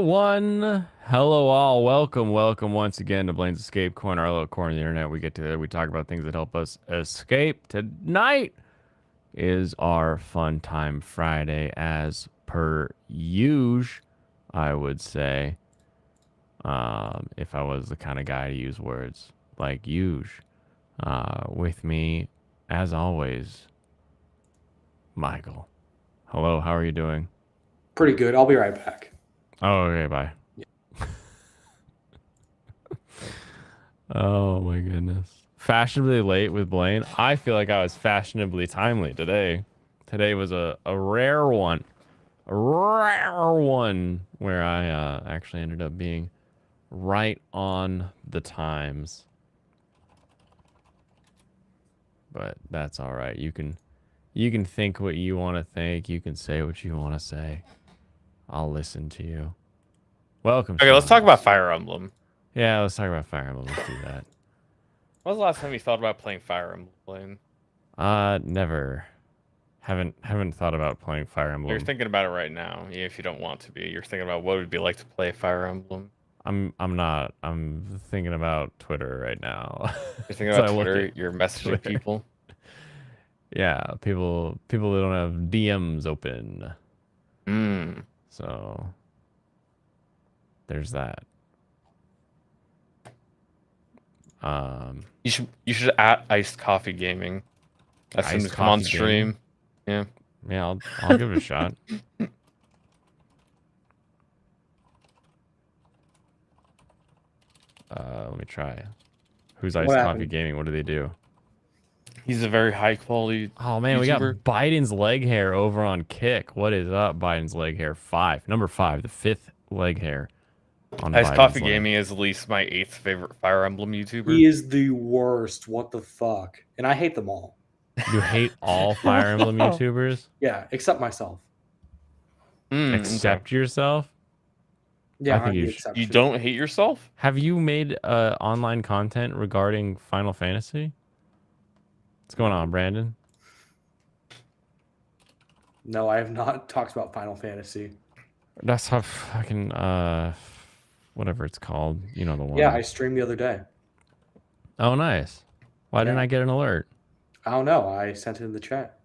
one. Hello all. Welcome once again to Blaine's Escape Corner, our little corner of the internet. We get together, we talk about things that help us escape. Tonight is our fun time Friday, as per usual, I would say. If I was the kind of guy to use words like usual. With me, as always, Michael. Hello, how are you doing? Pretty good. I'll be right back. Oh, okay, bye. Oh my goodness. Fashionably late with Blaine. I feel like I was fashionably timely today. Today was a rare one. A rare one where I actually ended up being right on the times. But that's all right. You can think what you want to think. You can say what you want to say. I'll listen to you. Welcome. Okay, let's Sean. talk about Fire Emblem. Yeah, let's talk about Fire Emblem. Let's do that. When was the last time you thought about playing Fire Emblem? Never. Haven't thought about playing Fire Emblem. You're thinking about it right now, even if you don't want to be. You're thinking about what it would be like to play Fire Emblem. I'm not. I'm thinking about Twitter right now. You're thinking So about I look Twitter. at You're messaging Twitter. people. Yeah, people that don't have DMs open. Mm. So there's that. You should at Iced Coffee Gaming. Ask him to come on stream. Yeah, I'll give it a shot. Let me try. Who's Iced What Coffee happened? Gaming? What do they do? He's a very high quality. Oh man, we got YouTuber. Biden's leg hair over on Kick. What is up, Biden's leg hair? Number 5, the 5th leg hair on Iced Biden's Coffee leg. Gaming is at least my 8th favorite Fire Emblem YouTuber. He is the worst. What the fuck? And I hate them all. You hate all Fire Emblem YouTubers Yeah, except myself. Okay. except yourself? Yeah, I think I'm you the should- exception. You don't hate yourself? Have you made online content regarding Final Fantasy? What's going on, Brandon? No, I have not talked about Final Fantasy. That's how fucking whatever it's called. You know the one. Yeah, I streamed the other day. Oh, nice. Why didn't Yeah. I get an alert? I don't know. I sent it in the chat.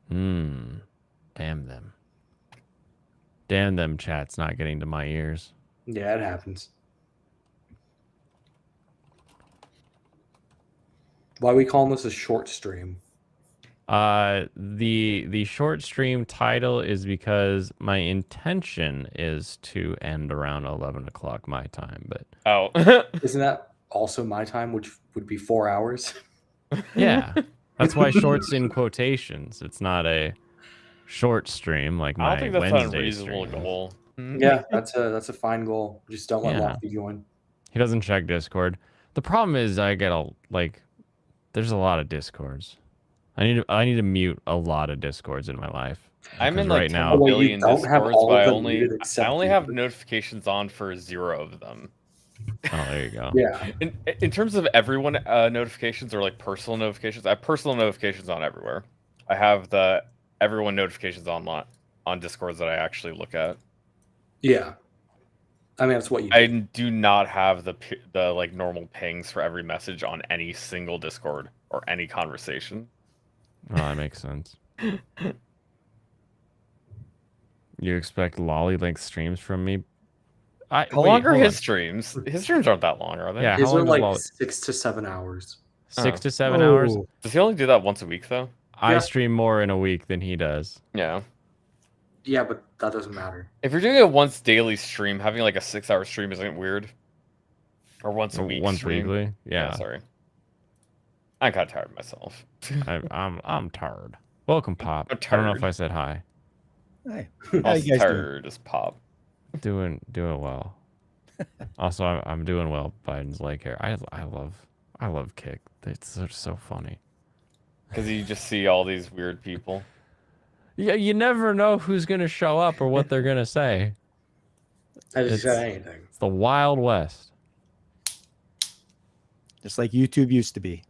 Damn them. Damn them chats not getting to my ears. Yeah, it happens. Why are we calling this a short stream? The short stream title is because my intention is to end around 11 o'clock my time, but Oh. Isn't that also my time, which would be 4 hours? yeah, that's why shorts in quotations. It's not a short stream like I my don't think that's an Wednesday unreasonable stream. goal. Yeah, that's a fine goal. Just don't let Yeah. Lofty join. He doesn't check Discord. The problem is I get there's a lot of Discords. I need to mute a lot of Discords in my life. I'm in Because like right 10 now- Wait, you billion don't have Discords, all but of I them only muted except have you? notifications on for 0 of them. Oh, there you go. Yeah. In terms of everyone notifications or like personal notifications, I have personal notifications on everywhere. I have the everyone notifications on Discords that I actually look at. Yeah. I mean, that's what you I do. do not have the like normal pings for every message on any single Discord or any conversation. Oh, that makes sense. You expect lolly length streams from me? How wait, long are hold his on. streams? His streams aren't that long, are they? Yeah. These how are long does like Lolly- 6 to 7 hours. 6 Oh. to 7 hours. Oh. Does he only do that once a week though? I Yeah. stream more in a week than he does. Yeah. Yeah, but that doesn't matter. If you're doing a once daily stream, having like a 6-hour stream isn't weird. Or once a week. Once stream. weekly. Yeah. Sorry. I'm kind of tired of myself. I'm tired. Welcome, Pop. I'm I don't know if tired. I said hi. Hey, how you Also guys doing? tired as pop. Doing well. Also, I'm doing well. Biden's leg hair. I love Kick. It's so funny. Because you just see all these weird people. Yeah, you never know who's gonna show up or what they're gonna say. I just It's- said anything. It's the Wild West. Just like YouTube used to be.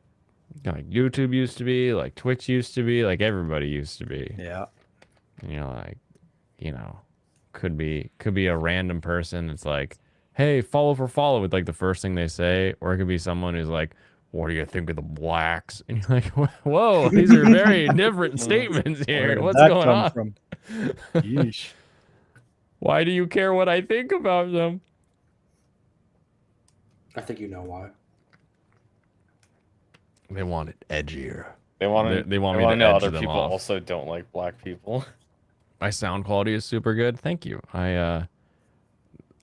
Like YouTube used to be, like Twitch used to be, like everybody used to be. Yeah. You know, Could be a random person. It's like, hey, follow for follow with like the first thing they say, or it could be someone who's like, what do you think of the blacks? And you're like, whoa, these are very different statements Where here. did What's that going come on? from? Yeesh. Why do you care what I think about them? I think you know why. They want it edgier. They want to. They want me wanna to know edge other them people off. also don't like black people. My sound quality is super good. Thank you. I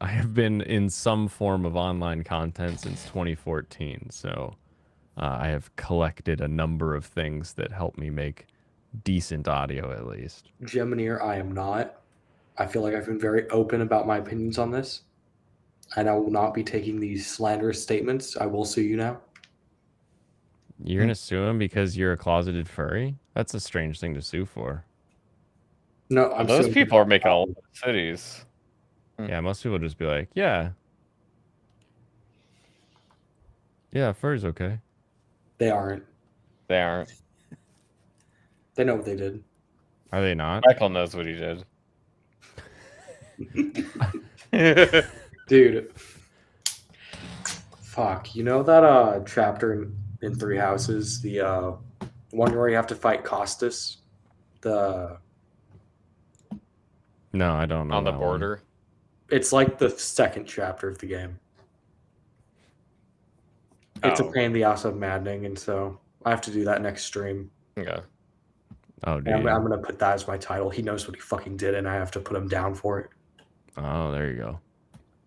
have been in some form of online content since 2014, so I have collected a number of things that help me make decent audio at least. Gemineer, I am not. I feel like I've been very open about my opinions on this, and I will not be taking these slanderous statements. I will sue you now. You're gonna sue him because you're a closeted furry? That's a strange thing to sue for. No, I'm Those suing people you. are making a lot of cities. Yeah, most people just be like, yeah, furry's okay. They aren't. They aren't. They know what they did. Are they not? Michael knows what he did. Dude. Fuck. You know that chapter in Three Houses? The one where you have to fight Costas? The No, I don't know. On the that one. border. It's like the second chapter of the game. It's a Oh. pain in the ass of maddening, and so I have to do that next stream. Okay. Oh, And dude. I'm gonna put that as my title. He knows what he fucking did, and I have to put him down for it. Oh, there you go.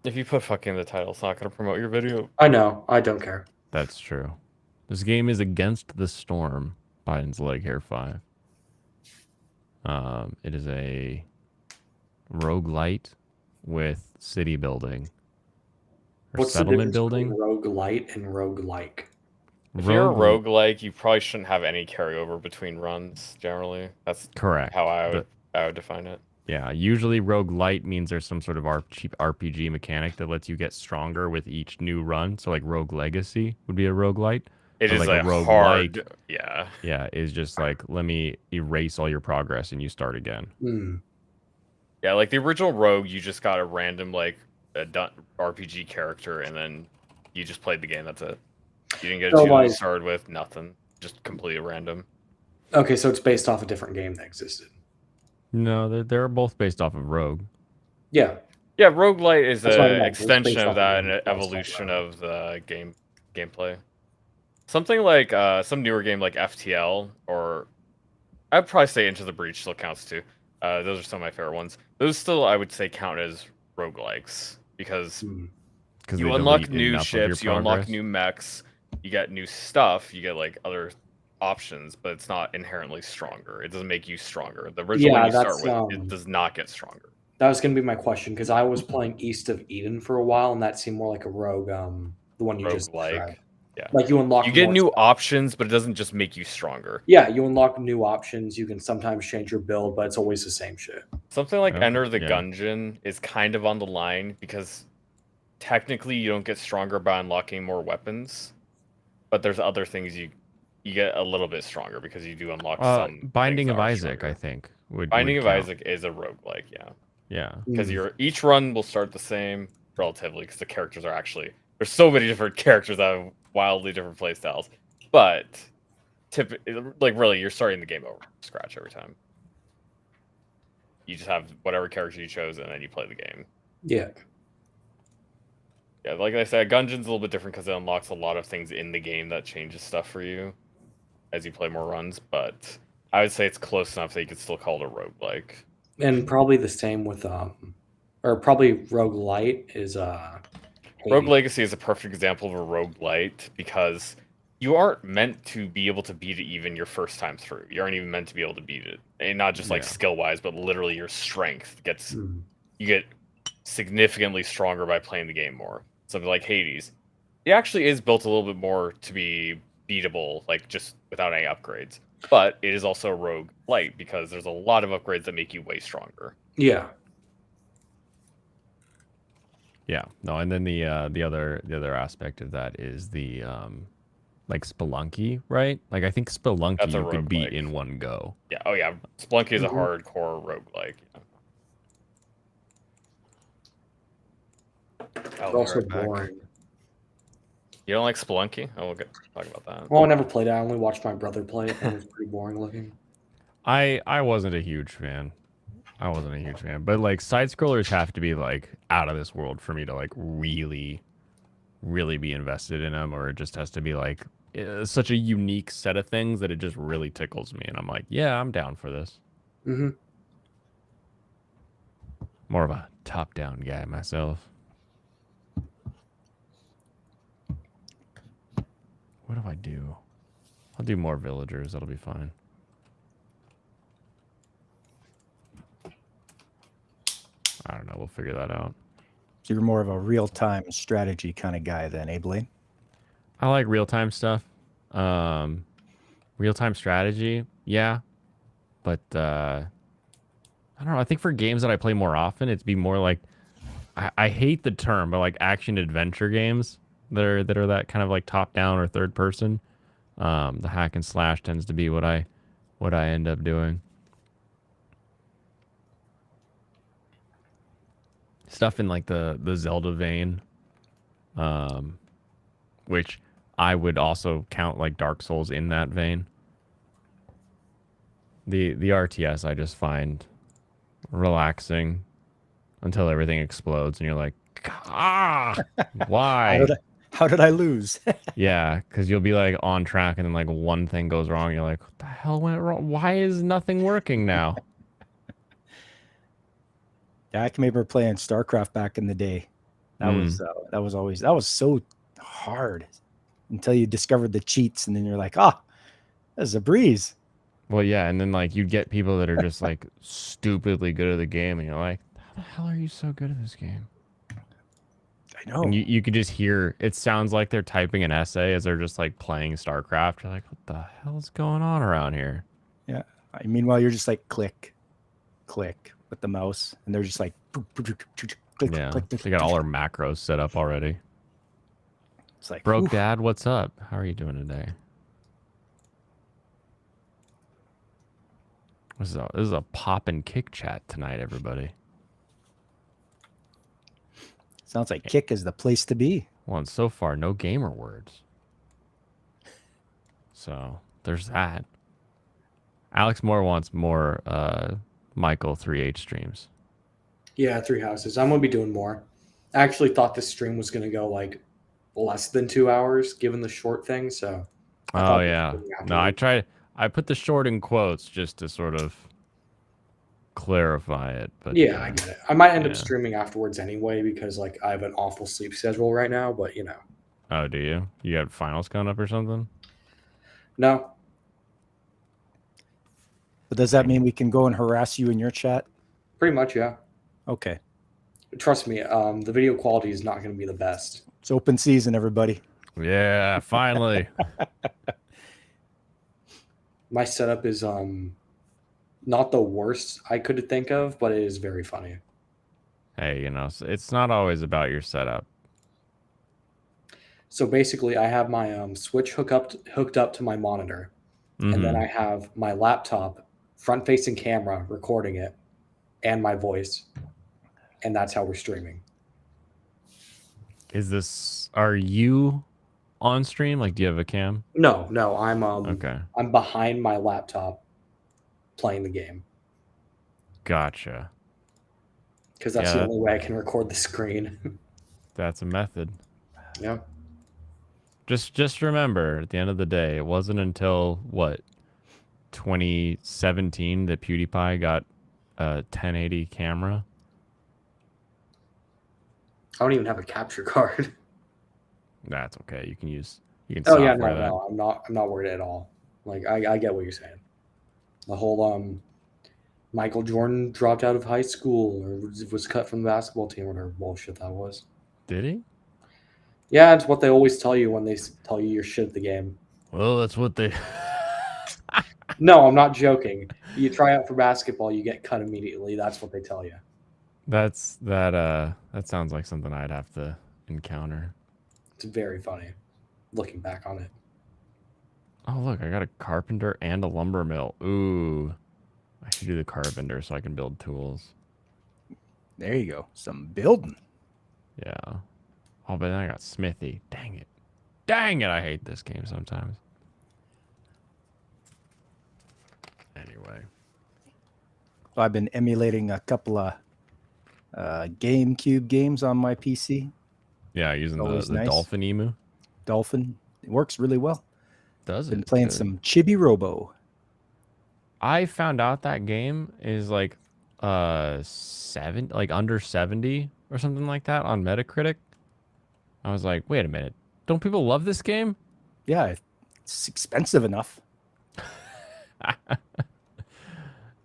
If you put fucking in the title, it's not going to promote your video. I know. I don't care. That's true. This game is Against the Storm, Biden's Leg Hair 5. It is a roguelite with city building. Or What's the settlement difference building. between roguelite and roguelike? If you're a roguelike, you probably shouldn't have any carryover between runs, generally. That's Correct. how I would define it. Yeah, usually roguelite means there's some sort of cheap RPG mechanic that lets you get stronger with each new run. So like Rogue Legacy would be a roguelite. It So is like a a roguelike- hard... Yeah. Yeah, is just like, let me erase all your progress and you start again. Hmm. Yeah, like the original Rogue, you just got a random, like, RPG character, and then you just played the game, that's it. You didn't get a So, two like- started with, nothing. Just completely random. Okay, so it's based off a different game that existed. No, they're both based off of Rogue. Yeah. Yeah, roguelite is That's what I an meant. It's extension based of off that of and an it. That's not evolution right. of the gameplay. Something like some newer game like FTL, or I'd probably say Into the Breach still counts too. Those are some of my favorite ones. Those still, I would say, count as roguelikes because Hmm. Because you unlock new ships, you unlock new mechs, you get new stuff, you get like other options, but it's not inherently stronger. It doesn't make you stronger. The original Yeah, one you start that's, with, it does not get stronger. That was going to be my question because I was playing East of Eden for a while, and that seemed more like a rogue. The one you just Roguelike. described. Yeah. Like you unlock. You get more new stuff. options, but it doesn't just make you stronger. Yeah, you unlock new options. You can sometimes change your build, but it's always the same shit. Something like Oh, Enter the yeah. Gungeon is kind of on the line because technically you don't get stronger by unlocking more weapons, but there's other things you get a little bit stronger because you do unlock some. Binding things of that are Isaac, stronger. I think. Binding would of count. Isaac is a roguelike, yeah. Yeah. Because Mm. each run will start the same relatively because the characters are actually there's so many different characters that have wildly different playstyles. But like really you're starting the game over from scratch every time. You just have whatever character you chose and then you play the game. Yeah. Yeah, like I said, Gungeon's a little bit different because it unlocks a lot of things in the game that changes stuff for you as you play more runs, but I would say it's close enough that you could still call it a roguelike. And probably the same with or probably roguelite is Rogue Legacy is a perfect example of a roguelite because you aren't meant to be able to beat it even your first time through. You aren't even meant to be able to beat it. And not just like Yeah. skill wise, but literally your strength gets Mm. you get significantly stronger by playing the game more. Something like Hades. It actually is built a little bit more to be beatable, like just without any upgrades. But it is also a rogue light because there's a lot of upgrades that make you way stronger. Yeah. Yeah. No, and then the other aspect of that is the like Spelunky, right? Like I think Spelunky That's a you could beat roguelike. in one go. Yeah. Oh yeah. Spelunky is a Mhm. hardcore roguelike. Yeah. I'll It's be also right back. boring. You don't like Spelunky? Oh, we'll talk about that. Well, I never played it. I only watched my brother play it, and it was pretty boring looking. I wasn't a huge fan. But like side scrollers have to be like out of this world for me to like really, really be invested in them, or it just has to be like such a unique set of things that it just really tickles me, and I'm like, yeah, I'm down for this. Mm-hmm. More of a top-down guy myself. What do I do? I'll do more villagers. That'll be fine. I don't know. We'll figure that out. So you're more of a real-time strategy kind of guy then, Blaine? I like real-time stuff. Real-time strategy, yeah. But I don't know. I think for games that I play more often, it'd be more like I hate the term, but like action adventure games that are that kind of like top-down or third person. The hack and slash tends to be what I end up doing. Stuff in like the Zelda vein, which I would also count like Dark Souls in that vein. The RTS I just find relaxing until everything explodes and you're like, ah, why? How did I lose? Yeah, because you'll be like on track and then like one thing goes wrong. You're like, what the hell went wrong? Why is nothing working now? Yeah, I can remember playing StarCraft back in the day. That was so hard until you discovered the cheats, and then you're like, that's a breeze. Well, yeah, and then like you get people that are just like stupidly good at the game, and you're like, how the hell are you so good at this game? I know. And you could just hear it sounds like they're typing an essay as they're just like playing StarCraft. You're like, what the hell is going on around here? Yeah. Meanwhile, you're just like click, click with the mouse, and they're just like click, Yeah, click. they got all our macros set up already. It's like, Broke oof. Dad, what's up? How are you doing today? This is a pop and kick chat tonight, everybody. Sounds like kick is the place to be. Well, and so far, no gamer words. So there's that. Alex Moore wants more Michael 3H streams. Yeah, 3 houses. I'm gonna be doing more. I actually thought this stream was gonna go like less than 2 hours, given the short thing. So. I Oh thought yeah. this was No, I put the short in quotes just to sort of clarify it. But Yeah, I get it. I might end up yeah. streaming afterwards anyway because like I have an awful sleep schedule right now. But you know, Oh, do you? You got finals coming up or something? no. But does that mean we can go and harass you in your chat? Pretty much, yeah. Okay. Trust me, the video quality is not going to be the best. It's open season, everybody. Yeah, finally. My setup is not the worst I could think of, but it is very funny. Hey, it's not always about your setup. So basically, I have my Switch hooked up to my monitor, and then I have my laptop front-facing camera recording it, and my voice, and that's how we're streaming. Are you on stream? Like, do you have a cam? No, I'm Okay. I'm behind my laptop playing the game Gotcha. because that's the only way I can record the screen. That's a method. Yeah. Just remember, at the end of the day, it wasn't until 2017 that PewDiePie got a 1080 camera. I don't even have a capture card. That's okay. You can Oh yeah, software that. no, I'm not worried at all. Like I get what you're saying. The whole Michael Jordan dropped out of high school or was cut from the basketball team or whatever bullshit that was. Did he? Yeah, it's what they always tell you when they tell you you're shit at the game. Well, that's what they. No, I'm not joking. You try out for basketball, you get cut immediately. That's what they tell you. That sounds like something I'd have to encounter. It's very funny looking back on it. Oh, look, I got a carpenter and a lumber mill. Ooh. I should do the carpenter so I can build tools. There you go. Some building. Yeah. Oh, but then I got Smithy. Dang it. Dang it, I hate this game sometimes. Anyway. I've been emulating a couple of GameCube games on my PC. Yeah, using Always the nice. Dolphin Emu. Dolphin. It works really well. Does it? Been playing Good. some Chibi Robo. I found out that game is like under 70 or something like that on Metacritic. I was like, wait a minute. Don't people love this game? Yeah, it's expensive enough.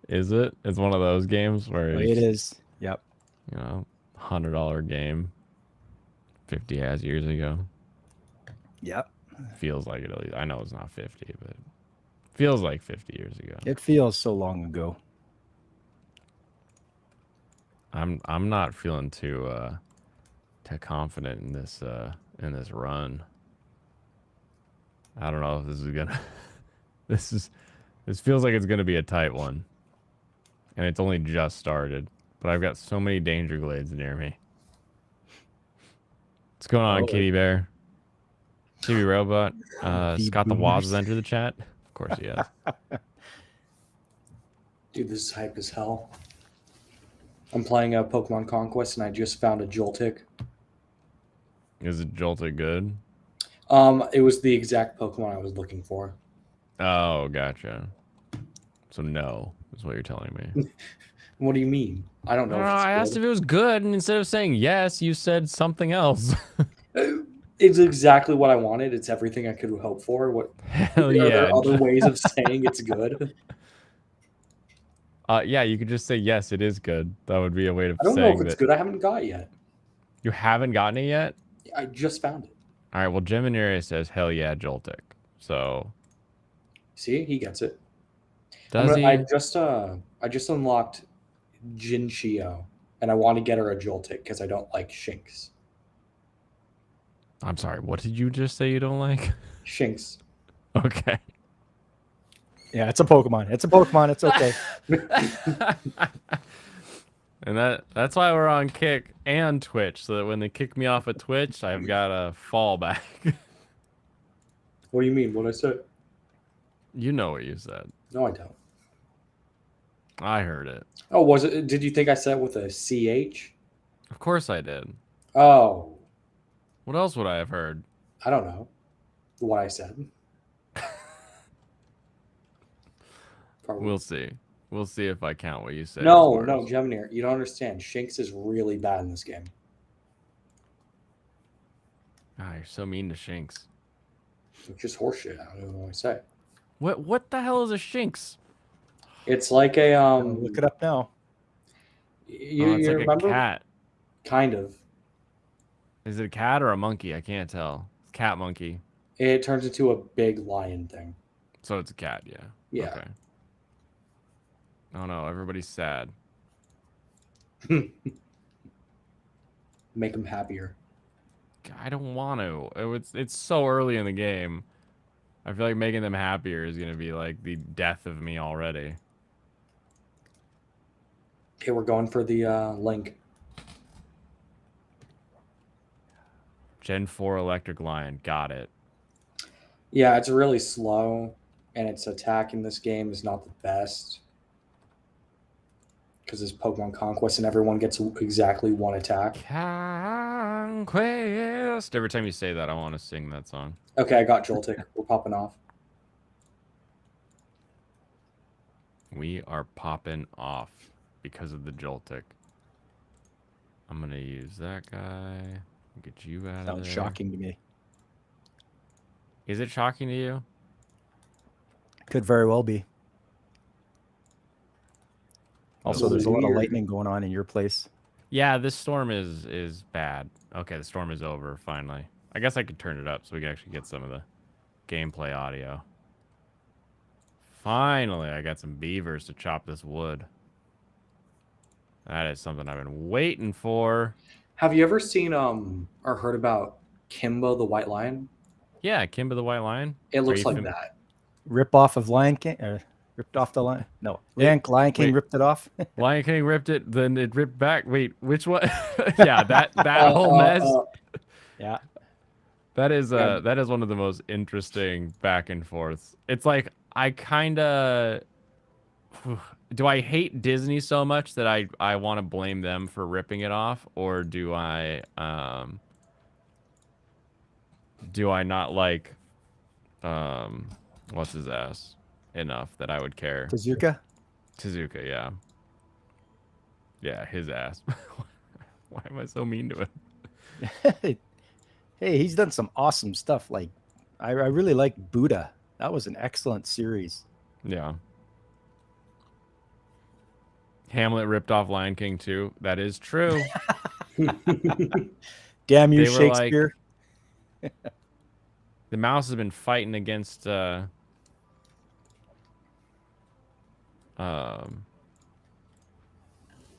Is it? It's one of those games where It is. Yep. you know, $100 game 50 as years ago. Yep. Feels like it at least. I know it's not 50, but it feels like 50 years ago. It feels so long ago. I'm not feeling too confident in this run. I don't know if this is gonna this feels like it's gonna be a tight one. And it's only just started. But I've got so many danger glades near me. What's going on, Oh. Kitty Bear? Chibi Robot. Scott the Woz has boomers. entered the chat. Of course he has. Dude, this is hype as hell. I'm playing a Pokemon Conquest, and I just found a Joltik. Is it Joltik good? It was the exact Pokemon I was looking for. Oh, gotcha. So no, is what you're telling me. What do you mean? I don't know. No, I asked if it was good, and instead of saying yes, you said something else. It's exactly what I wanted. It's everything I could hope for. What? Hell Are yeah. there other ways of saying it's good? Yeah, you could just say yes, it is good. That would be a way of I don't know saying if it's that. good. I haven't got it yet. You haven't gotten it yet? I just found it. All right, well, Geminiria says, hell yeah, Joltik. So, See, he gets it. does he? I just unlocked Jinchio, and I want to get her a Joltik because I don't like Shinx. I'm sorry, what did you just say you don't like? Shinx. Okay. Yeah, it's a Pokemon. It's a Pokemon. It's okay. And that's why we're on Kick and Twitch, so that when they kick me off of Twitch, I've got a fallback. What do you mean? What I said? You know what you said. No, I don't. I heard it. Oh, was it? Did you think I said it with a CH? Of course I did. Oh, What else would I have heard? I don't know what I said. Probably. We'll see. We'll see if I count what you said. No, as no, words. Gemini, you don't understand. Shinx is really bad in this game. Ah, you're so mean to Shinx. It's just horseshit. I don't know what I say. What the hell is a Shinx? It's like a Look it up now. You, It's you like remember? a cat. Kind of. Is it a cat or a monkey? I can't tell. Cat monkey. It turns into a big lion thing. So it's a cat, yeah. Yeah. Okay. Oh no, everybody's sad. Make them happier. I don't want to. It's so early in the game. I feel like making them happier is gonna be like the death of me already. Okay, we're going for the link. Gen 4 Electric Lion. Got it. Yeah, it's really slow, and its attack in this game is not the best. Because it's Pokemon Conquest, and everyone gets exactly one attack. Conquest. Every time you say that, I want to sing that song. Okay, I got Joltik. We're popping off. We are popping off because of the Joltik. I'm gonna use that guy. Get you out of Sounds there. shocking to me. Is it shocking to you? Could very well be. Also, That's there's a lot of weird. lightning going on in your place. Yeah, this storm is bad. Okay, the storm is over finally. I guess I could turn it up so we can actually get some of the gameplay audio. Finally, I got some beavers to chop this wood. That is something I've been waiting for. Have you ever seen or heard about Kimbo the White Lion? Yeah, Kimba the White Lion. It looks Are you like that. Rip off of Lion King, or ripped off the Lion. No, Lion King wait. ripped it off. Lion King ripped it, then it ripped back. Wait, which one? Yeah, that whole mess. Yeah. That is Yeah. that is one of the most interesting back and forths. It's like I kind of do I hate Disney so much that I want to blame them for ripping it off, or do I not like what's his ass enough that I would care? Tezuka. Tezuka, yeah. Yeah, his ass. Why am I so mean to him? Hey, he's done some awesome stuff. Like, I really like Buddha. That was an excellent series. Yeah. Hamlet ripped off Lion King too. That is true. Damn you, They were like- Shakespeare. The mouse has been fighting against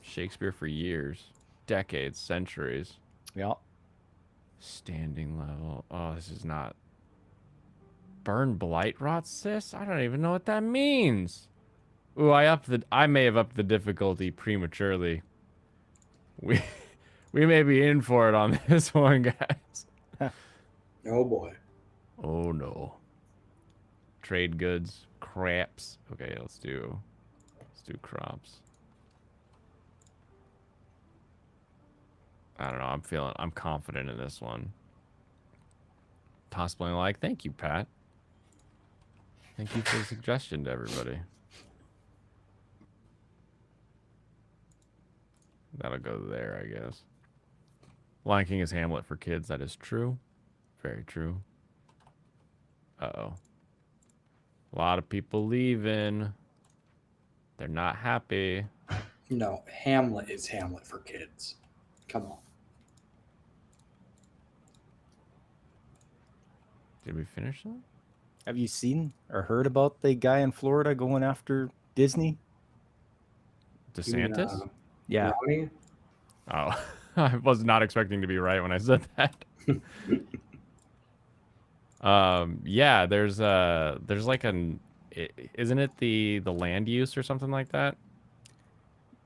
Shakespeare for years, decades, centuries. Yeah. Standing level. Oh, this is not. Burn blight rot cyst? I don't even know what that means. Ooh, I may have upped the difficulty prematurely. We may be in for it on this one, guys. Oh boy. Oh no. Trade goods, craps. Okay, let's do crops. I don't know. I'm confident in this one. Possibly like, thank you, Pat. Thank you for the suggestion to everybody. That'll go there, I guess. Lion King is Hamlet for kids. That is true. Very true. Uh-oh. A lot of people leaving. They're not happy. No, Hamlet is Hamlet for kids. Come on. Did we finish that? Have you seen or heard about the guy in Florida going after Disney? You mean, DeSantis? Yeah. Ronnie? Oh, I was not expecting to be right when I said that. Yeah, there's like isn't it the land use or something like that?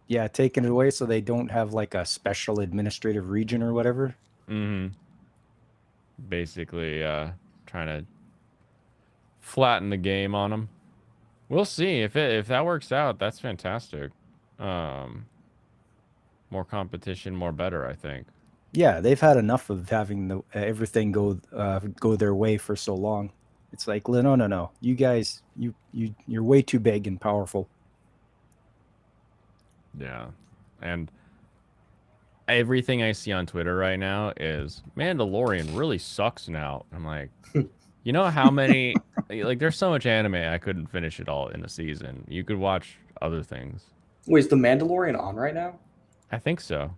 Yeah, taking it away so they don't have like a special administrative region or whatever. Mm-hmm. Basically, trying to flatten the game on them. We'll see if that works out. That's fantastic. More competition, more better, I think. Yeah, they've had enough of having the everything go their way for so long. It's like, no. You guys, you're way too big and powerful. Yeah. And everything I see on Twitter right now is Mandalorian really sucks now. I'm like, you know how many like there's so much anime I couldn't finish it all in a season. You could watch other things. Wait, is The Mandalorian on right now? I think so.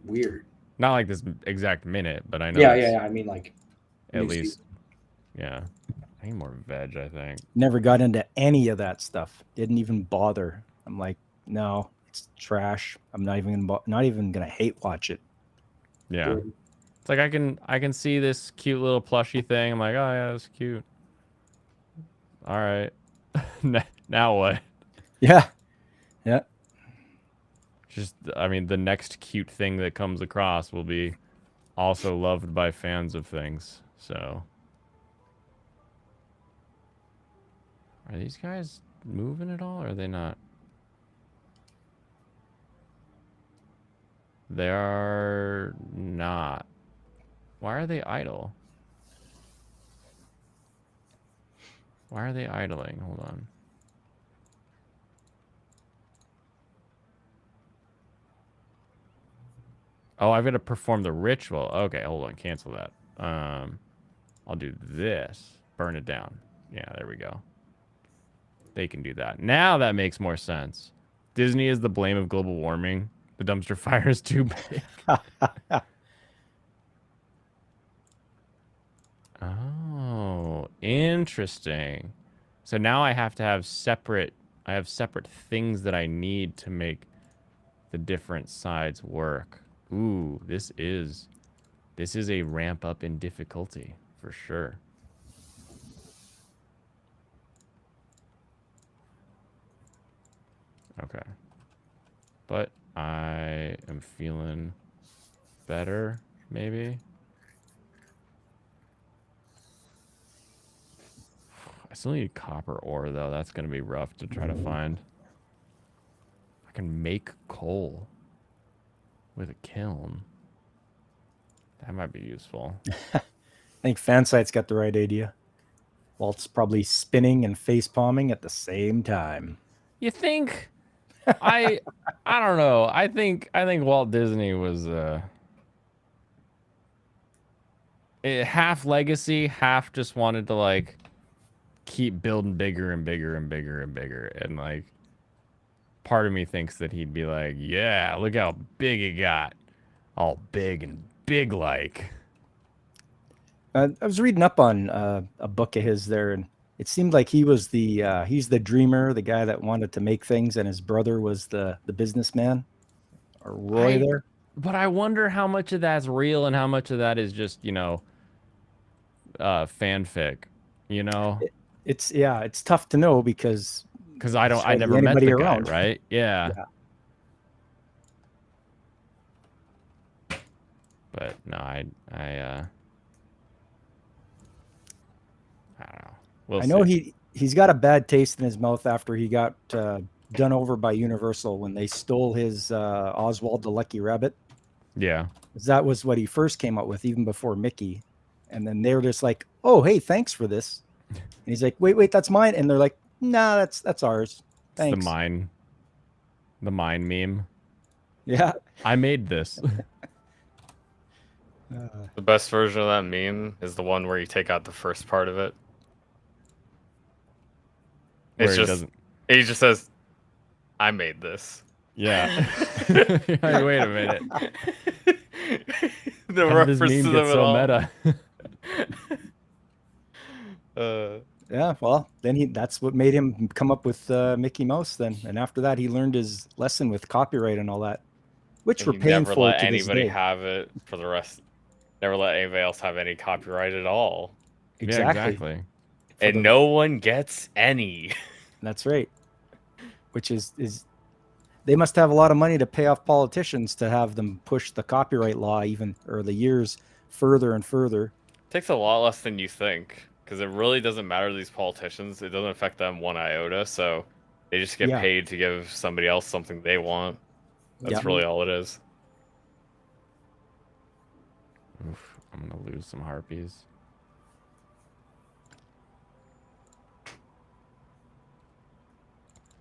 Weird. Not like this exact minute, but I know Yeah. I mean, like, at new least season. yeah. I need more veg, I think. Never got into any of that stuff. Didn't even bother. I'm like, no, it's trash. I'm not even gonna hate watch it. Yeah. Good. It's like I can see this cute little plushy thing. I'm like, oh yeah, that's cute. All right. Now what? Yeah. Just, I mean, the next cute thing that comes across will be also loved by fans of things. So, are these guys moving at all, or are they not? They are not. Why are they idle? Why are they idling? Hold on. Oh, I've got to perform the ritual. Okay, hold on. Cancel that. I'll do this. Burn it down. Yeah, there we go. They can do that. Now that makes more sense. Disney is the blame of global warming. The dumpster fire is too big. Oh, interesting. So now I have to have separate things that I need to make the different sides work. Ooh, this is a ramp up in difficulty for sure. Okay. But I am feeling better, maybe. still need copper ore though. That's gonna be rough to try to find. I can make coal with a kiln. That might be useful. I think Fansite's got the right idea. Walt's probably spinning and face palming at the same time. You think? I don't know. I think Walt Disney was half legacy, half just wanted to like keep building bigger and bigger and bigger and bigger. And like part of me thinks that he'd be like, yeah, look how big he got. All big and big like. I was reading up on a book of his there, and it seemed like he was he's the dreamer, the guy that wanted to make things, and his brother was the businessman, or Roy there. But I wonder how much of that's real and how much of that is just, fanfic, It's tough to know because I never met the guy, right? Yeah. But no, I don't know. I know he's got a bad taste in his mouth after he got done over by Universal when they stole his Oswald the Lucky Rabbit. Yeah. That was what he first came up with, even before Mickey. And then they were just like, "Oh, hey, thanks for this." And he's like, "Wait, that's mine." And they're like, "Nah, that's ours. Thanks." It's the mine meme. Yeah. I made this. The best version of that meme is the one where you take out the first part of it. It's just he just says, "I made this." Yeah. Wait a minute. The How did this reference meme to get them so at meta? Yeah, well, then that's what made him come up with Mickey Mouse then. And after that, he learned his lesson with copyright and all that, which we're paying never for let to this anybody day. have it for the rest. Never let anybody else have any copyright at all. Yeah, exactly. And no one gets any. That's right. Which is they must have a lot of money to pay off politicians to have them push the copyright law or the years further and further. It takes a lot less than you think, because it really doesn't matter to these politicians. It doesn't affect them one iota, so they just get paid to give somebody else something they want. That's really all it is. Oof, I'm gonna lose some harpies.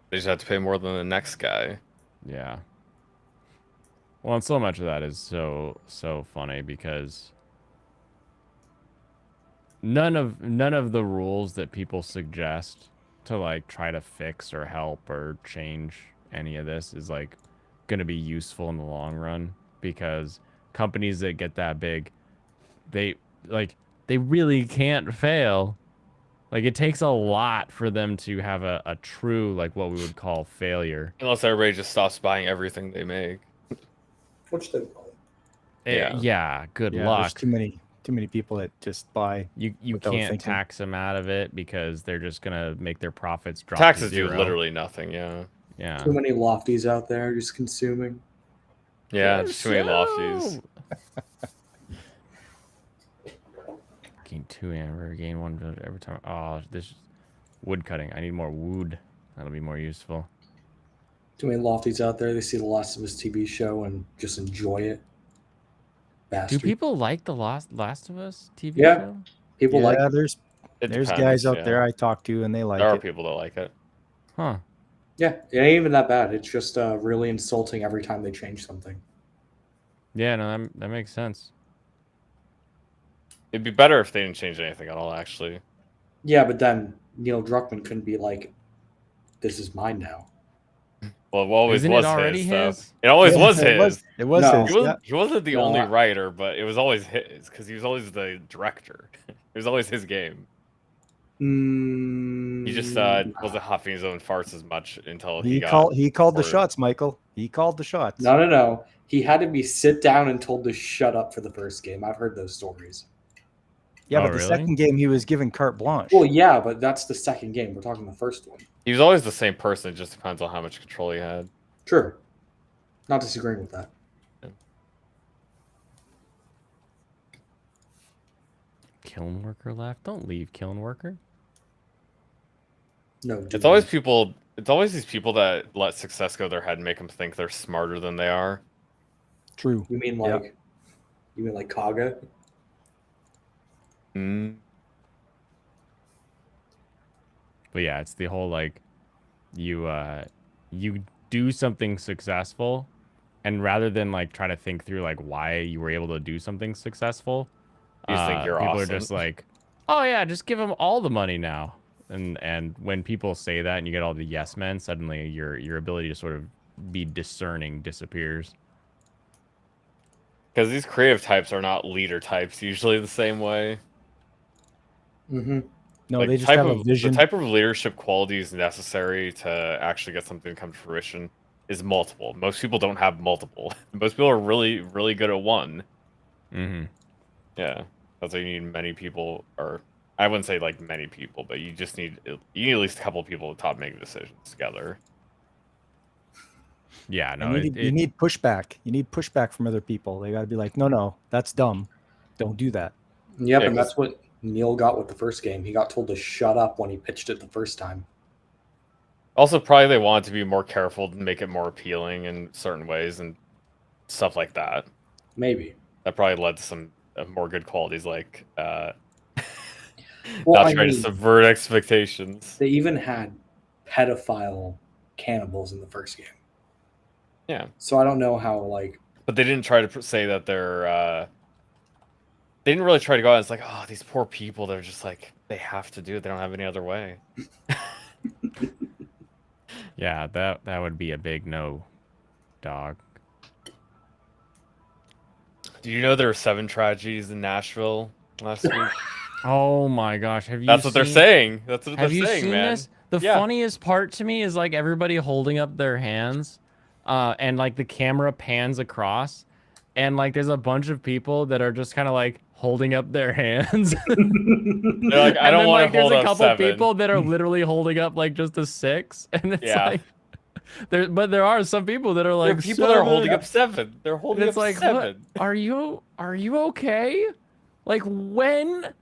They just have to pay more than the next guy. Yeah. Well, and so much of that is so funny because none of the rules that people suggest to like try to fix or help or change any of this is like going to be useful in the long run, because companies that get that big, they really can't fail. Like, it takes a lot for them to have a true, like, what we would call failure. Unless everybody just stops buying everything they make. Which they will. Yeah, good There's luck. too many people that just buy. You can't tax them out of it because they're just going to make their profits drop. Taxes to do zero. literally nothing, yeah. Yeah. Too many lofties out there just consuming. Yeah, just too many lofties. Gain 2 amber, gain 1 every time. Oh, this wood cutting. I need more wood. That'll be more useful. Too many lofties out there. They see the Last of Us TV show and just enjoy it. Bastard. Do people like the Last of Us TV Yeah. show? People like it. There's Depends, guys out there I talk to and they like there are it. people that like it. Huh. Yeah, it ain't even that bad. It's just really insulting every time they change something. Yeah, no, that makes sense. It'd be better if they didn't change anything at all, actually. Yeah, but then Neil Druckmann couldn't be like, "This is mine now." Well, it always Isn't was it already his, though. his? It always was It his. It was No. his. He wasn't the No, only I- writer, but it was always his, because he was always the director. It was always his game. He just wasn't huffing his own farts as much until he called the ordered. shots, Michael. He called the shots. No. He had to be sit down and told to shut up for the first game. I've heard those stories. Yeah, Oh, but the really? second game he was given carte blanche. Well, yeah, but that's the second game. We're talking the first one. He was always the same person. It just depends on how much control he had. True. Not disagreeing with that. Kiln worker left. Don't leave, kiln worker. No, It's always dude. people. It's always these people that let success go to their head and make them think they're smarter than they are. True. You mean Yeah. like, you mean like Kaga? Mm. But yeah, it's the whole like you do something successful, and rather than like try to think through like why you were able to do something successful, You just think you're people awesome. are just like, oh yeah, just give them all the money now. And when people say that and you get all the yes men, suddenly your ability to sort of be discerning disappears. Because these creative types are not leader types usually the same way. Mm-hmm. No, Like, they just have a the vision. type of leadership qualities necessary to actually get something to come to fruition is multiple. Most people don't have multiple. Most people are really, really good at one. Mm-hmm. Yeah, that's why you need many people, or I wouldn't say like many people, but you just need at least a couple of people at the top making decisions together. Yeah, no, And you need pushback. You need pushback from other people. They got to be like, no, that's dumb. Don't do that. Yep, Yeah, and 'cause- that's what Neil got with the first game. He got told to shut up when he pitched it the first time. Also, probably they want to be more careful and make it more appealing in certain ways and stuff like that. Maybe. That probably led to some more good qualities, like Well, not I trying to mean, subvert expectations. they even had pedophile cannibals in the first game. Yeah, So I don't know how, like, but they didn't try to say that they're. They didn't really try to go out and it's like, oh, these poor people. They're just like they have to do it. They don't have any other way. yeah, that would be a big no, dog. Do you know there were 7 tragedies in Nashville last week? Oh my gosh, have you? That's what they're seen- saying. That's what Have they're you saying, seen man. this? The Yeah. funniest part to me is like everybody holding up their hands, and like the camera pans across, and like there's a bunch of people that are just kind of like holding up their hands. They're like, I And don't then, want like, to hold there's a up couple 7. people that are literally holding up like just a 6, and it's Yeah. like but there are some people that are There like are people that are holding 7. up 7. They're holding And up it's like, 7. what? Are you okay? Like when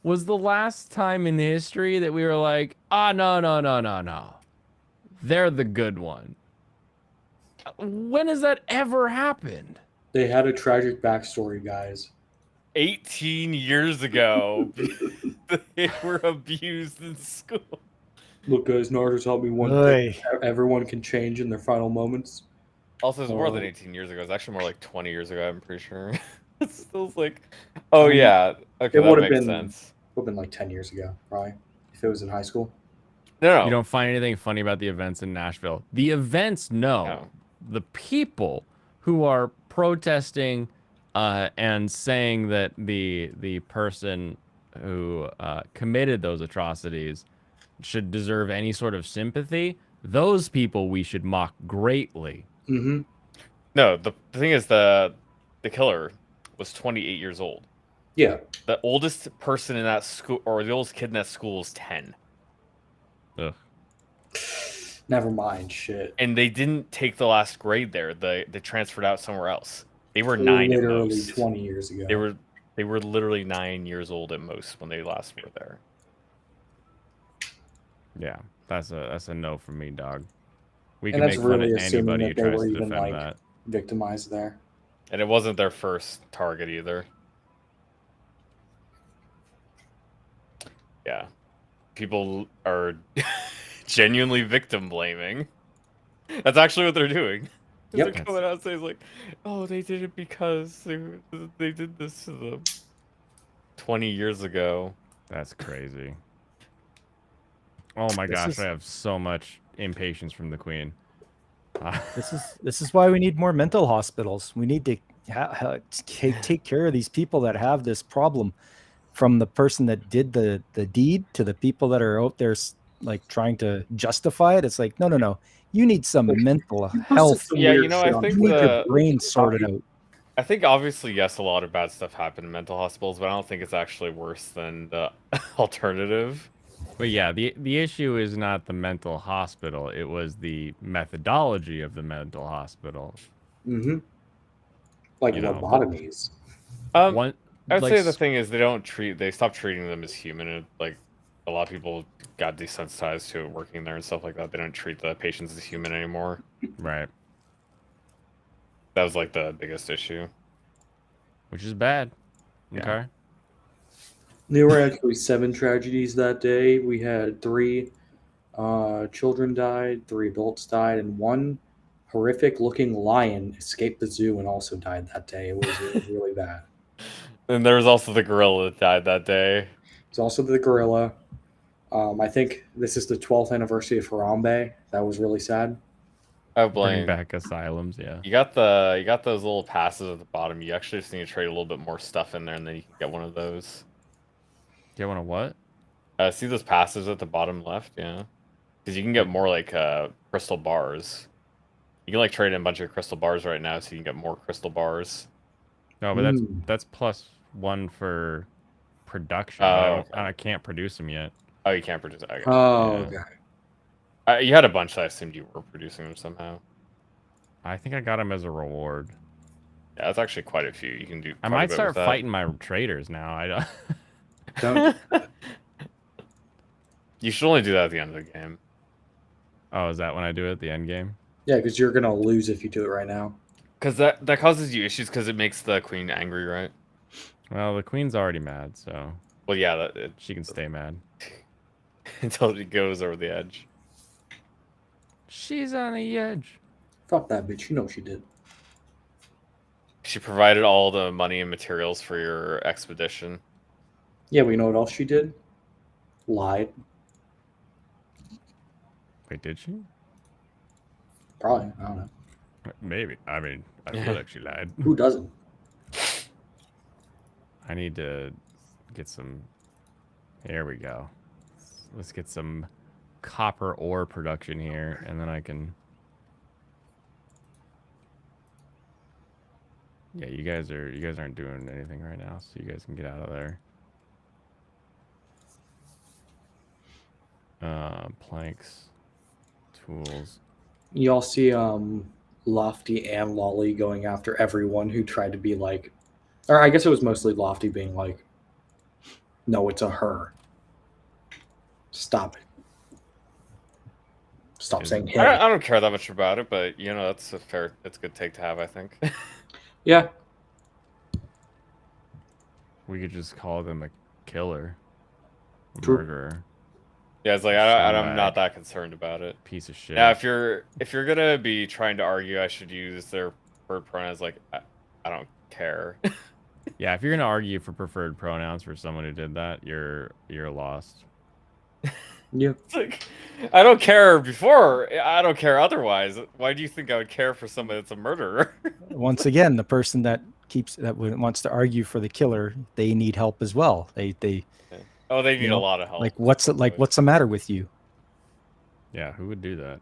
was the last time in history that we were like, no. They're the good one. When has that ever happened? they had a tragic backstory, guys. 18 years ago, they were abused in school. Look, guys, Naruto taught me one Oy. thing. Everyone can change in their final moments. Also, it's more than Oh. 18 years ago. It's actually more like 20 years ago, I'm pretty sure. It's still like, oh, yeah. Okay, It that would have makes been sense. would have been like 10 years ago, probably, if it was in high school. No. You don't find anything funny about the events in Nashville. The events, no. No. The people who are protesting and saying that the person who committed those atrocities should deserve any sort of sympathy, those people we should mock greatly. Mm-hmm. No, the thing is, the killer was 28 years old. Yeah. The oldest person in that school, or the oldest kid in that school, is 10. Ugh. Never mind. Shit. And they didn't take the last grade there. They transferred out somewhere else. They were 9 at Literally most. 20 years ago. They were literally 9 years old at most when they last moved there. Yeah, that's a no from me, dog. We And can that's make fun really of assuming anybody who that they tries were to even, defend like- that. victimized there. And it wasn't their first target either. Yeah. People are genuinely victim blaming. That's actually what they're doing. Yep. They're coming out and saying like, "Oh, they did it because they did this to them 20 years ago." That's crazy. Oh my This gosh, is- I have so much impatience from the queen. This is why we need more mental hospitals. We need to take care of these people that have this problem, from the person that did the deed to the people that are out there like trying to justify it. It's like, no. You need some Like, mental Some health. Yeah, weird you know, shit I on think You need Twitter. your brain sorted out. I think obviously yes, a lot of bad stuff happened in mental hospitals, but I don't think it's actually worse than the alternative. But yeah, the issue is not the mental hospital. It was the methodology of the mental hospital. Mm-hmm. Like You know, lobotomies. One, I'd like, say the thing is they stopped treating them as human. And, like, a lot of people got desensitized to it working there and stuff like that. They don't treat the patients as human anymore. Right. That was like the biggest issue. Which is bad. Yeah. Okay. There were actually 7 tragedies that day. We had 3 children died, 3 adults died, and 1 horrific-looking lion escaped the zoo and also died that day. It was really bad. And there was also the gorilla that died that day. It's also the gorilla. I think this is the 12th anniversary of Harambe. That was really sad. Oh, Bring Blaine. back asylums, yeah. You got those little passes at the bottom. You actually just need to trade a little bit more stuff in there, and then you can get one of those. Do you want to what? See those passes at the bottom left? Yeah, because you can get more like crystal bars. You can like trade in a bunch of crystal bars right now, so you can get more crystal bars. No, but Mm. that's +1 for production. Oh, I can't produce them yet. Oh, you can't produce it. I got Oh, Yeah. okay. you had a bunch that I assumed you were producing them somehow. I think I got them as a reward. Yeah, that's actually quite a few. You can do. I quite a might bit start with that. fighting my traders now. I don't. Don't. You should only do that at the end of the game. Oh, is that when I do it at the end game? Yeah, because you're gonna lose if you do it right now. Because that causes you issues because it makes the queen angry, right? Well, the queen's already mad, so Well, yeah, she can stay mad. until it goes over the edge. She's on the edge. Fuck that bitch. You know she did. She provided all the money and materials for your expedition. Yeah, but you know what else she did? Lied. Wait, did she? Probably. I don't know. Maybe. I mean, I Yeah. feel like she lied. Who doesn't? I need to get some. Here we go. Let's get some copper ore production here, and then I can. Yeah, you guys aren't doing anything right now, so you guys can get out of there. Planks, tools. Y'all see Lofty and Lolly going after everyone who tried to be like, or I guess it was mostly Lofty being like, no, it's a her. Stop it. Stop Is saying it? him. I don't care that much about it, but you know that's a good take to have, I think. Yeah. We could just call them a killer, a True. murderer, Yeah, it's like I'm not that concerned about it. piece of shit. Yeah, if you're gonna be trying to argue, I should use their preferred pronouns. Like I don't care. Yeah, if you're gonna argue for preferred pronouns for someone who did that, you're lost. Yeah. It's like I don't care before. I don't care otherwise. Why do you think I would care for somebody that's a murderer? Once again, the person that wants to argue for the killer, they need help as well. They Oh, they need know, a lot of help. like what's the matter with you? Yeah, who would do that?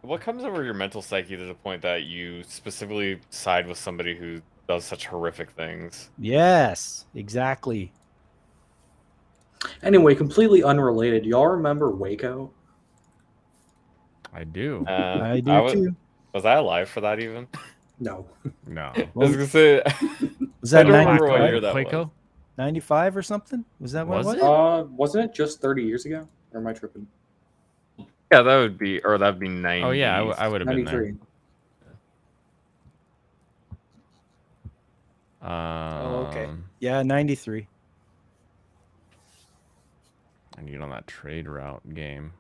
What comes over your mental psyche to the point that you specifically side with somebody who does such horrific things? Yes, exactly. Anyway, completely unrelated. Y'all remember Waco? I do. I do too. Was I alive for that even? No. No. I was gonna say. Was that I don't remember what 95? year that Quaco? was. 95 or something? Was that what Was it was? it? Wasn't it just 30 years ago? Or am I tripping? Yeah, that'd be 90. Oh yeah, I would have been there. 93. okay. Yeah, 93. I need on that trade route game.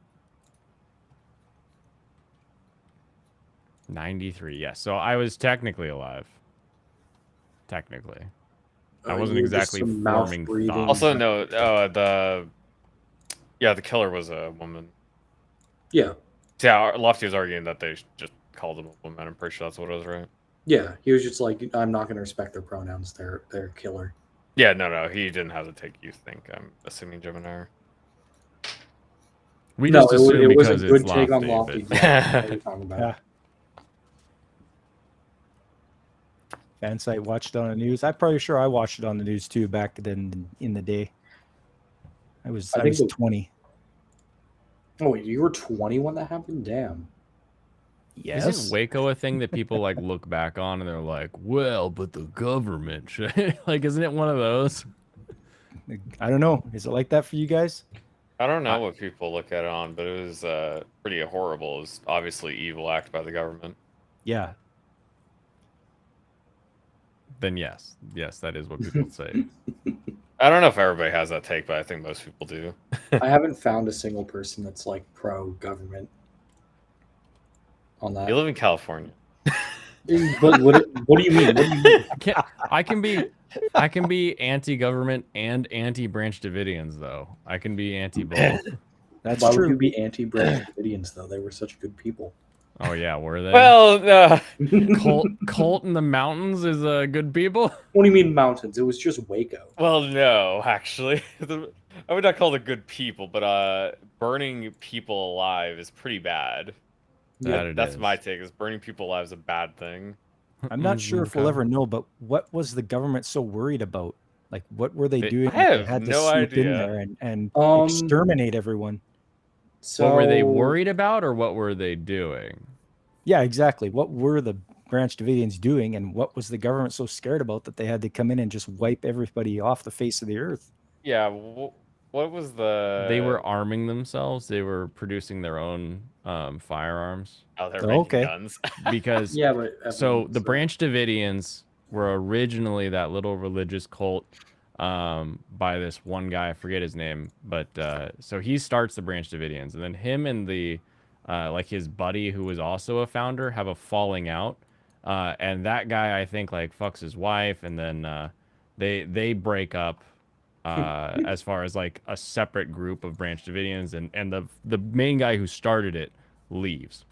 93. Yes. So I was technically alive. Technically. I wasn't you were just exactly some mouth forming breathing. thoughts. Also, no. The killer was a woman. Yeah. Yeah, Lofty was arguing that they just called him a woman. I'm pretty sure that's what it was, right? Yeah. He was just like, I'm not going to respect their pronouns. They're a killer. Yeah, no, he didn't have the take you think. I'm assuming Gemini. We No, just it assume was a because good it's take on Lofty, Lofty. but- Yeah, what are you talking about? Yeah. Fansite watched it on the news. I'm pretty sure I watched it on the news too back then in the day. I was I think 20. Oh, wait, you were 20 when that happened? Damn. Yes. Isn't Waco a thing that people like look back on and they're like, well, but the government should like, isn't it one of those? I don't know. Is it like that for you guys? I don't know what people look at it on, but it was pretty horrible. It was obviously evil act by the government. Yeah. Then yes, that is what people say. I don't know if everybody has that take, but I think most people do. I haven't found a single person that's like pro government on that. You live in California. But what do you mean? What do you mean? I can be anti-government and anti-Branch Davidians though. I can be anti both. That's Why true. would you be anti-Branch Davidians though? They were such good people. Oh yeah, were they? Well, Colt in the mountains is good people. What do you mean mountains? It was just Waco. well, no, actually, I would not call it good people, but burning people alive is pretty bad. That it That's is. my take. Is burning people alive is a bad thing. I'm not sure if we'll Okay. ever know, but what was the government so worried about? Like, what were they doing? I that they have had to no sneak in idea. there and Um, exterminate everyone. So What were they worried about, or what were they doing? Yeah, exactly. What were the Branch Davidians doing, and what was the government so scared about that they had to come in and just wipe everybody off the face of the earth? Yeah. What was the? They were arming themselves. They were producing their own firearms Oh, they're Oh, making okay. guns. because yeah, but so the Branch Davidians were originally that little religious cult by this one guy. I forget his name, but so he starts the Branch Davidians, and then him and the like his buddy who was also a founder have a falling out, and that guy I think like fucks his wife, and then they break up. As far as like a separate group of Branch Davidians, and the main guy who started it leaves,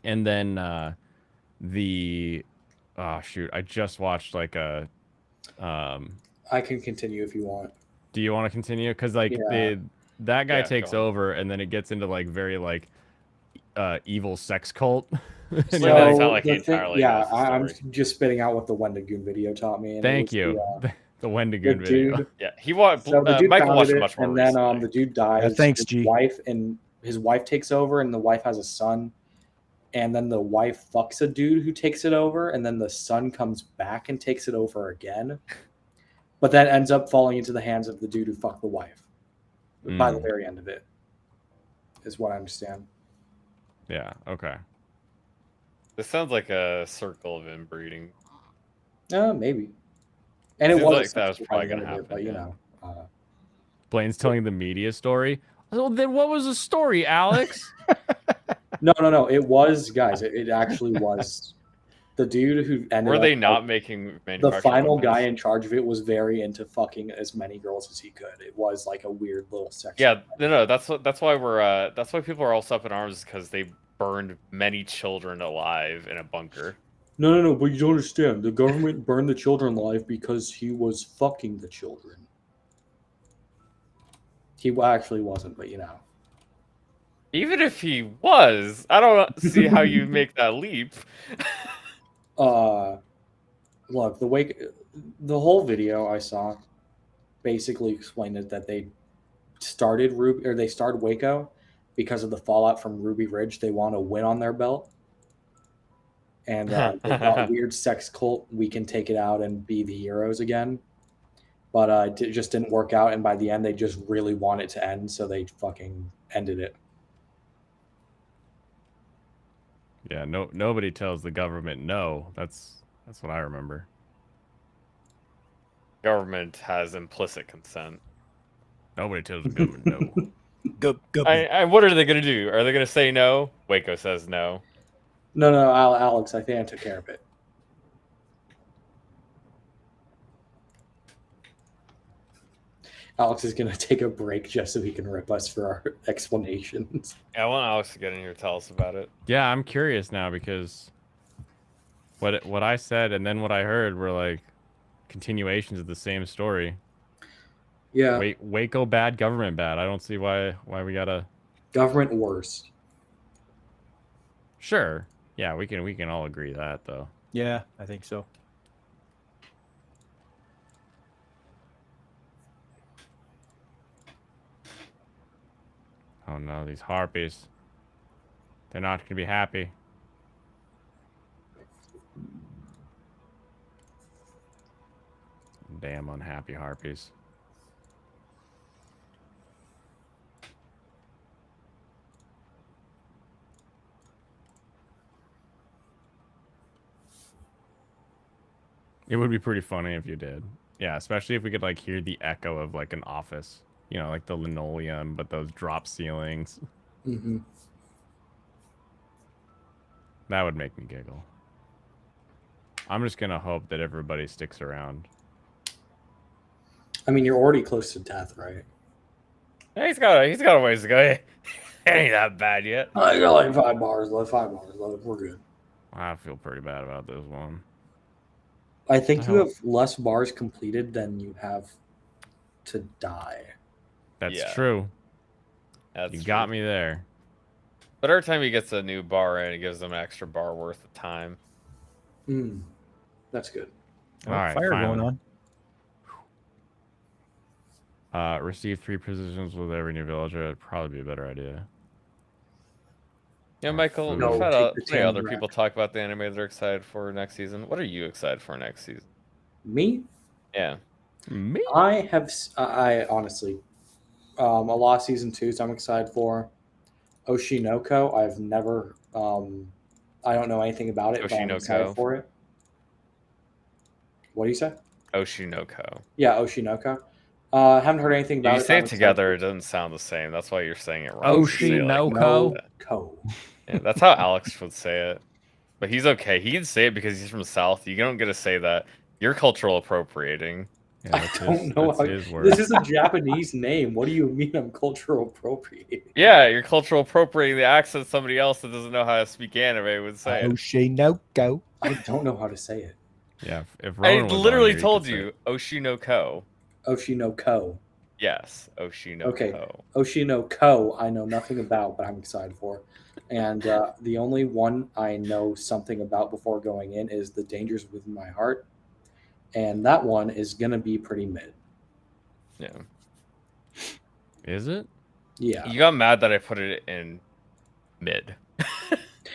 and then the oh shoot, I just watched like a I can continue if you want. do you want to continue? Because like Yeah. that guy Yeah, takes go on. over, and then it gets into like very like evil sex cult. And So you're that's like, not like the thing- entirely yeah, knows the I'm story. just spitting out what the Wendigoon video taught me. And it thank was you. The, The the Wendigoon video. dude, Yeah, he watched. so the dude Michael watched founded it it, much more and then recently. the dude dies. thanks, his G. His wife takes over, and the wife has a son. And then the wife fucks a dude who takes it over, and then the son comes back and takes it over again. But that ends up falling into the hands of the dude who fucked the wife by the Mm. very end of it, is what I understand. Yeah. Okay. This sounds like a circle of inbreeding. Maybe. And it Seems was like that was sexual probably by the gonna end of it, happen, but you yeah. know. Blaine's telling the media story. Well, then what was the story, Alex? No. It was, guys. It actually was. The dude who ended Were up, they not like, making the manufactured final weapons? guy in charge of it was very into fucking as many girls as he could. It was like a weird little sex. Yeah, no. That's why people are also up in arms because they burned many children alive in a bunker. No. But you don't understand. The government burned the children alive because he was fucking the children. He actually wasn't, but you know. Even if he was, I don't see how you make that leap. Look, the whole video I saw basically explained it that they started Waco because of the fallout from Ruby Ridge. They want to win on their belt, and they got weird sex cult. We can take it out and be the heroes again, but it just didn't work out. And by the end, they just really want it to end, so they fucking ended it. Yeah. Nobody tells the government no. That's what I remember. Government has implicit consent. Nobody tells the government no. What are they gonna do? Are they gonna say no? Waco says no. No, Alex, I think I took care of it. Alex is going to take a break just so he can rip us for our explanations. Yeah, I want Alex to get in here and tell us about it. Yeah, I'm curious now because what I said and then what I heard were like continuations of the same story. Yeah, Waco bad, government bad. I don't see why we gotta. government worse. Sure. Yeah, we can all agree that though. Yeah, I think so. Oh no, these harpies. They're not gonna be happy. Damn unhappy harpies. It would be pretty funny if you did. Yeah, especially if we could like hear the echo of like an office. You know, like the linoleum, but those drop ceilings. Hmm. That would make me giggle. I'm just gonna hope that everybody sticks around. I mean, you're already close to death, right? Yeah, he's got a ways to go. It ain't that bad yet. I got like 5 bars left. 5 bars left. We're good. I feel pretty bad about this one. I think you Oh. have less bars completed than you have to die. That's Yeah. true. That's You got true. me there. But every time he gets a new bar in, it gives him an extra bar worth of time. Mm, that's good. Oh, All right, fire finally. going on. Receive 3 positions with every new villager. That'd probably be a better idea. Yeah, Michael, No, we've had take the plenty of other Tanzrak. people talk about the anime they're excited for next season. What are you excited for next season? Me? Yeah. Me? I honestly, a lot of season 2s I'm excited for. Oshinoko, I've never, I don't know anything about it, but I'm excited Oshinoko. for it. What do you say? Oshinoko. Yeah, Oshinoko. Haven't heard anything If about you it. say I'm it excited together, for it doesn't sound the same. That's why you're saying it wrong. You say it like- Oshinoko? Ko. Yeah, that's how Alex would say it. But he's okay. He can say it because he's from the South. You don't get to say that. You're cultural appropriating. Yeah, I don't know that's how. his word. This is a Japanese name. What do you mean I'm cultural appropriating? Yeah, you're cultural appropriating the accent somebody else that doesn't know how to speak anime would say it. Oshinoko. I don't know how to say it. Yeah, if I Ronan was on literally here, he told could say you it. Oshinoko. Oshinoko. Yes, Oshinoko. Okay. Oshinoko, I know nothing about, but I'm excited for. And the only one I know something about before going in is The Dangers Within My Heart. And that one is going to be pretty mid. Yeah. Is it? Yeah. You got mad that I put it in mid.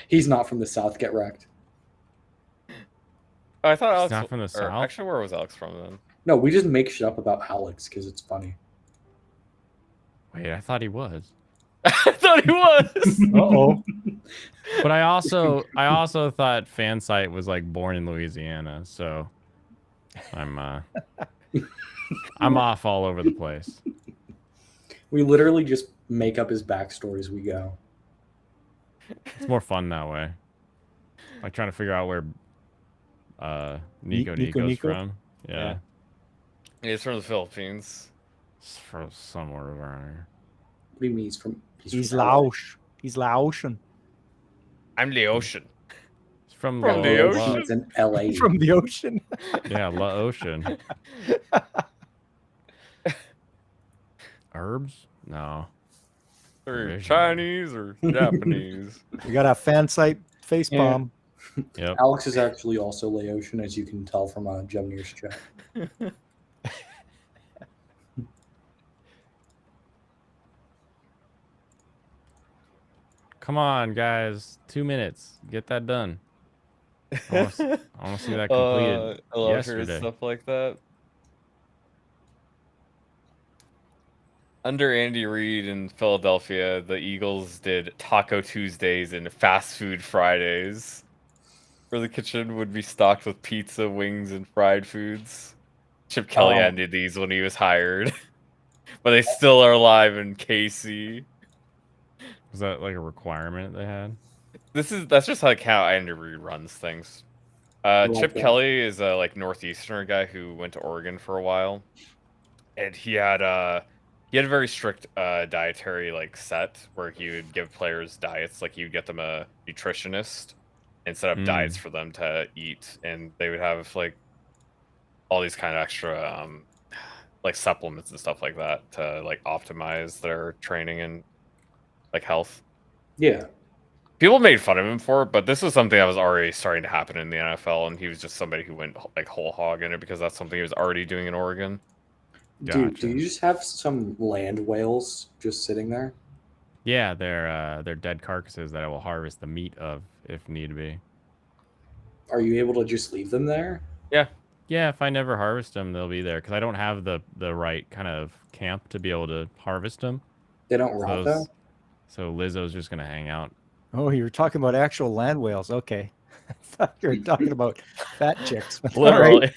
He's not from the South. Get wrecked. Oh, I thought He's Alex not from the or South? Actually, where was Alex from then? No, we just make shit up about Alex because it's funny. Wait, I thought he was. I thought he was. Uh-oh. But I also thought Fansite was like born in Louisiana, so I'm I'm off all over the place. We literally just make up his backstory as we go. It's more fun that way. Like trying to figure out where Nico Nico Nico's Nico? from. Yeah. Yeah. He's from the Philippines. It's from somewhere around here. What do you mean he's from? He's from LA? Laos. He's Laotian. I'm the ocean. It's from From the La- ocean. It's in LA. From the ocean. Yeah, La Ocean. Herbs? No. Or Original. Chinese or Japanese. We got a fan site face Yeah. palm. Yep. Alex is actually also Laotian, as you can tell from Jemnir's chat. Come on, guys. 2 minutes. Get that done. I want to see that completed I love hearing yesterday. stuff like that. Under Andy Reid in Philadelphia, the Eagles did Taco Tuesdays and Fast Food Fridays, where the kitchen would be stocked with pizza, wings, and fried foods. Chip Kelly Oh. ended these when he was hired, but they still are alive in KC. Was that like a requirement they had? That's just like how Andy Reid runs things. like Chip that. Kelly is a like northeasterner guy who went to Oregon for a while, and he had a very strict dietary like set where he would give players diets. Like he would get them a nutritionist and set up Mm. diets for them to eat, and they would have like all these kind of extra like supplements and stuff like that to like optimize their training and like health. Yeah. People made fun of him for it, but this was something that was already starting to happen in the NFL, and he was just somebody who went like whole hog in it because that's something he was already doing in Oregon. Dude, Gotcha. do you just have some land whales just sitting there? Yeah, they're dead carcasses that I will harvest the meat of if need be. Are you able to just leave them there? Yeah, if I never harvest them, they'll be there because I don't have the right kind of camp to be able to harvest them. They don't rot though? So Lizzo's just gonna hang out. Oh, you were talking about actual land whales. Okay. I thought you were talking about fat chicks. but all Literally.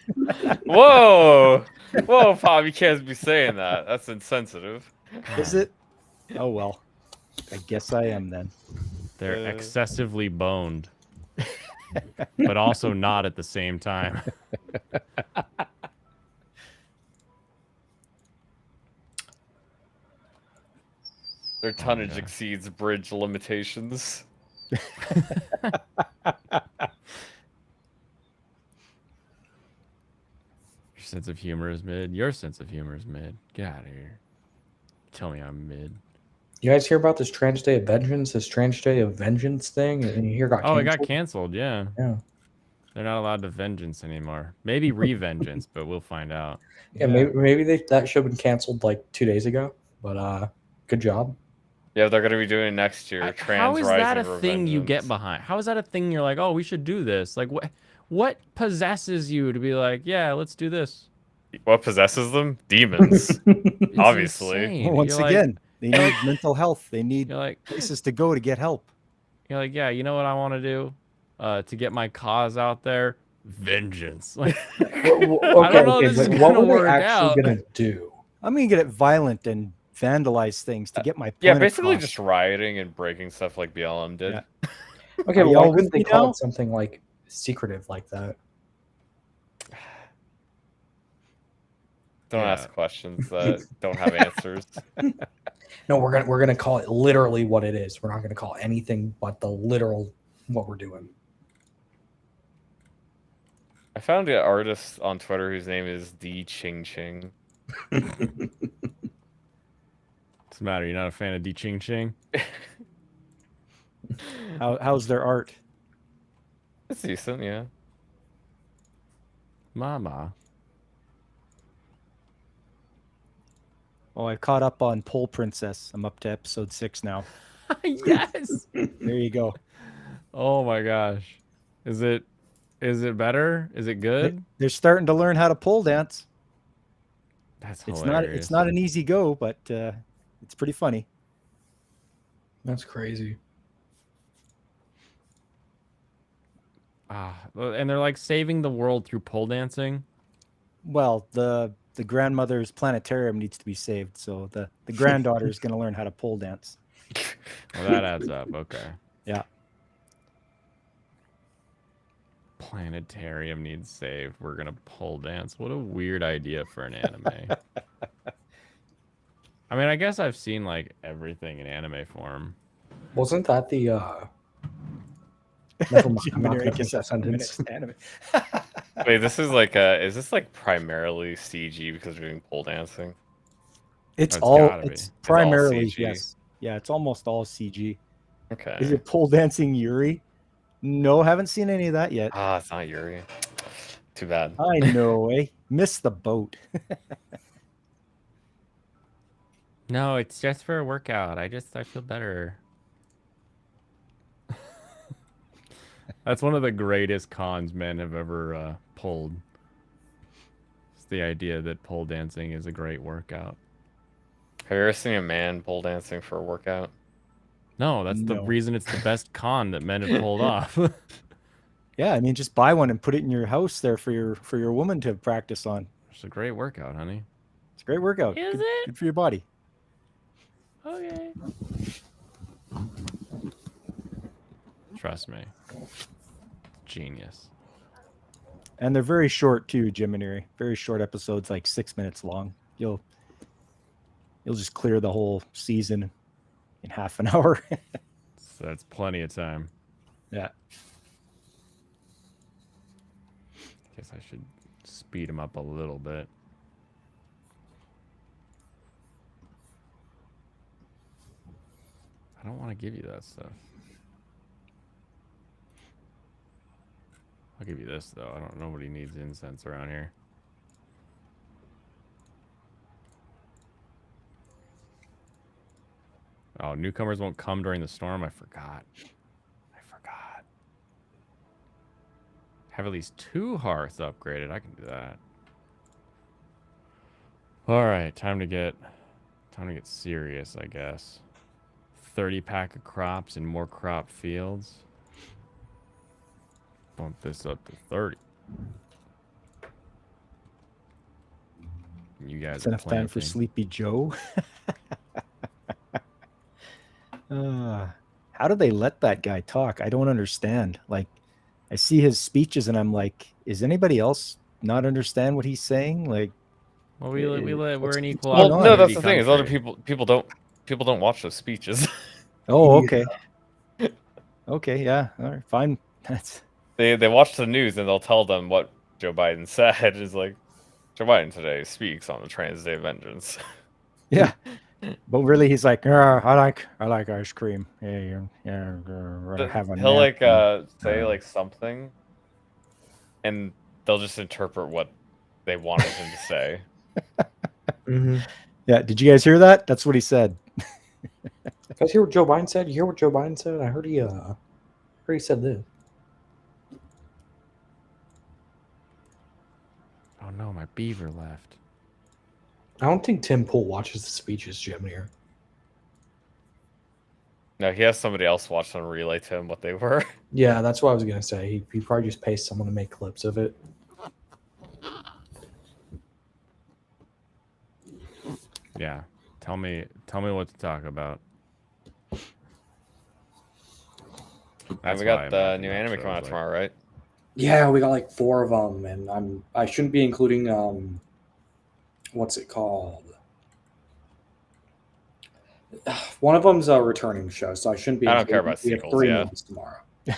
Whoa, whoa, Pop! You can't be saying that. That's insensitive. right. Is it? Oh well. I guess I am then. They're excessively boned, but also not at the same time. Their tonnage yeah. exceeds bridge limitations. Your sense of humor is mid. Your sense of humor is mid. Get out of here. Tell me I'm mid. You guys hear about this Trans Day of Vengeance, this Trans Day of Vengeance thing? And you hear got Oh, it got canceled? canceled. Yeah. Yeah. They're not allowed to vengeance anymore. Maybe revengeance, but we'll find out. Yeah, maybe that should have been canceled like 2 days ago. But good job. Yeah, they're gonna be doing it next year. How is that a Rising thing you get Revengeance. behind? How is that a thing you're like, oh, we should do this? Like, what possesses you to be like, yeah, let's do this? What possesses them? Demons. It's Obviously. insane. Once You're again, they need mental health. They need you're like, places to go to get help. you're like, yeah, you know what I want to do, to get my cause out there? Vengeance. Like, I don't know. This is but gonna what were work they actually out. gonna do? I'm gonna get it violent and vandalize things to get my point Yeah, basically across. just rioting and breaking stuff like BLM did. Yeah. Okay, Are but y'all why with couldn't they me call now? it something like secretive like that? Don't Yeah. ask questions that don't have answers. No, we're gonna call it literally what it is. We're not gonna call anything but the literal what we're doing. I found an artist on Twitter whose name is D Ching Ching. What's the matter? You're not a fan of Di Ching Ching? How's their art? It's decent, yeah. Mama. Oh, I caught up on Pole Princess. I'm up to episode 6 now. Yes. There you go. Oh my gosh. Is it better? Is it good? They're starting to learn how to pole dance. That's It's hilarious. not an easy go, but it's pretty funny. That's crazy. And they're like saving the world through pole dancing. Well, the grandmother's planetarium needs to be saved, so the granddaughter is going to learn how to pole dance. Well, that adds up. Okay. Yeah. Planetarium needs saved. We're gonna pole dance. What a weird idea for an anime. I mean, I guess I've seen like everything in anime form. Wasn't that the never mind, I'm not Jiminy gonna gets finish that up sentence. anime. Wait, this is like is this like primarily CG because we're doing pole dancing? It's It's all gotta be. it's It's all primarily CG. yes. Yeah, it's almost all CG. Okay. Is it pole dancing Yuri? No, haven't seen any of that yet. Ah, it's not Yuri. Too bad. I know, eh? Missed the boat. No, it's just for a workout. I feel better. That's one of the greatest cons men have ever pulled. It's the idea that pole dancing is a great workout. Have you ever seen a man pole dancing for a workout? No, that's the No. reason it's the best con that men have pulled off. Yeah, I mean, just buy one and put it in your house there for your woman to practice on. It's a great workout, honey. It's a great workout. Is good, it? good for your body. Okay. Trust me. Genius. And they're very short too, Jim and Erie. Very short episodes, like 6 minutes long. You'll just clear the whole season in half an hour. So that's plenty of time. Yeah. Guess I should speed him up a little bit. I don't want to give you that stuff. I'll give you this though. Nobody needs incense around here. Oh, newcomers won't come during the storm. I forgot. Have at least 2 hearths upgraded. I can do that. All right, time to get serious, I guess. 30 pack of crops and more crop fields. Bump this up to 30. You guys It's are enough time for planting. Sleepy Joe. How do they let that guy talk? I don't understand. Like, I see his speeches and I'm like, is anybody else not understand what he's saying? Like, Well, we're what's an equal going Well, on no, here? that's opportunity the thing. Is other country. people don't watch those speeches. Oh, Yeah. okay. Okay, yeah. All right, fine. That's They watch the news and they'll tell them what Joe Biden said. Is like Joe Biden today speaks on the Trans Day of Vengeance. yeah. But really, he's like, I like ice cream. Yeah, have a He'll nap. like say like something, and they'll just interpret what they wanted him to say. Mm-hmm. Yeah, did you guys hear that? That's what he said. You guys hear what Joe Biden said? You hear what Joe Biden said? I heard he said this. Oh no, my beaver left. I don't think Tim Pool watches the speeches, Jim, here. No, he has somebody else watch them relay to him what they were. Yeah, that's what I was gonna say. He probably just pays someone to make clips of it. Yeah. Tell me what to talk about. And That's we why got I'm the wrapping new up, anime so coming I out was like, tomorrow, right? Yeah, we got like 4 of them, and I shouldn't be including what's it called? One of them's a returning show, so I shouldn't be. I don't care including- about We have sequels, 3 yeah. movies tomorrow. Yeah.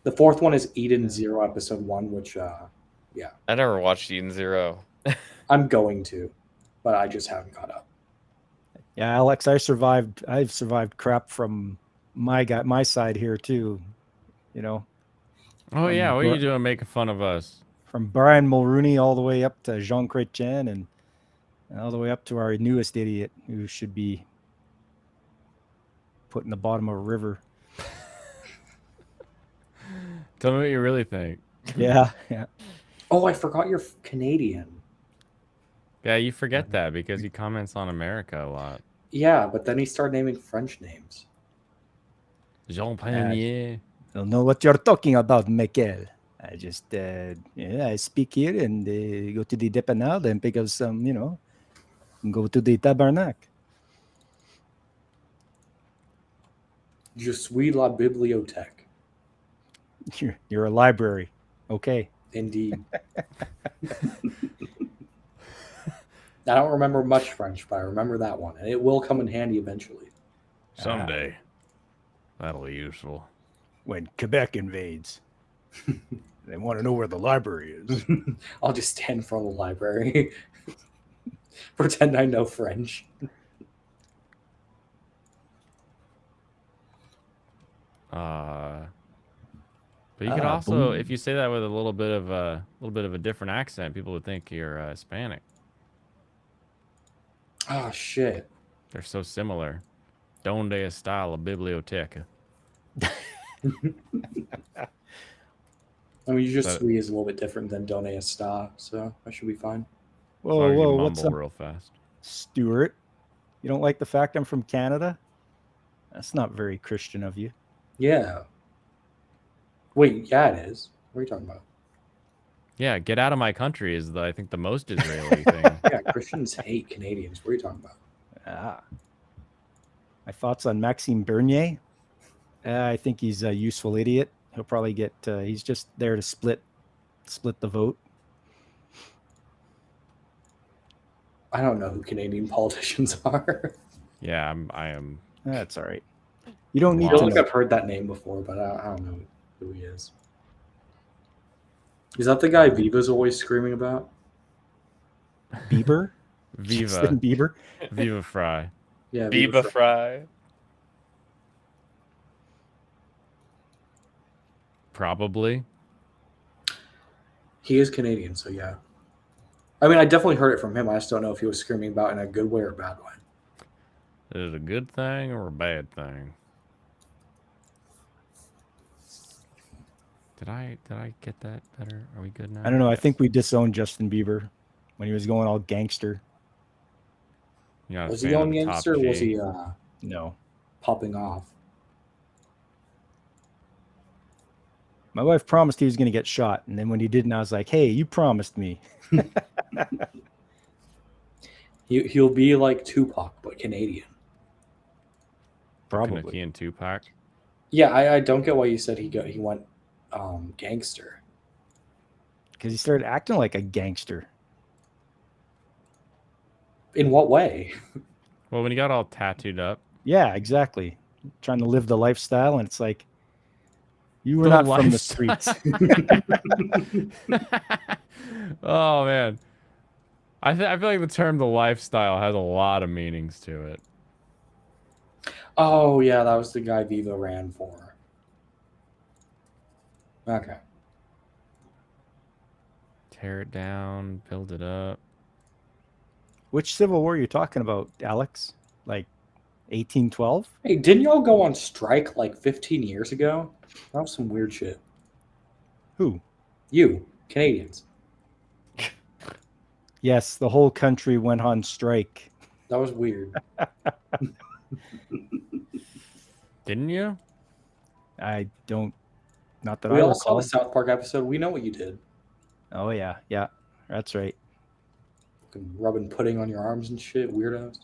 The 4th one is Eden Zero Episode 1, which I never watched Eden Zero. I'm going to, but I just haven't caught up. Yeah, Alex, I've survived crap from my side here too. You know, oh yeah, what are you doing making fun of us? from Brian Mulrooney all the way up to Jean Chrétien and all the way up to our newest idiot who should be put in the bottom of a river. Tell me what you really think. Yeah, yeah. Oh, I forgot you're Canadian. Yeah, you forget that because he comments on America a lot. Yeah, but then he started naming French names. Jean Panier. Don't know what you're talking about, Michael. I just, I speak here and go to the Depanade and pick up some, and go to the Tabernacle. Je suis la bibliothèque. You're a library. Okay. Indeed. I don't remember much French, but I remember that one, and it will come in handy eventually. Someday. That'll be useful. When Quebec invades, they want to know where the library is. I'll just stand in front of the library, pretend I know French. But you could also, Boom. if you say that with a little bit of a different accent, people would think you're Hispanic. Oh shit! They're so similar. Donde está la biblioteca? I mean, just So- suis is a little bit different than Donne Está, so I should be fine. As long Whoa, as you whoa, mumble what's up, real fast. Stuart? You don't like the fact I'm from Canada? That's not very Christian of you. Yeah. Wait, yeah, it is. What are you talking about? Yeah, get out of my country is I think the most Israeli thing. Yeah, Christians hate Canadians. What are you talking about? My thoughts on Maxime Bernier? I think he's a useful idiot. He'll probably get. He's just there to split the vote. I don't know who Canadian politicians are. Yeah, I am. That's all right. You don't I need feel to like know. I've heard that name before, but I don't know who he is. Is that the guy Viva's always screaming about? Bieber. Viva, Justin Bieber. Viva Fry. Yeah, Biba Fry. Probably. He is Canadian, so yeah. I mean, I definitely heard it from him. I just don't know if he was screaming about it in a good way or a bad way. Is it a good thing or a bad thing? Did I get that better? Are we good now? I don't know. I Yes. think we disowned Justin Bieber when he was going all gangster. You're not a Was he fan of going the top gangster or was G? he No. popping off? My wife promised he was going to get shot, and then when he didn't, I was like, "Hey, you promised me." He'll be like Tupac, but Canadian. Probably. Kaneki and Tupac. Yeah, I don't get why you said he went gangster. Because he started acting like a gangster. In what way? Well, when he got all tattooed up. Yeah, exactly. Trying to live the lifestyle, and it's like, you were The not from the lifestyle. streets. Oh man, I feel like the term "the lifestyle" has a lot of meanings to it. Oh yeah, that was the guy Viva ran for. Okay. Tear it down, build it up. Which Civil War are you talking about, Alex? Like 1812? Hey, didn't y'all go on strike like 15 years ago? That was some weird shit. Who? You, Canadians. Yes, the whole country went on strike. That was weird. Didn't you? I don't, not that We I all saw recall. the South Park episode. We know what you did. Oh yeah, yeah, that's right. Fucking rubbing pudding on your arms and shit, weirdos.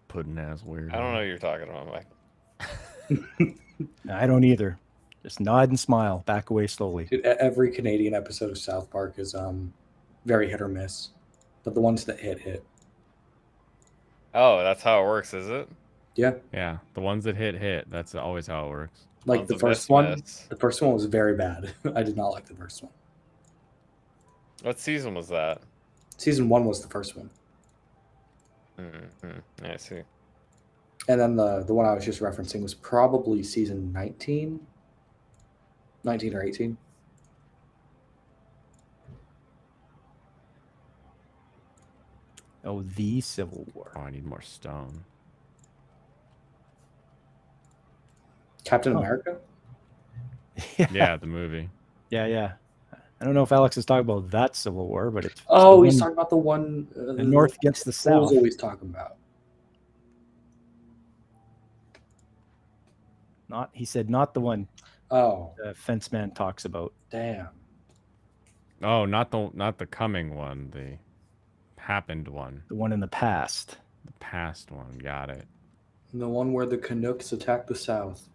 Pudding ass weird. I don't know what you're talking about, Mike. I don't either. Just nod and smile, back away slowly. Dude, every Canadian episode of South Park is very hit or miss, but the ones that hit. Oh, that's how it works, is it? Yeah, Yeah, the ones that hit. That's always how it works. like Ones the that first miss, one. miss. The first one was very bad. I did not like the first one. What season was that? Season 1 was the first one, Mm-hmm. I see. and then the one I was just referencing was probably season 19 or 18. Oh, the Civil War. Oh, I need more stone. Captain Oh. America. Yeah, the movie. yeah. I don't know if Alex is talking about that Civil War, but it's Oh, the he's one- talking about the one the North against the Fool's South. always talking about. He said not the one Oh, the fence man talks about. damn. Oh, not the coming one. The happened one. The one in the past. The past one. Got it. The one where the Canucks attacked the South.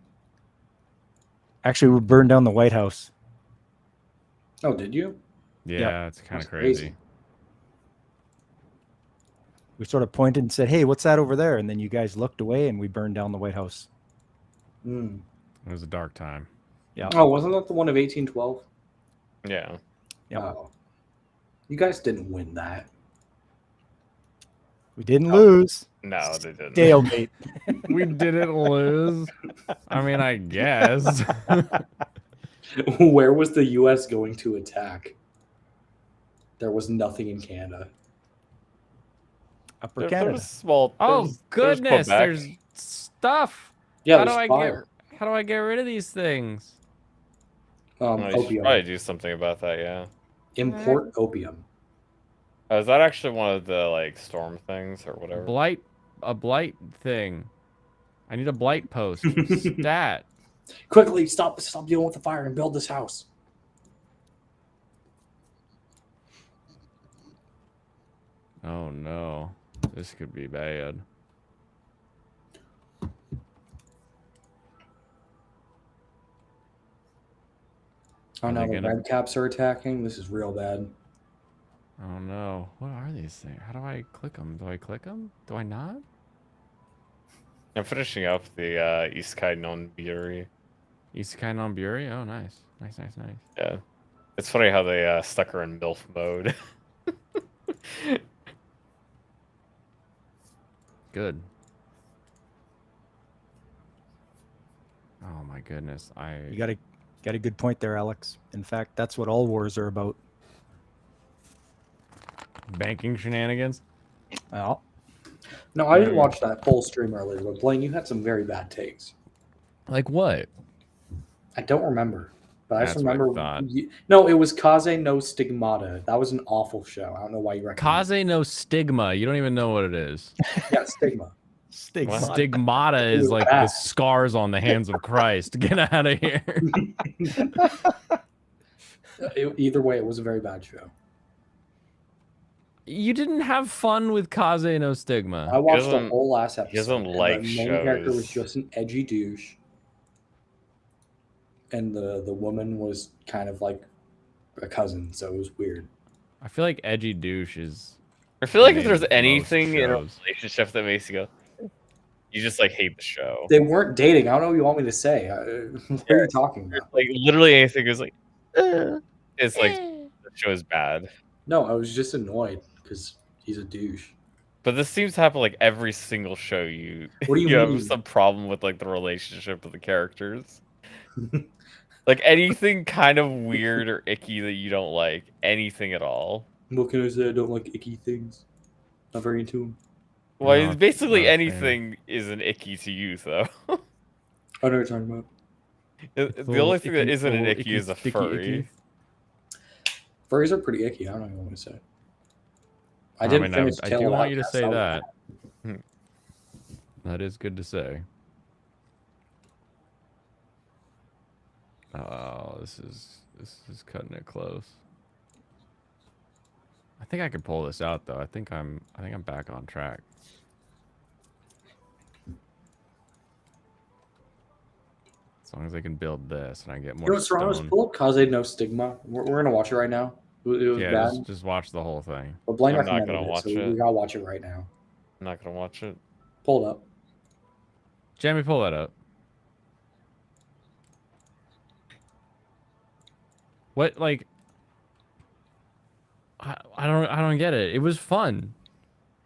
Actually, we burned down the White House. Oh, did you? Yeah, it's kind That's of crazy. crazy. We sort of pointed and said, "Hey, what's that over there?" And then you guys looked away, and we burned down the White House. Hmm. It was a dark time. Yeah. Oh, wasn't that the one of 1812? Yeah. Yep. Oh. You guys didn't win that. We didn't Oh. lose. No, they didn't. Stalemate. We didn't lose. I mean, I guess. Where was the U.S. going to attack? There was nothing in Canada. Upper There Canada. was small. Oh there's goodness, Quebec. there's stuff. Yeah, How do there's I fire. How do I get rid of these things? Oh, you should Opium. probably do something about that. Yeah. Import opium. Is that actually one of the like storm things or whatever? A blight thing. I need a blight post. Stat. Quickly, stop dealing with the fire and build this house. Oh no, this could be bad. Oh Are no, they the gonna- red caps are attacking. This is real bad. Oh no, what are these things? How do I click them? Do I click them? Do I not? I'm finishing up the Isekai non Buri. Isekai non Buri? Oh, nice. Nice. Yeah. It's funny how they stuck her in MILF mode. Good. Oh my goodness. You got a good point there, Alex. In fact, that's what all wars are about. Banking shenanigans? Well, No, I didn't watch that full stream earlier, but Blaine, you had some very bad takes. Like what? I don't remember, but I just That's what I remember. thought. No, it was Kaze no Stigmata. That was an awful show. I don't know why you recommend. Kaze no stigma. You don't even know what it is. Yeah, Stigma. Stigmata. Stigmata is Ooh, like ah. the scars on the hands of Christ. Get out of here. Either way, it was a very bad show. You didn't have fun with Kaze no I Stigma. watched the doesn't- whole last he doesn't episode. And like the main character was shows. just an edgy douche, and the woman was kind of like a cousin, so it was weird. I feel like edgy douche is. I feel like if name there's of most anything in a shows. relationship that makes you go, you just like hate the show. They weren't dating. I don't know what you want me to say. What are you talking about? Like literally anything is like, it's like the show is bad. No, I was just annoyed because he's a douche. But this seems to happen like every single show you What do you you mean? have some problem with like the relationship of the characters. Like anything kind of weird or icky that you don't like, anything at all. What can I say? I don't like icky things. Not very into them. Well, Not- basically not a fan. anything isn't icky to you, though. I know what you're talking about. The Little only thing that icky- isn't an little icky is a sticky furry. icky. Furries are pretty icky. I don't know what you want me to say. I I didn't mean, finish. I Tale do of want you to Outcasts. say I was that. mad. That is good to say. Oh, this is cutting it close. I think I could pull this out though. I think I'm back on track. As long as I can build this and I get You more know what, Serrano's stone. pull up Kaze no Stigma. We're gonna watch it right now. It was Yeah, bad, just watch the whole thing. but Blaine I'm not recommended gonna it, watch so it. we gotta watch it right now. I'm not gonna watch it. Pull it up. Jamie, pull that up. What like? I don't get it. It was fun.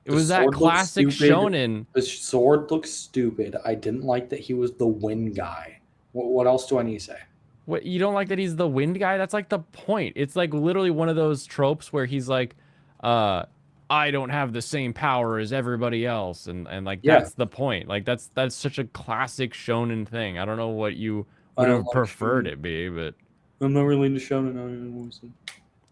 It The was that sword looks classic stupid. shonen. The sword looks stupid. I didn't like that he was the wind guy. What else do I need to say? What, you don't like that he's the wind guy? That's like the point. It's like literally one of those tropes where he's like, I don't have the same power as everybody else, and like Yeah. that's the point. Like that's such a classic shonen thing. I don't know what you I would don't have like preferred shonen. it be, but I'm not really into shonen. I don't know what to say.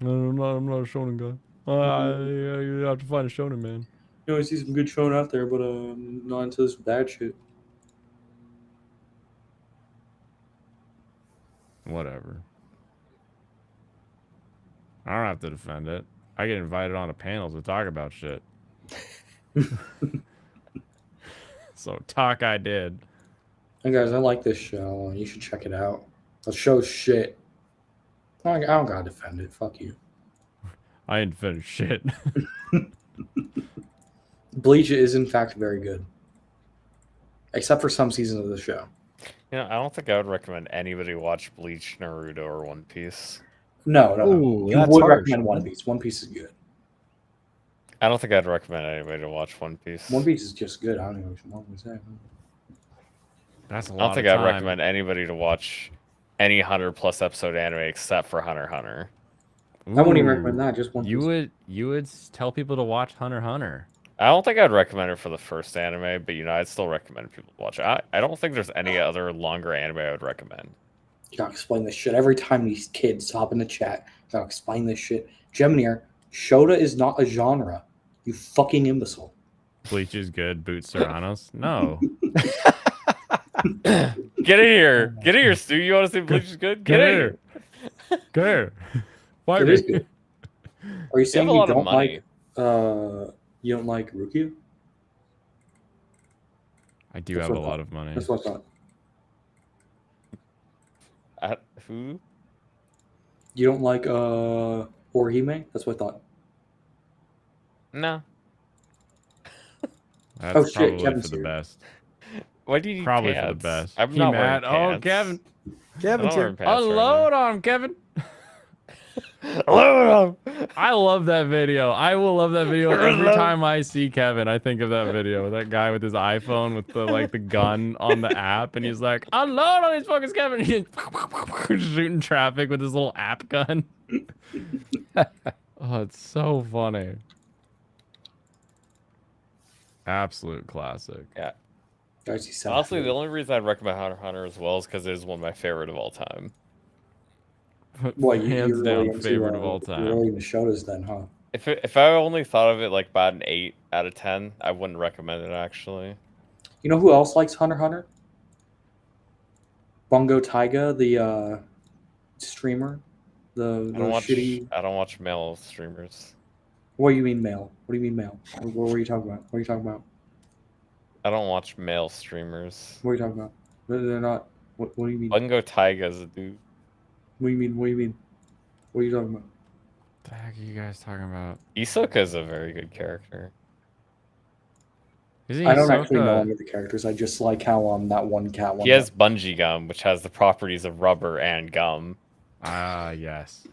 no, I'm not a shonen guy. You have to find a shonen man. You know, I see some good shonen out there, but not into this bad shit. Whatever. I don't have to defend it. I get invited on to panels to talk about shit. So talk I did. Hey guys, I like this show. You should check it out. The show's shit. I don't gotta defend it. Fuck you. I ain't finished shit. Bleach is in fact very good, except for some seasons of the show. You know, I don't think I would recommend anybody watch Bleach, Naruto, or One Piece. No. Ooh, You that's would harsh. recommend One Piece. One Piece is good. I don't think I'd recommend anybody to watch One Piece. One Piece is just good. I don't know what you want me to say. That's a I lot don't think of I'd time. recommend anybody to watch any 100+ episode anime except for Hunter x Hunter. I wouldn't even Ooh. recommend that. Just One Piece. You would tell people to watch Hunter x Hunter. I don't think I'd recommend it for the first anime, but you know, I'd still recommend people to watch it. I don't think there's any other longer anime I would recommend. You gotta explain this shit every time these kids hop in the chat. You gotta explain this shit. Gemini, Shota is not a genre. You fucking imbecile. Bleach is good. Boots Serranos. No. Get in here. Get in here, Stu. You want to see Bleach is good? Get in here. Get here. Fight It me. is good. Are you saying a you lot of don't money. like you don't like Rukia? I do That's have a what I lot of money. That's what I thought. Who? You don't like Orihime? That's what I thought. No. That's Oh, shit, probably Kevin's for the here. best. Why do you need Probably for the pants? best. I'm He not mad. wearing Oh, pants. Kevin. Kevin's I'm here. not wearing pants right Unload on him, Kevin. now. Unload him. I love that video. I will love that video every Unload. time I see Kevin. I think of that video. That guy with his iPhone with the the gun on the app, and he's like, "Unload on these fuckers, Kevin!" He's shooting traffic with his little app gun. Oh, it's so funny. Absolute classic. Guys, he said Honestly, the only reason I'd recommend Hunter x Hunter as well is because it is one of my favorite of all time. Well, Hands you're down, really into, favorite of all You're time. really into Shotas then, huh? If I only thought of it like about an 8 out of 10, I wouldn't recommend it actually. You know who else likes Hunter x Hunter? Bungo Taiga, the streamer, the shitty. I don't watch male streamers. What do you mean male? What do you mean male? What were you talking about? What are you talking about? I don't watch male streamers. What are you talking about? They're not. What do you mean? Bungo Taiga's a dude. What do you mean? What do you mean? What are you talking about? What the heck are you guys talking about? Hisoka's a very good character. Isn't I don't actually know Hisoka- any of the characters. I just like how that one cat one. He has bungee gum, which has the properties of rubber and gum. Ah, yes.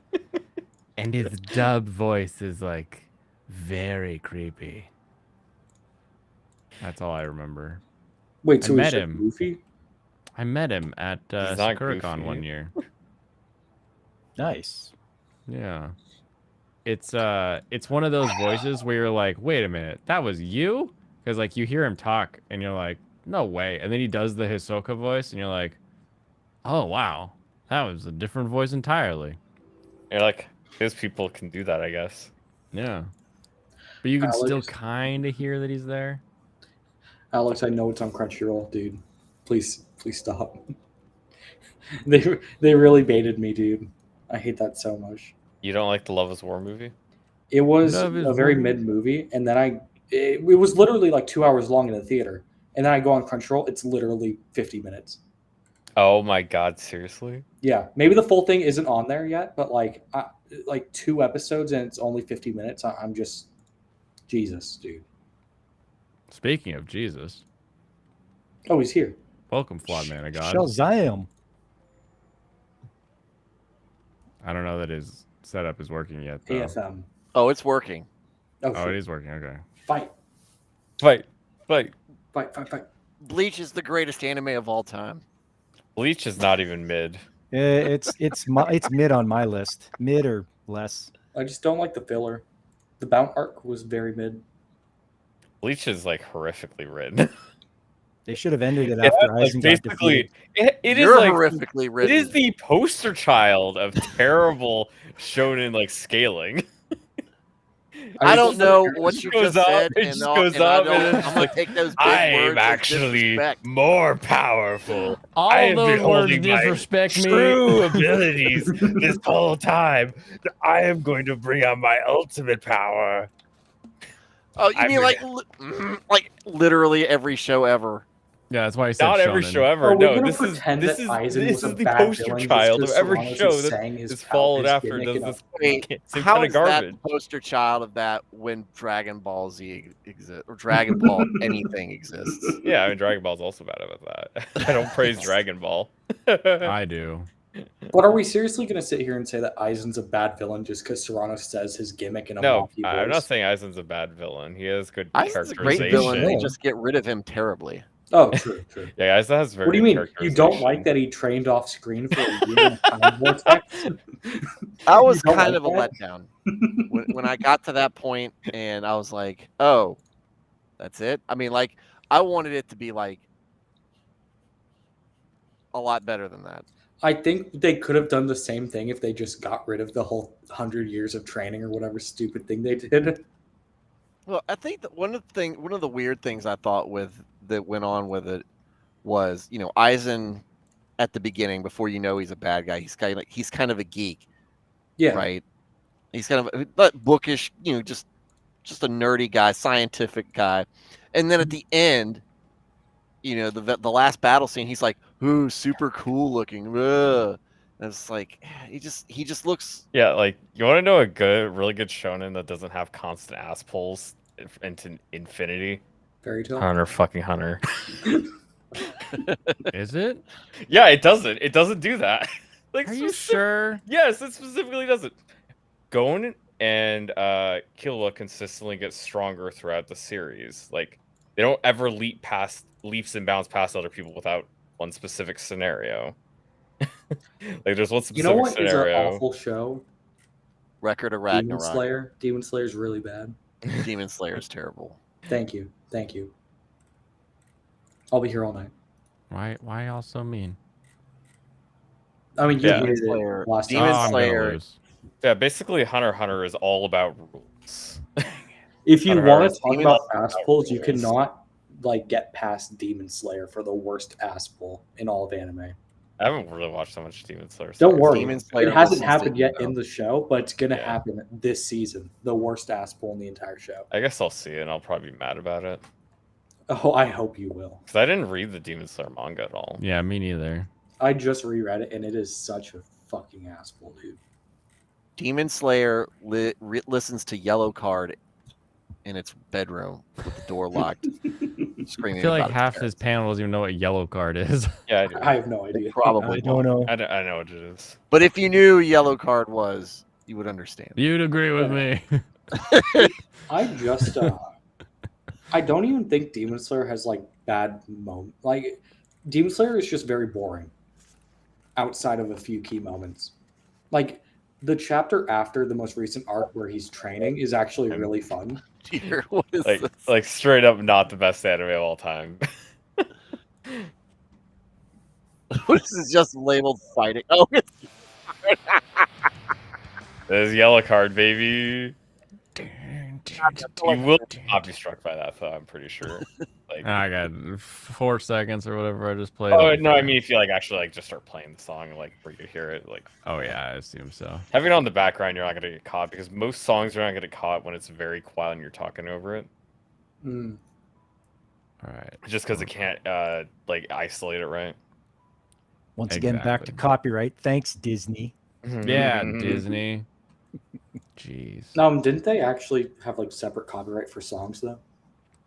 And his dub voice is like very creepy. That's all I remember. Wait, I so met he's just him. Goofy? I met him at He's not SakuraCon goofy. one year. Nice. Yeah. It's one of those voices where you're like, wait a minute, that was you? Because like you hear him talk and you're like, no way. And then he does the Hisoka voice and you're like, oh wow, that was a different voice entirely. You're like, those people can do that, I guess. Yeah. But you can still Alex? kind of hear that he's there. Alex, I know it's on Crunchyroll, dude. Please stop. They really baited me, dude. I hate that so much. You don't like the Love is War movie? It was Love is a very War. mid movie, and then it was literally like 2 hours long in the theater, and then I go on Crunchyroll. It's literally 50 minutes. Oh my god, seriously? Yeah, maybe the full thing isn't on there yet, but like 2 episodes and it's only 50 minutes. I'm just Jesus, dude. Speaking of Jesus, Oh, he's here. welcome, flawed man of God. Shazam. I don't know that his setup is working yet, though. AFM. Oh, it's working. Oh, Oh, shit. it is working. Okay. Fight. Fight. Bleach is the greatest anime of all time. Bleach is not even mid. It's mid on my list. Mid or less. I just don't like the filler. The Bount arc was very mid. Bleach is like horrifically written. They should have ended it Yeah, after like, Aizen got basically, defeated. it is You're like horrifically it written. is the poster child of terrible shonen like scaling. I don't just- know it what just you goes just up, said, it and just I'll- goes and I up, don't- and it's I'm gonna like, take those big I'm words as actually disrespect. more powerful. All I am those words beholding my disrespect me. true abilities this whole time. I am going to bring out my ultimate power. Oh, you I mean like literally every show ever? Yeah, that's why I said Not every shonen. show ever. Are we No, gonna this is pretend this that is Aizen this was a is the bad poster villain just child of because every Serrano's show just that saying his is followed his after gimmick does in a- this Wait, same how kind of is that garbage. poster child of that when Dragon Ball Z exists or Dragon Ball anything exists? Yeah, I mean Dragon Ball's also bad about that. I don't praise Dragon Ball. I do. But are we seriously going to sit here and say that Aizen's a bad villain just because Serrano says his gimmick in a No, mafia I'm not voice? saying Aizen's a bad villain. He has good Aizen's a great characterization. villain. They No. just get rid of him terribly. Oh, true. Yeah, Aizen has very What do you good mean? You don't characterization. like that he trained off screen for a year in a time vortex? That was don't kind like of a that? letdown. When I got to that point and I was like, oh, that's it. I mean, like, I wanted it to be like a lot better than that. I think they could have done the same thing if they just got rid of the whole 100 years of training or whatever stupid thing they did. Well, I think that one of the weird things I thought that went on with it was, Aizen at the beginning, before you know he's a bad guy, he's kind of a geek, Yeah. right? He's kind of not bookish, just a nerdy guy, scientific guy, and then at the end, the last battle scene, he's like, "Ooh, super cool looking." Ugh. And it's like he just looks. Yeah, like you want to know a really good shonen that doesn't have constant ass pulls into infinity? Fairy Tail. Hunter. Is it? Yeah, it doesn't. It doesn't do that. Like, Are you specific- sure? Yes, it specifically doesn't. Gon and Killua consistently get stronger throughout the series. Like they don't ever leaps and bounds past other people without one specific scenario. Like there's one You know specific what is an scenario. awful show? Record of Demon Ragnarok. Slayer. Demon Slayer is really bad. Demon Slayer is terrible. Thank you. I'll be here all night. Why y'all so mean? I mean, you Yeah. hated Slayer- it last Demon time. I'm gonna Slayer- lose. Yeah, basically Hunter x Hunter is all about rules. If you Hunter want x to talk Demon about Slayer fast pulls, you rules. cannot like get past Demon Slayer for the worst ass pull in all of anime. I haven't really watched so much Demon Slayer. Don't stuff. worry, Demon Slayer it hasn't listens to happened yet you, in the show, but it's gonna Yeah. happen this season. The worst ass pull in the entire show. I guess I'll see it and I'll probably be mad about it. Oh, I hope you will. Because I didn't read the Demon Slayer manga at all. Yeah, me neither. I just reread it, and it is such a fucking ass pull, dude. Demon Slayer listens to Yellow Card in its bedroom with the door locked, I screaming. feel like about its half his parents. panel doesn't even know what yellow card is. Yeah, I do. I have no idea. Probably I don't know. I know what it is. But if you knew Yellow Card was, you would understand. You'd agree with me. I just I don't even think Demon Slayer has like bad moments. Like Demon Slayer is just very boring outside of a few key moments. Like the chapter after the most recent arc where he's training is actually really fun. Dear, what is Like, this? like straight up, not the best anime of all time. This is just labeled fighting. Oh, it's There's Yellow Card, baby. You will not be struck by that, though. I'm pretty sure. Like, I got 4 seconds or whatever I just played. oh no, I mean if you like actually like just start playing the song, like where you hear it, like Oh yeah, I assume so. having it on the background, you're not gonna get caught because most songs are not gonna get caught when it's very quiet and you're talking over it, Mm. All right. just because it can't like isolate it right. Once again, back to Exactly. copyright. Thanks, Disney. Yeah, Mhm. Disney. Jeez. Didn't they actually have like separate copyright for songs though?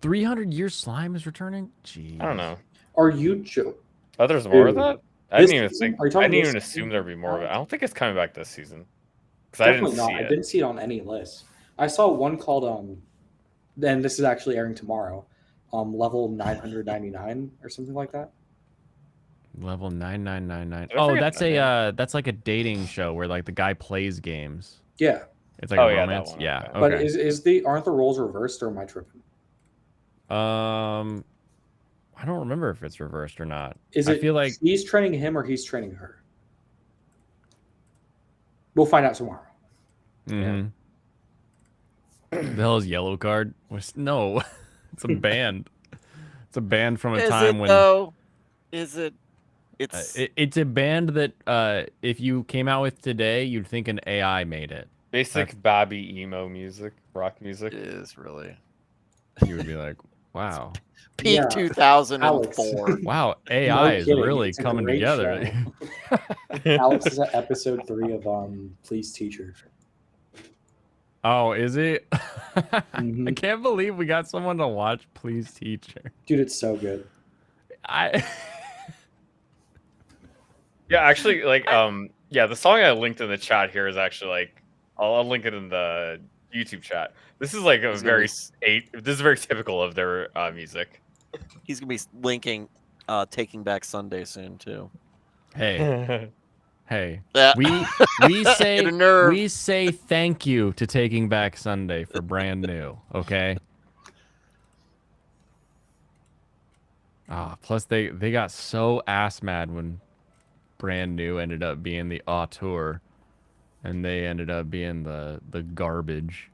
300 Years Slime is returning. Jeez. I don't know. Are you joking? Oh, there's more of Dude, that. I this didn't even season? think. Are you I talking didn't this even season? assume there'd be more of it. I don't think it's coming back this season because I didn't Definitely see not. I it. didn't see it on any list. I saw one called then this is actually airing tomorrow. Level 999 or something like that. Level 9999. Did I Oh, forget that's that name? that's like a dating show where like the guy plays games. Yeah. It's like Oh, a yeah, that romance. one, Yeah. okay. But Okay. aren't the roles reversed or am I tripping? I don't remember if it's reversed or not. Is I it feel like he's training him or he's training her? We'll find out tomorrow. mhm. The hell is Yellow Card? No, it's a band. It's a band from a is time it when though? Is it? It's it's a band that if you came out with today, you'd think an AI made it. Basic Babby emo music, rock music. it is really You would be like, wow, peak Yeah, 2004. wow, AI is kidding, really it's a coming great together. Alex is at episode 3 of Please Teacher. Oh, is it? I Mhm. can't believe we got someone to watch Please Teacher. Dude, it's so good. I Yeah, actually, like, yeah, the song I linked in the chat here is actually like, I'll link it in the YouTube chat. This is like a It's gonna very be this is very typical of their music. He's gonna be linking Taking Back Sunday soon too. hey, hey. Yeah. We say Get a nerve. we say thank you to Taking Back Sunday for brand new, okay? Plus they got so ass mad when brand new ended up being the auteur and they ended up being the garbage.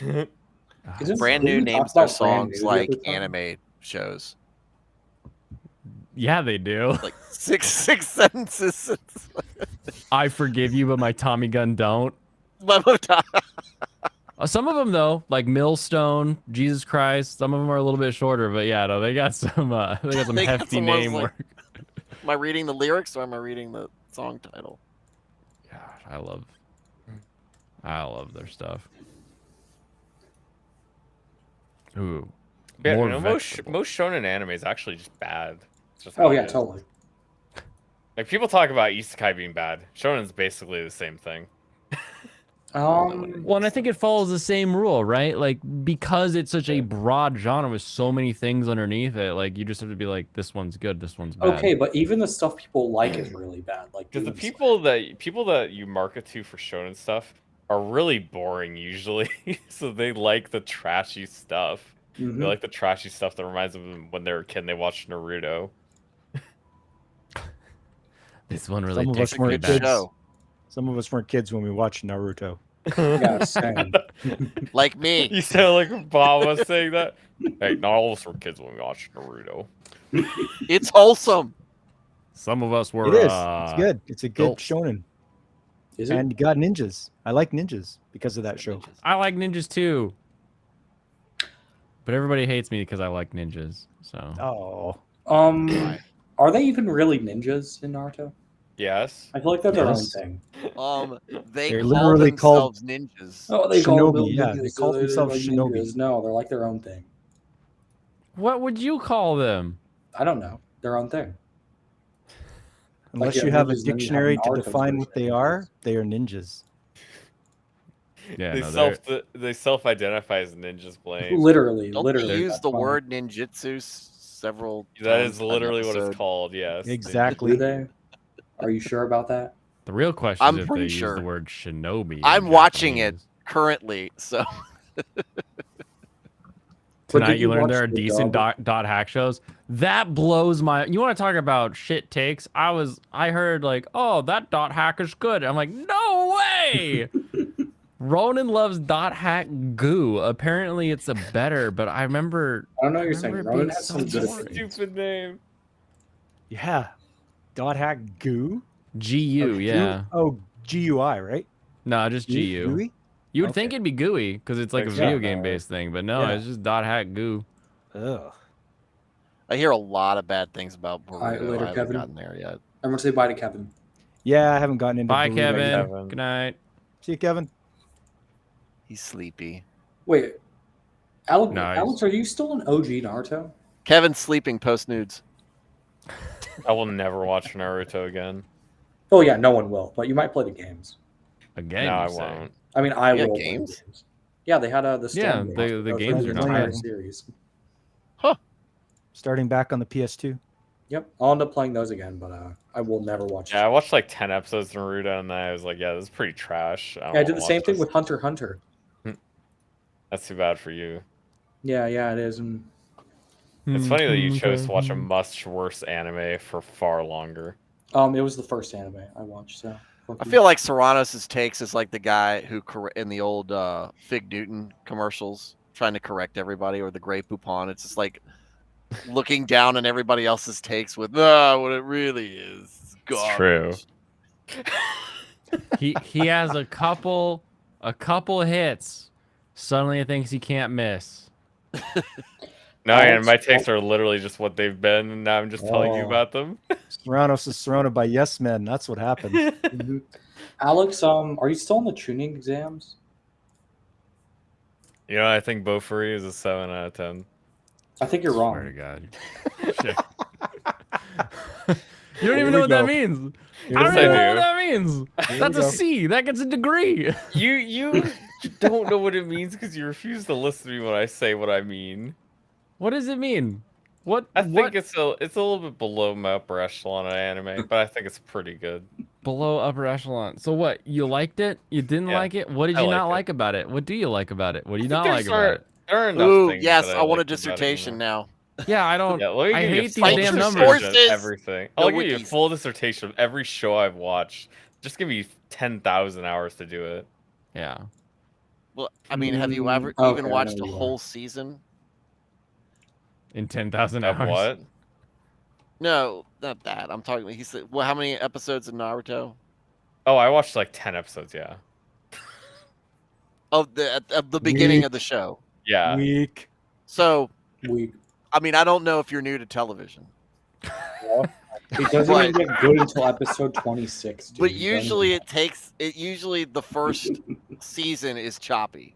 Isn't Brand New Who names talked their about Brand songs New the like other time? anime shows. Yeah, they do. Like six sentences. I forgive you, but my Tommy gun don't. Some of them though, like Millstone, Jesus Christ. Some of them are a little bit shorter, but yeah, no, they got some They got hefty some ones name like- work. Am I reading the lyrics or am I reading the song title? God, I love their stuff. Ooh, Yeah, more most vegetable. most shonen anime is actually just bad. It's just Oh how it yeah, is. totally. Like people talk about isekai being bad. Shonen's basically the same thing. Well, and I think it follows the same rule, right? Like because it's such a broad genre with so many things underneath it, like you just have to be like, this one's good, this one's bad. Okay, but even the stuff people like is really bad. Like Because the Demon Slayer. people that you market to for shonen stuff are really boring usually. So they like the trashy stuff. Mhm. They like the trashy stuff that reminds them when they were a kid and they watched Naruto. This one really Some of takes us me weren't back. kids. Some of us weren't kids when we watched Naruto. Yeah, same. Like me. You sound like Obama saying that. Hey, not all of us were kids when we watched Naruto. It's wholesome. Some of us were. It is. It's good. It's a good adults. shonen. Is it? And you got ninjas. I like ninjas because of that show. I like ninjas too. But everybody hates me because I like ninjas. So Oh. Why? Are they even really ninjas in Naruto? Yes. I feel like they're their own Yes. thing. They They're call literally called- themselves ninjas. Oh, they call them Shinobi, yeah, they call they're themselves like shinobi. ninjas. No, they're like their own thing. what would you call them? I don't know. Their own thing. Unless yeah, you have a ninjas, then you have dictionary to Naruto's define what version they of are, ninjas. they are ninjas. Yeah, they no, they self-identify as ninjas, Blaine. Literally, Don't literally. they use that's the funny. word ninjutsu several That times is in an literally what it's episode? called. Yes. Exactly. Do they? Are you sure about that? the real question I'm is if pretty they use sure. the word shinobi. in I'm watching it. Japanese. Currently, so But Tonight did you you learned watch there are the decent dub? dot hack shows. That blows my. You want to talk about shit takes? I heard like, oh, that dot hack is good. I'm like, no way. Ronan loves dot hack goo. Apparently it's a better, but I remember. I don't know what you're saying. remember it Ronan being has so some It's good a boring. opinions. stupid name. Yeah. Dot hack goo? GU, yeah. Oh, GUI, right? No, just GU. GUI? You would Okay. think it'd be GUI because it's like a Yeah. video game based thing, but no, Yeah. it's just dot hack goo. Ugh. I hear a lot of bad things about Boruto. Alright, later, I haven't Kevin. gotten there yet. I'm gonna say bye to Kevin. Yeah, I haven't gotten into Bye, Boruto Kevin. yet. Kevin. Good night. See you, Kevin. He's sleepy. Wait, Alex, Nice. Alex, are you still an OG Naruto? Kevin's sleeping post nudes. I will never watch Naruto again. Oh yeah, no one will, but you might play the games. Again, no, you I say. won't. I mean, I They got will. Play the games? games. Yeah, they had the Yeah, Storm the Go games through are the not entire bad. series. Starting back on the PS2. Yep, I'll end up playing those again, but I will never watch. Yeah, I watched like 10 episodes of Naruto, and then I was like, yeah, this is pretty trash. don't Yeah, I did wanna the watch same thing this. with Hunter x Hunter. That's too bad for you. Yeah, it is. And It's funny that you chose Mm-hmm. to watch a much worse anime for far longer. it was the first anime I watched. So I feel like Serranos' takes is like the guy who in the old Fig Newton commercials trying to correct everybody, or the Grey Poupon. It's just like looking down on everybody else's takes with, what it really is. It's true. He has a couple hits. Suddenly he thinks he can't miss. No, Alex, and my takes are literally just what they've been, and now I'm just telling you Oh. about them. Serranos is surrounded by yes men. That's what happens. Mhm. Alex, are you still in the tuning exams? You know, I think Bofuri is a 7 out of 10. I think you're Swear to wrong. God. Shit. You don't Here even we know what that go. means. Here I Yes, don't I even know do. what that means. we That's a go. C. That gets a degree. You don't know what it means because you refuse to listen to me when I say what I mean. What does it mean? What? I think what it's a little bit below my upper echelon of anime, but I think it's pretty good. below upper echelon? So what? You liked it? You didn't Yeah, like it? What did I you like not it. like about it? What do you like about it? What do you I think not like there's about it? There are enough Ooh, things yes, that I want a like about it, dissertation now. Yeah, I don't. Yeah, let me I give you a hate these full damn dissertation numbers. of Sources. everything. No I'll give you a wikis. full dissertation of every show I've watched. Just give me 10,000 hours to do it. Yeah. Well, I mean, have you ever Okay, even I watched know a you are. whole season? In 10,000 Of hours. what? No, not that. I'm talking. He said, "Well, how many episodes of Naruto?" Oh, I watched like 10 episodes. Yeah. Of the beginning Weak. of the show. Yeah. Weak. So, We I mean, I don't know if you're new to television, it doesn't even get good until episode 26. Dude. but Don't usually even- usually the first season is choppy.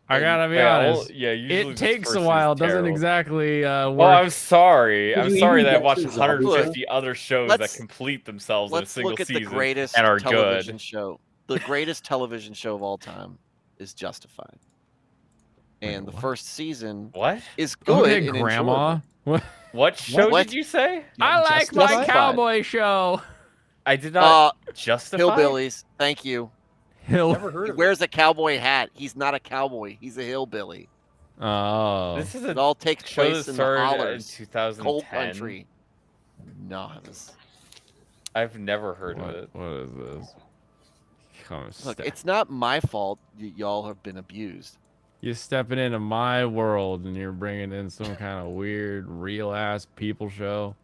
I gotta be Yeah, honest. usually It the takes first a while. season's Doesn't terrible. exactly Oh, work. I'm sorry. Did I'm you sorry even that I've get watched to Zombie 150 other shows that let's- complete themselves in a Let's single look at season the greatest and are television good. show. The greatest television show of all time is Justified, and the what? first season What? is good. Okay, and Grandma. enjoyable. What show What? did you say? I like my Justified. cowboy show. I did not Uh, justify. hillbillies. Thank you. Hill. Never heard He of it. wears a cowboy hat. He's not a cowboy. He's a hillbilly. Oh. This is It a all takes show that place in the started in hollers, 2010. cold country. No, it was I've never heard of What, it. what is this? Look, it's not my fault y'all have been abused. You're stepping into my world and you're bringing in some kind of weird, real ass people show.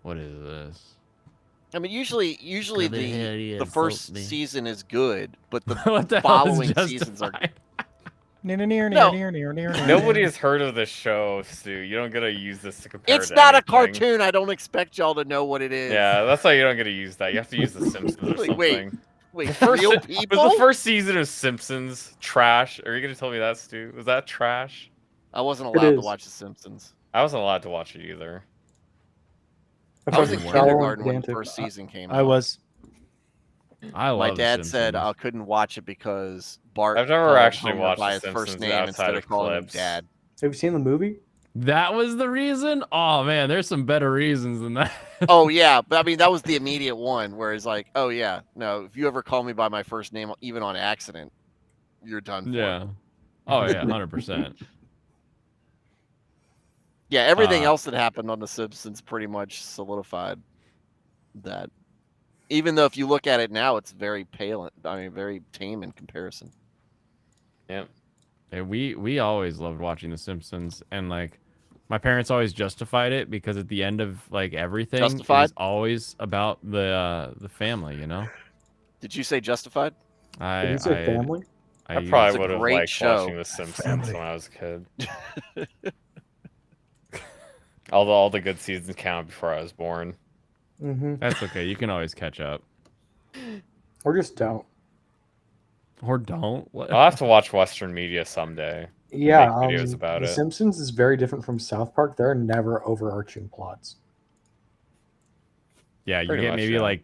What is this? I mean, usually Come in here, you the insult first me. season is good, but the What the hell is following seasons are. Justified? Nobody has heard of this show, Stu. You don't get to use this to compare. It's to not a anything. cartoon. I don't expect y'all to know what it is. Yeah, that's why you don't get to use that. You have to use The Simpsons or something. Wait, The first, real was people? the first season of Simpsons trash? Are you gonna tell me that, Stu? Was that trash? I wasn't It allowed to is. watch The Simpsons. I wasn't allowed to watch it either. I I was in fucking kindergarten when the pedantic. first season came out. I was. I love My The dad said Simpsons. I couldn't watch it because Bart. I've never called actually Homer watched by The his first Simpsons name outside instead of of calling him clips. Dad. Have you seen the movie? That was the reason? Oh man, there's some better reasons than that. Oh yeah, but I mean that was the immediate one where it's like, oh yeah, no, if you ever call me by my first name, even on accident, you're done for. Yeah. Oh yeah, 100%. Yeah, everything Uh, else that happened on The Simpsons pretty much solidified that. Even though if you look at it now, it's very pale. I mean, very tame in comparison. Yep. And we always loved watching The Simpsons, and like my parents always justified it because at the end of like everything, it Justified? was always about the family, you know. Did you say Justified? Did you say family? I It's probably a would have great liked show. watching The Simpsons Family. when I was a kid. All the good seasons count before I was born. Mm-hmm. That's okay. You can always catch up, Or just don't. or don't. What? I'll have to watch Western media someday. Yeah, Make videos about The it. Simpsons is very different from South Park. There are never overarching plots. Yeah, you Pretty get much, maybe yeah. like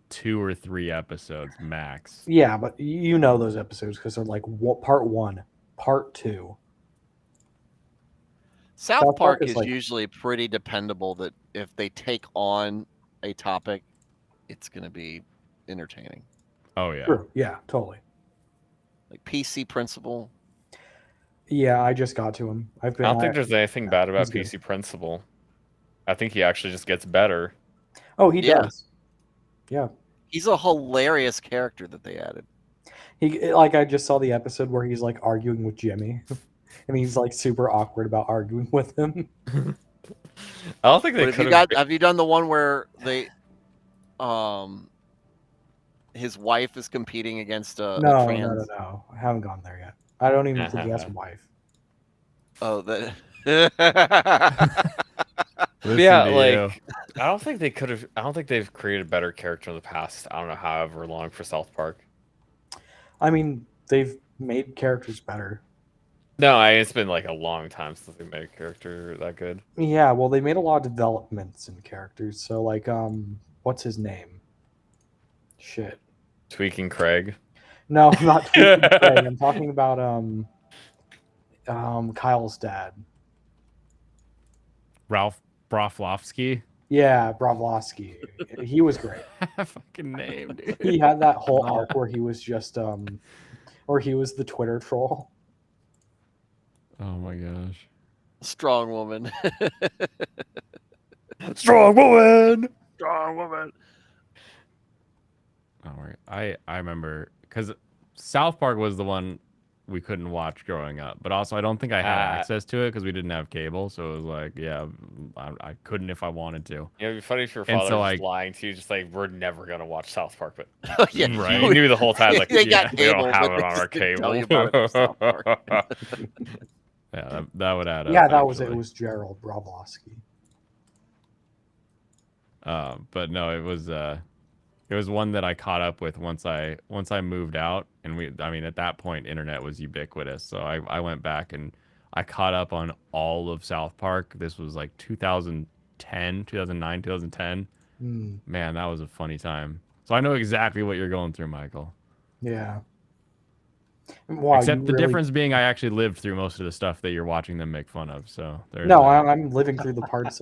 2 or 3 episodes max. Yeah, but you know those episodes because they're like part 1, part 2. South South Park Park is is like- usually pretty dependable that if they take on a topic, it's going to be entertaining. Oh yeah. True. Yeah, totally. Like PC Principle. Yeah, I just got to him. I don't think there's anything bad about he's good. PC Principal. I think he actually just gets better. Oh, he Yeah. does. Yeah. He's a hilarious character that they added. He like I just saw the episode where he's like arguing with Jimmy. and he's like super awkward about arguing with him. I don't think they But could have you done the one where they, his wife is competing against a No, trans? no. I haven't gone there yet. I don't even think he has a wife. Oh, that. Listen Yeah, to like you. I don't think they could have. I don't think they've created a better character in the past. I don't know, however long for South Park. I mean, they've made characters better. No, it's been like a long time since they made a character that good. Yeah, well, they made a lot of developments in characters. So, like, what's his name? Shit. Tweaking Craig. No, I'm not tweaking Craig. I'm talking about Kyle's dad. Ralph Broflovsky. Yeah, Bravlovsky. He was great. Fucking name, dude. He had that whole arc where he was just or he was the Twitter troll. Oh my gosh. Strong woman. Strong woman. Strong woman. Oh, I remember because South Park was the one we couldn't watch growing up, but also I don't think I had access to it because we didn't have cable, so it was like, yeah, I couldn't if I wanted to. Yeah, it'd be funny if your And father so, was like- lying to you, just like we're never gonna watch South Park, but Yeah, Right. you knew the whole time, like They got we don't cable, have but it they on our just didn't tell you cable. about it for South Park. Yeah, that would add up. Yeah, that was it. actually. It was Gerald Bravlovsky. But no, it was one that I caught up with once I moved out, and I mean at that point internet was ubiquitous, so I went back and I caught up on all of South Park. This was like 2009, 2010. Man, that was a funny time. So I know exactly what you're going through, Michael. Yeah. Wow, Except you the really- difference being I actually lived through most of the stuff that you're watching them make fun of. So there's No, that. I'm living through the parts.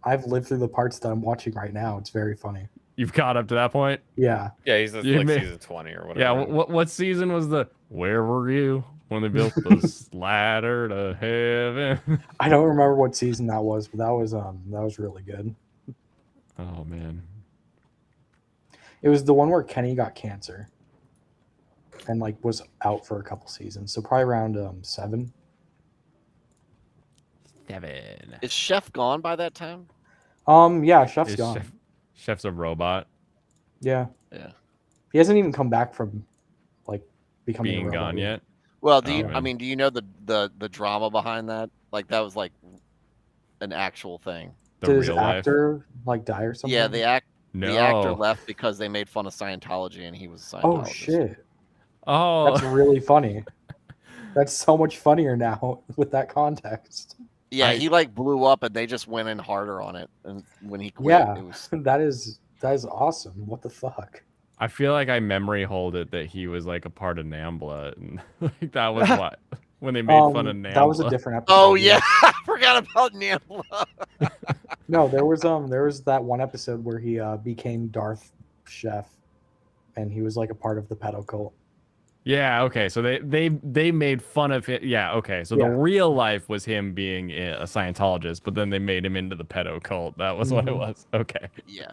I've lived through the parts that I'm watching right now. It's very funny. You've caught up to that point. Yeah. Yeah, he's at You like may- season 20 or whatever. Yeah. What season was the? Where were you when they built the ladder to heaven? I don't remember what season that was, but that was really good. Oh man. It was the one where Kenny got cancer. and like was out for a couple seasons. So probably around 7. 7. Is Chef gone by that time? Yeah, Chef's Is gone. Chef's a robot Yeah, Yeah. he hasn't even come back from like becoming a being robot gone yet. Well, Oh, I man. mean, do you know the drama behind that? Like that was like an actual thing. The Did his real life. actor like die or something? Yeah, the actor No. left because they made fun of Scientology and he was a Scientologist. Oh shit, Oh. that's really funny. That's so much funnier now with that context. Yeah, I- he like blew up and they just went in harder on it. And when he quit, Yeah, it was that is awesome. What the fuck? I feel like I memory hold it that he was like a part of Nambla, and like that was what when they made fun of Nambla. That was a different episode. Oh yeah, I forgot about Nambla. No, there was that one episode where he became Darth Chef, and he was like a part of the pedo cult. Yeah. Okay. So they made fun of it. Yeah. Okay. So Yeah. the real life was him being a Scientologist, but then they made him into the pedo cult. That was what it Mhm. was. Okay. Yeah.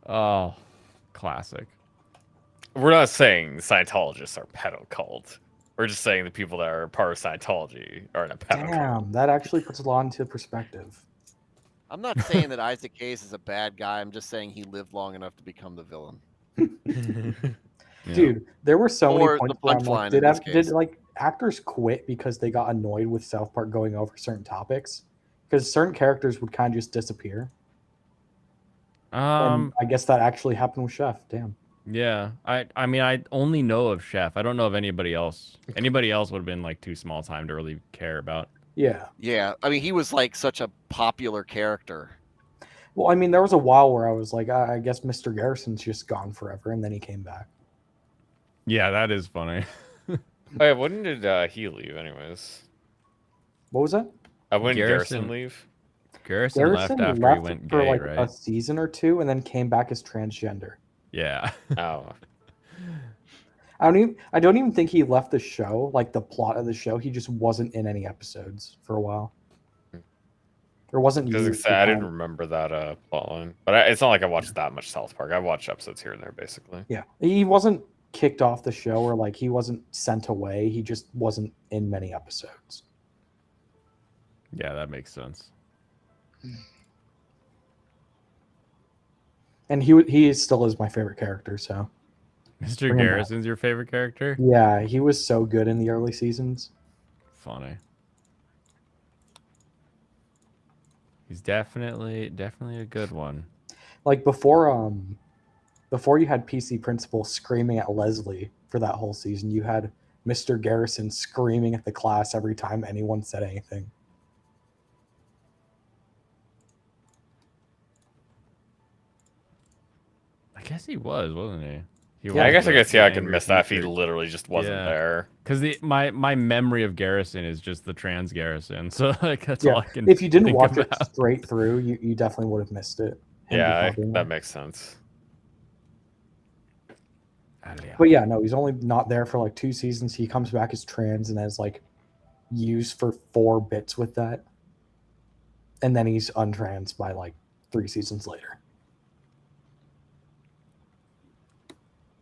Oh, classic. We're not saying Scientologists are pedo cult. We're just saying the people that are part of Scientology are in a pedo cult. Damn, that actually puts a lot into perspective. I'm not saying that Isaac Hayes is a bad guy. I'm just saying he lived long enough to become the villain. Yeah. Dude, there were so Or many the points where I'm punchline like, in this did case. like actors quit because they got annoyed with South Park going over certain topics? Because certain characters would kind of just disappear. And I guess that actually happened with Chef. Damn. Yeah. I mean, I only know of Chef. I don't know of anybody else. Anybody else would have been like too small time to really care about. Yeah. Yeah, I mean, he was like such a popular character. Well, I mean, there was a while where I was like, I guess Mr. Garrison's just gone forever, and then he came back. Yeah, that is funny. Oh, yeah, when did he leave, anyways? What was that? When did Garrison. Garrison leave? Garrison, Garrison left after he went for gay, like right? a season or two, and then came back as transgender. Yeah. Oh, I don't even think he left the show, like the plot of the show. He just wasn't in any episodes for a while. There wasn't. because used I didn't behind- remember that plotline. But it's not like I watched that much South Park. I watched episodes here and there, basically. Yeah, he wasn't kicked off the show, or like he wasn't sent away. He just wasn't in many episodes. Yeah, that makes sense. And he still is my favorite character. So Mr. Bring him back. Garrison's your favorite character? yeah, he was so good in the early seasons. Funny. He's definitely a good one. Like before you had PC Principal screaming at Leslie for that whole season, you had Mr. Garrison screaming at the class every time anyone said anything. I guess he was, wasn't he? Yeah, I guess I could angry miss that if he teacher. literally just wasn't Yeah. there. Because my memory of Garrison is just the trans Garrison, so like that's Yeah, all I can. If you didn't think watch it about. straight through, you definitely would have missed it. Him Yeah, becoming that one. makes sense. But yeah, no, he's only not there for like 2 seasons. He comes back as trans and has like used for 4 bits with that, and then he's untrans by like 3 seasons later.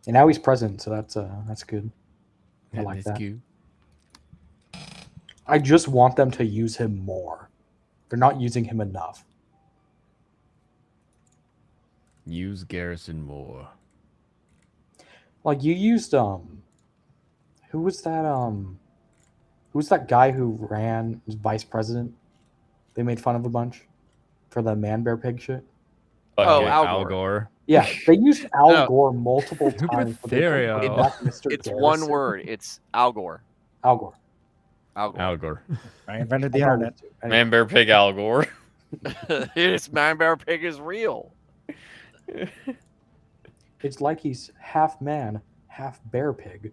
And now he's president, so that's good. I like that. cute. I just want them to use him more. They're not using him enough. Use Garrison more. Like you used who was that guy who ran as vice president? They made fun of a bunch for the man bear pig shit. Oh, yeah. Al Gore. Yeah, they used Al No. Gore multiple times. but they couldn't Ethereal. bring back Mr. It's Garrison. one word. It's Al Gore. Al Gore. Al Gore. Al Gore. I invented the I thought internet. it was- anyway. Man, Bear, Pig, Al Gore. This Man Bear Pig is real. It's like he's half man, half bear pig.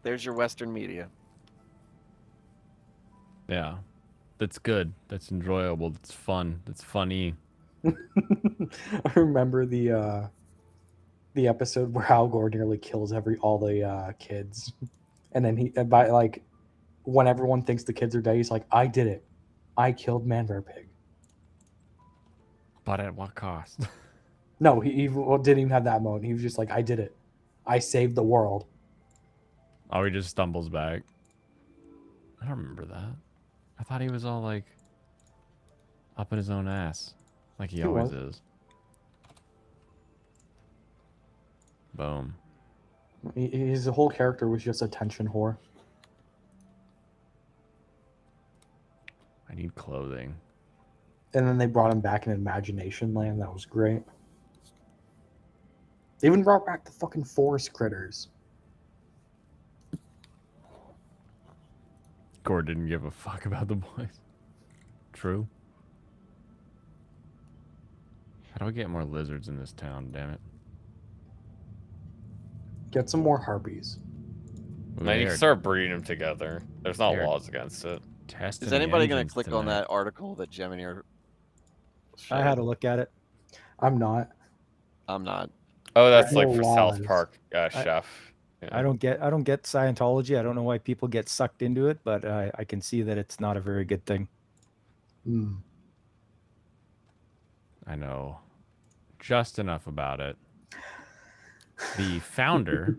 There's your Western media. Yeah, that's good. That's enjoyable. That's fun. That's funny. I remember the episode where Al Gore nearly kills all the kids, and then by like when everyone thinks the kids are dead, he's like, "I did it. I killed Man Bear Pig." But at what cost? No, he didn't even have that moment. He was just like, I did it. I saved the world. Oh, he just stumbles back. I don't remember that. I thought he was all like up in his own ass, like he always is. Boom. His whole character was just attention whore. I need clothing. And then they brought him back in Imagination Land. That was great. They even brought back the fucking forest critters. Gord didn't give a fuck about the boys. True. How do I get more lizards in this town? Damn it. Get some more harpies. Ooh, Now they you are can start breeding them together. There's not They're- laws against it. testing Is the anybody going to engines click on tonight. that article that Gemini? I had a look at it. I'm not. I'm not. Oh, that's No like for South laws. Park chef. Yeah. I don't get Scientology. I don't know why people get sucked into it, but I can see that it's not a very good thing. Mm. I know just enough about it. The founder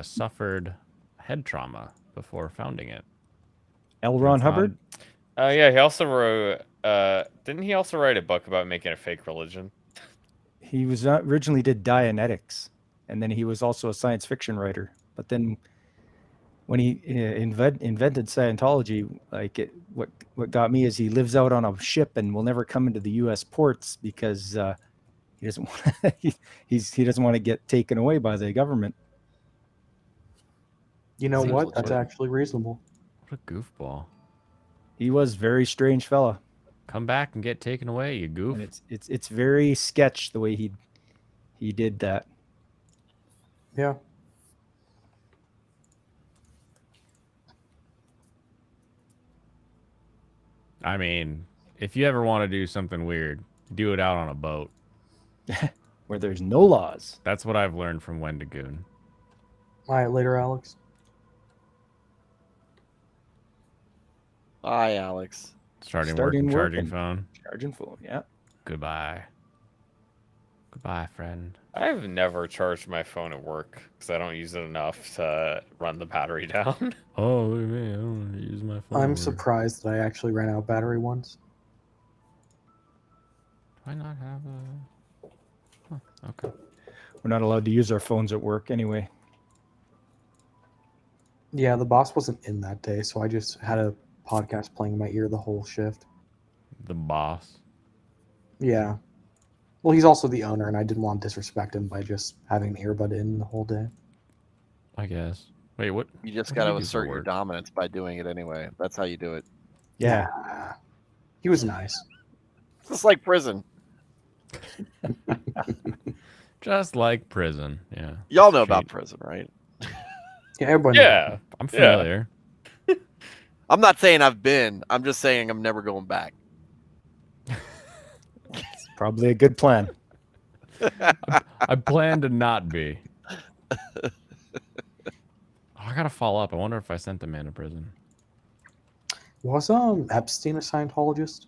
suffered head trauma before founding it. L. Ron That's Hubbard. Yeah, he also wrote. Didn't he also write a book about making a fake religion? He was originally did Dianetics, and then he was also a science fiction writer. But then, when he invented Scientology, what got me is he lives out on a ship and will never come into the U.S. ports because he doesn't want he doesn't want to get taken away by the government. You know Seems what? That's legit. actually reasonable. What a goofball. He was a very strange fella, Come back and get taken away, you goof. and it's very sketch the way he did that. Yeah. I mean, if you ever want to do something weird, do it out on a boat. Where there's no laws. That's what I've learned from Wendigoon. All right, later, Alex. Bye, Alex. Starting Starting work and work charging and- phone. Charging full, yeah. Goodbye. Goodbye, friend. I've never charged my phone at work because I don't use it enough to run the battery down. Oh, look at me. I don't want to use my phone. I'm Do surprised that I actually ran out of battery once. I not have a... Huh, okay. We're not allowed to use our phones at work anyway. Yeah, the boss wasn't in that day, so I just had a podcast playing in my ear the whole shift. The boss. Yeah. Well, he's also the owner, and I didn't want to disrespect him by just having an earbud in the whole day. I guess. Wait, what? You just What got do to you do for assert your work? dominance by doing it anyway. That's how you do it. Yeah. Nah. He was nice. It's just like prison. Just like prison. Yeah. Y'all know about Street. prison, right? Yeah, everybody. knows. Yeah. I'm Yeah. familiar. I'm not saying I've been. I'm just saying I'm never going back. It's probably a good plan. I plan to not be. Oh, I gotta follow up. I wonder if I sent the man to prison. Was Epstein a Scientologist?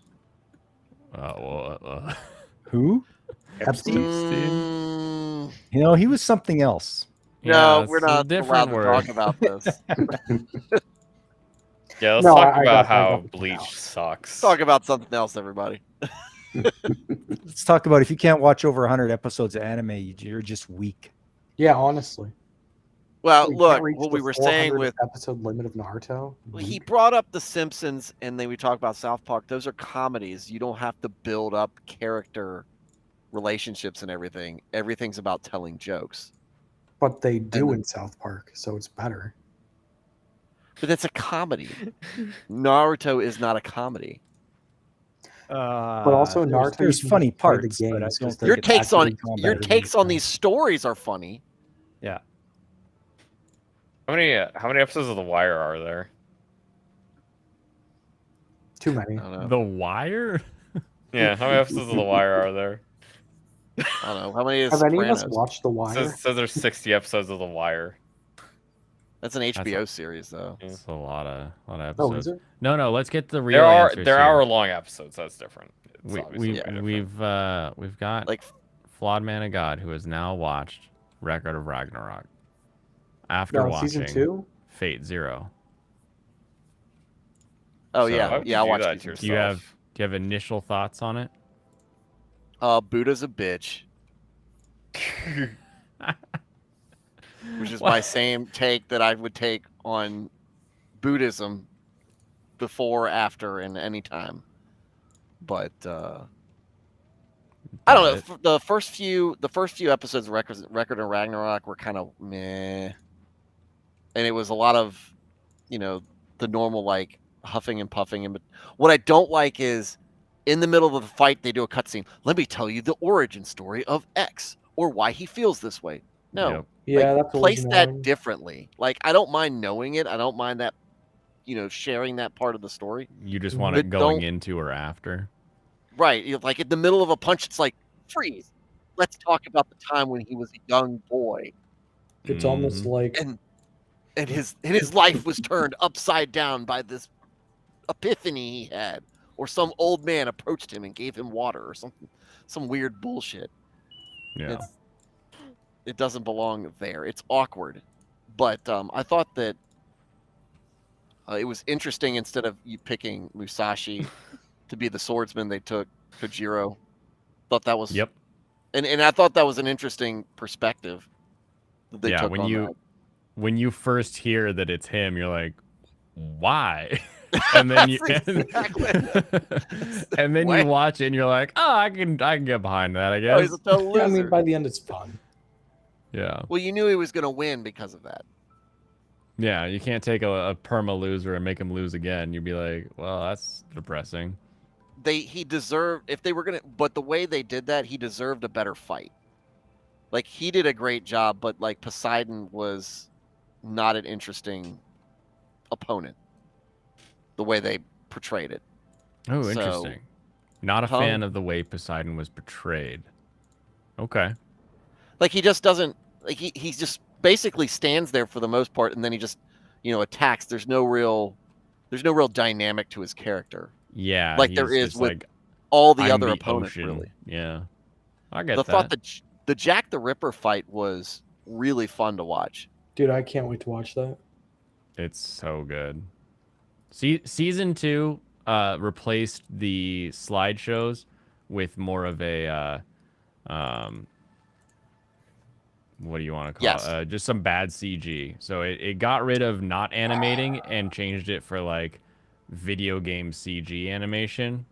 Who? Epstein. Mm, You know, he was something else. no, it's we're a not allowed different to word. talk about this. Yeah, let's No, talk I about got how the point Bleach out. sucks. Talk about something else, everybody. Let's talk about if you can't watch over 100 episodes of anime, you're just weak. Yeah, honestly. Well, We can't look, reach what the we were saying 400 with episode limit of Naruto. he brought up The Simpsons, and then we talked about South Park. Those are comedies. You don't have to build up character relationships and everything. Everything's about telling jokes. But they do And- in South Park, so it's better. But it's a comedy. Naruto is not a comedy. But also Naruto, there's you can funny just play the parts, but I games, don't just think Your it's takes on actually combat your in takes on the these stories are funny. How many episodes of The Wire are there? Too many. I don't know. The Wire? Yeah, how many episodes of The Wire are there? I don't know. How many is Have any of us Sopranos? watched The It Wire? says there's 60 episodes of The Wire. That's an HBO series, though. Yeah. It's a lot of Oh, episodes. is it? No, let's get the real There are answers there here. hour long episodes. That's different. It's we, obviously we, very different. we've got Like, Flawed Man of God who has now watched Record of Ragnarok after No, watching season 2. Fate Zero. oh So- yeah, Why would yeah, I you do watched that it. to Do you have yourself? initial thoughts on it? Buddha's a bitch, which is Well- my same take that I would take on Buddhism before, after, and any time. But I don't know. The first few episodes of Record of Ragnarok were kind of meh, and it was a lot of, the normal like huffing and puffing. And what I don't like is in the middle of the fight they do a cutscene. Let me tell you the origin story of X or why he feels this way. No, Yep. Yeah, like, that's place always that annoying. differently. Like I don't mind knowing it. I don't mind that, sharing that part of the story. You just want But it going don't- into or after. Right. Like in the middle of a punch, it's like, freeze. Let's talk about the time when he was a young boy It's almost Mhm. like and his life was turned upside down by this epiphany he had, or some old man approached him and gave him water or something, some weird bullshit. Yeah. It doesn't belong there. It's awkward. But I thought that it was interesting. Instead of you picking Musashi to be the swordsman, they took Kojiro. Thought that was Yep. and I thought that was an interesting perspective that they Yeah, took when on you when you first hear that it's him, you're like, why? And then you That's exactly- and then Why? you watch it and you're like, oh, I can get behind that, I Oh, guess. he's a total yeah, I loser. mean, by the end, it's fun. Yeah. Well, you knew he was going to win because of that. Yeah, you can't take a perma loser and make him lose again. You'd be like, well, that's depressing. He deserved, if they were going to, but the way they did that, he deserved a better fight. Like he did a great job, but like Poseidon was not an interesting opponent. The way they portrayed it. Oh, So- interesting. Not a Huh? fan of the way Poseidon was portrayed. Okay. Like he just doesn't, like he just basically stands there for the most part, and then he just, attacks. There's no real dynamic to his character. Yeah. Like there he's is just with like, All the I'm other the opponents, ocean. really. Yeah. I get The that. thought that the Jack the Ripper fight was really fun to watch. Dude, I can't wait to watch that. It's so good. Season 2 replaced the slideshows with more of a what do you want to call Yes. it? Just some bad CG. So it got rid of not animating and changed it for like video game CG animation,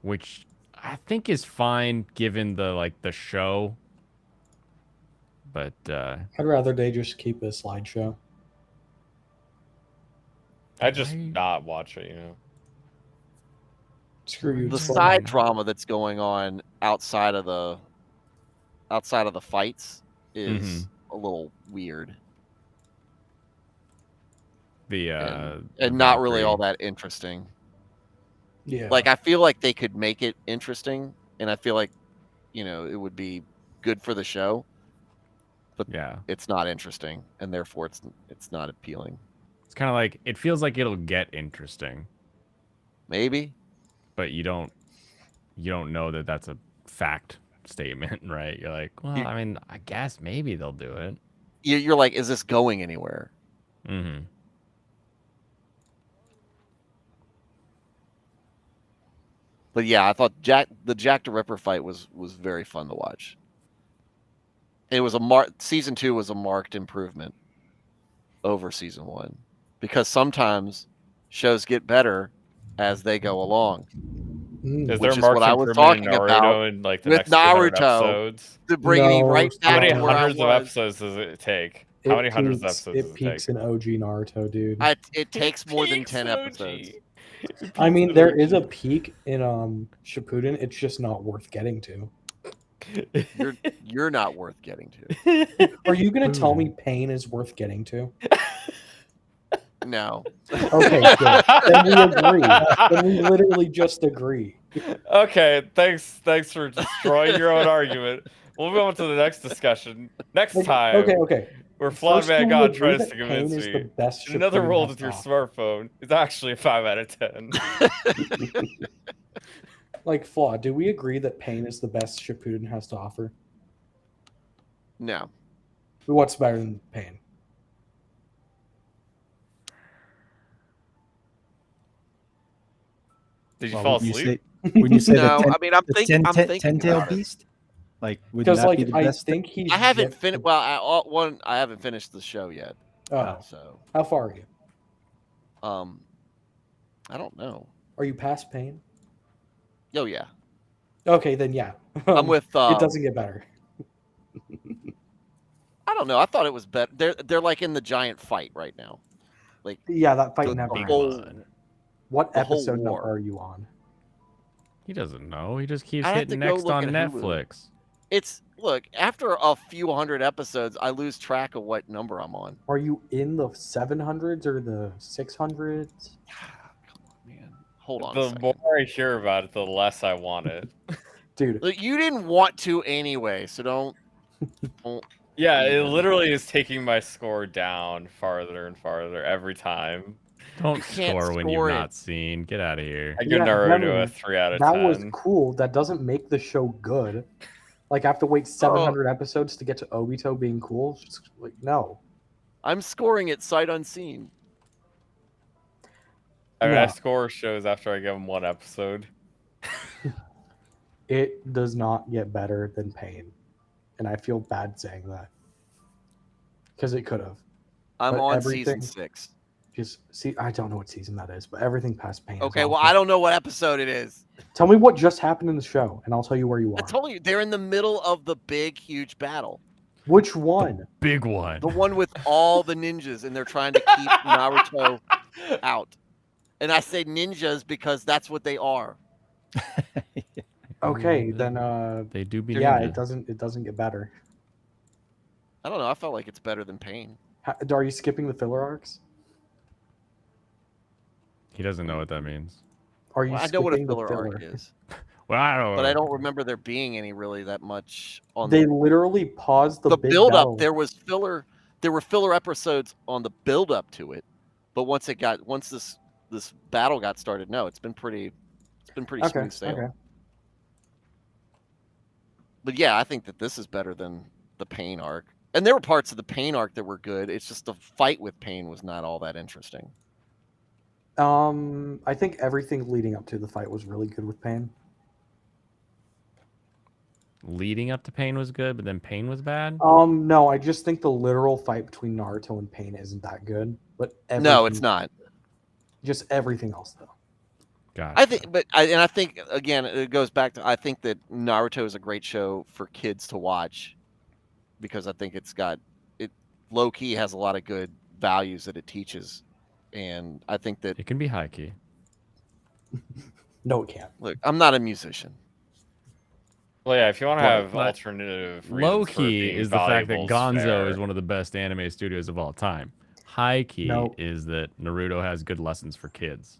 which I think is fine given the show. But I'd rather they just keep a slideshow. I just I- not watch it, Screw you. The it's fun. side drama that's going on outside of the fights is a little weird the and not really Valkyrie- all that interesting. Yeah. Like I feel like they could make it interesting, and I feel like it would be good for the show. Yeah. It's not interesting, and therefore it's not appealing. It's kind of like it feels like it'll get interesting, Maybe. but you don't know that that's a fact statement, right? You're like, well, You- I mean, I guess maybe they'll do it. You're like, is this going anywhere? Mm-hmm. But yeah, I thought the Jack the Ripper fight was very fun to watch. It was season 2 was a marked improvement over season 1, because sometimes shows get better as they go along. Mm. Is Which there is what marked I was improvement in talking Naruto about in like the with next 200 Naruto. episodes? To bring me No, right How back many to where I hundreds of was. episodes does it take? It How many hundreds of peaks- episodes does It it peaks take? in OG Naruto, dude. It takes more than Peaks 10 OG. episodes. I mean, there is a peak in Shippuden. It's just not worth getting to. You're not worth getting to. Are you gonna tell me pain is worth getting to? No. Okay, good. Then we agree. Then we literally just agree. Okay, thanks for destroying your own argument. We'll move on to the next discussion. Next time, Okay. where Flawed First, Man do we God agree tries that to pain convince is me the best another Shippuden roll has with your not? smartphone is actually a 5 out of 10. Like, Flaw, do we agree that Pain is the best Shippuden has to offer? No. What's better than Pain? Did you Well, fall when you asleep? say, when you say No, the I mean, I'm thinking ten-tailed about it. beast, like would Because, that like, be the I best? think he's. I haven't yet finished. to- Well, I haven't finished the show yet. Oh, So, how far are you? I don't know. Are you past Pain? Oh yeah, Okay, then yeah. I'm with. It doesn't get better. I don't know. I thought it was better. They're like in the giant fight right now. Yeah, that fight The never. big whole- one. What the whole episode number war. are you on? He doesn't know. He just keeps I have hitting to go next look on at Hulu. Netflix. It's look after a few hundred episodes, I lose track of what number I'm on. Are you in the 700s or the 600s? Come on, man. Hold on. a The second. more I hear about it, the less I want it. Dude, Look, you didn't want to anyway, so don't. Yeah, it Yeah. literally is taking my score down farther and farther every time. Don't can't score when you've score it. not seen. Get out of here. I give Yeah, Naruto Lemon, a 3 out of that 10. was cool. That doesn't make the show good. Like, I have to wait 700 episodes to get to Obito being cool? Just, like, no. I'm scoring it sight unseen. I mean, I Yeah. score shows after I give them one episode. It does not get better than Pain. And I feel bad saying that. Because it could have. I'm But on everything- season 6. Just see, I don't know what season that is, but everything past Pain. is Okay, well, awful. I don't know what episode it is. Tell me what just happened in the show, and I'll tell you where you I are. told you they're in the middle of the big, huge battle. Which one? Big one. The one with all the ninjas, and they're trying to keep Naruto out. And I say ninjas because that's what they are. Okay, Mm, then They do be yeah, ninjas. it doesn't get better. I don't know. I felt like it's better than Pain. Are you skipping the filler arcs? He doesn't know what that means. Are you Well, I know what a skipping the filler arc is, Well, I don't. but I don't remember there being any really that much on They the literally paused the big build battle. up. There was filler. There were filler episodes on the build up to it, but once this battle got started, no, it's been pretty Okay, smooth sailing. okay. But yeah, I think that this is better than the Pain arc. And there were parts of the Pain arc that were good. It's just the fight with Pain was not all that interesting. I think everything leading up to the fight was really good with Pain. Leading up to Pain was good, but then Pain was bad. No, I just think the literal fight between Naruto and Pain isn't that good. But No, it's everything- not. Just everything else though. Gotcha. I think, I think again, it goes back to I think that Naruto is a great show for kids to watch because I think it low key has a lot of good values that it teaches, and I think that It can be high key. No, it can't. look, I'm not a musician. Well, yeah, if you want to But- have but alternative Low reasons for key being is the fact that valuable, Gonzo fair. is one of the best anime studios of all time. High key No. is that Naruto has good lessons for kids.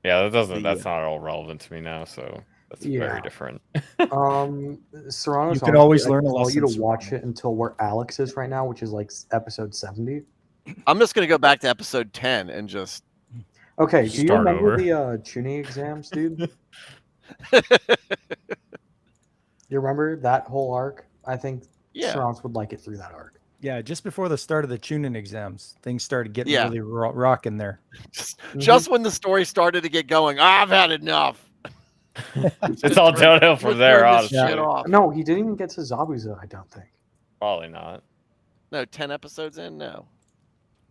Yeah, that doesn't. The- That's not at all relevant to me now. So that's Yeah. very different. Serrano's You can always learn a I tell you lesson, to watch Serrano. it until where Alex is right now, which is like episode 70. I'm just gonna go back to episode 10 and just Okay, do you Start remember over. the tuning exams, dude? You remember that whole arc? I think yeah. Serrano's would like it through that arc. Yeah, just before the start of the tuning exams, things started getting Yeah. really rocking there. Just when the story started to get going, I've had enough. It's all downhill from Let's there, turn this honestly. shit off. No, he didn't even get to Zabuza, I don't think. Probably not. No, 10 episodes in, no.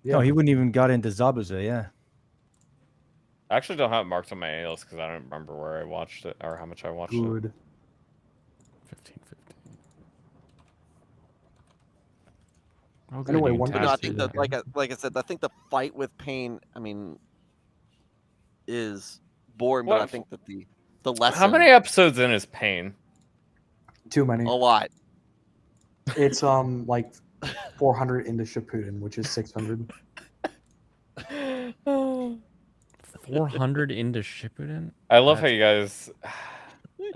Yeah. No, he wouldn't even got into Zabuza. Yeah, I actually don't have it marked on my A list because I don't remember where I watched it or how much I watched it. Good. 15. Oh, Anyway, good, you one can But no, I task think it. that, like I said, I think the fight with Pain, I mean, is boring. But I What- think that the lesson, How many episodes in is Pain? Too many. a lot. It's like 400 into Shippuden, which is 600. 400 into Shippuden. I love how you guys.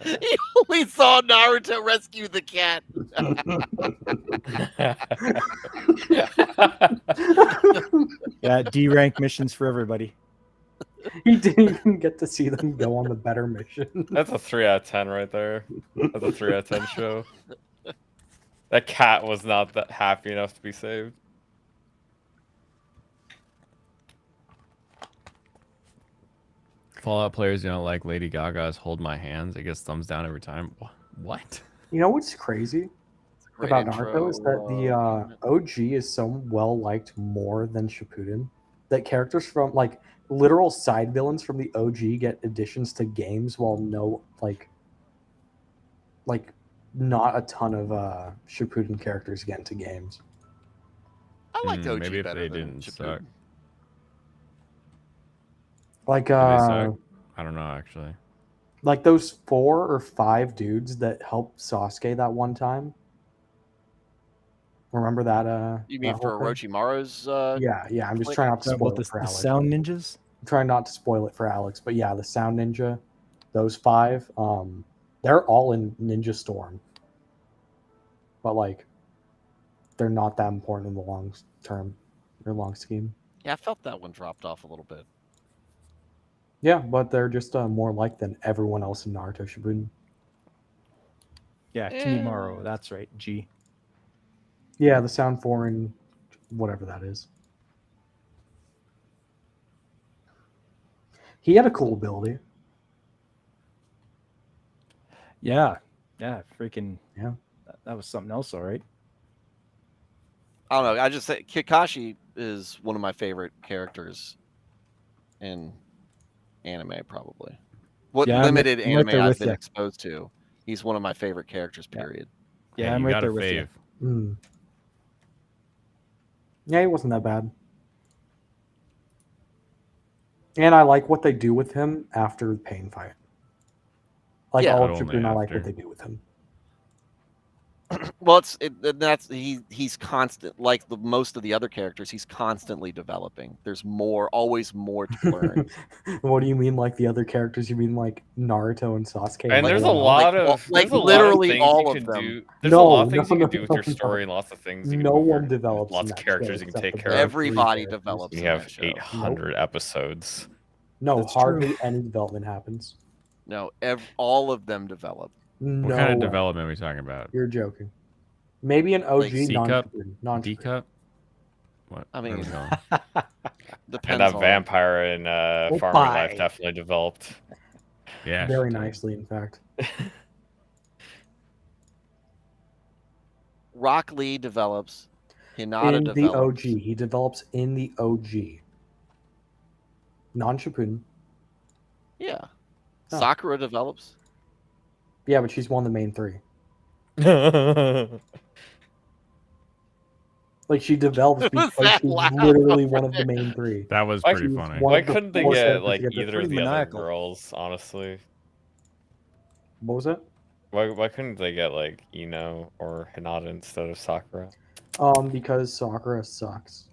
He only saw Naruto rescue the cat. yeah. D rank missions for everybody. He didn't even get to see them go on the better mission. That's a 3 out of 10 right there. That's a 3 out of 10 show. That cat was not that happy enough to be saved. Fallout players don't like Lady Gaga's "Hold My Hands." It gets thumbs down every time. What? You know what's crazy Great about intro, Naruto is that the OG is so well liked more than Shippuden that characters from like literal side villains from the OG get additions to games while no like not a ton of Shippuden characters get into games. I liked OG maybe if better they than didn't Shippuden. suck. Like Do they suck? I don't know actually. like those 4 or 5 dudes that helped Sasuke that one time. Remember that? You mean that for whole thing? Orochimaru's? Yeah. I'm just Like, trying not to Talking spoil about it for the Alex. sound ninjas. I'm trying not to spoil it for Alex, but yeah, the Sound Ninja, those 5, they're all in Ninja Storm, but like, they're not that important in the long term or long scheme. Yeah, I felt that one dropped off a little bit. Yeah, but they're just more liked than everyone else in Naruto Shippuden. Yeah, Kimimaro. That's right. G. Yeah, the Sound Foreign, whatever that is. He had a cool ability. Yeah. Freaking. Yeah. That was something else, all right. I don't know. I just say Kakashi is one of my favorite characters in anime, probably. What Yeah, I'm limited right anime there I've with been ya. exposed to, he's one of my favorite characters. Yeah. Period. Yeah, Hey, I'm you right got a there with you. fave. Yeah, he wasn't that bad. And I like what they do with him after the Pain fight. Like Yeah. all Not of only Shippuden, I like after. what they do with him. Well, he's constant. Like most of the other characters, he's constantly developing. There's always more to learn. What do you mean, like the other characters? You mean like Naruto and Sasuke? And there's a everyone else? lot Like, of like there's a lot literally things all you of can them. do. There's a lot of things you no, can do with your no. story and lots of things you can No do with one your, develops in lots of that characters show you can except take for care the of. Everybody characters. develops You in have that show. 800 episodes. No, That's true. hardly any development happens. No, all of them develop. No What kind of way. development are we talking about? You're joking. Maybe an OG Like C-cup? non D cup? What? I Where are we mean, going? Depends And that on vampire in Farming Life bye. definitely developed. Yeah. very she did. nicely, in fact. Rock Lee develops. Hinata In the develops. OG, he develops in the OG, non Shippuden. Yeah. Oh. Sakura develops. Yeah, but she's one of the main 3. Like she develops Was because that she's loud literally over one of the there? main 3. That was Why- pretty She's funny. one Why of the couldn't they 4 get characters like to get the either of pretty the other maniacal. girls? Honestly, What was it? why couldn't they get like Ino or Hinata instead of Sakura? Because Sakura sucks,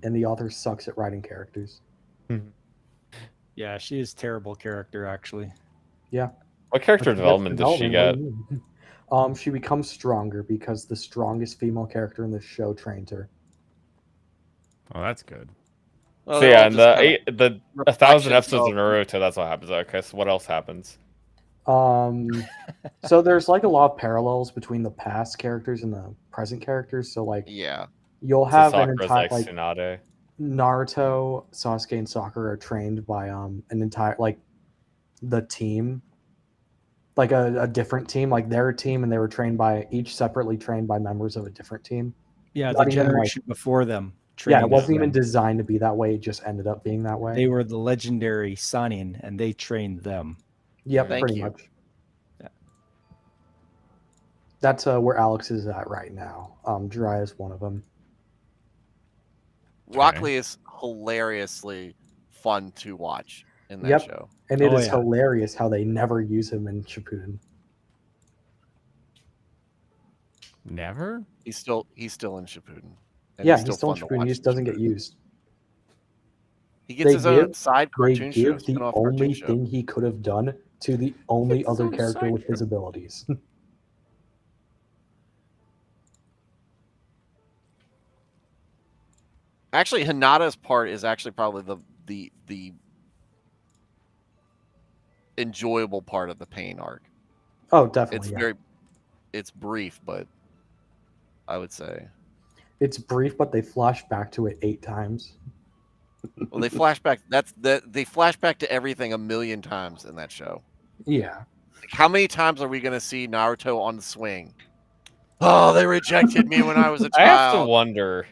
and the author sucks at writing characters. Yeah, she is terrible character actually. What character But she gets development does she get? what do you mean? She becomes stronger because the strongest female character in the show trained her. Oh, that's good. Well, So they're yeah, all and just kinda the 1,000 reflections episodes of of- Naruto, that's what happens. Okay, so what else happens? So there's like a lot of parallels between the past characters and the present characters. So like Yeah. you'll So have an Sakura's entire like Tsunade. Naruto, Sasuke, and Sakura are trained by an entire like the team, like a different team, like their team, and they were trained by each separately trained by members of a different team. Yeah, Not the even, like- generation before them. Yeah, it trained wasn't them. even designed to be that way. It just ended up being that way. They were the legendary Sanin, and they trained them. Yep, Thank pretty you. much. Yeah. That's where Alex is at right now. Jiraiya is one of them. Rock Okay. Lee is hilariously fun to watch in that Yep. show. And it Oh, is yeah. hilarious how they never use him in Shippuden. Never? He's still in Shippuden. And Yeah, he's still fun in to Shippuden. watch He just in doesn't get Shippuden. used. He gets They his own give- side They cartoon show. give the spin-off cartoon only show. thing he could have done to the only It's his other own character side with his show. abilities. Actually, Hinata's part is actually probably the enjoyable part of the Pain arc. Oh, definitely. It's yeah. very, it's brief, but I would say, It's brief, but they flash back to it 8 times. well, they flash back. They flash back to everything a million times in that show. Yeah. Like, how many times are we going to see Naruto on the swing? Oh, they rejected me when I was a I have to child. wonder.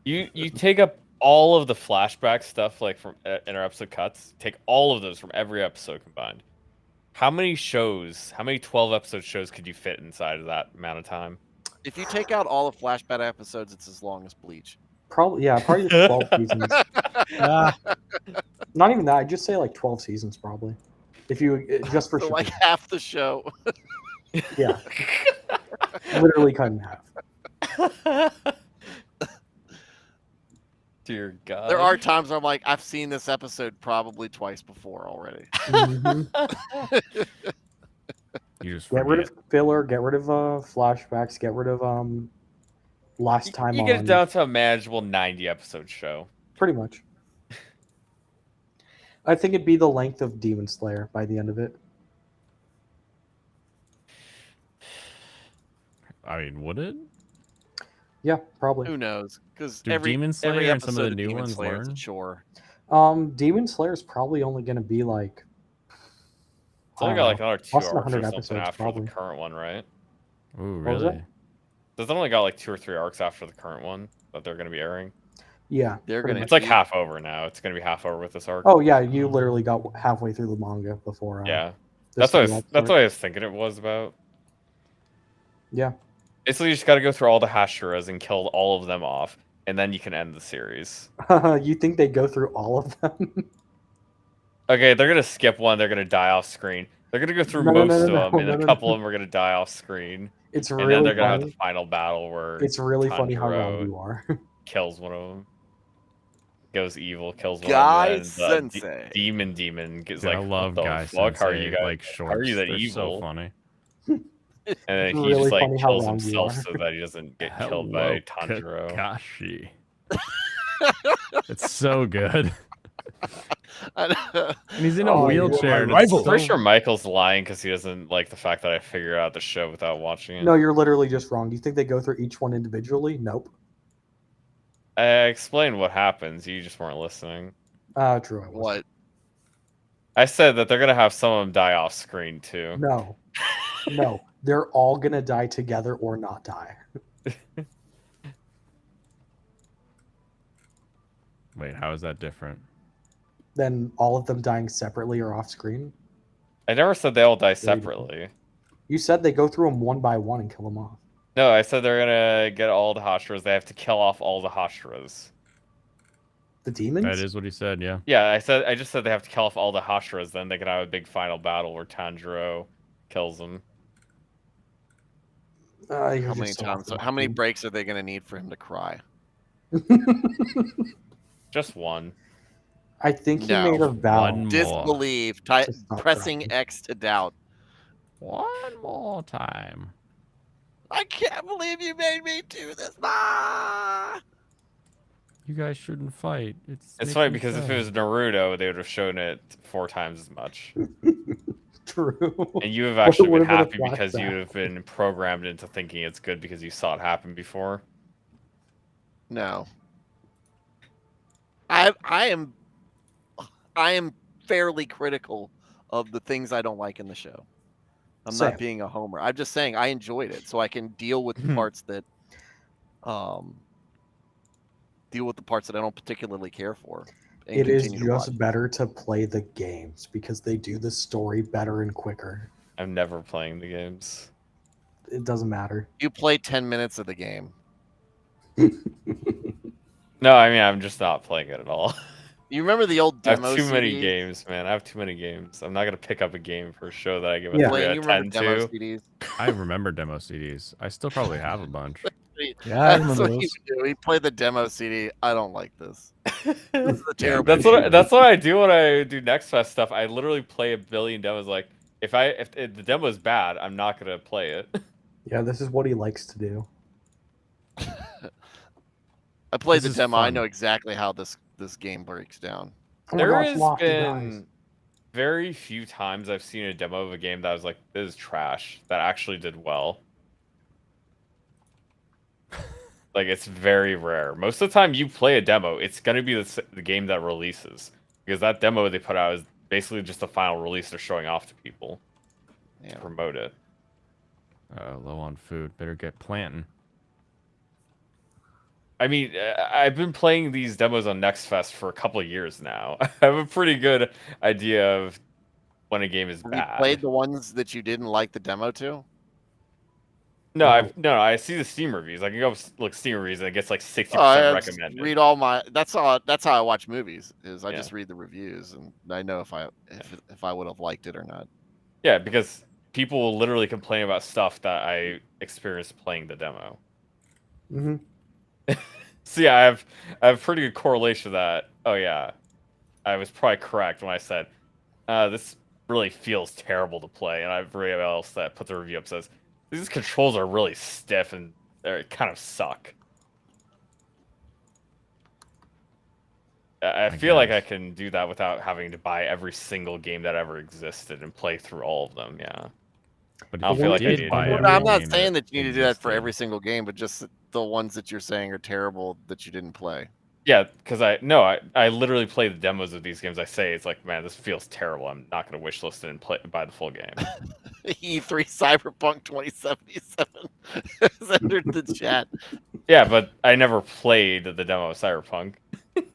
You take up all of the flashback stuff, like from inter-episode cuts. Take all of those from every episode combined. How many 12-episode shows could you fit inside of that amount of time? If you take out all the flashback episodes, it's as long as Bleach. Probably 12 seasons. Ah, Not even that. I'd just say like 12 seasons probably. If you just for So shipping. like half the show. Yeah. Literally cut in half. Dear God. There are times where I'm like, I've seen this episode probably twice before already. Mhm. You just Get rid forget. of filler, get rid of flashbacks, get rid of last time You on. get it down to a manageable 90-episode show. Pretty much. I think it'd be the length of Demon Slayer by the end of it. I mean, would it? Yeah, probably. Who knows? Because Do every Demon Slayer every and some of the episode new Demon ones Slayer is a learn? chore. Demon Slayer's probably only going to be like. It's only got like another 2 less than arcs 100 or something episodes, after probably. the current one, right? Ooh, What was that? really? It's only got like 2 or 3 arcs after the current one that they're going to be airing. Yeah. They're pretty gonna- much. It's like half over now. It's going to be half over with this arc. Oh yeah, you literally got halfway through the manga before. Yeah, this that's what new that's episode. what I was thinking it was about. Yeah. Basically, you just got to go through all the Hashiras and kill all of them off, and then you can end the series. You think they go through all of them? Okay, they're gonna skip one. They're gonna die off screen. They're gonna go through No, no, most no, no, of them, and no, a no, couple no. of them are gonna die off screen. It's And then really they're gonna have funny. the final battle where It's really funny how wrong Tanjiro you are. kills one of them. Goes evil, kills one Guy of them. And Sensei. demon gets Dude, like, I love what the Guy fuck? How are Sensei, you guys? like shorts. are you that They're evil? so funny. And then It's he really just like funny how kills wrong you himself are. so that he doesn't get Hello, killed by Tanjiro. Kakashi. It's so good. And he's in a Oh, wheelchair. my and rival. it's Pretty so- sure Michael's lying because he doesn't like the fact that I figured out the show without watching it. No, you're literally just wrong. Do you think they go through each one individually? Nope. I explained what happens. You just weren't listening. True. I was. What? I said that they're gonna have some of them die off screen too. No. No. They're all gonna die together or not die. Wait, how is that different? Then all of them dying separately or off screen. I never said they all die you go. separately. You said they go through them one by one and kill them off. No, I said they're gonna get all the Hashiras. They have to kill off all the Hashiras. The demons? That is what he said, yeah. Yeah, I just said they have to kill off all the Hashiras. Then they can have a big final battle where Tanjiro kills them. You're How just many so times? off How many the breaks are they going to need for him to cry? mark. Just one. I think he No. made a vow. One more. Disbelieve. Just not Pressing crying. X to doubt. One more time. I can't believe you made me do this. Ah! You guys shouldn't fight. It's making funny me because if sad. it was Naruto, they would have shown it 4 times as much. True. And you have actually Would been have been a happy because you flashback. have been programmed into thinking it's good because you saw it happen before. No. I am fairly critical of the things I don't like in the show. I'm Same. not being a homer. I'm just saying I enjoyed it, so I can deal with the parts that I don't particularly care for. and It is continue to just watch. better to play the games because they do the story better and quicker. I'm never playing the games. It doesn't matter. You play 10 minutes of the game. No, I mean I'm just not playing it at all. You remember the old I have demo too many CDs? games, man. I have too many games. I'm not gonna pick up a game for a show that I give a Yeah. 3 Blaine, out you of remember 10 demo to. CDs? I remember demo CDs. I still probably have a bunch. Yeah, I That's remember what he those. would do. He played the demo CD. I don't like this. This is a terrible. That's what I do when I do Next Fest stuff. I literally play a billion demos. Like if the demo is bad, I'm not gonna play it. Yeah, this is what he likes to do. I played This the is demo. I fun. know exactly how this game breaks down. Oh my There gosh, has Lofty, guys. been very few times I've seen a demo of a game that I was like, this is trash, that actually did well. Like, it's very rare. Most of the time you play a demo, it's going to be the game that releases. Because that demo they put out is basically just the final release they're showing off to people to promote it. Low on food. Better get planting. I mean, I've been playing these demos on Next Fest for a couple of years now. I have a pretty good idea of when a game is Have bad. you played the ones that you didn't like the demo to? No, I see the Steam reviews. I can go look Steam reviews and it gets like 60% I just recommended. read all my. That's how I watch movies. Is I Yeah. just read the reviews and I know if I would have liked it or not. Yeah, because people will literally complain about stuff that I experienced playing the demo. Mm-hmm. So yeah, I have pretty good correlation to that. Oh yeah, I was probably correct when I said this really feels terrible to play, and everybody else that put the review up says these controls are really stiff and they kind of suck. I feel like I can do that without having to buy every single game that ever existed and play through all of them. Yeah. But I don't if you feel like I did need buy to. every I'm not game saying that you need to do that for existed, every single game, but just the ones that you're saying are terrible that you didn't play. Yeah, because I literally play the demos of these games. I say it's like, man, this feels terrible. I'm not going to wishlist it and buy the full game. E3 Cyberpunk 2077 has entered the chat. Yeah, but I never played the demo of Cyberpunk.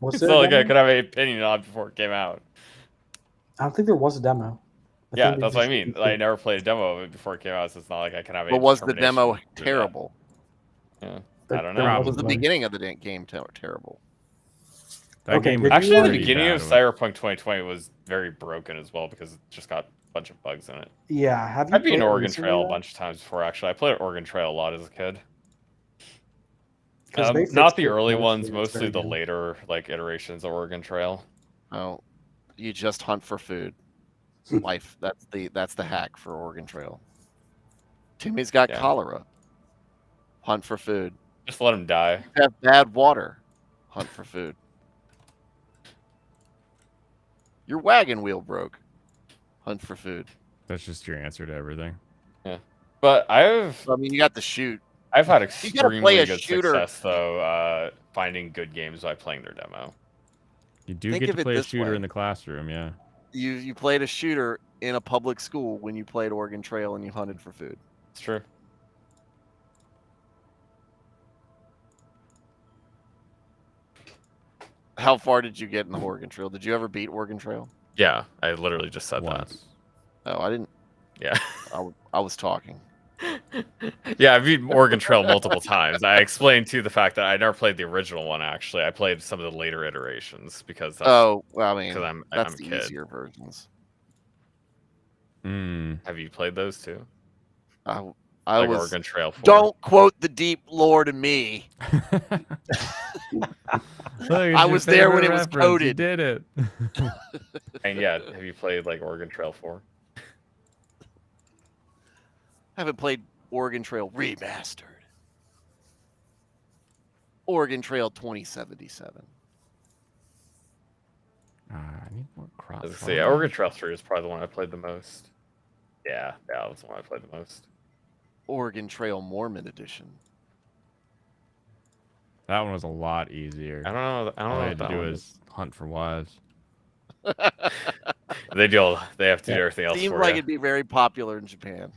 Was It's there not a like I demo? could have an opinion on it before it came out. I don't think there was a demo. I Yeah, think that's they what I just- mean. I never played a demo of it before it came out, so it's not like I can have a But was the determination demo to do that. terrible? Yeah. there- I don't there know. Was wasn't the one. beginning of the game terrible? That Okay, game did was Actually, the pretty beginning of bad. Cyberpunk 2020 was very broken as well because it just got a bunch of bugs in it. Yeah, have you? I've been played Oregon recently, Trail a though? bunch of times before, actually. I played Oregon Trail a lot as a kid. 'Cause they Not fixed the it early mostly, ones, it's mostly very the good. later like iterations of Oregon Trail. Oh, you just hunt for food. Life. That's the hack for Oregon Trail. Timmy's got Yeah. cholera. Hunt for food. Just let him die. You have bad water. Hunt for food. Your wagon wheel broke. Hunt for food. That's just your answer to everything. But I've So, I mean, you got the shoot. had You gotta extremely play a good shooter. success though, finding good games by playing their demo. You do Think get of to it play a this shooter way. in the classroom, yeah. You played a shooter in a public school when you played Oregon Trail and you hunted for food. It's true. How far did you get in the Oregon Trail? Did you ever beat Oregon Trail? Yeah, I literally just said Once. Oh, I didn't. that. I was talking. Yeah, I've beaten Oregon Trail multiple times. I explained too the fact that I never played the original one. Actually, I played some of the later iterations because that's Oh, well, I mean, because I'm that's a the kid. easier versions. Mm. Have you played those too? I Like was. Oregon Trail 4. Don't quote the deep lore to me. I was there when it was You coded. did it. And yeah, have you played like Oregon Trail 4? I haven't played Oregon Trail Remastered. Oregon Trail 2077. I need more crop. So yeah, Oregon Trail 3 is probably the one I played the most. Yeah, that was the one I played the most. Oregon Trail Mormon Edition. That one was a lot easier. I don't know. I don't All know I what had to that do one is hunt for wives. They do. They have to do everything else Seems for like you. it'd be very popular in Japan.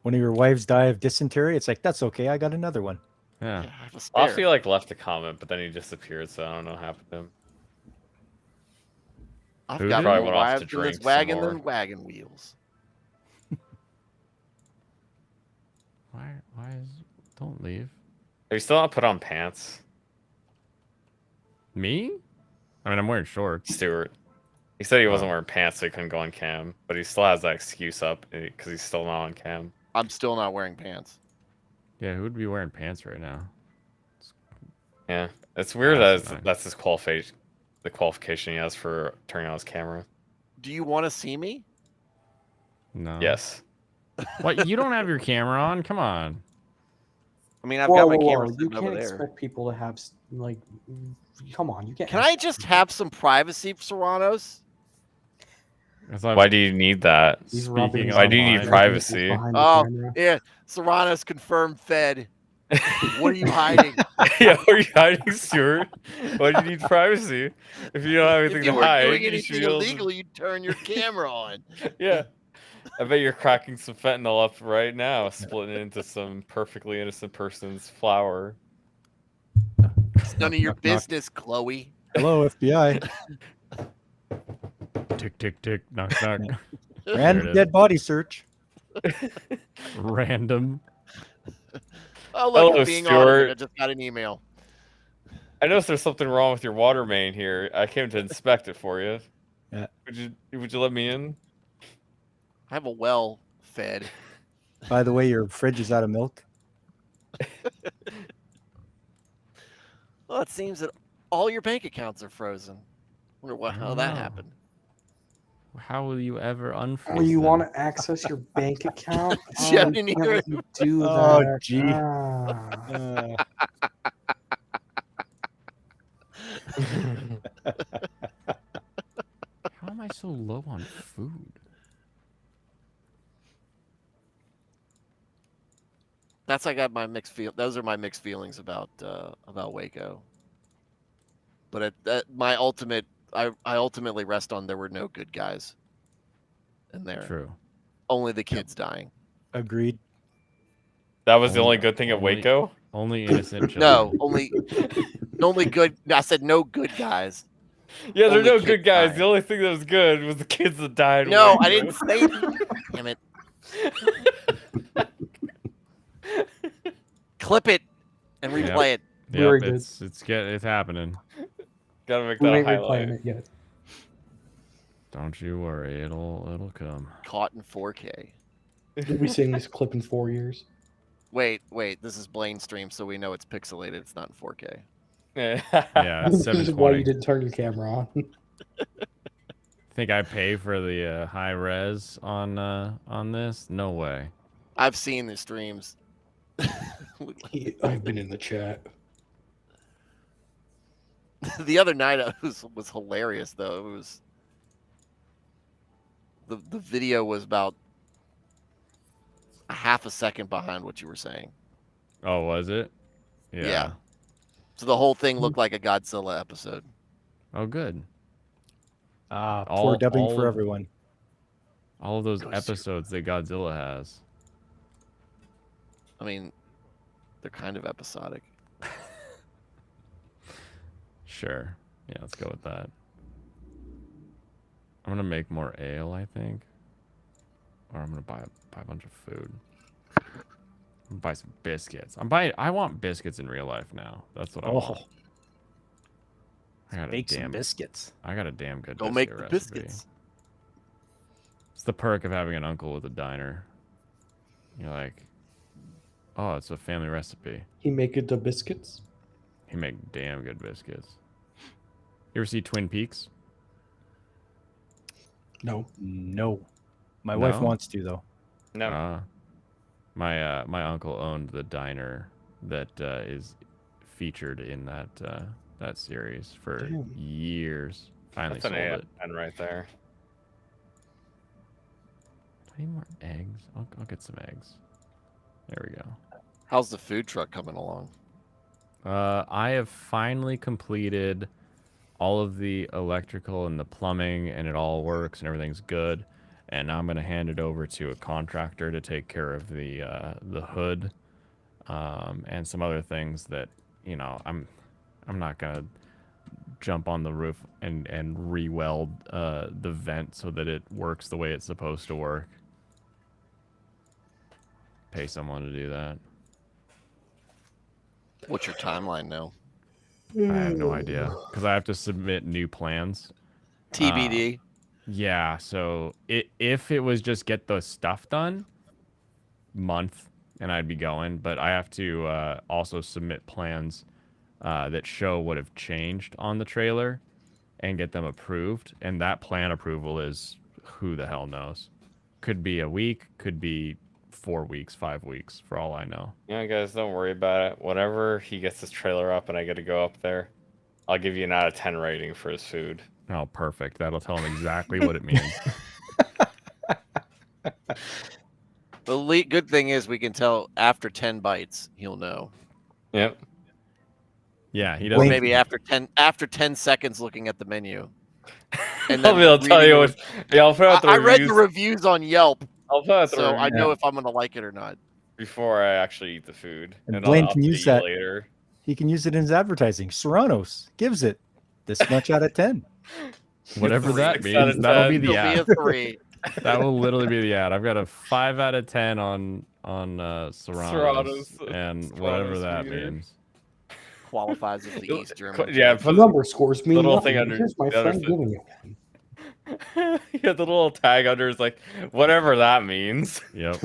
When your wives die of dysentery, it's like, that's okay. I got another one. Yeah. I have a spare. Offie like left a comment, but then he disappeared, so I don't know what happened to him. I've Who got did? Probably more went off to wives in drink this some wagon more. than wagon wheels. Why is don't leave. Have you still not put on pants, Me? I mean, I'm wearing shorts. Stuart? He said he wasn't Oh. wearing pants, so he couldn't go on cam, but he still has that excuse up because he's still not on cam. I'm still not wearing pants. Yeah, who would be wearing pants right now? Yeah, it's weird That's that annoying. that's his qualification. The qualification he has for turning on his camera. Do you want to see me? No. Yes. What? You don't have your camera on? Come on. I mean, I've Whoa, got my whoa, camera whoa. You sitting over can't there. expect people to have like. Come on, you can't. Can I just have some privacy, Serranos? Why do you need that? He's Speaking rubbing his of Why do you need online- privacy? behind the Oh, camera. yeah. Serrano's confirmed fed. What are you hiding? Yeah, what are you hiding, Stuart? Why do you need privacy? If you don't have If anything you to weren't hide, doing you should anything be able to- illegal, you'd turn your camera on. Yeah. I bet you're cracking some fentanyl up right now, splitting it into some perfectly innocent person's flour. It's none of your Knock, knock. business, Chloe. Hello, FBI. Tick tick tick. Knock knock. Random it is. dead body search. Random. Oh, look, Hello, it's being Stuart. audited. I just got an email. I noticed there's something wrong with your water main here. I came to inspect it for you. Yeah. Would you let me in? I have a well fed. By the way, your fridge is out of milk. Well, it seems that all your bank accounts are frozen. Wonder how that happened. How will you ever unfreeze Oh, you them? want to access your bank account? Yeah, I me can't neither. let you do Oh, that. gee. Ah. How am I so low on food? That's I got my mixed feel. Those are my mixed feelings about Waco. But my ultimate, I ultimately rest on there were no good guys in there. True. Only the kids dying. Agreed. That was the Only- only good thing at only- Waco? Only innocent No, children. only good. I said no good guys. Yeah, there are Only no kids good guys. died. The only thing that was good was the kids that died. in No, Waco. I didn't say that. Damn it. Clip it and Yep. replay it. Very Yep, good. it's happening. Gotta make We that a ain't highlight. replaying it yet. Don't you worry, it'll come. Caught in 4K. We'll be seeing this clip in 4 years. Wait. This is Blaine stream, so we know it's pixelated. It's not in 4K. Yeah, it's This is why 720. you didn't turn your camera on. Think I pay for the high res on this? No way. I've seen the streams. I've been in the chat. The other night it was hilarious though. It was the video was about a half a second behind what you were saying. Oh, was it? Yeah. So the whole thing looked like a Godzilla episode. Oh, good. Poor dubbing all for of- everyone. All of those Go, Stuart. episodes that Godzilla has. I mean, they're kind of episodic. Sure. Yeah, let's go with that. I'm gonna make more ale, I think. Or I'm gonna buy a bunch of food. I'm gonna buy some biscuits. I want biscuits in real life now. That's what I want. Oh, I got a bake some damn biscuits. I got a damn good Go biscuit make the recipe. biscuits. It's the perk of having an uncle with a diner. You're like, oh, it's a family recipe. He make it the biscuits. He make damn good biscuits. You ever see Twin Peaks? No. No. My wife No? wants to though. No. My uncle owned the diner that is featured in that series for Damn. years. Finally That's an sold it. AFN right there. Do I need more eggs? I'll get some eggs. There we go. How's the food truck coming along? I have finally completed all of the electrical and the plumbing, and it all works and everything's good. And now I'm gonna hand it over to a contractor to take care of the hood, and some other things that I'm not gonna jump on the roof and re-weld the vent so that it works the way it's supposed to work. Pay someone to do that. What's your timeline now? I have no idea because I have to submit new plans. TBD. Yeah, so if it was just get the stuff done, month, and I'd be going. But I have to also submit plans that show what have changed on the trailer and get them approved. And that plan approval is who the hell knows. Could be a week, could be 4 weeks, 5 weeks, for all I know. Yeah, guys, don't worry about it. Whenever he gets his trailer up and I get to go up there, I'll give you an out of 10 rating for his food. Oh, perfect. That'll tell him exactly what it means. The good thing is we can tell after 10 bites, he'll know. Yep. Yeah, he Or doesn't. maybe after 10 seconds looking at the menu. And I'll then be able to tell reading you the what. Yeah, I'll put out the I read reviews. the reviews on Yelp, I'll put out the so I reviews know if I'm gonna like it or not. before I actually eat the food, And and Blaine I'll can update use you that. later. He can use it in his advertising. Serranos gives it this much out of 10. Whatever that 6 out means, of that'll be 10. the It'll be ad. a 3. That will literally be the ad. I've got a 5 out of 10 on Serranos, Serranos, and whatever Serranos that meter. means. Qualifies as the East German. Yeah, The put number scores mean little nothing. thing under Here's my the other friend thing. giving it. yeah, the little tag under is like whatever that means. Yep.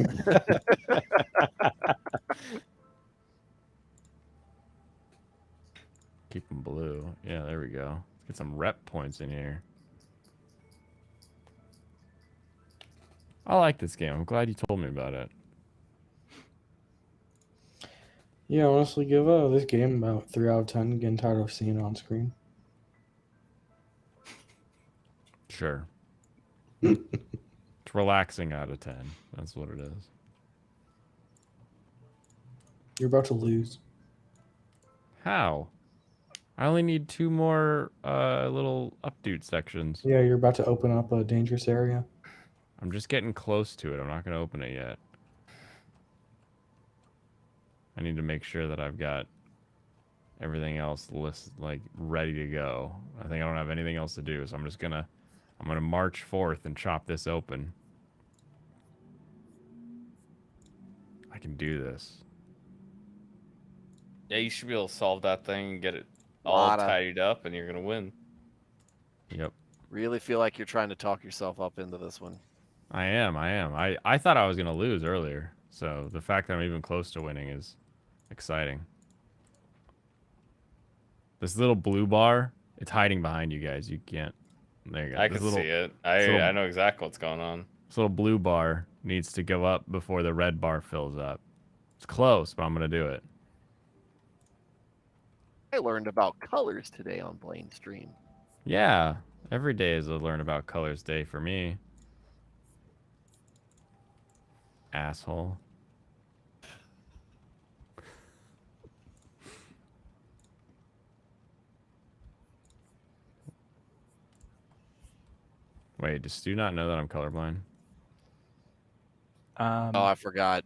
Keep them blue. Yeah, there we go. Let's get some rep points in here. I like this game. I'm glad you told me about it. Yeah, honestly, give this game about 3 out of 10. Getting tired of seeing it on screen. Sure. It's relaxing out of 10. That's what it is. You're about to lose. How? I only need 2 more little updo sections. Yeah, you're about to open up a dangerous area. I'm just getting close to it. I'm not going to open it yet. I need to make sure that I've got everything else ready to go. I think I don't have anything else to do, so I'm gonna march forth and chop this open. I can do this. Yeah, you should be able to solve that thing and get it all Lotta. tidied up, and you're gonna win. Yep. Really feel like you're trying to talk yourself up into this one. I am. I thought I was gonna lose earlier, so the fact that I'm even close to winning is exciting. This little blue bar, it's hiding behind you guys. You can't. There you go. I This can little, see it. little- I know exactly what's going on. This little blue bar needs to go up before the red bar fills up. It's close, but I'm gonna do it. I learned about colors today on Blaine Stream. Yeah, every day is a learn about colors day for me. Asshole. Wait, does Stu not know that I'm colorblind? Oh, I forgot.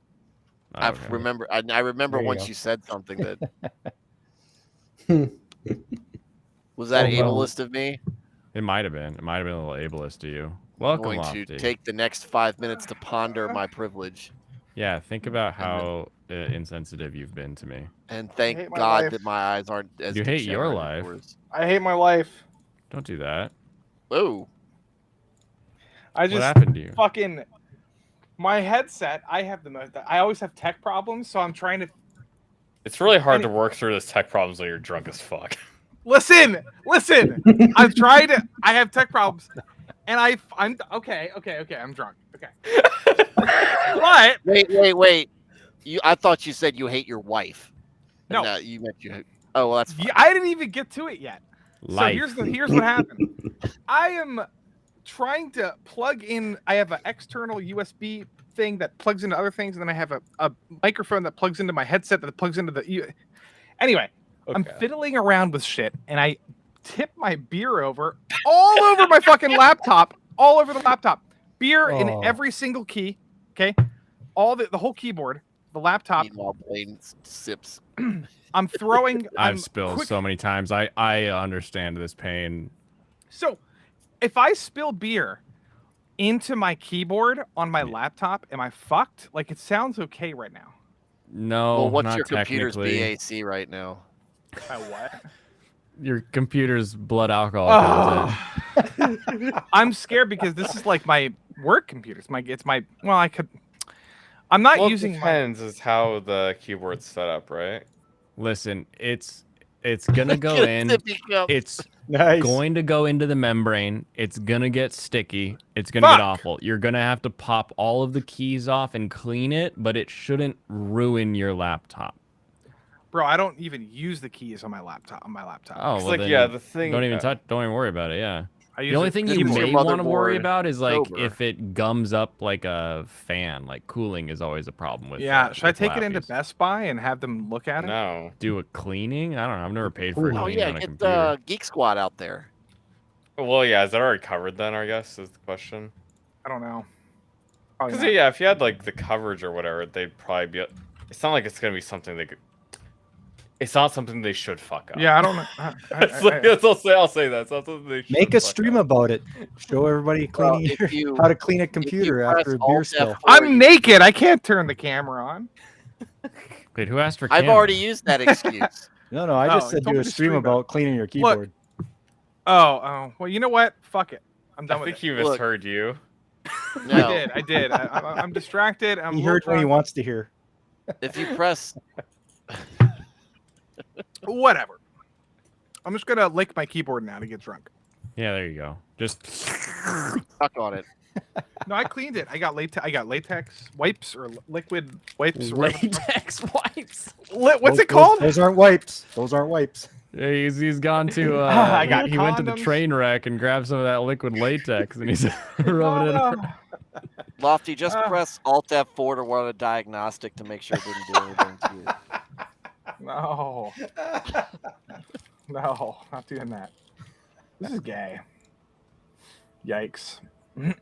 Oh, I okay. remember. I remember There you once go. you said something that was that Oh, no. ableist of me. It might have been. It might have been a little ableist to you. I'm Welcome, going Lofty. to take the next 5 minutes to ponder my privilege Yeah, think about how insensitive you've been to me. and I thank hate my God life. that my eyes aren't as You hate your degenerate as life. yours. I hate my life. Don't do that. Whoa. I What just happened to you? fucking my headset. I have the most. I always have tech problems, so I'm trying to It's really hard to work through this tech problems when you're drunk as fuck. listen. I'm trying to. I have tech problems, and I'm okay. I'm drunk. Okay, but Wait. I thought you said you hate your wife. No. You meant you. Oh, well, that's fine. I didn't even get to it yet. Life. So here's what happened. I am trying to plug in. I have an external USB thing that plugs into other things, and then I have a microphone that plugs into my headset that plugs into the. Anyway, I'm fiddling around with shit, and I tip my beer over all over my fucking laptop, all over the laptop. Beer in Oh. every single key. Okay, all the whole keyboard, the laptop. Meanwhile, Blaine sips. I'm throwing. I've I'm spilled quick- so many times. I understand this pain. So, if I spill beer into my keyboard on my Yeah. laptop, am I fucked? Like, it sounds okay right now. No, Well, what's not your computer's technically. BAC right now? My what? Your computer's blood alcohol content. I'm scared because this is like my work computer. It's my. Well, I could. I'm not Well, using it my. depends is how the keyboard's set up, right? Listen, it's gonna go Get a in. sippy cup. It's Nice. going to go into the membrane. It's gonna get sticky. It's gonna get Fuck! awful. You're gonna have to pop all of the keys off and clean it, but it shouldn't ruin your laptop. Bro, I don't even use the keys on my laptop. Oh, It's well like then yeah, the thing. don't even touch. Don't even worry about it. Yeah. The only thing you Keeps may your want to worry motherboard about is like sober. if it gums up like a fan. Like cooling is always a problem with. Yeah, should I with take it into lappies. Best Buy and have them look at it? No. Do a cleaning? I don't know. I've never paid for a Oh, Oh cleaning yeah, on a get computer. Geek Squad out there. Well, yeah, is that already covered then? I guess is the question. I don't know. Probably Because not. yeah, if you had like the coverage or whatever, they'd probably be. It's not like it's gonna be something they could. It's not something they should fuck up. Yeah, I don't know. It's like, I'll say that. It's not something they should Make a fuck stream up. about it. Show everybody Well, cleaning if you- how to clean a If you computer press after a Alt beer spill. F4, I'm naked. I can't turn the camera on. Wait, who asked for? I've camera? already used that excuse. No, I just Oh, said told do me a to stream stream it. about cleaning your keyboard. Oh, well, you know what? Fuck it. I'm done I with think it. he Look. misheard you. No, I did. I'm distracted. I'm He a heard little what he drunk. wants to hear. if you press, Whatever. I'm just gonna lick my keyboard now to get drunk. Yeah, there you go. Just suck on it. No, I cleaned it. I got latex wipes or liquid wipes. Or whatever. latex wipes. What's Those- it called? Those aren't wipes. Those aren't wipes. Yeah, he's gone to. I got he went to the condoms. train wreck and grabbed some of that liquid latex and he's rubbing it. Oh, Lofty, just Ah. press Alt F4 to run a diagnostic to make sure it didn't do anything to you. no. No, not doing that. This is gay. Yikes.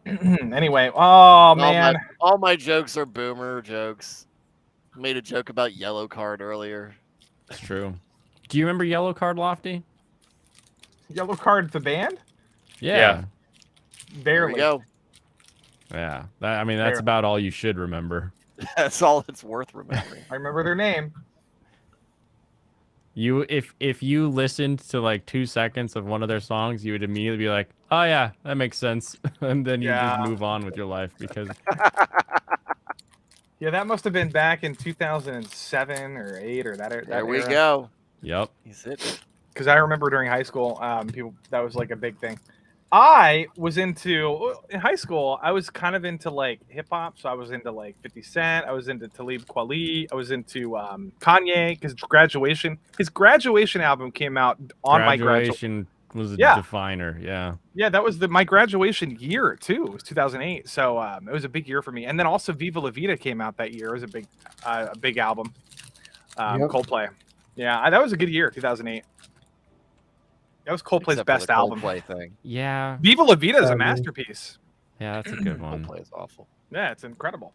Anyway, oh man. All my jokes are boomer jokes. Made a joke about Yellow Card earlier. It's true. Do you remember Yellow Card, Lofty? Yellow Card, the band? Yeah. There we Barely. go. Yeah. I mean, that's Fair. about all you should remember. That's all it's worth remembering. I remember their name. You, if you listened to like 2 seconds of one of their songs, you would immediately be like, "Oh yeah, that makes sense," and then you Yeah. just move on with your life because Yeah, that must have been back in 2007 or 8 or that. There we go. yep. He's it. Because I remember during high school, people that was like a big thing. I was in high school. I was kind of into like hip hop, so I was into like 50 Cent. I was into Talib Kweli. I was into Kanye because his graduation album came out on my graduation. Graduation was a Yeah. definer. Yeah. Yeah, that was my graduation year too. It was 2008, so it was a big year for me. And then also Viva La Vida came out that year. It was a big album. Yep. Coldplay. Yeah, that was a good year, 2008. That was Coldplay's Except for best the album. Coldplay thing. Yeah. Viva La Vida is a Um, masterpiece. Yeah, that's a good one. Coldplay is awful. Yeah, it's incredible.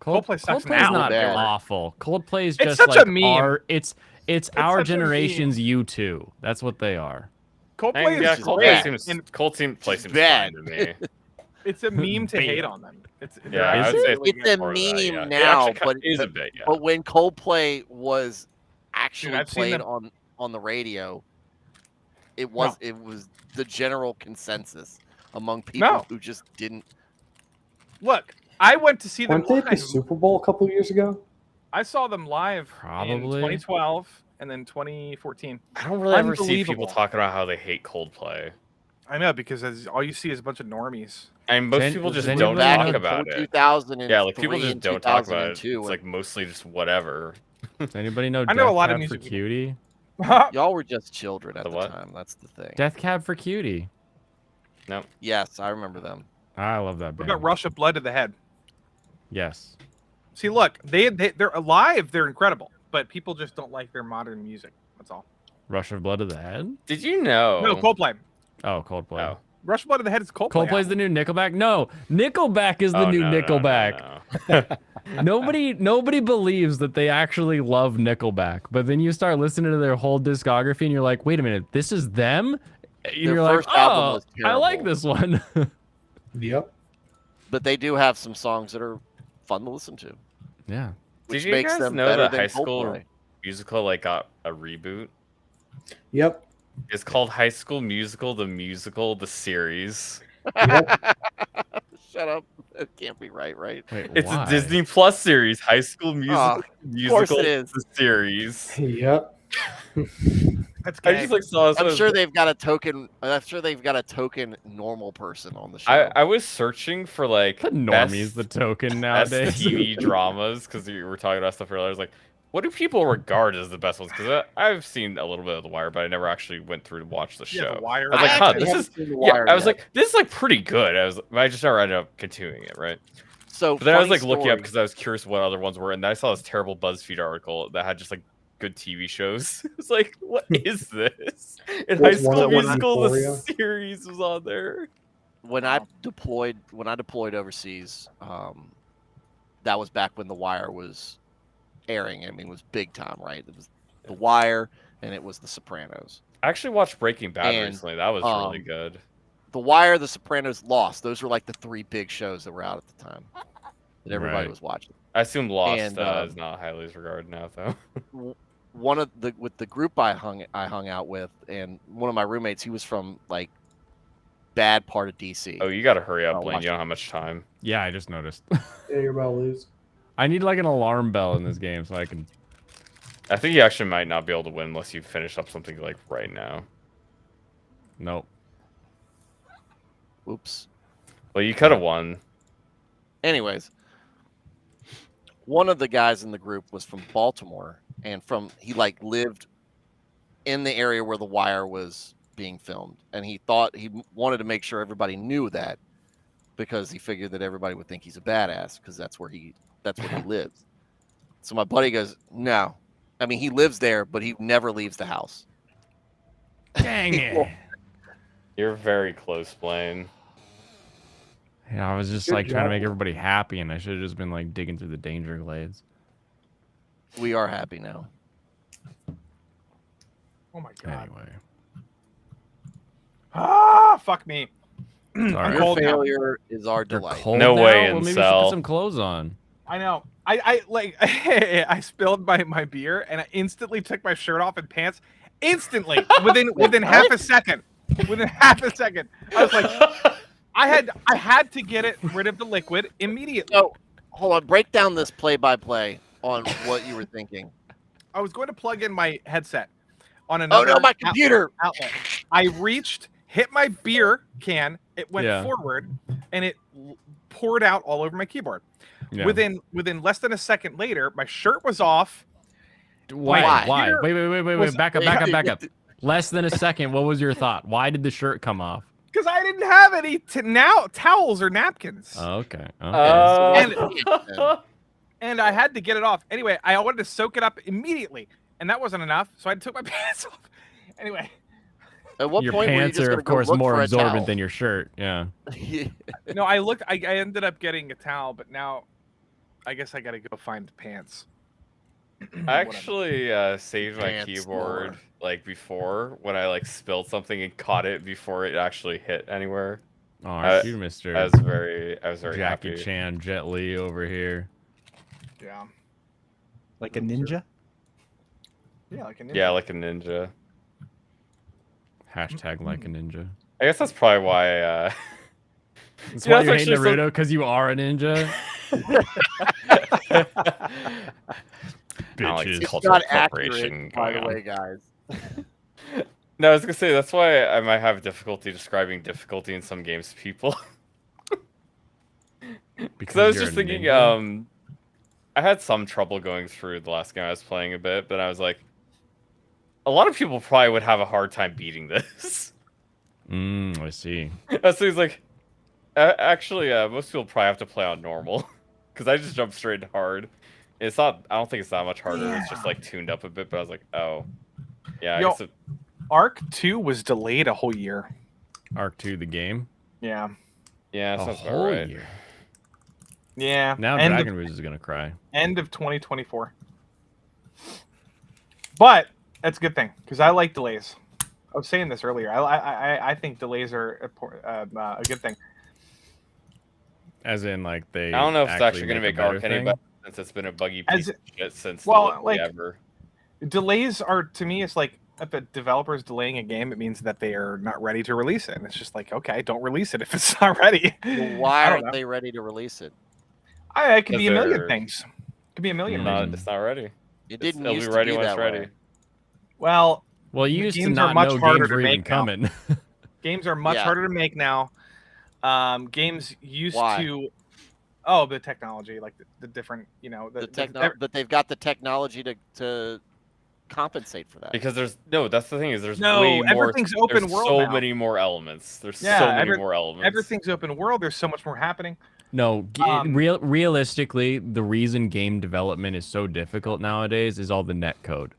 Coldplay sucks Coldplay's now. not Bad. awful. Coldplay is It's just such a like meme. it's It's our such a generation's U2. That's what they are. Coldplay Yeah, is Coldplay great. seems and Coldplay seems bad. fine to me. it's a meme to Beta. hate on them. Yeah, I Is would it? say It's a more of that, meme yeah. It now, actually but- is a bit. Yeah. But when Coldplay was actually I've seen played them- on the radio, it was the general consensus among people No. who just didn't. Look, I went to see them Weren't they at the live. Super Bowl a couple years ago? I saw them live in Probably. 2012 and then 2014. I don't really ever see people Unbelievable. talking about how they hate Coldplay. I know because all you see is a bunch of normies. I mean, most Does people just anybody don't know- talk Back about in it. 2003 Yeah, like people just and don't talk about it. 2002, It's like mostly just whatever. Does anybody know I know a Death lot of Cab for music people. Cutie? y'all were just children at The the what? time. That's the thing. Death Cab for Cutie. Yes, I remember them. I love that What band. about Rush of Blood to the Head? Yes. See, look, they're alive. They're incredible, but people just don't like their modern music. That's all. Rush of Blood to the Head? Did you know? No, Coldplay. Oh, Coldplay. Oh. Rush of Blood to the Head is Coldplay. Coldplay's the new Nickelback? No, Nickelback is the Oh, new no, no, no, Nickelback. no. Nobody believes that they actually love Nickelback, but then you start listening to their whole discography and you're like, wait a minute, this is them? And Their you're like, first album oh, was I like terrible. this one. Yep. But they do have some songs that are fun to listen to, yeah. which Did you makes guys them know better that than High School Coldplay. Musical like got a reboot? Yep. It's called High School Musical, the series. Yep. Shut up! It can't be right. Wait, It's why? a Disney Plus series, High School course Musical, it is. the series. Yep. That's I gay. just like saw this. I'm one. sure they've got a token. I'm sure they've got a token normal person on the show. I was searching for like The best, normie's the token best nowadays. TV dramas because we were talking about stuff earlier. I was like What do people regard as the best ones? Because I've seen a little bit of The Wire, but I never actually went through to watch the Yeah, show. The Wire. I was like, I huh, actually this haven't is seen The yeah. Wire I was yet. like, this is like pretty good. I just never ended up continuing it, right? So But then I was funny like looking up story. because I was curious what other ones were, and then I saw this terrible BuzzFeed article that had just like good TV shows. It's like, what is this? In High Was one School of them Musical, the Euphoria? series was on there. when I deployed overseas, that was back when The Wire was airing. I mean, it was big time, right? It was The Wire and it was The Sopranos. I actually watched Breaking Bad And, recently. That was really um, good. The Wire, The Sopranos, Lost. Those were like the 3 big shows that were out at the time that everybody Right. was watching. I assume Lost and, is not highly regarded now, though. One of the group I hung out with, and one of my roommates, he was from like bad part of DC. Oh, you got to hurry up, Oh, Blaine. watch You don't have much time. Yeah, I just noticed. Yeah, you're about to lose. I need like an alarm bell in this game so I can. I think you actually might not be able to win unless you finish up something like right now. Nope. Oops. Well, you could have won. Anyways, one of the guys in the group was from Baltimore, and he like lived in the area where The Wire was being filmed, and he thought he wanted to make sure everybody knew that because he figured that everybody would think he's a badass because that's where he lives. So my buddy goes, "No, I mean he lives there, but he never leaves the house." Dang it. You're very close, Blaine. Yeah, I was just Good like trying to job. make everybody happy, and I should have just been like digging through the danger glades. We are happy now. Oh my god. Anyway. Ah, fuck me. Sorry. I'm Your cold now. failure is our You're delight. cold No now? way, Well, maybe you should incel. put some clothes on. I know. I like I spilled my beer and I instantly took my shirt off and pants. Instantly, within half a second. Within half a second, I was like, I had to get it rid of the liquid immediately. So, hold on. Break down this play-by-play on what you were thinking. I was going to plug in my headset on Oh another no, my computer! outlet. I reached, hit my beer can, it went Yeah. forward, and it poured out all over my keyboard. Yeah. Within less than a second later, my shirt was off. Why? Why? Why? Wait. Was- Back up. Less than a second. What was your thought? Why did the shirt come off? Because I didn't have any towels or napkins. Oh, okay. And I had to get it off. Anyway, I wanted to soak it up immediately. And that wasn't enough. So I took my pants off. Anyway. At what Your point were you pants just are, gonna of go course, look more for a absorbent towel? than your shirt. Yeah. No, I ended up getting a towel, but now I guess I got to go find pants. I Whatever. actually saved my Pants keyboard more. like before when I like spilled something and caught it before it actually hit anywhere. Aren't you, Mr. I was very Jackie happy. Chan Jet Li over here? Yeah. Like a ninja? Yeah, like a ninja. Yeah, like a ninja. Hashtag like a ninja. I guess that's probably why. That's Yeah, why that's you're hating actually Naruto, because you are a ninja. Not like Bitches. It's Cultural not appropriation accurate, by going the on. way, guys. No, I was gonna say that's why I might have difficulty describing difficulty in some games to people. Because I was you're just a thinking, ninja? I had some trouble going through the last game I was playing a bit, but I was like, a lot of people probably would have a hard time beating this. I see. So he's like, actually, most people probably have to play on normal, because I just jumped straight to hard. It's not. I don't think it's that much harder. It's just like tuned up a bit. But I was like, oh, yeah. I Yo. guess Arc 2 was delayed a whole year. Arc 2, the game. Yeah. yeah, that A sounds about whole right. year. Yeah. Now end Dragon Rouge is gonna cry. end of 2024. But that's a good thing because I like delays. I was saying this earlier. I think delays are a good thing. As in, like they. I don't know if it's actually going gonna to make Arc any better since it's been a buggy As piece of shit since well, literally like- ever. Delays are, to me, it's like if a developer is delaying a game, it means that they are not ready to release it. And it's just like, okay, don't release it if it's not ready. Well, why I don't aren't know. they ready to release it? It could be a Because million they're- things. It could be a million Mm. things. It's not ready. It didn't It'll used be to ready be when that it's ready. way. Well, Well, you used to games are not much know harder games to were even make now. coming. games are much Yeah. harder to make now. Games used Why? to. Oh, the technology, like the different, But they've got the technology to compensate for that. Because there's that's the thing is there's No, way more. everything's open there's world so now. many more elements. There's Yeah, so many more elements. everything's open world. There's so much more happening. No, realistically, the reason game development is so difficult nowadays is all the net code.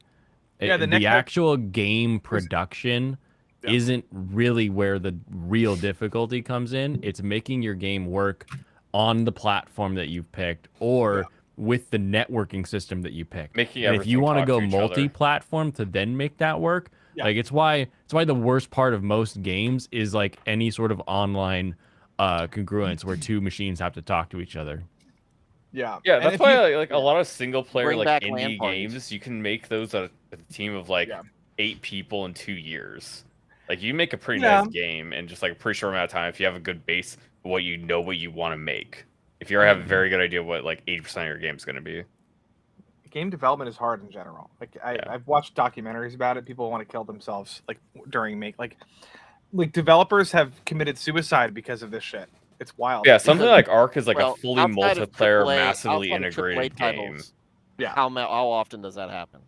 Yeah, the the net code- actual game production Yeah. isn't really where the real difficulty comes in. It's making your game work on the platform that you've picked or with the networking system that you pick. Making And if you everything want to talk go to each other. multi-platform to then make that work, Yeah. like it's why the worst part of most games is like any sort of online congruence where two machines have to talk to each other. Yeah. Yeah, And that's if why you- like a lot of single player Bring like back indie LAN parties. games, you can make those a team of like Yeah. 8 people in 2 years. Like you make a pretty Yeah. nice game in just like a pretty short amount of time if you have a good base of what you want to make. If you have a very good idea of what like 80% of your game is going to be. game development is hard in general. Like I've watched documentaries about it. People want to kill themselves like during like developers have committed suicide because of this shit. It's wild. Yeah, something like Ark is like Well, a fully outside of multiplayer, AAA massively outside of AAA integrated game. titles, Yeah. How often does that happen?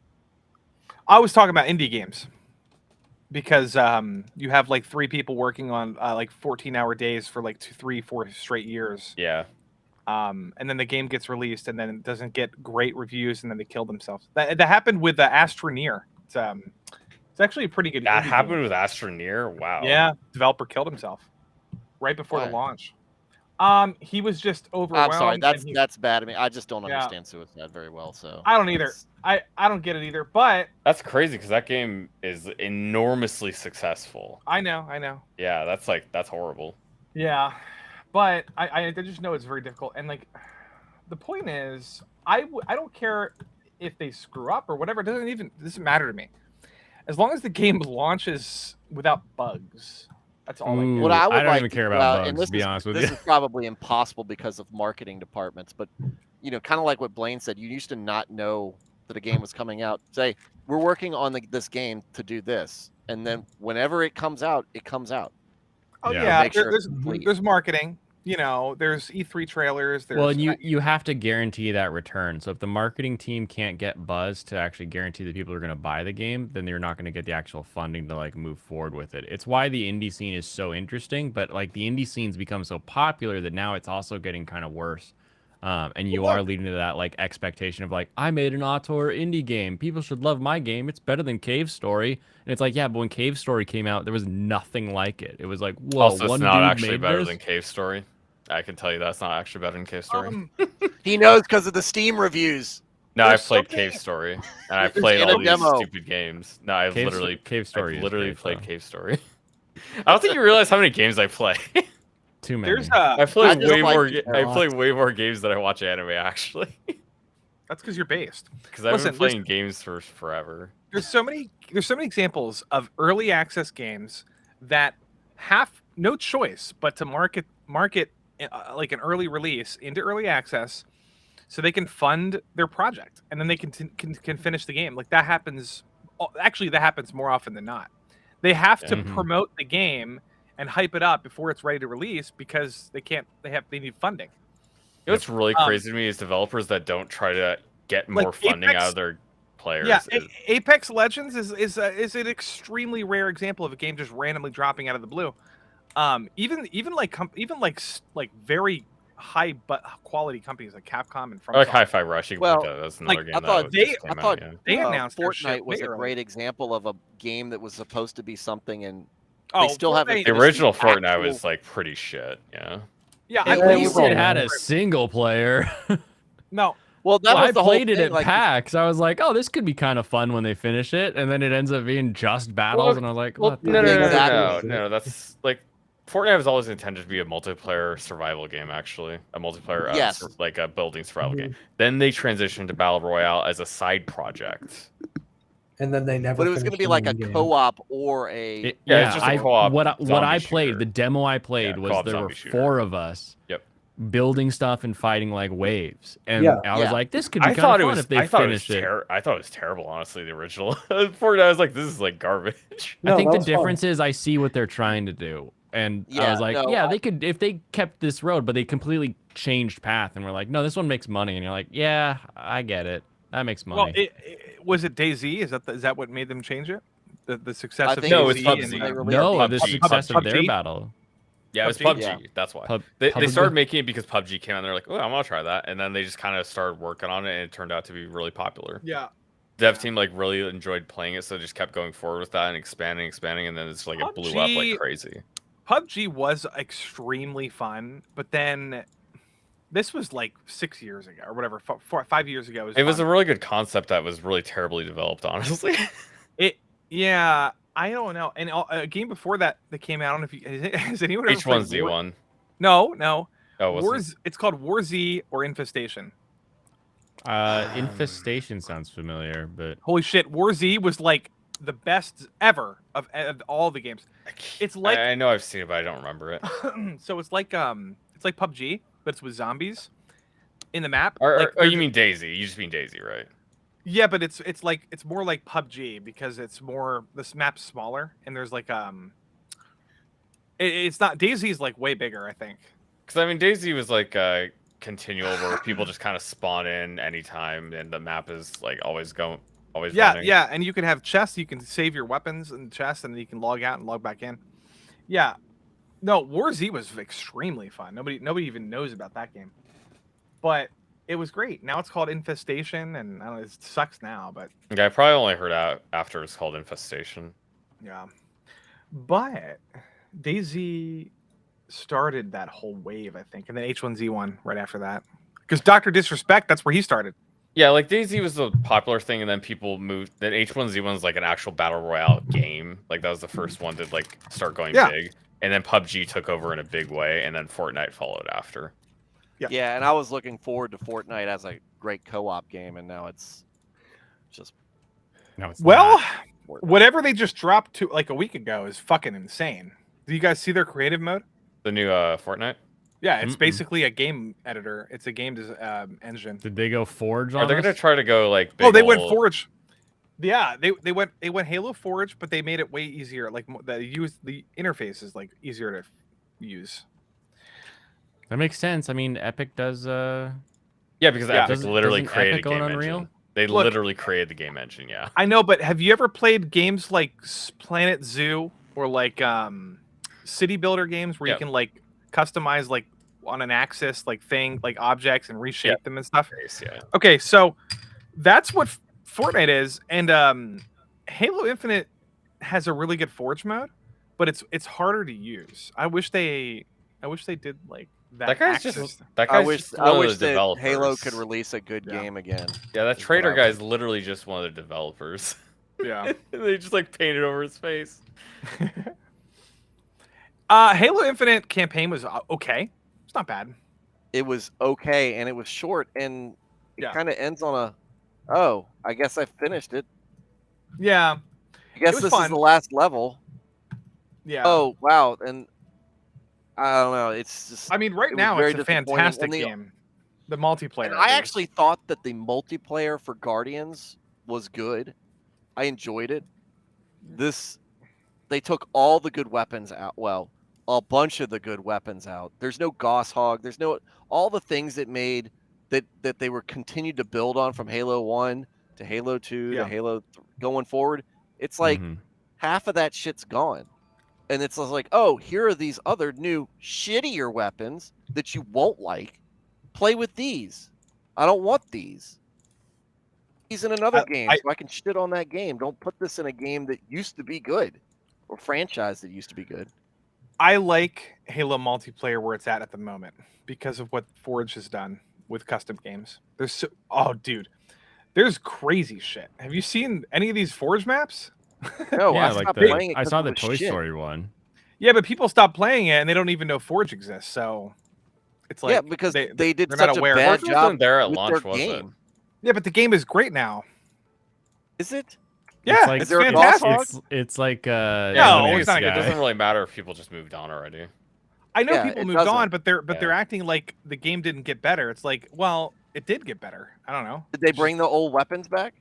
I was talking about indie games because you have like 3 people working on like 14-hour days for like 2, 3, 4 straight years. Yeah. And then the game gets released and then it doesn't get great reviews and then they kill themselves. That happened with the Astroneer. It's actually a pretty good. That indie happened game. with Astroneer? Wow. Yeah, developer killed himself right before Why? the launch. He was just overwhelmed. I'm sorry, and he- that's bad. I mean, I just don't Yeah. understand suicide very well. So I don't either. it's- I don't get it either. But That's crazy because that game is enormously successful. I know. Yeah, that's horrible. Yeah, but I just know it's very difficult. And like, the point is, I don't care if they screw up or whatever. It doesn't matter to me, as long as the game launches without bugs. That's all I Ooh. care. What I would don't like even to- care about well, bugs, and this to be is- honest with this you. is probably impossible because of marketing departments, but kind of like what Blaine said, you used to not know that a game was coming out. Say, we're working on this game to do this, and then whenever it comes out, it comes out. Oh Yeah. yeah, Make sure it's there's complete. there's marketing. There's E3 trailers. There's Well, and you have to guarantee that return. So if the marketing team can't get buzz to actually guarantee that people are going to buy the game, then you're not going to get the actual funding to like move forward with it. It's why the indie scene is so interesting, but like the indie scene's become so popular that now it's also getting kind of worse. And you are leading to that like expectation of like, I made an auteur indie game. People should love my game. It's better than Cave Story. And it's like, yeah, but when Cave Story came out, there was nothing like it. It was like, whoa, Also, one it's not dude actually made better this? than Cave Story. I can tell you that's not actually better than Cave Story. He knows because of the Steam reviews. No, I've there's played something- Cave Story, and I've There's played in a all these demo. stupid games. No, I've literally Cave Story. I've is literally great, played though. Cave Story. I don't think you realize how many games I play. Too many. there's I play I just way like more. it a I lot. play way more games than I watch anime actually, that's because you're based. because I've been Listen, playing games for forever. There's so many examples of early access games that have no choice but to market like an early release into early access so they can fund their project and then they can finish the game. Like that happens actually that happens more often than not. They have to Mhm. promote the game and hype it up before it's ready to release because they need funding. You know what's really crazy to me is developers that don't try to get like more funding out Apex- of their players. Yeah, is- Apex Legends is an extremely rare example of a game just randomly dropping out of the blue. Even very high but quality companies like Capcom and I like FromSoft, Hi-Fi Rush. You can Well, put that as another like, game I that thought just I came thought- out, yeah. they announced their shit Fortnite was way a early. great example of a game that was supposed to be something, and Oh, still haven't Fortnite- The finished original the Fortnite actual- was like pretty shit. Yeah. Yeah, At I least played it had a single player. no. well, that was I the whole played it thing, at like, PAX. I was like, oh, this could be kind of fun when they finish it. And then it ends up being just battles. Well, and I was like, Well, what the no, heck? Exactly. no. That's like Fortnite was always intended to be a multiplayer survival game. Actually, a multiplayer, Yes. like a building survival game. Then they transitioned to battle royale as a side project. And then they never. but it was going to finished be the like a main game. co-op or a. It- Yeah, it's just a I- co-op What I zombie played, shooter. the demo I played Yeah, was co-op there were zombie shooter. 4 of us. Yep. Building stuff and fighting like waves. And Yeah. I was Yeah. like, this could be I kind thought of it fun was. if they I thought it was finished it. I thought it was terrible. Honestly, the original Fortnite. I was like, this is like garbage. No, I think that the was fun. difference is I see what they're trying to do. And I Yeah, was like, no, yeah, they could if they kept this road, but they completely changed path, and we're like, no, this one makes money, and you're like, yeah, I get it, that makes Well, money. was it DayZ? Is that what made them change it? The success I of think No, it it's was PUBG. when they and, released no, PUBG. the PUBG. success of their PUBG? battle. Yeah, it was PUBG? PUBG. That's why. Pub- They PUBG. started making it because PUBG came out and they're like, oh, I'm gonna try that. And then they just kind of started working on it and it turned out to be really popular. yeah. Dev team like really enjoyed playing it, so just kept going forward with that and expanding, and then it's like it blew up like PUBG crazy. PUBG was extremely fun, but then this was like 6 years ago or whatever, 5 years ago. It was a fun. really good concept that was really terribly developed, honestly. Yeah, I don't know. And a game before that came out. I don't know if you has anyone ever played H1Z1. No. Oh, what's Wars. It's called War Z or Infestation. Infestation sounds familiar, but Holy shit, War Z was like the best ever of all the games. It's like I know I've seen it, but I don't remember it. so it's like PUBG, but it's with zombies in the map. Or, Like, oh, you mean Daisy? You just mean Daisy, right? yeah, but it's more like PUBG because it's more this map's smaller and there's like it's not Daisy's like way bigger, I think. Because I mean, Daisy was like continual where people just kind of spawn in anytime, and the map is like always running. Yeah, and you can have chests. You can save your weapons in chests, and then you can log out and log back in. Yeah, no, War Z was extremely fun. Nobody even knows about that game, but it was great. Now it's called Infestation, and I don't know, it sucks now, but Yeah, I probably only heard out after it's called Infestation. yeah. But DayZ started that whole wave, I think, and then H1Z1 right after that. Because Dr. Disrespect, that's where he started. Yeah, like Daisy was the popular thing, and then people moved. Then H1Z1 was like an actual battle royale game. Like that was the first one to like start going Yeah. big, and then PUBG took over in a big way, and then Fortnite followed after. Yeah, and I was looking forward to Fortnite as a great co-op game, and now it's just no, it's Well, not. Fortnite. whatever they just dropped to like a week ago is fucking insane. Do you guys see their creative mode? The new Fortnite. Yeah, it's Mm-mm. basically a game editor. It's a game engine. Did they go Forge Are on they gonna us? try to go like? Oh, big they went ol'- Forge. Yeah, they went Halo Forge, but they made it way easier. Like the interface is like easier to use. That makes sense. I mean, Epic does. Yeah, because Yeah. Epic literally Doesn't created Epic a own game Unreal? engine. They Look- literally created the game engine. Yeah. I know, but have you ever played games like Planet Zoo or like city builder games where Yeah. you can like customize like on an axis like thing like objects and reshape them and stuff? Yeah. Okay, so that's what Fortnite is, and Halo Infinite has a really good Forge mode, but it's harder to use. I wish they did like that. That guy's access. just. That I guy's wish just one of the that Halo developers. could release a good Yeah. game again. Yeah, that is what trader I guy was- is literally just one of the developers. Yeah. They just like painted over his face. Halo Infinite campaign was okay. It's not bad. It was okay, and it was short, and it Yeah. kind of ends on a, oh, I guess I finished it. Yeah. I guess was this fun. is the last level. Yeah. Oh wow, and I don't know. It's just. I mean, right it was now very it's a disappointing, fantastic and the- game. The multiplayer. And I is- actually thought that the multiplayer for Guardians was good. I enjoyed it. They took all the good weapons out. Well, a bunch of the good weapons out. There's no Goshawk. There's no all the things that made that they were continued to build on from Halo 1 to Halo 2 Yeah. to going forward. It's like Mhm. half of that shit's gone. And it's just like, oh, here are these other new shittier weapons that you won't like. Play with these. I don't want these. These in another game, so I can shit on that game. Don't put this in a game that used to be good, or franchise that used to be good. I like Halo multiplayer where it's at the moment because of what Forge has done with custom games. Dude, there's crazy shit. Have you seen any of these Forge maps? No, yeah, I like stopped the, playing it. I 'cause saw it the was Toy shit. Story one. Yeah, but people stop playing it and they don't even know Forge exists. So it's like yeah, because they did they're not such a aware. bad Forge job wasn't there at with launch, their was it? game. Yeah, but the game is great now. Is it? Yeah, like- it's Is there a fantastic. Goshawk? It's like No, Linux it's not good. It guy. doesn't really matter if people just moved on already. I know Yeah, people it moved doesn't. on, but they're Yeah. acting like the game didn't get better. It's like, well, it did get better. I don't know. Did they bring the old weapons back?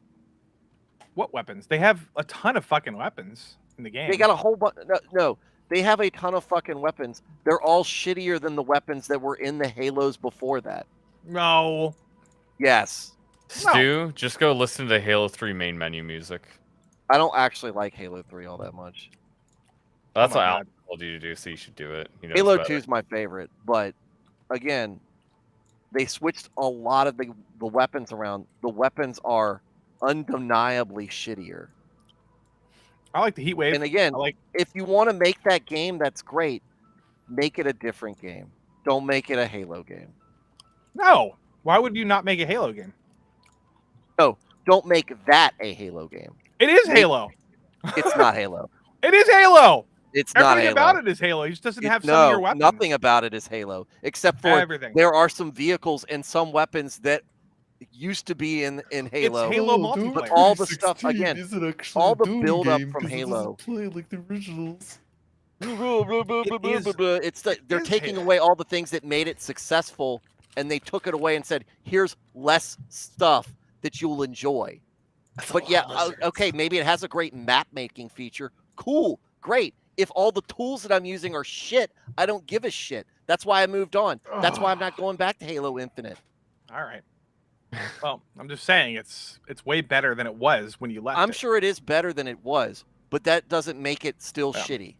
What weapons? They have a ton of fucking weapons in the game. They got a whole bunch. No, they have a ton of fucking weapons. They're all shittier than the weapons that were in the Halos before that. No. Yes. Stu, just go listen to Halo 3 main menu music. I don't actually like Halo 3 all that much. That's Oh my what God. Alan told you to do, so you should do it. He knows Halo better. 2 is my favorite, but again, they switched a lot of the weapons around. The weapons are undeniably shittier. I like the heat wave. And again, I like. if you want to make that game, that's great. Make it a different game. Don't make it a Halo game. No. Why would you not make a Halo game? Don't make that a Halo game. It is Make- Halo. It's not Halo. It is Halo. It's not Everything Halo. about it is Halo. He just doesn't have some no, of your weapons. nothing about it is Halo, except for Everything. there are some vehicles and some weapons that used to be in Halo. It's Halo multiplayer. But all the stuff again, all the build up from Halo. Play like the originals. It's they're is taking Halo. away all the things that made it successful, and they took it away and said, "Here's less stuff that you'll enjoy." But yeah, okay, maybe it has a great map making feature. Cool, great. If all the tools that I'm using are shit, I don't give a shit. That's why I moved on. That's why I'm not going back to Halo Infinite. All right. Well, I'm just saying it's way better than it was when you left. I'm it. sure it is better than it was, but that doesn't make it still Yeah. shitty.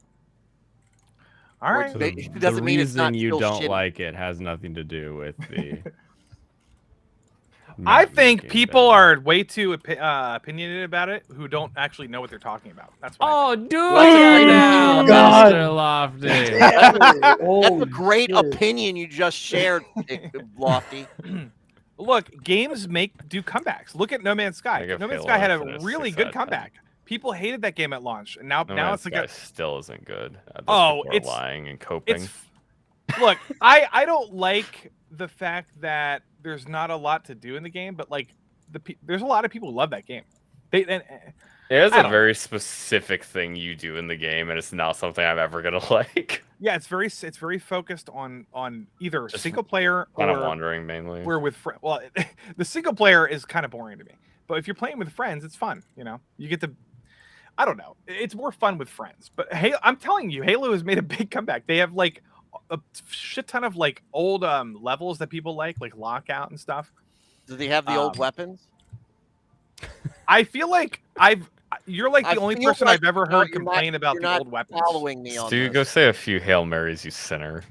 All right. So They- the, it doesn't the mean it's not reason you still don't shitty. like it has nothing to do with the. I map think making people better. are way too opinionated about it who don't actually know what they're talking about. That's why. Oh, dude! that's a great now, opinion. God. Mr. Lofty. That's Holy a great shit. opinion you just shared, Lofty. Look, games do comebacks. Look at No Man's Sky. Think of No Man's Halo Sky had a Infinite really 6 good out of 10. comeback. People hated that game at launch, and now No now Man's it's like Sky still isn't good. Those Oh, people are it's- lying and coping. it's. Look, I don't like the fact that there's not a lot to do in the game, but like there's a lot of people who love that game. They and It is I a don't- very specific thing you do in the game, and it's not something I'm ever gonna like. yeah, it's very focused on either Just single player Kind of or wandering mainly. we're with friends. Well, the single player is kind of boring to me, but if you're playing with friends, it's fun. You know, you get to. I don't know. It's more fun with friends. But Halo, I'm telling you, Halo has made a big comeback. They have like a shit ton of like old levels that people like Lockout and stuff. Do they have the old Um, weapons? I feel like you're like I the only feel person like I've ever you're heard not- complain about you're the not old weapons. Following me on Stu, this. go say a few Hail Marys, you sinner.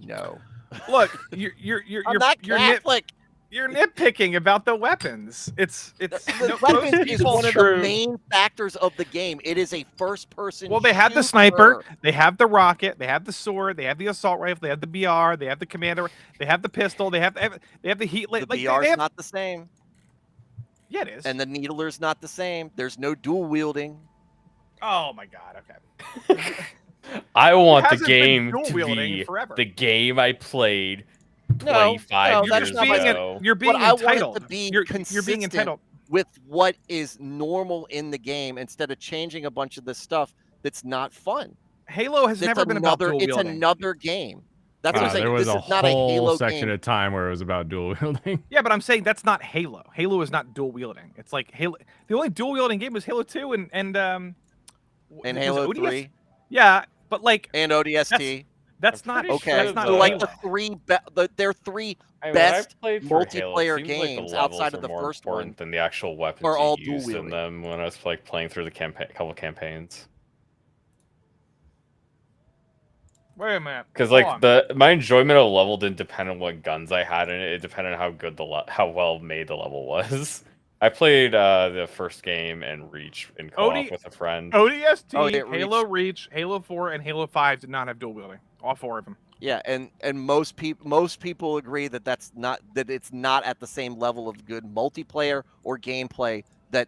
No, Look, you're I'm not Catholic. you're nitpicking about the weapons. It's The no, weapons most is people- one of True. the main factors of the game. It is a first-person. Well, they have the sniper, they have the rocket, they have the sword, they have the assault rifle, they have the BR, they have the commander, they have the pistol, they have the heat. The Like BR they is have, not the same, yeah, it is. and the Needler's not the same. There's no dual wielding. Oh my god. Okay. I want the hasn't been game to dual-wielding be forever. the game I played No, 25 no, years that's not my- ago. You're being But I want it entitled. to be You're being consistent. entitled. With what is normal in the game, instead of changing a bunch of this stuff that's not fun. Halo has It's never been about another. dual It's wielding. another game. That's what I'm saying. There was This a is not a whole Halo section game. of time where it was about dual wielding. Yeah, but I'm saying that's not Halo. Halo is not dual wielding. It's like Halo. The only dual wielding game was Halo 2 and And was it Halo ODS? 3 Yeah, but like and ODST. that's I'm not pretty Okay, That's not so like Halo. the three, they're three I mean, best when I played through Halo, it multiplayer seems like the games levels outside of are the more first important one than the actual weapons are all you used in dual-wielding. them when I was like playing through the couple campaigns. Wait a minute. Because Hold like on. my enjoyment of the level didn't depend on what guns I had in it. It depended on how good how well made the level was. I played the first game and Reach in co-op OD with a friend. ODST, Oh, yeah, Halo Reach, Halo 4, and Halo 5 did not have dual wielding. All four of them. Yeah, and most people agree that it's not at the same level of good multiplayer or gameplay that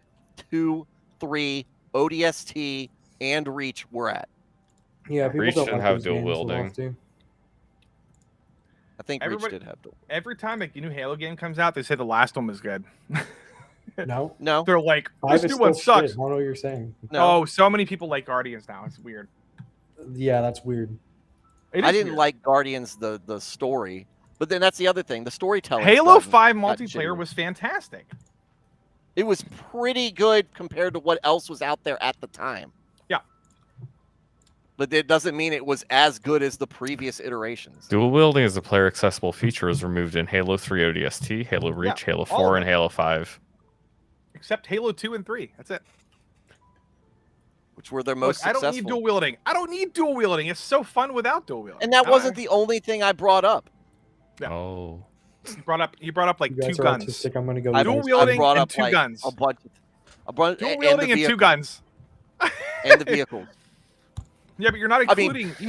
2, 3, ODST, and Reach were at. Yeah, people Reach don't didn't like have those dual games wielding. enough, too. I think Everybody- Reach did have dual. Every time a new Halo game comes out, they say the last one was good. No, No, They're like, five this is new still one shit. sucks. I don't know what you're saying. no. Oh, so many people like Guardians now. It's weird. Yeah, that's weird. It I is didn't weird. like Guardians the story, but then that's the other thing. The storytelling. Halo 5 got multiplayer shitty. was fantastic. It was pretty good compared to what else was out there at the time. but it doesn't mean it was as good as the previous iterations. Dual wielding as a player accessible feature was removed in Halo 3 ODST, Halo Reach, Halo all 4, of and Halo 5. Except Halo 2 and 3. That's it. Which were their Look, most I successful. don't need dual wielding. I don't need dual wielding. It's so fun without dual wielding. And that wasn't the only thing I brought up. Yeah. Oh. You brought up like You guys two are guns. autistic. I'm gonna go. I with Dual those. wielding brought and up two like guns. a bunch of Dual and wielding the and two vehicle- guns. and the vehicles. Yeah, but you're not I including. mean, do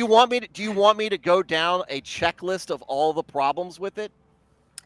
you want me to go down a checklist of all the problems with it?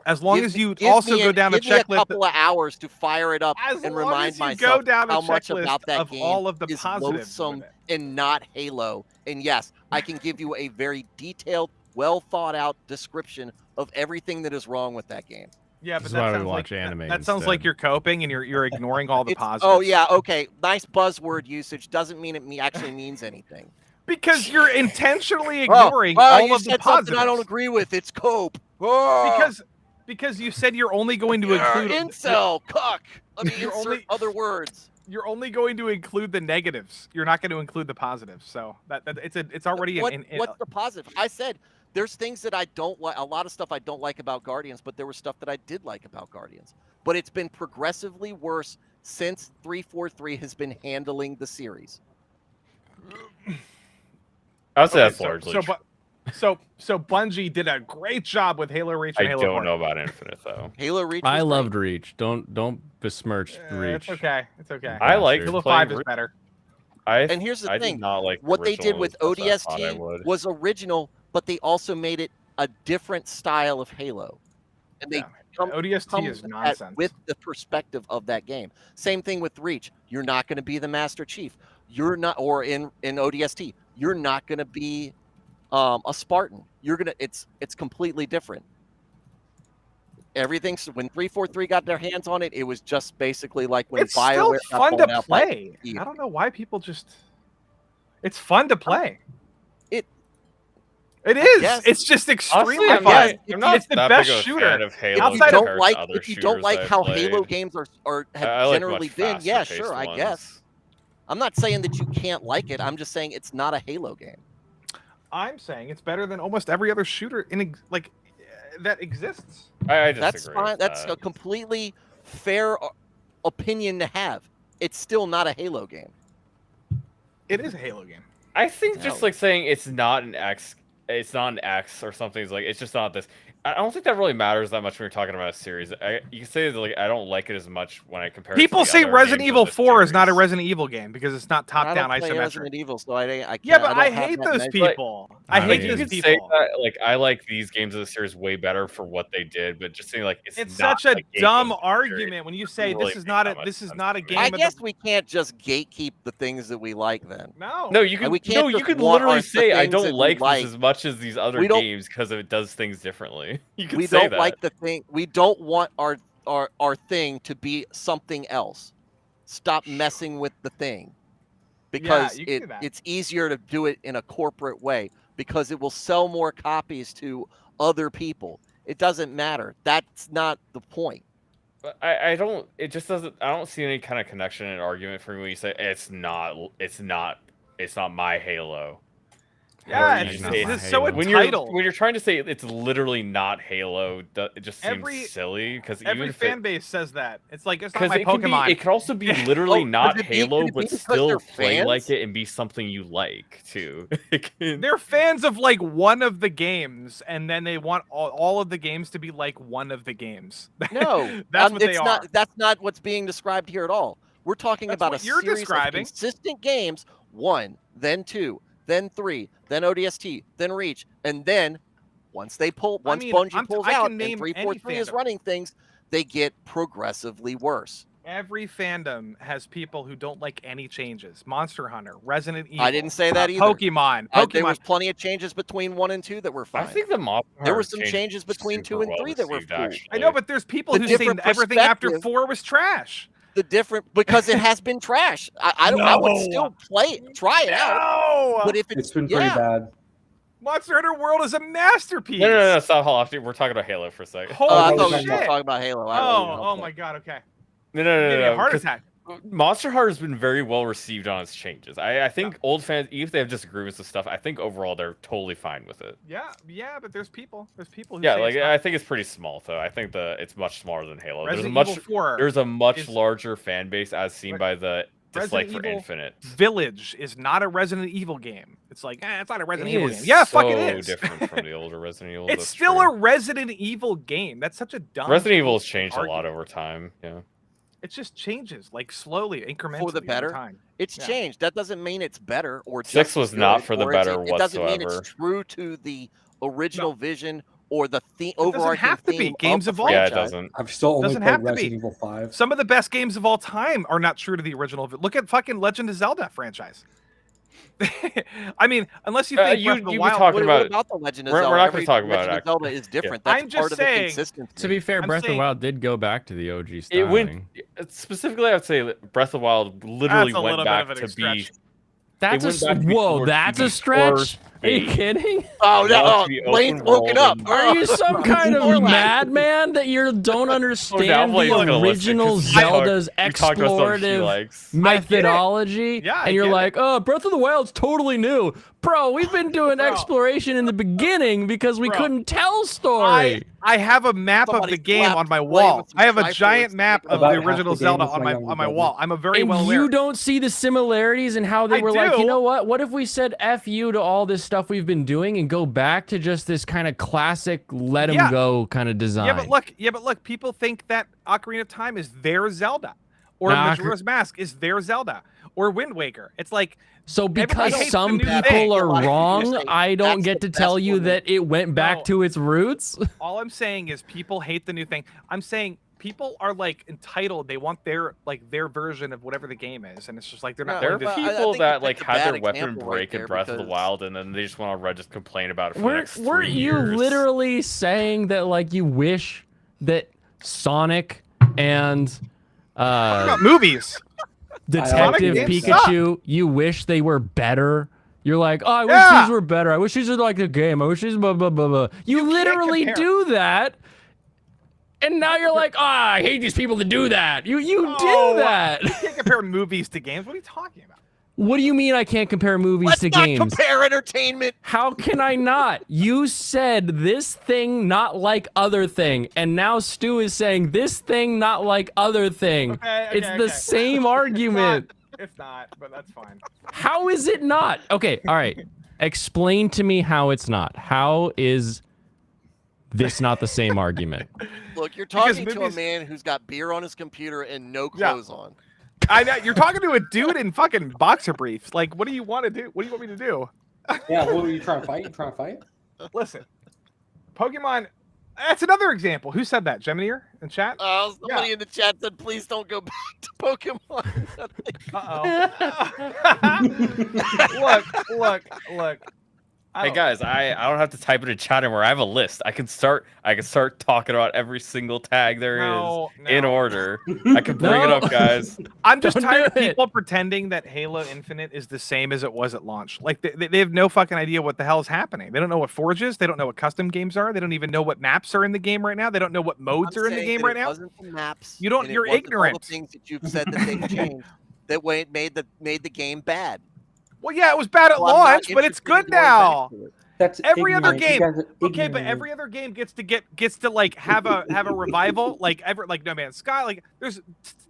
as long Give as me- you give also me go a- down a give me a checklist. couple of hours to fire it up As and long remind as you myself go down a how much checklist about that of game all of the is positives loathsome with and not Halo. And yes, I can give you a very detailed, well thought out description of everything that is wrong with that game. Yeah, This but is that why we sounds watch like anime that sounds like instead. you're coping and you're ignoring all the It's- positives. oh yeah, okay, nice buzzword usage doesn't mean it actually means anything. because you're intentionally Oh, ignoring oh, all you of the said positives. something I don't agree with. It's cope. Oh, Because you said you're only going to you're include incel cuck. Let me You're insert only- other words. You're only going to include the negatives. You're not going to include the positives. So that it's already What's the positive? I said there's things that I don't like. A lot of stuff I don't like about Guardians, but there was stuff that I did like about Guardians. But it's been progressively worse since 343 has been handling the series. I would say that's so, largely so, true. so Bungie did a great job with Halo Reach and I Halo don't 4. know about Infinite though. Halo Reach. I was loved Reach. Don't besmirch Reach. It's okay. It's okay. I like Halo Halo playing 5 is Reach. better. And here's the I thing: did not like the what they did original with as much as I thought I ODST would. was original, but they also made it a different style of Halo, and they Yeah, come ODST is at- nonsense. with the perspective of that game. Same thing with Reach. You're not going to be the Master Chief. You're not, or in ODST, you're not going to be a Spartan. You're gonna. It's completely different. Everything's when 343 got their hands on it, it was just basically like when It's still BioWare got fun bought to out by play. EA. I don't know why people just. It's fun to play. It- It is. guess. It's just extremely Honestly, I'm fun. not, If I'm not it's the that best big of a shooter. fan of Halo If you Outside of- don't compared like to other if you don't shooters like I've how played. Halo games have I like generally much been, yeah, faster-paced sure, I ones. guess. I'm not saying that you can't like it. I'm just saying it's not a Halo game. I'm saying it's better than almost every other shooter that exists. I disagree That's fine. with That's that. a completely fair opinion to have. It's still not a Halo game. It is a Halo game. I think just No. like saying it's not an X or something is like it's just not this. I don't think that really matters that much when you're talking about a series. You can say that like I don't like it as much when I compare. People it to the say other Resident games of Evil this 4 is not a series. Resident Evil game because it's not I don't top-down play isometric. Resident Evil, so I can't. Yeah, but don't I have hate that those measure. people. I I hate mean, You those can people. say that like I like these games of the series way better for what they did, but just saying like It's not such a game dumb of the argument when you say really this is not make a that this much is sense not a to me. game. I of guess the, we can't just gatekeep the things that we like then. no. No, you can. we No, can't you just can want literally the say I things don't that we like like. this as much as these other We don't- games because it does things differently. You can We say don't that. like the thing. We don't want our thing to be something else. Stop messing with the thing, because you can do that. it's easier to do it in a corporate way because it will sell more copies to other people. It doesn't matter. That's not the point. But I don't. It just doesn't. I don't see any kind of connection and argument for me when you say it's not my Halo. Yeah, Or you it's say just so when entitled. you're trying to say it's literally not Halo, it just seems Every- silly because even Every if fan base says that. It's like it's not because my it can Pokemon. be, it could also be literally Oh, not could it be- Halo, could it be but because still they're play fans? like it and be something you like too. It can- They're fans of like one of the games, and then they want all of the games to be like one of the games. No, That's what they it's are. not. That's not what's being described here at all. We're talking That's about what a you're series describing. of consistent games. 1, then 2, then 3, then ODST, then Reach, and then once mean, Bungie pulls I can out and name 343 any is fandom. running things, they get progressively worse. Every fandom has people who don't like any changes. Monster Hunter, Resident Evil. I didn't say that either. Pokemon. There Pokemon. was plenty of changes between 1 and 2 that were fine. I think the Monster There were Hunter some changes changes between 2 super and 3 that were well-received, cool. actually. I know, but there's people The who say different everything after perspective- 4 was trash. The different because it has been trash. I would No. still play it, try it out. No! But if It's been pretty bad. Monster Hunter World is a masterpiece. No, stop. Hold on. We're talking about Halo for a second. Holy I Oh, thought we shit. were talking about Halo. I don't Oh, know. oh my god, okay. No, Give me a heart 'cause attack. Monster Hunter has been very well received on its changes. I think old fans, even if they have disagreements with stuff, I think overall they're totally fine with it. Yeah, but there's people who Yeah, say like it's not. I think it's pretty small though. I think it's much smaller than Halo. Resident Evil 4 there's a much is- larger fan base as seen by the dislike Resident for Evil Infinite. Village is not a Resident Evil game. It's like, it's not a Resident It Evil is game. Yeah, so fuck it is. different from the older Resident Evil. It's still a Resident Evil game. That's such a dumb. Resident Evil has stupid changed a lot argument. over time. Yeah. It just changes like slowly, incrementally over better? time. It's Yeah. changed. That doesn't mean it's better or Six just was as not good, for the or it's- better It doesn't mean whatsoever. it's true to the original vision or the doesn't overarching have to be. theme Games of the evolve. Yeah, it franchise. doesn't. I've still only Doesn't played have to be. Resident Evil 5. Some of the best games of all time are not true to the original. Look at fucking Legend of Zelda franchise. I mean, unless you think you- Breath of the you be Wild. talking What about- about the Legend of we're Zelda? not gonna Every talk about Legend it, of Zelda is different. I'm That's just part of the saying- consistency. To be fair, I'm Breath of the saying- Wild did go back to the OG It styling. went specifically. I would say that Breath of the Wild literally That's a went little bit back of an to be. stretch. That's went back to a be whoa. more That's a TV stretch. first Are you game. kidding? Oh, It wants no, to be Blaine's open woken world up. and- Are you some kind of Snorlax. madman that you don't understand Blaine's gonna the listen, original 'cause we talked- Zelda's we talked about stuff she explorative likes. methodology? Yeah, I and you're get it. like, oh, Breath of the Wild's totally new. Bro, we've been doing Bro. exploration in the beginning because we Bro. couldn't tell story. I have a map of Somebody the game slapped on my Blaine wall. with some I have a Triforce giant to map make of it the About half original the game Zelda is on my my younger brother. wall. I'm a very And well you aware. don't see the similarities and how they I were like, you do. know what if we said F you to all this stuff we've been doing and go back to just this kind of classic let them Yeah. go kind of design. Yeah, but look, people think that Ocarina of Time is their Zelda, or Nah, Majora's Mask is their Zelda, or Wind Waker. It's like So because hates some the new people thing. are A lot of people wrong, say I don't that's get the to tell best you one. that it went back No. to its roots. all I'm saying is people hate the new thing. I'm saying people are like entitled. They want their version of whatever the game is, and it's just like they're not. No, There willing are to- but I people think that you like picked a had their bad weapon example right break in there Breath of the because- Wild, and then they just want to just complain about it for the next 3 Weren't you years. literally saying that like you wish that Sonic and Talking about movies. Detective Sonic games Pikachu, you wish they were better? You're like, oh, I wish Yeah. these were better. I wish these were like the game. I wish these blah blah blah blah. You can't literally compare. do that, and now you're like, I hate these people that do that. You Oh, do that. You can't compare movies to games. What are you talking about? What do you mean I can't compare movies Let's to not games? compare entertainment. How can I not? You said this thing not like other thing, and now Stu is saying this thing not like other thing. Okay, It's the okay. same argument. It's not, but that's fine. How is it not? Okay, all right. Explain to me how it's not. How is this not the same argument? Look, you're Because talking to a movies- man who's got beer on his computer and no Yeah. clothes on. I know you're talking to a dude in fucking boxer briefs. Like, what do you want to do? What do you want me to do? Yeah, what were you trying to fight? You trying to fight? Listen, Pokemon. That's another example. Who said that? Geminier in chat. Somebody in the chat said, please don't go back to Pokemon. Look. Hey guys, I don't have to type it in chat anymore. I have a list. I can start talking about every single tag there is in order. I can bring it No. up, guys. I'm just Don't tired of do it. people pretending that Halo Infinite is the same as it was at launch. Like they have no fucking idea what the hell is happening. They don't know what Forge is. They don't know what custom games are. They don't even know what maps are in the game right now. They don't know what modes are in the game right now. Wasn't the maps. You don't- and it you're wasn't all ignorant. the things that you've said that they changed that way made the game bad. Well, yeah, it was bad at Well, I'm not launch, but it's interested in good going back now. to it. That's Every other ignorant. You game. guys are Okay, but ignorant. every other game gets to like have a revival, like No Man's Sky. Like there's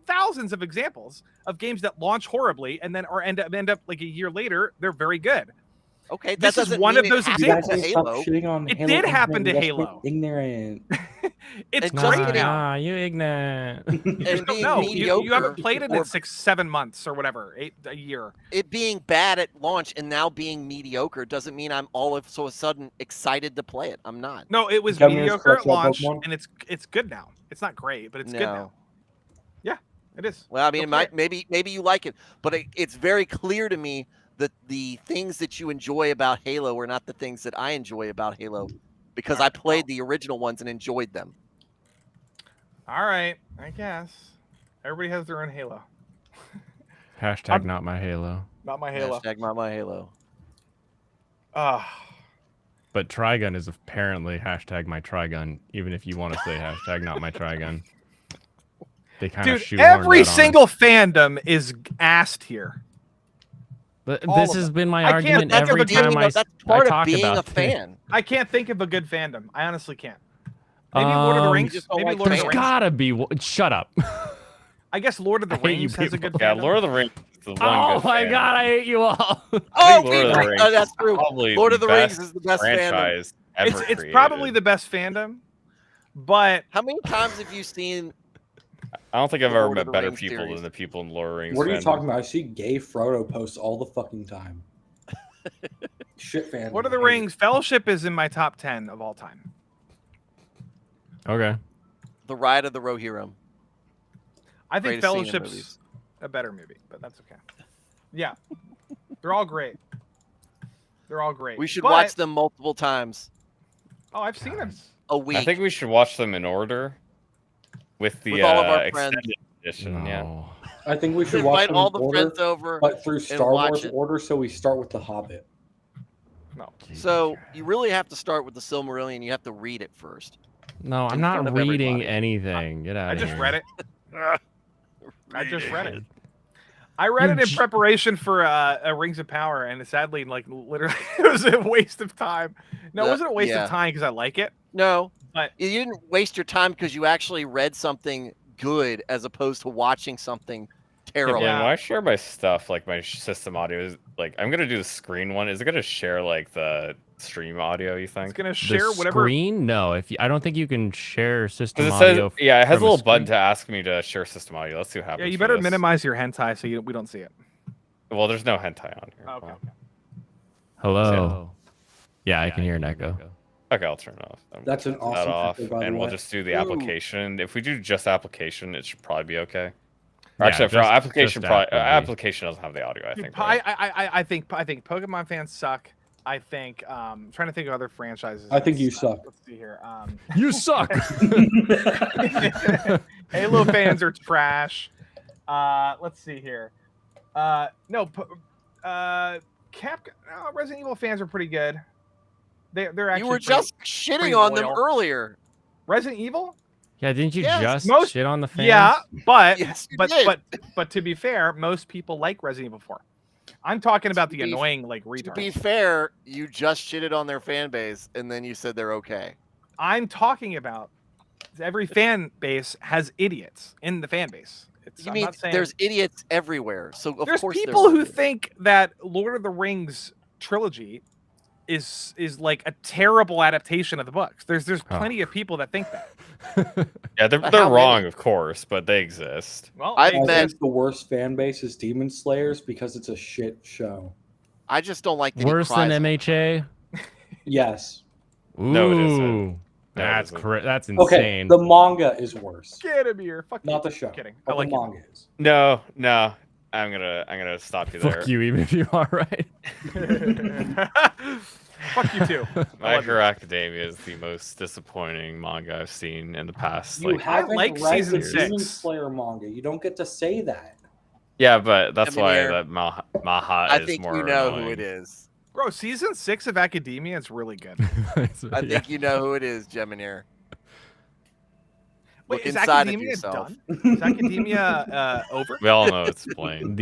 thousands of examples of games that launch horribly and then end up like a year later they're very good. Okay, that This is doesn't one mean of it those happened You guys to need to stop Halo. shitting on It Halo did happen Infinite. to You guys are Halo. Ignorant. It's It just great getting- now. Ah, you ignorant. And being No, mediocre, you haven't played it in or 6-7 months or whatever, a year. it being bad at launch and now being mediocre doesn't mean I'm all of a sudden excited to play it. I'm not. No, it was Come here, mediocre at special launch, Pokemon. and it's good now. It's not great, but it's good now. Yeah, it is. Well, I mean, Go it play might maybe you like it, but it's very clear to me that the things that you enjoy about Halo are not the things that I enjoy about Halo, because I played the original ones and enjoyed them. All right, I guess everybody has their own Halo. Hashtag not my Halo. Not my Halo. Hashtag not my Halo. But Trigun is apparently hashtag my Trigun, even if you want to say hashtag not my Trigun. they kind of Dude, shoehorned every that on us. single fandom is asked here. But all this of has them. been my I can't argument think of every a good- time that's part of talk being about a fan. I can't think of a good fandom. I honestly can't. Maybe Lord of the Um, Rings. You just don't Maybe like Lord of There's the Rings. gotta be. Shut up. I guess Lord of the I hate you Rings has a good people. Yeah, fandom. Lord of the Rings is the one Oh good my fandom. god, I hate you all. I think Oh, Lord of the wait, Rings that's is true. probably Lord of the Rings best is the best fandom. franchise ever It's created. probably the best fandom, but How many times have you seen? I don't think I've the ever Lord of met the better Rings people series. than the people in Lord of the Rings. What are you fandom. talking about? I see gay Frodo posts all the fucking time. Shit fan. Lord of the Rings Fellowship is in my top 10 of all time. Okay. The Ride of the Rohirrim. I think Greatest scene in Fellowship's movies. a better movie, but that's okay. Yeah, they're all great. They're all great. We should But- watch them multiple times Oh, I've seen them. a week. I think we should watch them in order with the With all of our friends. extended edition. Yeah. No. I think we should watch invite them all in the order, friends over. but through Star watch Wars it. order. So we start with The Hobbit. No. So you really have to start with the Silmarillion. You have to read it first. No, I'm in not front of reading everybody. anything. Get out I of just here. read it. I just read it. I read You it in j- preparation for a Rings of Power, and sadly, like literally, it was a waste of time. No, it wasn't a waste Yeah. of time because I like it. No, But- you didn't waste your time because you actually read something good as opposed to watching something Yeah, terrible. Blaine, Yeah. when I share my stuff, like my system audio, is like I'm gonna do the screen one. Is it gonna share like the stream audio? You It's think? gonna The share whatever. screen? No, I don't think you can share system Because it audio. says, yeah, it has a from a little button screen. to ask me to share system audio. Let's see what happens. Yeah, you for better this. minimize your hentai so we don't see it. Well, there's no hentai on here. Okay. Well, Hello. Yeah, I can hear an echo. okay, I'll turn it off. I'm That's an gonna turn that awesome off, echo, by the and we'll way. just do the Ooh. application. If we do just application, it should probably be okay. Or Yeah, actually, for just- application, just probably, app would be- application doesn't have the audio. I Dude, think. I, right? I think Pokemon fans suck. I think trying to think of other franchises. I think that you suck. Let's see here. You suck. Halo fans are trash. Let's see here. No, Resident Evil fans are pretty good. They're actually You were pretty- just pretty shitting on them loyal. earlier. Resident Evil. Yeah, didn't you Yes, just most- shit on the fans? Yeah, but Yes, you but did. but to be fair, most people like Resident Evil 4. I'm talking about the To be- annoying like To be retards. fair, you just shitted on their fan base, and then you said they're okay. I'm talking about every fan base has idiots in the fan base. You I'm mean not saying there's idiots everywhere? So of there's course people there who think that Lord of the Rings trilogy is like a terrible adaptation of the books. There's Oh. plenty of people that think that. Yeah, they're How they're many- wrong, of course, but they exist. Well, I've they- I met- think the worst fan base is Demon Slayers because it's a shit show. I just don't like that he Worse cries than all the MHA? Yes. Ooh, No, it isn't. No, it That's isn't. correct. That's Okay. insane. The manga is worse, get him here. Fuck not you. the show. Kidding. I But like the it. manga is. No, I'm gonna stop you there. Fuck you, even if you are right. Fuck you too. My love you. Hero Academia is the most disappointing manga I've seen in the past. You Like, haven't like read season the Demon 6. Slayer manga. You don't get to say that. yeah, but that's I mean, why here- that Maha I is think more you know annoying. who it is. Bro, season 6 of Academia is really good. I think you know who it is, Geminier. Wait, Look is inside of Academia yourself. done? Is Academia over? We all know it's plain.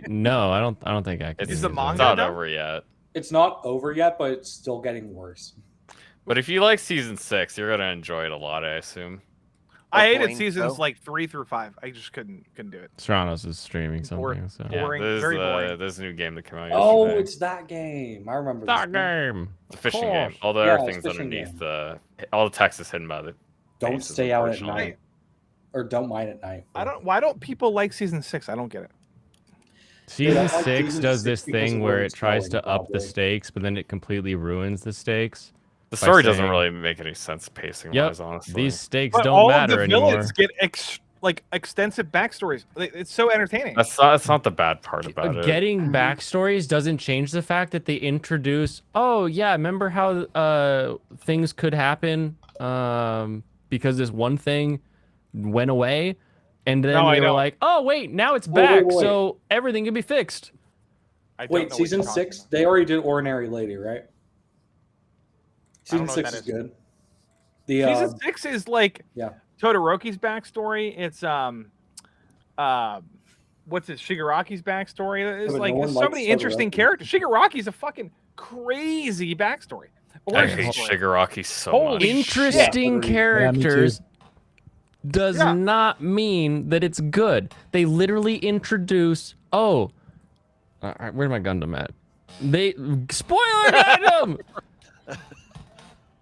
No, I don't think I can. It's, Is the it's manga not done? over yet. It's not over yet, but it's still getting worse. But if you like season 6, you're gonna enjoy it a lot, I assume. I hated Blaine, seasons so? like 3 through 5. I just couldn't do it. Serranos is streaming something. So. Yeah, Boring, there's, very boring. there's a new game that came out Oh, yesterday. it's that game. I remember That this game. game. It's a fishing course. game. All the Yeah, other it's things fishing underneath game. the all the text is hidden by the Don't faces, stay out at unfortunately. night. Or don't mine at night. Why don't people like season 6? I don't get it. Season I like 6 season does 6 this because thing of where where it it's tries going, to up the probably. stakes, but then it completely ruins the stakes. The by story doesn't saying- really make any sense pacing Yep. wise, honestly. These stakes But don't all matter of the anymore. villains get extensive backstories. It's so entertaining. That's not the bad part about it. Getting backstories doesn't change the fact that they introduce. Oh yeah, remember how things could happen because this one thing went away, and then No, I they were don't. like, oh wait, now it's Wait, back, wait, wait. so everything can be fixed. I don't Wait, know what season you're talking 6? about. They already did Ordinary Lady, right? I don't Season know what 6 that is is. good. The Season 6 is like yeah. Todoroki's backstory. It's what's it, Shigaraki's backstory. There's but like no one there's so likes many interesting Todoroki. characters. Shigaraki's a fucking crazy backstory. I Origin hate story. Shigaraki so Holy much. shit. Interesting Yeah, me too. characters does Yeah. not mean that it's good. They literally introduce. Oh, where's my Gundam at? They spoiler Gundam.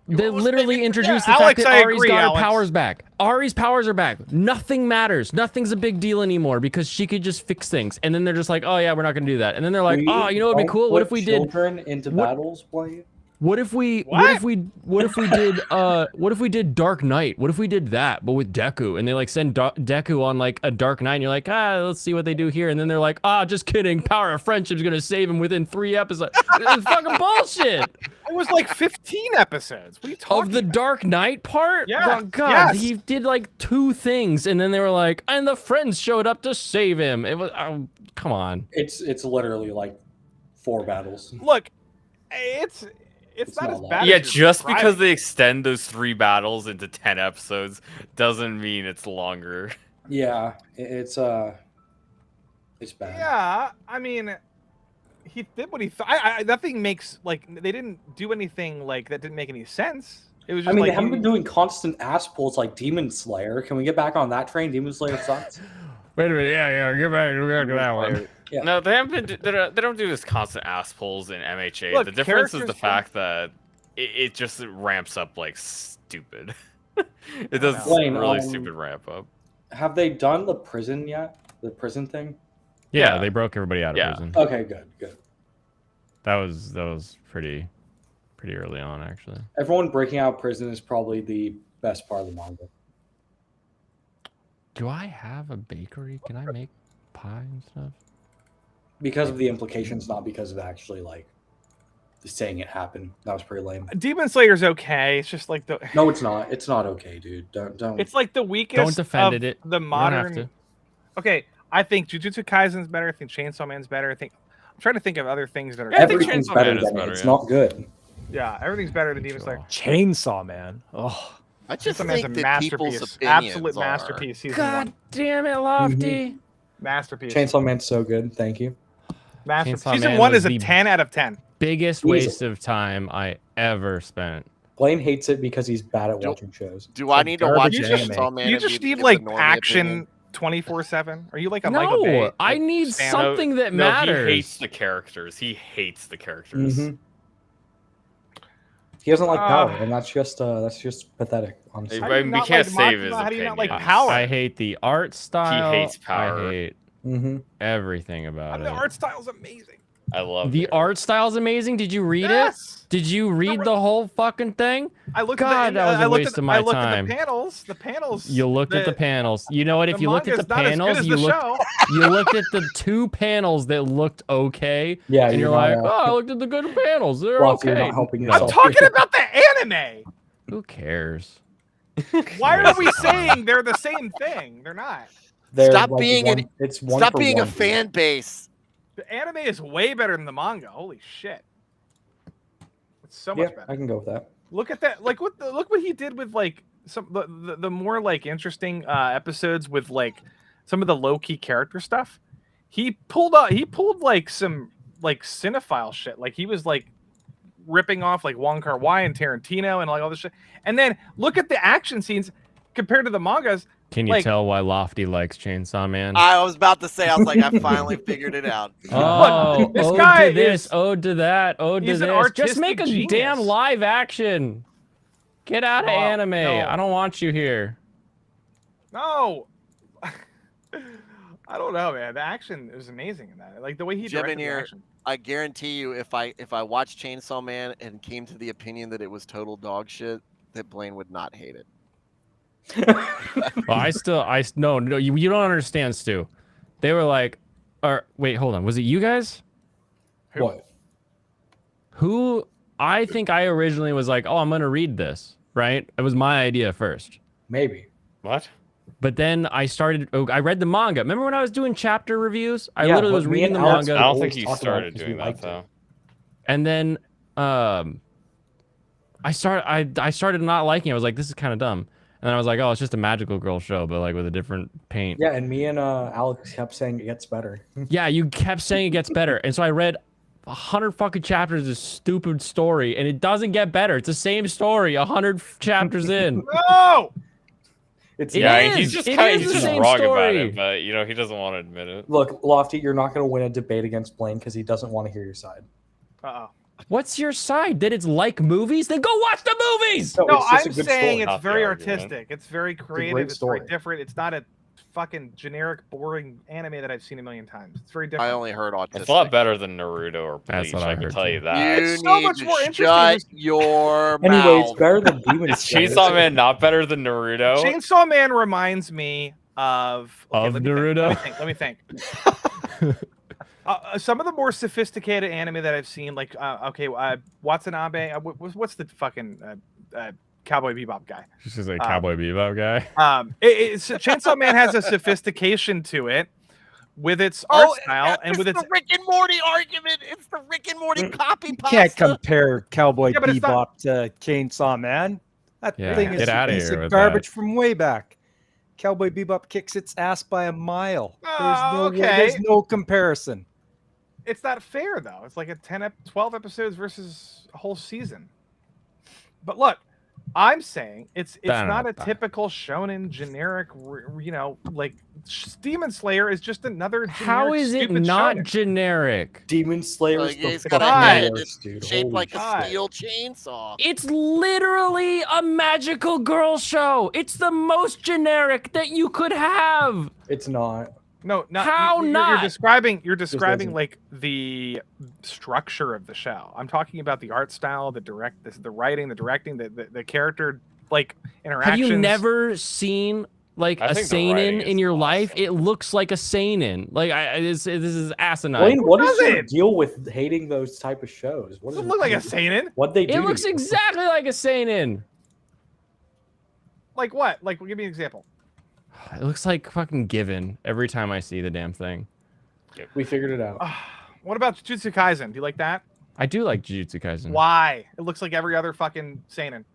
They literally introduced the Alex, fact that I Ari's agree, got her Alex. powers back. Ari's powers are back. Nothing matters. Nothing's a big deal anymore because she could just fix things. And then they're just like, oh yeah, we're not gonna do that. And then they're like, We oh, you know what'd be don't cool? What put if we did? children into what- battles, Blaine? What if we What? what if we did what if we did Dark Knight? What if we did that but with Deku and they like send Deku on like a Dark Knight and you're like, let's see what they do here, and then they're like, just kidding, power of friendship's going to save him within 3 episodes. It's fucking bullshit. It was like 15 episodes. What are you talking Of the about? Dark Knight part? Yeah, Oh, God, yes. he did like 2 things and then they were like, and the friends showed up to save him. It was come on. It's literally like 4 battles. Look, it's It's not not as long. bad. Yeah, as you're just because describing. they extend those 3 battles into 10 episodes doesn't mean it's longer. Yeah, it's bad. Yeah, I mean, he did what he thought. Nothing makes like they didn't do anything like that didn't make any sense. It was I just mean, like they haven't you- been doing constant ass pulls like Demon Slayer. Can we get back on that train? Demon Slayer sucks. Wait a minute. Yeah, get back to that one. Yeah. No, they haven't been. They don't do this constant ass pulls in MHA. Look, the difference is the characters fact that it just ramps up like stupid. It does Blaine, really stupid ramp up. Have they done the prison yet? The prison thing? Yeah, Yeah. they broke everybody out of Yeah. prison. Okay, good. That was pretty early on actually. Everyone breaking out of prison is probably the best part of the manga. Do I have a bakery? Can I make pie and stuff? Because of the implications, not because of actually like saying it happened. That was pretty lame. Demon Slayer's okay. It's just like the No, it's not. It's not okay, dude. Don't. it's like the weakest. Don't defend of it. The You don't have modern. to. Okay, I think Jujutsu Kaisen's better. I think Chainsaw Man's better. I'm trying to think of other things that are. Yeah, I think Everything's Chainsaw better Man is than it. better, It's yeah. not good. Yeah, everything's better than Demon Slayer. Chainsaw Man. Oh, I just Chainsaw Man's think a that people's masterpiece. opinions Absolute are... masterpiece. Season God one. damn it, Lofty. Masterpiece. Chainsaw Man's so good. Thank you. Masterpiece. Chainsaw Season Man 1 was is a the- 10 out of 10. Biggest He's- waste of time I ever spent. Blaine hates it because he's bad at Do- watching shows. Do I Like need to watch garbage Chainsaw anime. Man? You and just be- need give like the normie action opinion? 24/7. Are you like a Michael No, Bay? I like, need stand- something that No, matters. he hates the characters. He hates the characters. Mhm. He doesn't like Uh, power, and that's just pathetic. Honestly, Hey, How do you we not can't like save Makima? his How do you not like opinions. Power? I hate the art style. hates power. I hate hmm everything about the it. art style's amazing. I love The it. art style's amazing. Did you read it? Yes. Did you read the whole fucking thing? I looked God, at the, that was a I looked waste at, of my I looked time. At the panels. The panels. You looked at the panels. You know what? If you looked at the manga's not as panels, good as you the looked show. you looked at the 2 panels that looked okay, yeah, and you're not, like, oh, I looked at the good panels. They're Lofty, okay. you're not helping No, I'm yourself. talking about the anime. Who cares? Why are Waste we of time. saying they're the same thing? They're not. They're Stop like being one, an- it's one Stop for being a one, dude. fan base. The anime is way better than the manga. Holy shit. It's so Yeah, much better. I can go with that. Look at that. Like look what he did with like some the more like interesting episodes with like some of the low key character stuff. He pulled like some like cinephile shit. Like he was like ripping off like Wong Kar-wai and Tarantino and like all this shit. And then look at the action scenes compared to the mangas. Can you Like- tell why Lofty likes Chainsaw Man? I was about to say, I was like, I finally figured it out. Oh, this ode guy to this, is- ode to that, ode to he's an this. Just make a artistic damn genius. live action. Get out of No, anime. no. I don't want you here. No. I don't know, man. The action is amazing in that. Like the way he directed the Jebinir, action. I guarantee you, if I watched Chainsaw Man and came to the opinion that it was total dog shit, that Blaine would not hate it. Well, no, you don't understand, Stu. They were like, or wait, hold on. Was it you guys? What? Who? I think I originally was like, oh, I'm gonna read this, right? It was my idea first. Maybe. What? But then I read the manga. Remember when I was doing chapter reviews? I Yeah, literally but was me reading the and Alex I manga. don't always think you talk about it started 'cause we doing that liked it. though. And then I started not liking it. I was like, this is kind of dumb. And And I was like, oh, it's just a magical girl show, but like with a different paint. Yeah, and me and Alex kept saying it gets better. Yeah, you kept saying it gets better, and so I read 100 fucking chapters of this stupid story, and it doesn't get better. It's the same story 100 chapters in. No. It's It Yeah, is. he's just It kind is he's the just same wrong about story. it, but you know he doesn't want to admit it. Look, Lofty, you're not going to win a debate against Blaine because he doesn't want to hear your side. Uh-oh. What's your side? That it's like movies? Then go watch the movies. No, it's just I'm a good saying story. it's Not the very argument. artistic. It's very creative. great It's very story. different. It's not a fucking generic, boring anime that I've seen a million times. It's very I different. only heard autistic. It's a lot better than Naruto or That's Bleach. what I I can heard tell too. you that. You It's so need much to more interesting. shut your Anyway, it's mouth. better than Demon Is Slayer. Chainsaw Man not better than Naruto? Chainsaw Man reminds me of Of let me think, Naruto? Let me think. Some of the more sophisticated anime that I've seen, like Watanabe. What's the fucking Cowboy Bebop guy? She's just a Cowboy Bebop guy. Chainsaw Man has a sophistication to it with its art style and with its. the Rick and Morty argument. It's the Rick and Morty copy You pasta. can't compare Cowboy Yeah, but it's Bebop to Chainsaw Man. That Yeah, thing is get outta piece here of with garbage from way back. Cowboy Bebop kicks its ass by a mile. Okay. There's no comparison. It's not fair though. It's like 12 episodes versus a whole season. But look, I'm saying it's not a typical shonen generic, like Demon Slayer is just another generic, How is it stupid not shonen. generic? Demon Slayer Like, is the he's got a fucking head worst, dude. shaped Holy like God. a steel chainsaw. It's literally a magical girl show. It's the most generic that you could have. It's not. No, not How you're not? describing doesn't. like the structure of the show. I'm talking about the art style, the writing, the directing, the character like interactions. Have you never seen like I a think the writing seinen in is your life? awesome. It looks like a seinen. Like this is asinine. Blaine, what is your doesn't? deal with hating those type of shows? What Doesn't look like a seinen. What they do? It to looks you? exactly like a seinen. Like what? Like give me an example. It looks like fucking Given every time I see the damn thing. We figured it out. What about Jujutsu Kaisen? Do you like that? I do like Jujutsu Kaisen. Why? It looks like every other fucking seinen.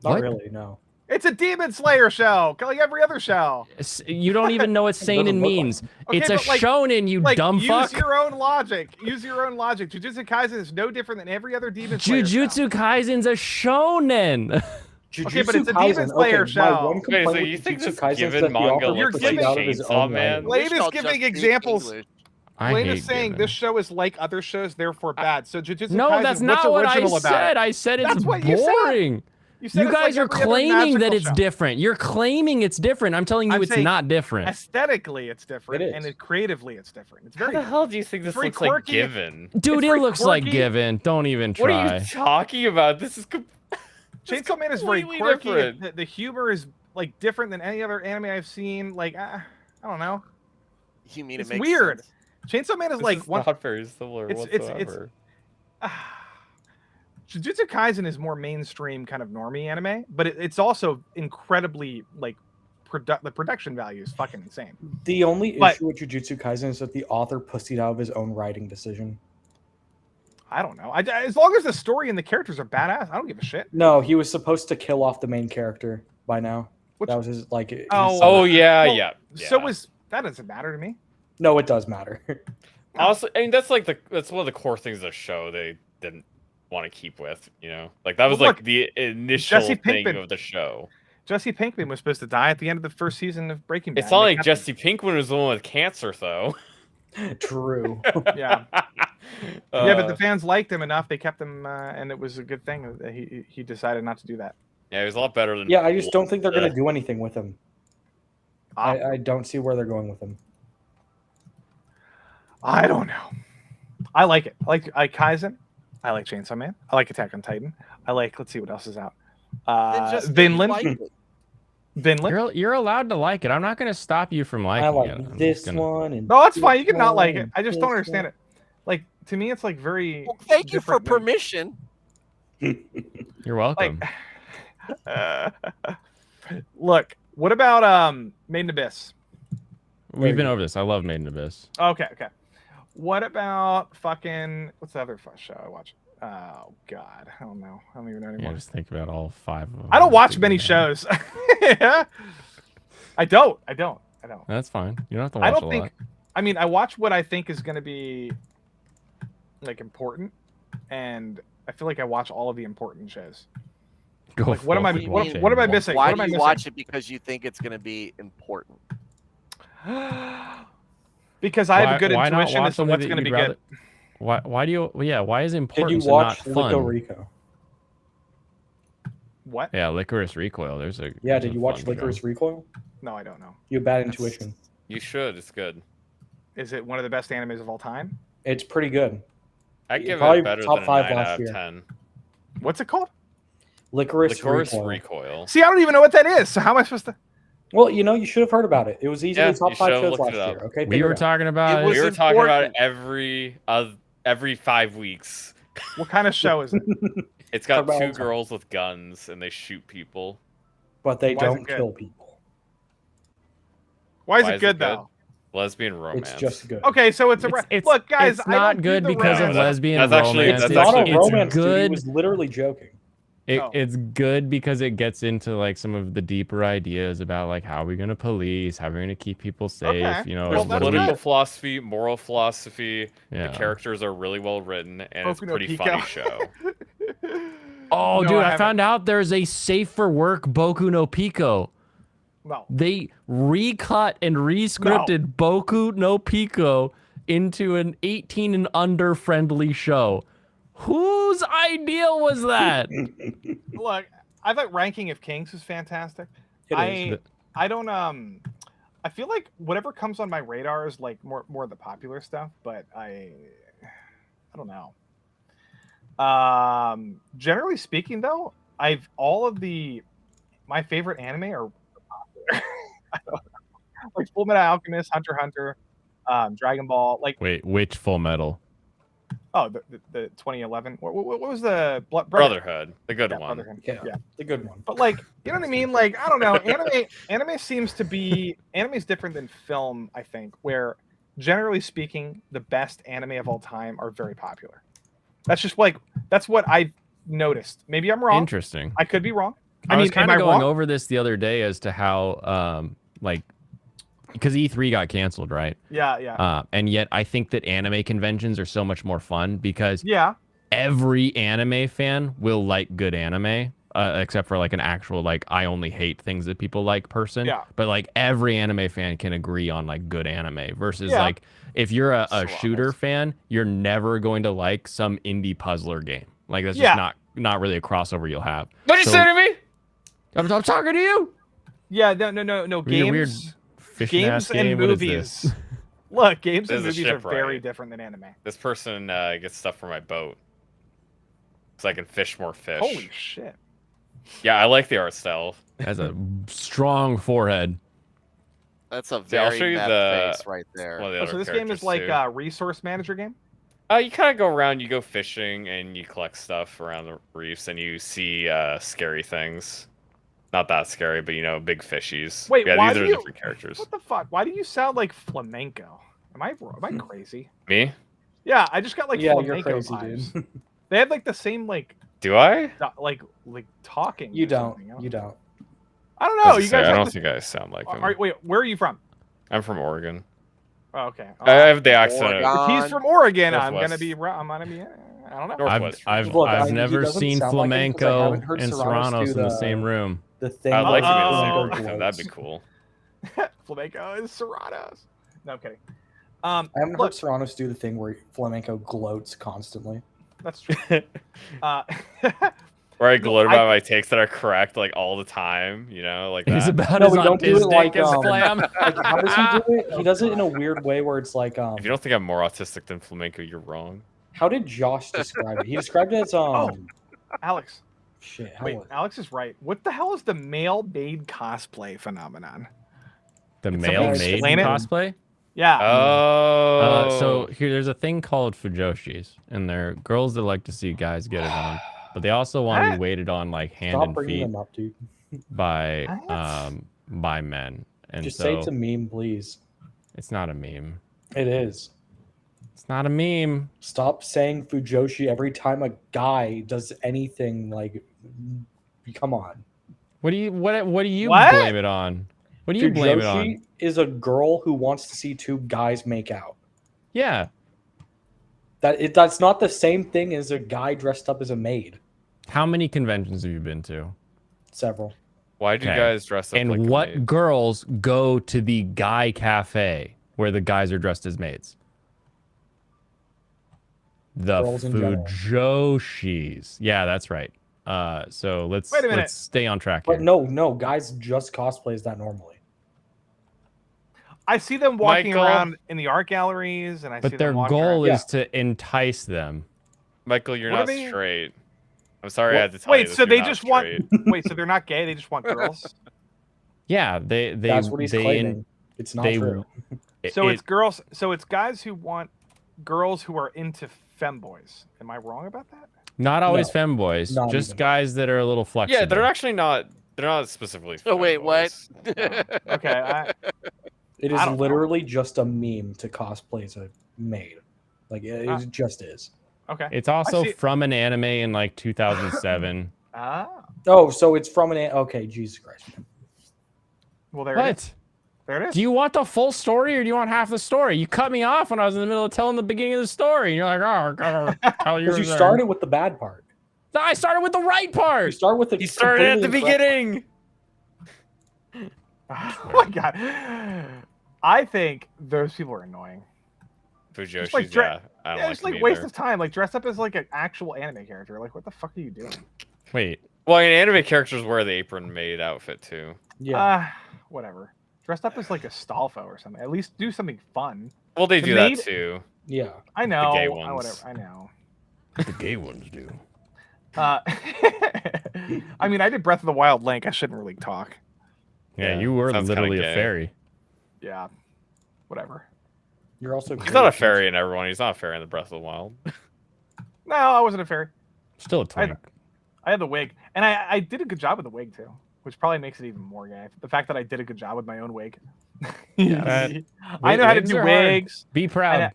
Not what? really. No. It's a Demon Slayer show, like every other show. You don't even know what doesn't seinen look like means. Okay, It's a but, like- shonen, you Like dumb use fuck. your own logic. Use your own logic. Jujutsu Kaisen is no different than every other Demon Slayer show. Jujutsu Kaisen's a shonen. Okay, but it's a Demon Slayer my show. one Wait, complaint so with you think Jujutsu this Kaisen is Given that the manga author You're looks puts like it out of his Chainsaw own Man? writing. Blade It's is called giving Just Speak examples. English. I Blaine hate is saying Given. this show is like other shows, therefore bad. So Jujutsu No, Kaisen, that's what's not what I original about said. it? I said it's That's what you said. boring. You, said You it's guys like are every other claiming that magical it's show. different. You're claiming it's different. I'm telling you I'm it's saying not different. Aesthetically, it's different, It is. and creatively, it's different. It's How very. the hell do you think this very looks like quirky. Given? Dude, it's it very looks like quirky. Given. Don't even What are try. you talking about? This is Chainsaw Man is very completely quirky. different. The humor is like different than any other anime I've seen. Like I don't know. You mean It's it makes weird. sense. Chainsaw Man is This like is one. not very similar it's- whatsoever. Jujutsu Kaisen is more mainstream kind of normie anime, but it's also incredibly like the production value is fucking insane. The only But- issue with Jujutsu Kaisen is that the author pussied out of his own writing decision. I don't know. As long as the story and the characters are badass, I don't give a shit. No, he was supposed to kill off the main character by now. Which- That was his like. his- Oh yeah, Well, yeah. So that doesn't matter to me. No, it does matter. Honestly, I mean that's like that's one of the core things of the show they didn't want to keep with, you know, like that was Well, like look, the initial Jesse thing Pinkman- of the show. Jesse Pinkman was supposed to die at the end of the first season of Breaking Bad. It's not They like kept him. Jesse Pinkman was the one with cancer, though. True. Yeah. Yeah, but the fans liked him enough; they kept him, and it was a good thing that he decided not to do that. yeah, he was a lot better than. Yeah, I just don't think they're Uh, gonna do anything with him. I don't see where they're going with him. I don't know. I like it. I like Kaizen. I like Chainsaw Man. I like Attack on Titan. I like. Let's see what else is out. Then just Vinland. like it. Vinland. You're allowed to like it. I'm not going to stop you from liking I it. like I'm this just gonna- one and No, that's this fine. You can not like one it. I just and don't this understand one. it. Like to me, it's like very. Well, thank you for different than- permission. You're welcome. Look, what about Made in Abyss? We've been over this. I love Made in Abyss. Okay. What about fucking what's the other show I watch? Oh God, I don't know. I don't even know Yeah, anymore. just think about all 5 of them. I don't watch Think many about it. shows. I don't. That's fine. You don't have to watch I a don't lot. think. I mean, I watch what I think is going to be like important, and I feel like I watch all of the important shows. Go Like, what am I? fucking What- watch What am I it. missing? Why What am do I you missing? watch it? Because you think it's going to be important. Because I have a good Why not intuition watch as to something what's that going to be you'd rather- good. Why do you? Yeah, why is Did important you and watch not fun? Lico Rico? What? Yeah, Licorice Recoil. There's a Yeah, there's did a you watch fun show. Licorice Recoil? No, I don't know. You have bad That's- intuition. You should. It's good. Is it one of the best animes of all time? It's pretty good. I'd give Probably it better top than a 5 9 last out of year. 10. What's it called? Licorice Licorice Recoil. Recoil. See, I don't even know what that is. So how am I supposed to? Well, you should have heard about it. It was easily Yeah, top you 5 should have shows looked it last up. year. Okay, We figure were it out. talking about It it. was We were talking about it important. every 5 weeks. What kind of show is it? It's got Talk about all 2 the time. girls with guns and they shoot people. But they Why is it don't good? kill people. Why is Why it is good it good? though? Lesbian romance. It's just good. Okay, so it's a look, guys. It's I don't not do good the because of romance. lesbian That's actually- romance. It's that's not actually- a it's romance, dude. He good. was literally joking. Oh. It's good because it gets into like some of the deeper ideas about like how we're gonna police, how we're gonna keep people safe. Okay. You know, Well, There's that's political good. philosophy, moral philosophy. yeah. The characters are really well written, and it's a Boku no pretty Pico. funny show. Oh, No, dude, I I haven't. found out there's a safe for work Boku no Pico. No. They recut and rescripted Boku no Pico into an 18 and under friendly show. Whose idea was that? Look, I thought Ranking of Kings was fantastic. It is. I don't I feel like whatever comes on my radar is like more of the popular stuff, but I don't know. Generally speaking though, I've all of my favorite anime are popular. I don't know. Like Full Metal Alchemist, Hunter x Hunter, Dragon Ball, like Wait, which Full Metal? the 2011. What was the Brotherhood, the good Yeah, one. Brotherhood. Yeah, Yeah. the good one. But like, you know what I mean? Like, I don't know. Anime seems to be anime is different than film, I think, where generally speaking, the best anime of all time are very popular. That's just like that's what I've noticed. Maybe I'm wrong. Interesting. I could be wrong. I was mean, kind am of I going wrong? over this the other day as to how like because E3 got canceled, right? Yeah. And yet I think that anime conventions are so much more fun because Yeah. every anime fan will like good anime, except for like an actual like I only hate things that people like person. Yeah. But like every anime fan can agree on like good anime versus Yeah. like if you're a Serranos. shooter fan, you're never going to like some indie puzzler game. Like that's Yeah. just not really a crossover you'll have. What'd you So- say to me? I'm talking to you. Yeah. No. Weird- Games. weird fishing ass Games and game. What is this? movies. Look, games and There's a movies are ship, very right? different than anime. This person gets stuff for my boat, so I can fish more fish. Holy shit. Yeah, I like the art style. Has a strong forehead. That's a See, I'll very show you mad the- face right there. One of the Oh, other so this game is characters, like too. a resource manager game? You kind of go around, you go fishing, and you collect stuff around the reefs, and you see scary things. Not that scary, but big fishies. Wait, yeah, why these do are you- different characters. What the fuck? Why do you sound like flamenco? Am I crazy? Me? Yeah, I just got like Yeah, flamenco you're crazy, vibes. dude. They had like the same like Do I? like talking. You or don't. something. You don't. I don't I know. was You gonna guys. say, I have don't the- think I sound like him. Wait, where are you from? I'm from Oregon. Oh, okay. I have the accent. Oregon. of If he's from Oregon. I'm gonna Northwest. be. I'm gonna be. I don't know. Northwest. Look, I've he never doesn't seen sound like him 'cause I flamenco haven't heard and Serranos Serranos do in the the- same room. The thing. I'd like to Oh. be Flamenco in the That'd be gloats. cool. Flamenco is Serranos. No, I'm kidding. I haven't Look, heard Serranos do the thing where flamenco gloats constantly. that's true. Uh, Where I No, gloat I- about my takes that are correct like all the time, like He's that. about No, as we don't do it autistic like, as Flam. Like, how does he do it? He does it in a weird way where it's like, If you don't think I'm more autistic than flamenco, you're wrong. how did Josh describe it? He described it as Alex. shit. How Wait, was it? Alex is right. What the hell is the male maid cosplay phenomenon? The Can male somebody maid explain it? cosplay. Yeah. Oh. So there's a thing called fujoshis, and they're girls that like to see guys get it on, but they also want to What? be waited on like hand Stop and bringing feet them up, dude. by What? by men, and Just so say it's a meme, please. it's not a meme. It is. It's not a meme. Stop saying Fujoshi every time a guy does anything. Like, come on. What do you What? blame it on? What do you blame it on? Fujoshi is a girl who wants to see two guys make out. Yeah. That's not the same thing as a guy dressed up as a maid. How many conventions have you been to? Several. Why do you Okay. guys dress up And like a what maid? girls go to the guy cafe where the guys are dressed as maids? The Girls in general. Fujoshis. Yeah, that's right. So Wait a minute. let's stay on track here. But no, guys just cosplay as that normally. I see them walking Michael? around in the art galleries, and I see But their them walking goal around. is to entice them. Michael, you're What not are they- straight. I'm sorry I What? had to tell you Wait, this. so you're they not just want? straight. Wait, so they're not gay? They just want girls. Yeah, they That's what he's they claiming. It's not they- true. So it's girls. So it's guys who want girls who are into femboys. Am I wrong about that? not always No, femboys, not just even. guys that are a little flexible. Yeah, they're actually not. They're not specifically. Oh wait, what? femboys. Okay. It I is don't know. literally just a meme to cosplay as a maid. Like it Ah. just is. Okay. It's also see- from an anime in like 2007. Ah. Oh, so it's from okay, Jesus Christ. Well, there it is. What? There it is. Do you want the full story or do you want half the story? You cut me off when I was in the middle of telling the beginning of the story. And you're like, oh, I gotta tell Because you yours." started with the bad part. I started with the right You part. start with the He started at the completely incorrect beginning. Oh my god. I think those people are annoying. Fujoshi's, like yeah. I don't Yeah, like it's them like waste either. of time. Like dress up as like an actual anime character. Like what the fuck are you doing? Wait, Well, I mean, anime characters wear the apron maid outfit too. Yeah. Whatever. Dressed up as like a Stalfo or something. At least do something fun. Well, they The do maid- that too. Yeah. I know. gay Whatever. ones. I know. the gay ones do. I mean, I did Breath of the Wild Link. I shouldn't really talk. Yeah, Yeah, you were sounds kinda literally a gay. fairy. Yeah. Whatever. You're also He's great not a at fairy in everyone. He's not a fairy in the Breath of the Wild. No, I wasn't a fairy. Still a twink. I had the wig, and I did a good job with the wig too, which probably makes it even more gay. The fact that I did a good job with my own wig. Yeah. I know how to Wigs do are hard. wigs. Be proud.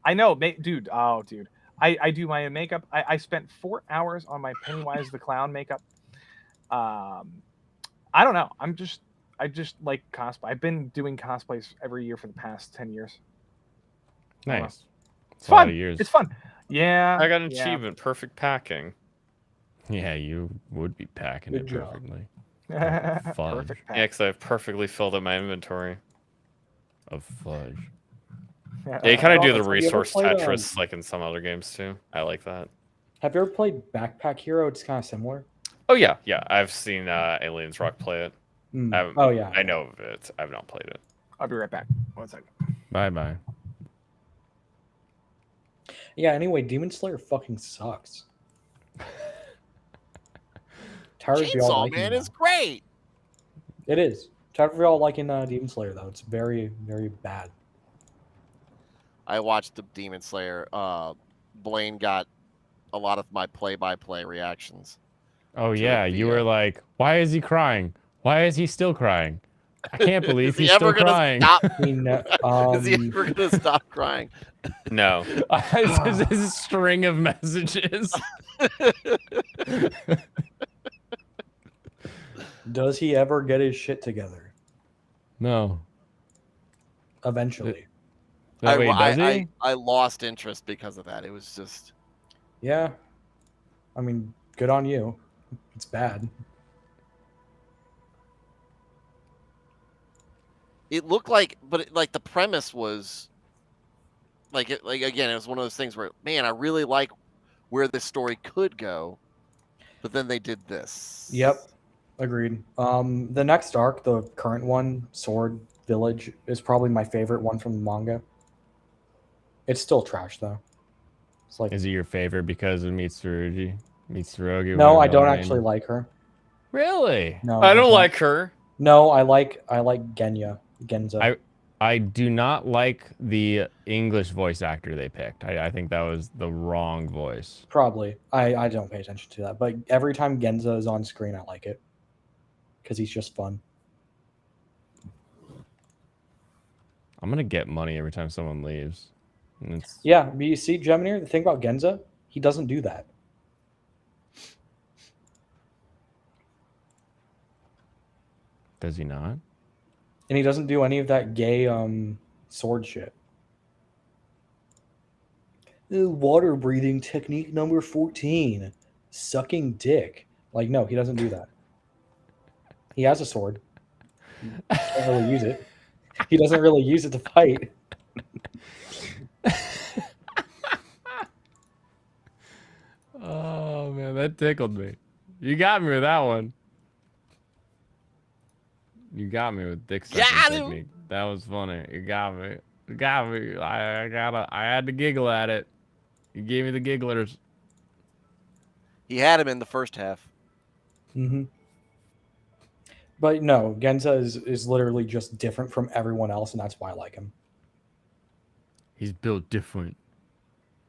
I know, dude. Oh, dude. I do my own makeup. I spent 4 hours on my Pennywise the Clown makeup. I don't know. I just like cosplay. I've been doing cosplays every year for the past 10 years. Nice. It's a lot fun. of years. It's fun. Yeah. I got an yeah. achievement: perfect packing. Yeah, you would be packing Good it job. perfectly. Perfect. Fudge. pack. Yeah, because I've perfectly filled up my inventory. Of fudge. Yeah, you kind of do the Have you ever resource played, Tetris like in some other games too. I like that. Have you ever played Backpack Hero? It's kind of similar. Oh yeah, yeah. I've seen Aliens Rock play it. Mm. Oh yeah. I know of it. I've not played it. I'll be right back. 1 second. Bye bye. Yeah. Anyway, Demon Slayer fucking sucks. Tired of y'all Chainsaw liking Man that. is great. It is. Tired of y'all liking Demon Slayer though. It's very very bad. I watched the Demon Slayer. Blaine got a lot of my play-by-play reactions. Oh To yeah, the, you were like, why is he crying? Why is he still crying? I can't believe Is he he's still ever gonna crying. stop? I mean, Is he ever gonna stop crying? No. This is a string of messages. does he ever get his shit together? No. Eventually. No, wait, does he? I lost interest because of that. It was just Yeah. I mean, good on you. It's bad. it looked like, but like the premise was like again, it was one of those things where, man, I really like where this story could go, but then they did this. Yep. Agreed. The next arc, the current one, Sword Village, is probably my favorite one from the manga. It's still trash though. It's like Is it your favorite because of Mitsurugi? Mitsurugi? no, whatever I the don't hell her actually name- like her. Really? No, I don't like her. No, I like Genza. I do not like the English voice actor they picked. I think that was the wrong voice. Probably. I don't pay attention to that, but every time Genza is on screen, I like it because he's just fun. I'm gonna get money every time someone leaves. It's, Yeah, but you see, Gemini, the thing about Genza, he doesn't do that. does he not? And he doesn't do any of that gay sword shit. Water breathing technique number 14. Sucking dick. Like, no, he doesn't do that. He has a sword. He can't really use it. He doesn't really use it to fight. Oh man, that tickled me. You got me with that one. You got me with dick sucking Got him. technique. That was funny. You got me. You got me. I had to giggle at it. You gave me the gigglers. He had him in the first half. Mm-hmm. But no, Genza is literally just different from everyone else, and that's why I like him. He's built different.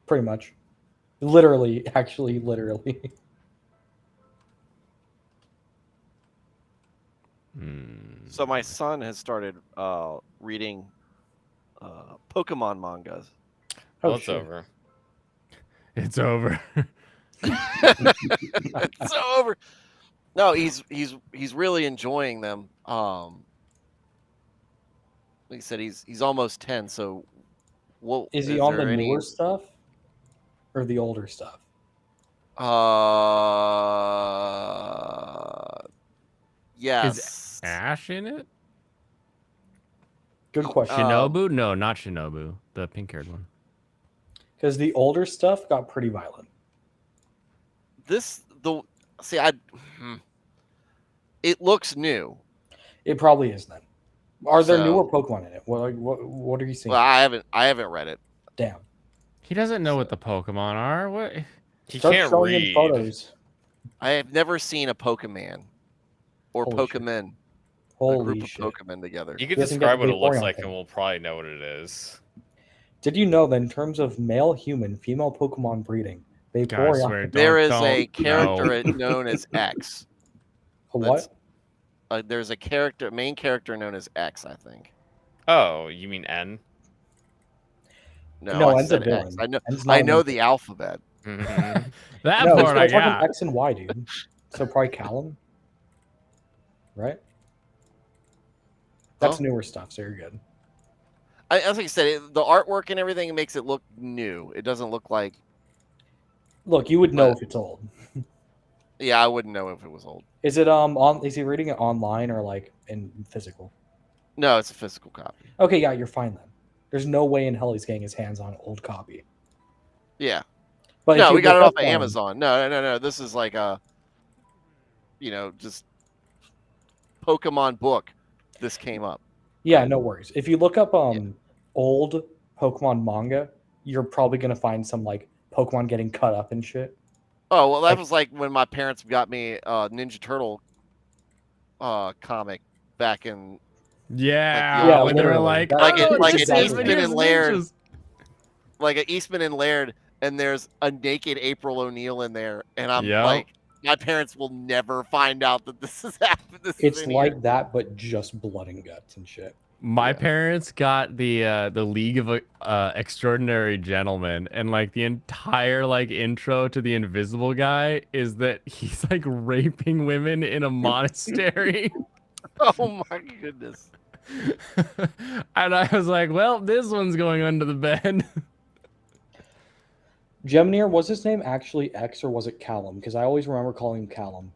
Pretty much. Literally, actually, literally. So my son has started reading Pokemon mangas. Well, Oh, it's shit. over. It's over. It's over. No, he's really enjoying them. Like I said, he's almost 10. So, what Is he on the newer stuff or the older stuff? Yes. Ash in it? Good question. Shinobu? No, not Shinobu. The pink-haired one. Because the older stuff got pretty violent. It looks new. It probably is then. Are there So- newer Pokemon in it? What are you seeing? Well, I haven't read it. Damn. He doesn't know what the Pokemon are. What? He Start can't showing him read. photos. I have never seen a Pokemon or Holy shit. Pokemon, a Holy group shit. of Pokemon together. You can Doesn't get describe the what it looks Vaporeon like, thing. and we'll probably know what it is. Did you know that in terms of male human, female Pokemon breeding, God, I Vaporeon. swear, There is don't- a no. character known as X. A what? There's a main character known as X, I think. Oh, you mean N? No, I N's a said villain. X. N's not I a know main the alphabet. Mhm. That No, part I we're talking got. X and Y, dude. So probably Callum, right? That's Huh? newer stuff, so you're good. As I said, the artwork and everything makes it look new. It doesn't look like. Look, you would know But- if it's old. Yeah, I wouldn't know if it was old. Is it on? Is he reading it online or like in physical? No, it's a physical copy. Okay, yeah, you're fine then. There's no way in hell he's getting his hands on an old copy. Yeah. But if No, you we got it look off up of on- Amazon. No. This is like a, just Pokemon book. This came up. Yeah, no worries. If you look up old Pokemon manga, you're probably gonna find some like Pokemon getting cut up and shit. Oh well, that Like- was like when my parents got me a Ninja Turtle comic back in Yeah, Yeah, when they were literally. like, Like it- "Oh, like it's it just Eastman here's and the Laird. ninjas." like a Eastman and Laird, and there's a naked April O'Neil in there, and I'm Yep. like, my parents will never find out that this has happened. This is It's in like here. that, but just blood and guts and shit. My Yeah. parents got the League of Extraordinary Gentlemen, and like the entire like intro to the Invisible Guy is that he's like raping women in a monastery. Oh my goodness. And I was like, well, this one's going under the bed. Geminier, was his name actually X or was it Callum? Because I always remember calling him Callum.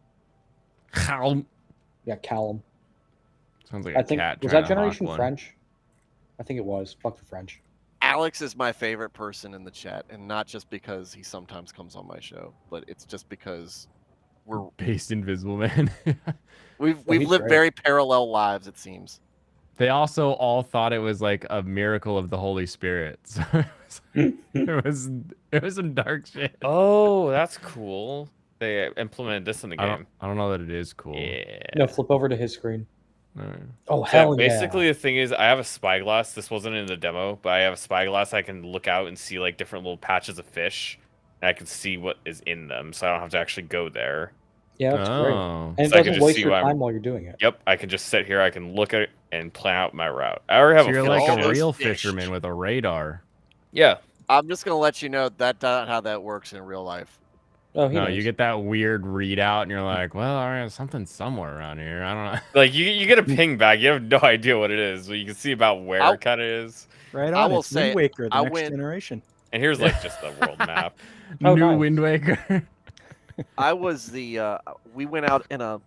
Sounds Yeah, Callum. like I a think cat. was trying that to hawk Generation one. French? I think it was. Fuck the French. Alex is my favorite person in the chat, and not just because he sometimes comes on my show, but it's just because Based Invisible Man. we've he's lived great. very parallel lives, it seems. They also all thought it was like a miracle of the Holy Spirit. So it was some dark shit. Oh, that's cool. They implemented this in the I game. don't know that it is cool. Yeah. No, flip over to his screen. Alright. Oh So hell basically, yeah! the thing is, I have a spyglass. This wasn't in the demo, but I have a spyglass. I can look out and see like different little patches of fish, and I can see what is in them, so I don't have to actually go there. Yeah, that's great. Oh. And it So I can doesn't just waste see your what I'm- time while you're doing it. Yep, I can just sit here. I can look at it and plan out my route. I already have So a you're feel like all a those real fish. fisherman with a radar. Yeah. I'm just gonna let you know that's not how that works in real life. Oh, he No, knows. you get that weird readout, and you're like, well, all right, something's somewhere around here. I don't know. Like you get a ping back, you have no idea what it is, but you can see about where I'll- it kind of is. Right I on. will It's Wind say, Waker, the I next went- generation. And here's like just the world map. Oh, New nice. Wind Waker. I was we went out in a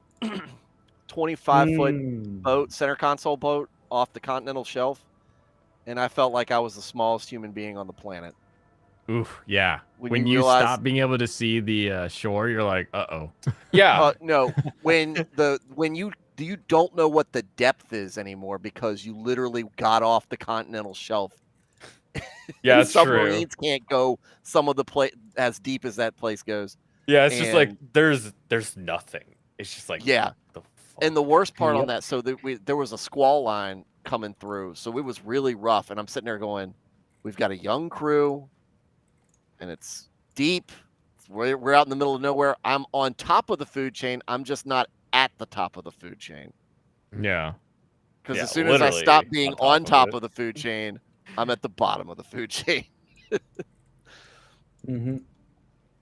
25-foot Mm. boat, center console boat off the continental shelf, and I felt like I was the smallest human being on the planet. Oof, yeah. When When you you realize- stop being able to see the shore, you're like, uh-oh. Yeah. No, when you don't know what the depth is anymore because you literally got off the continental shelf. Yeah, And it's true. submarines can't go some of the place as deep as that place goes. Yeah, it's just like and- there's nothing. It's just like Yeah. what the fuck? And the worst part on Yep. that, so there was a squall line coming through, so it was really rough. And I'm sitting there going, "We've got a young crew, and it's deep. We're out in the middle of nowhere. I'm on top of the food chain. I'm just not at the top of the food chain Yeah. because Yeah, as soon as I stop literally being on on top top of of the food chain, I'm at the bottom of the food chain." Mm-hmm.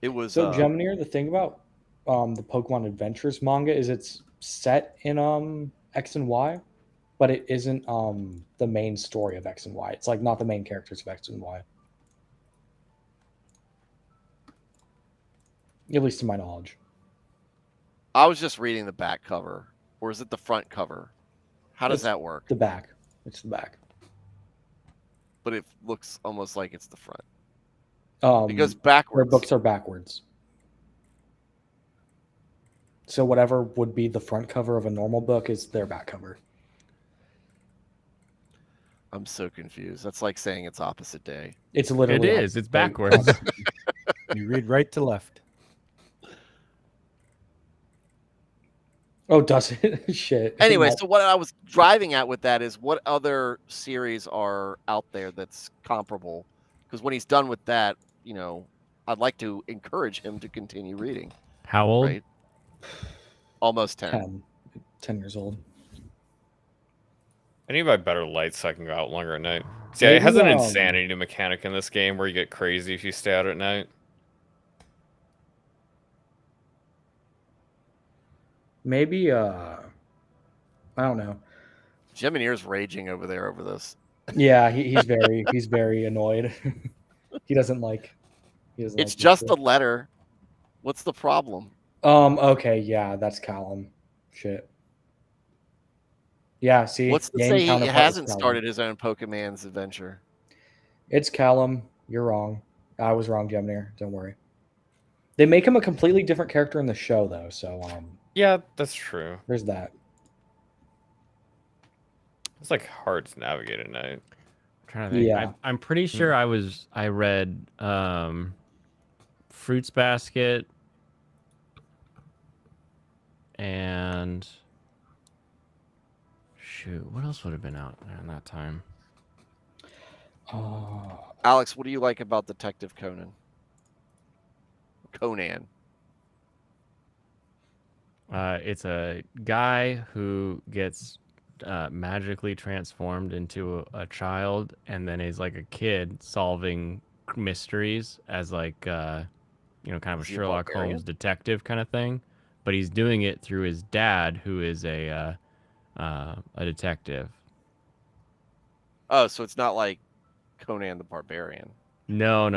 It was So Gemini, the thing about the Pokemon Adventures manga is it's set in X and Y, but it isn't the main story of X and Y. It's like not the main characters of X and Y. At least to my knowledge. I was just reading the back cover, or is it the front cover? How does It's that work? The back. It's the back. But it looks almost like it's the front. It goes Their backwards. books are backwards. So whatever would be the front cover of a normal book is their back cover. I'm so confused. That's like saying it's opposite day. It's It literally is. It's backwards. You read right to left. Oh, does it? Shit. Anyway, No. so what I was driving at with that is what other series are out there that's comparable? Because when he's done with that, I'd like to encourage him to continue reading. How old? Right? Almost 10. 10 years old. I need to buy better lights so I can go out longer at night. See, Maybe, it has an um, insanity mechanic in this game where you get crazy if you stay out at night. Maybe I don't know. Geminier's raging over there over this. Yeah, he's very annoyed. he doesn't like It's just a letter. What's the problem? okay, yeah, that's Callum. Shit. Yeah, see, What's to game say he counterpart is hasn't Callum. started his own Pokemon's adventure? It's Callum. You're wrong. I was wrong, Gemini. Don't worry. They make him a completely different character in the show, though. So Yeah, that's true. there's that. It's like hard to navigate at night. I'm trying to think. Yeah. I'm pretty sure I read Fruits Basket and shoot, what else would have been out around that time? Alex, what do you like about Detective Conan? Conan. It's a guy who gets magically transformed into a child, and then is like a kid solving mysteries as like kind of a Is he a Sherlock barbarian? Holmes detective kind of thing. But he's doing it through his dad, who is a detective. Oh, so it's not like Conan the Barbarian. No.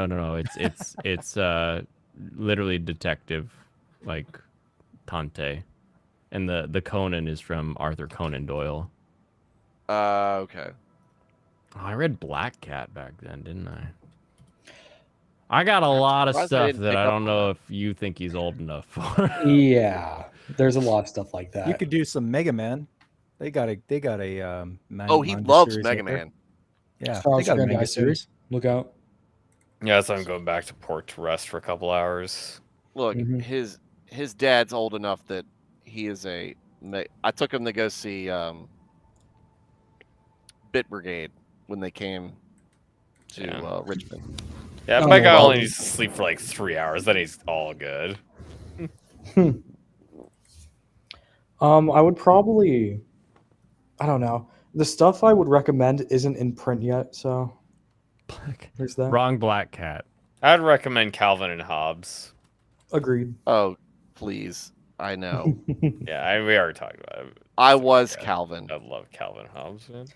It's literally detective, like Tante, and the Conan is from Arthur Conan Doyle. Okay. Oh, I read Black Cat back then, didn't I? I got a lot of surprised I stuff didn't that pick I up don't on know that. if you think he's old enough for. Yeah, there's a lot of stuff like that. You could do some Mega Man. They got a Oh, he manga loves series Mega out there. Man. Yeah, Charles they got a Grand manga Dyson. series. Look out. Yeah, so I'm going back to port to rest for a couple hours. Look, Mhm. his dad's old enough that he is I took him to go see Bit Brigade when they came to Yeah. Richmond. Yeah, Oh, my guy well. only needs to sleep for like 3 hours, then he's all good. I would probably, I don't know. The stuff I would recommend isn't in print yet, so There's that. Wrong black cat. I'd recommend Calvin and Hobbes. Agreed. Oh, please. I know. Yeah, we already talked about it. I was Yeah. Calvin. I love Calvin Hobbes, man.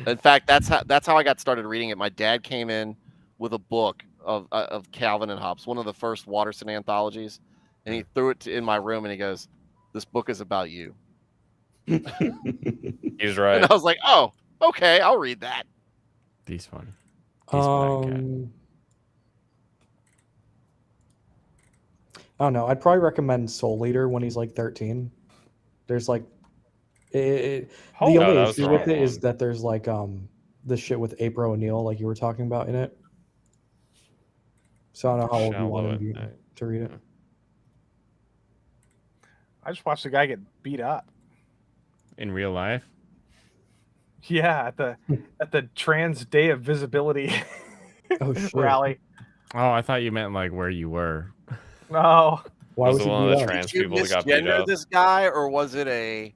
In fact, that's how I got started reading it. My dad came in with a book of Calvin and Hobbes, one of the first Watterson anthologies, and he threw it in my room and he goes, "This book is about you." He's right. And I was like, "Oh, okay, I'll read that." He's funny. He's black cat. I don't know. I'd probably recommend Soul Eater when he's like 13. There's like, the No, only that was issue the with wrong it is one. that there's like the shit with April O'Neil, like you were talking about in it. So I don't know how old you Shallow want at him night. to read it. I just watched a guy get beat up. In real life? Yeah, at the Trans Day of Visibility Oh shit! rally. Oh, I thought you meant like where you were. No, Why Was was the he one of the beat up? trans Did you people that got beat misgender up? this guy, or was it a?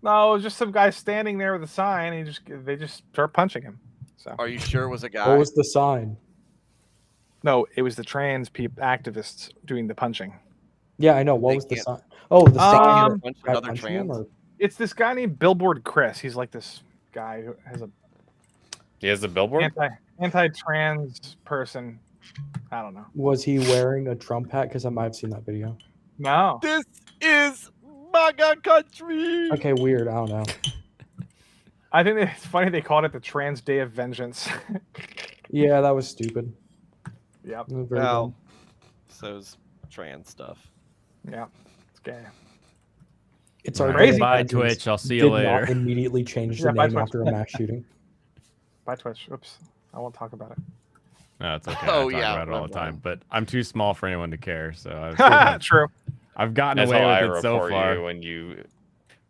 no, it was just some guy standing there with a sign. And they just start punching him. So Are you sure it was a guy? What was the sign? no, it was the trans activists doing the punching. Yeah, I know. What They was the can't- sign? Oh, the sign. Um, that punch guy another punching him, trans? or- It's this guy named Billboard Chris. He's like this guy who has a He has a billboard? anti-trans person. I don't know. Was he wearing a Trump hat? Because I might have seen that video. No. This is MAGA country. Okay, weird. I don't know. I think it's funny they called it the Trans Day of Vengeance. Yeah, that was stupid. Yep. It was very Well, dumb. so's trans stuff. Yeah. It's gay. It's All our right, Crazy. Bye, that Twitch. I'll see did you not later. immediately change Yeah, the bye, name Twitch. after a mass shooting. Bye, Twitch. Oops. I won't talk about it. No, it's okay. Oh, I talk yeah, about it all the whatever. time, but I'm too small for anyone to care. So I've, True. I've gotten That's away how I with it so report far. you when you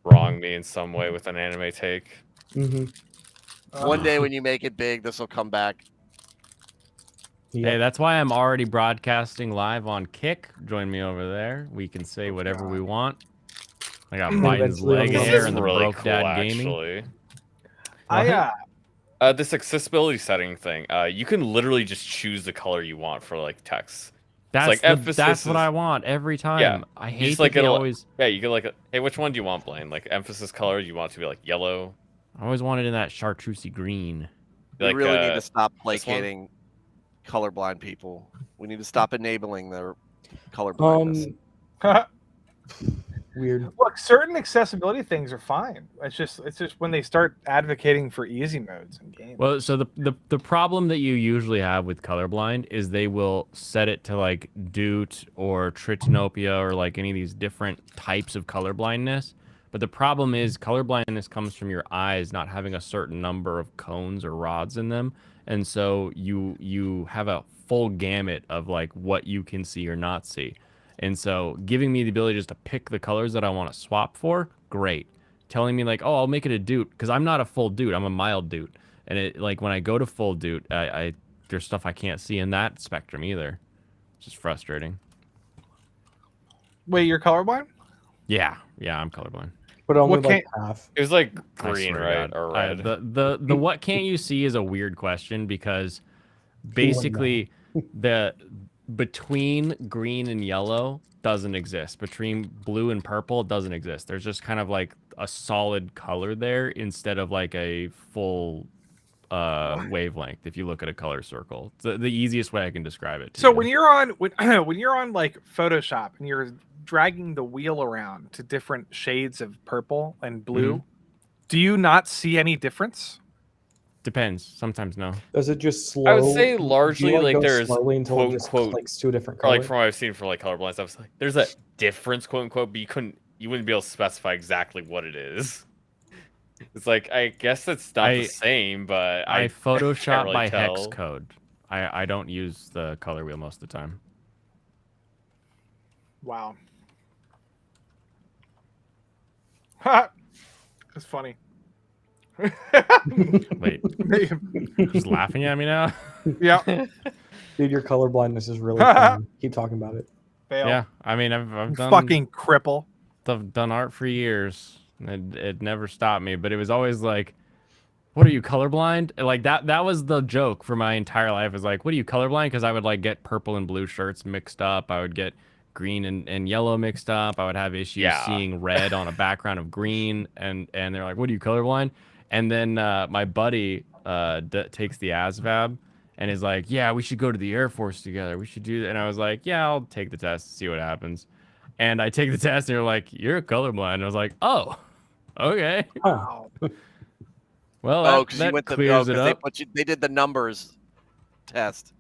wrong me in some way with an anime take. Mm-hmm. One day when you make it big, this will come back. Hey, that's why I'm already broadcasting live on Kick. Join me over there. We can say whatever we want. I got Biden's Eventually leg I'll This Yeah, hair is and the really broke cool, dad gaming. actually. This accessibility setting thing. You can literally just choose the color you want for like text. That's like emphasis that's what is- I want every time. Yeah, I you hate just, that like, they get a- always. Yeah, you can like, hey, which one do you want, Blaine? Like emphasis color, you want it to be like yellow. I always wanted in that chartreusey green. We Like, really need to stop this one? placating colorblind people. We need to stop enabling their colorblindness. Weird. Look, certain accessibility things are fine. It's just when they start advocating for easy modes in games. Well, so the problem that you usually have with colorblind is they will set it to like Doot or Tritanopia or like any of these different types of colorblindness. But the problem is colorblindness comes from your eyes not having a certain number of cones or rods in them. And so you have a full gamut of like what you can see or not see. And so giving me the ability just to pick the colors that I want to swap for, great. Telling me like, oh, I'll make it a Doot, because I'm not a full Doot, I'm a mild Doot. And it like when I go to full Doot, I there's stuff I can't see in that spectrum either. It's just frustrating. Wait, you're colorblind? Yeah, I'm colorblind. But only What like can't- half. it was like I green, swear to right, God. or red. The what can't you see is a weird question because basically the between green and yellow doesn't exist. Between blue and purple doesn't exist. There's just kind of like a solid color there instead of like a full wavelength if you look at a color circle. It's the easiest way I can describe it to So you. when you're on when you're on like Photoshop and you're dragging the wheel around to different shades of purple and blue, do you not see any difference? Depends. Sometimes no. Does it just slow? I would say do you, largely, like, go there's slowly until quote, it just unquote, clicks to a different or color. like from what I've seen for like colorblind stuff, it's like there's a difference, quote unquote, but you wouldn't be able to specify exactly what it is. It's like I guess it's not the same, but I I Photoshop can't really by tell. hex code. I don't use the color wheel most of the time. Wow. Ha! That's funny. Wait, just laughing at me now? Yeah. Dude, your color blindness is really funny. Keep talking about it. Fail. Yeah, I mean, I've done Fucking cripple. done art for years. It never stopped me, but it was always like what are you, colorblind? Like that was the joke for my entire life. Is like, what are you, colorblind? Because I would like get purple and blue shirts mixed up. I would get green and yellow mixed up. I would have issues Yeah. seeing red on a background of green. And they're like, what are you, colorblind? And then my buddy takes the ASVAB and is like, yeah, we should go to the Air Force together. We should do that. And I was like, yeah, I'll take the test, see what happens. And I take the test and they're like, you're colorblind. And I was like, oh, okay. Wow. Well, Oh, because that you went to clears it up. they did the numbers test.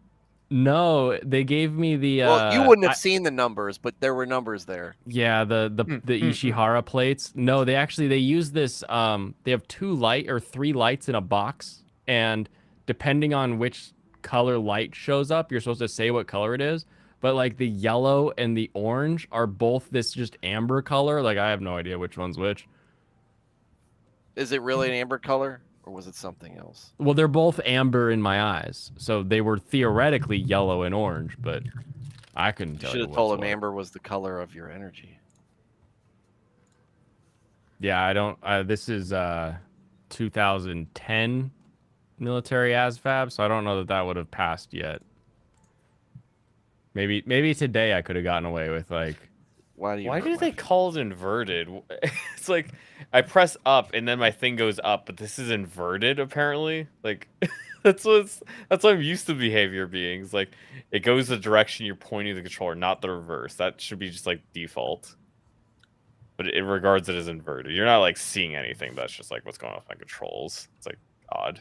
No, they gave me the. Well, you wouldn't have seen the numbers, but there were numbers there. Yeah, the Ishihara plates. No, they use this. They have 3 lights in a box, and depending on which color light shows up, you're supposed to say what color it is. But like the yellow and the orange are both this just amber color. Like I have no idea which one's which. Is it really an amber color, or was it something else? Well, they're both amber in my eyes, so they were theoretically yellow and orange, but I couldn't You tell should you. have told what's him what. amber was the color of your energy. Yeah, I don't. This is 2010 military ASVAB, so I don't know that would have passed yet. Maybe today I could have gotten away with like. Why Why do they call it inverted? It's like I press up and then my thing goes up, but this is inverted apparently. Like that's what I'm used to behavior being. It's like it goes the direction you're pointing the controller, not the reverse. That should be just like default. But it regards it as inverted. You're not like seeing anything. That's just like what's going on with my controls. It's like odd.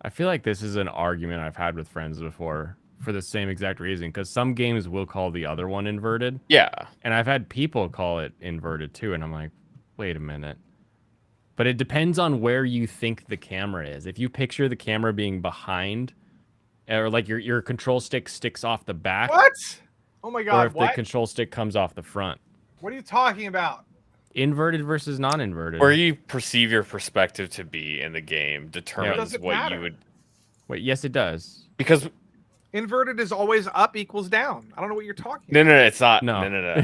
I feel like this is an argument I've had with friends before for the same exact reason, because some games will call the other one inverted. Yeah. And I've had people call it inverted too, and I'm like, wait a minute. But it depends on where you think the camera is. If you picture the camera being behind, or like your control stick sticks off the back, What? Oh my or god, if the what? control stick comes off the front. What are you talking about? Inverted versus non-inverted. Where you perceive your perspective to be in the game determines doesn't what matter. you would. Wait, yes, it does. Because Inverted is always up equals down. I don't know what you're talking no, about. it's not. No, No.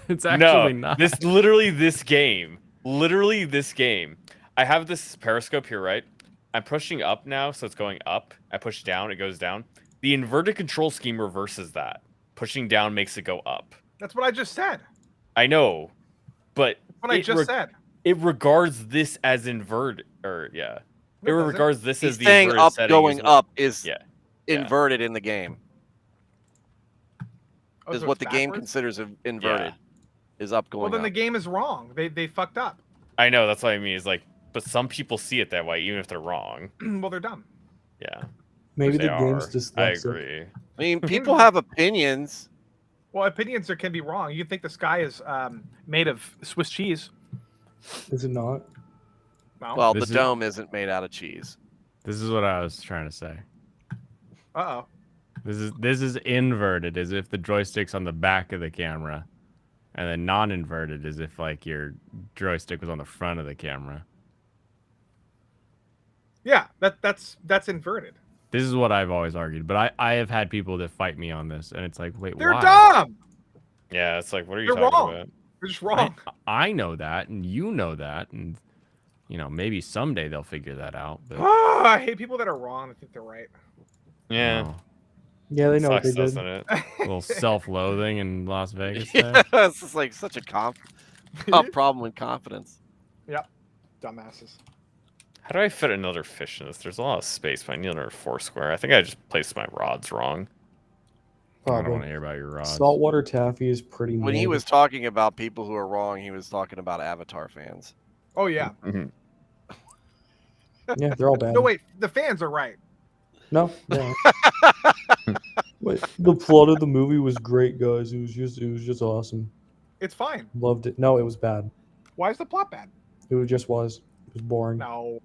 it's actually not. This game. I have this periscope here, right? I'm pushing up now, so it's going up. I push down, it goes down. The inverted control scheme reverses that. Pushing down makes it go up. That's what I just said. I know, but What I just said. it regards this as inverted, or yeah, No, it it doesn't. regards this He's as the saying inverted up setting going is up is yeah. inverted in the game. Oh, Is so what it's the game backwards? considers inverted. Is up going Well, then up. the game is wrong. They fucked up. I know, that's what I mean. Is like, but some people see it that way, even if they're wrong. Well, they're dumb. Yeah, Maybe they the game's are. dyslexic. I agree. I mean, people have opinions. Well, opinions can be wrong. You think the sky is made of Swiss cheese? Is it not? No. Well, This the is- dome isn't made out of cheese. This is what I was trying to say. Uh-oh. This is inverted, as if the joystick's on the back of the camera, and then non-inverted as if like your joystick was on the front of the camera. Yeah, that's inverted. This is what I've always argued, but I have had people that fight me on this, and it's like, wait, They're why? dumb. Yeah, it's like, what are you They're talking wrong. about? They're just wrong. I know that, and you know that, and you know maybe someday they'll figure that out. But Oh, I hate people that are wrong. I think they're right. Yeah, no. Yeah, they know what sucks, they did. doesn't it? A little self-loathing in Las Vegas. there. Yeah, it's just like such a problem with confidence. Dumbasses. How do I fit another fish in this? There's a lot of space, but I need another 4 square. I think I just placed my rods wrong. I don't want Probably. to hear about your rods. Saltwater taffy is pretty. When he mid. was talking about people who are wrong, he was talking about Avatar fans. Oh yeah. Yeah, they're all bad. No wait, the fans are right. No, no. Wait, the plot of the movie was great, guys. It was just awesome. It's fine. Loved it. No, it was bad. Why is the plot bad? It was was. It was boring. No.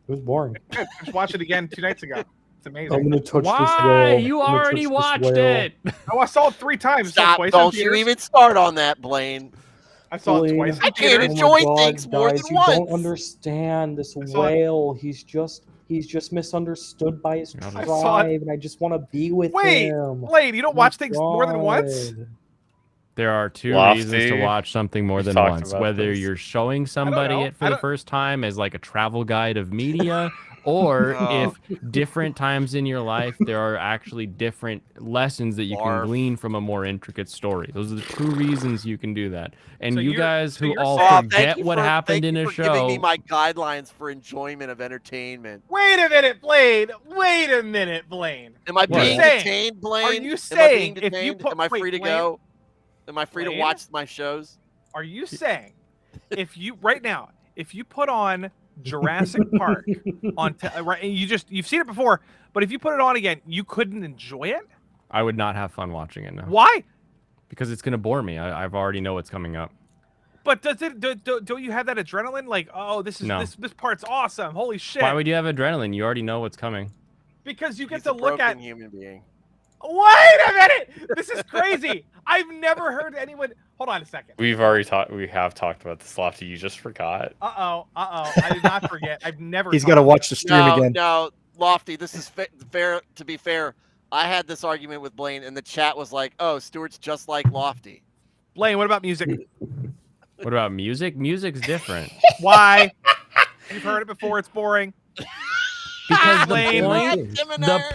It was boring. Good. Just watch it again 2 nights ago. It's amazing. I'm gonna touch this Why? wall. You I'm gonna already touch this watched whale. it. Oh, I saw it 3 times. Stop! Twice Don't in you theaters. even start on that, Blaine. I saw it Blaine, twice. I In can't theaters. enjoy God, things more guys, than you once. don't understand this I saw it. whale. He's just misunderstood by his I saw it. tribe, and I just want to be with Wait, him. Blade, you don't My watch things more than once? God. There are two Lofty. reasons to watch something more We've than talked once. about Whether this. you're showing somebody know. it for the first time as like a travel guide of media, or Oh. if different times in your life there are actually different lessons that you can Barf. glean from a more intricate story. Those are the two reasons you can do that. And So you you're- guys so who you're all saying- Oh, forget what happened in a thank you for giving me show. my guidelines for enjoyment of entertainment. Wait a minute, Blaine. Wait a minute, Blaine. Am I What? being Saying- detained, Blaine? are you Am I saying being if you detained? put- Am I wait, free to Blaine? go? Am I free to Blaine? watch my shows? Are you saying if you right now, if you put on Jurassic Park on right, and you've seen it before, but if you put it on again, you couldn't enjoy it? I would not have fun watching it now Why? because it's gonna bore me. I've already know what's coming up. But don't you have that adrenaline? Like, oh, this is No. this part's awesome. Holy shit! Why would you have adrenaline? You already know what's coming. Because you get He's to a look broken at. human being. Wait a minute! This is crazy. I've never heard anyone. Hold on a second. We have talked about this, Lofty. You just forgot. I did not forget. I've never. He's talked got to about watch the stream again. No, Lofty. This is fair. To be fair, I had this argument with Blaine, and the chat was like, "Oh, Stuart's just like Lofty." Blaine, what about music? What about music? Music's different. Why? You've heard it before. It's boring. Because the Blaine.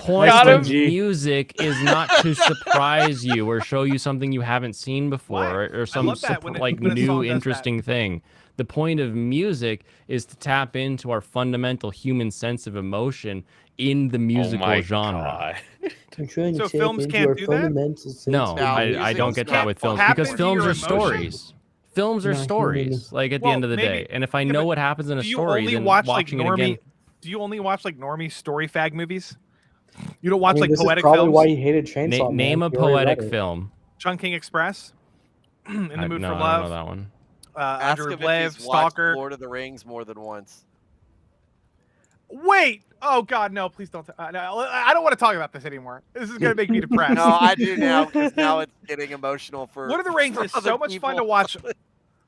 point Got of him. music is not to surprise you or show you something you haven't seen before Why? or some love that when like when a song new does that. interesting thing. The point of music is to tap into our fundamental human sense of emotion in the musical oh my genre. God. I'm trying to So tap films into can't our do that? fundamental sense No, of I music don't get that can't with films tap because into films your are emotion? stories. Films are Not stories. human. Like at the Well, end of the maybe- day, and if I yeah, know but what happens in a Do you story, only then watch like watching it again. normie? Do you only watch like normie story fag movies? You don't watch I mean, like this poetic is probably films? why he hated Chainsaw Man. Name a He already read poetic it. film. Chungking Express, In the Mood no, for I don't know Love, that one. Ask Andrew him Blair, if he's watched Stalker. Lord of the Rings more than once. Wait! Oh God, no! Please don't. No, I don't want to talk about this anymore. This is gonna make me depressed. No, I do now because now it's getting emotional for. Lord of the Rings for is other so much fun to people. watch.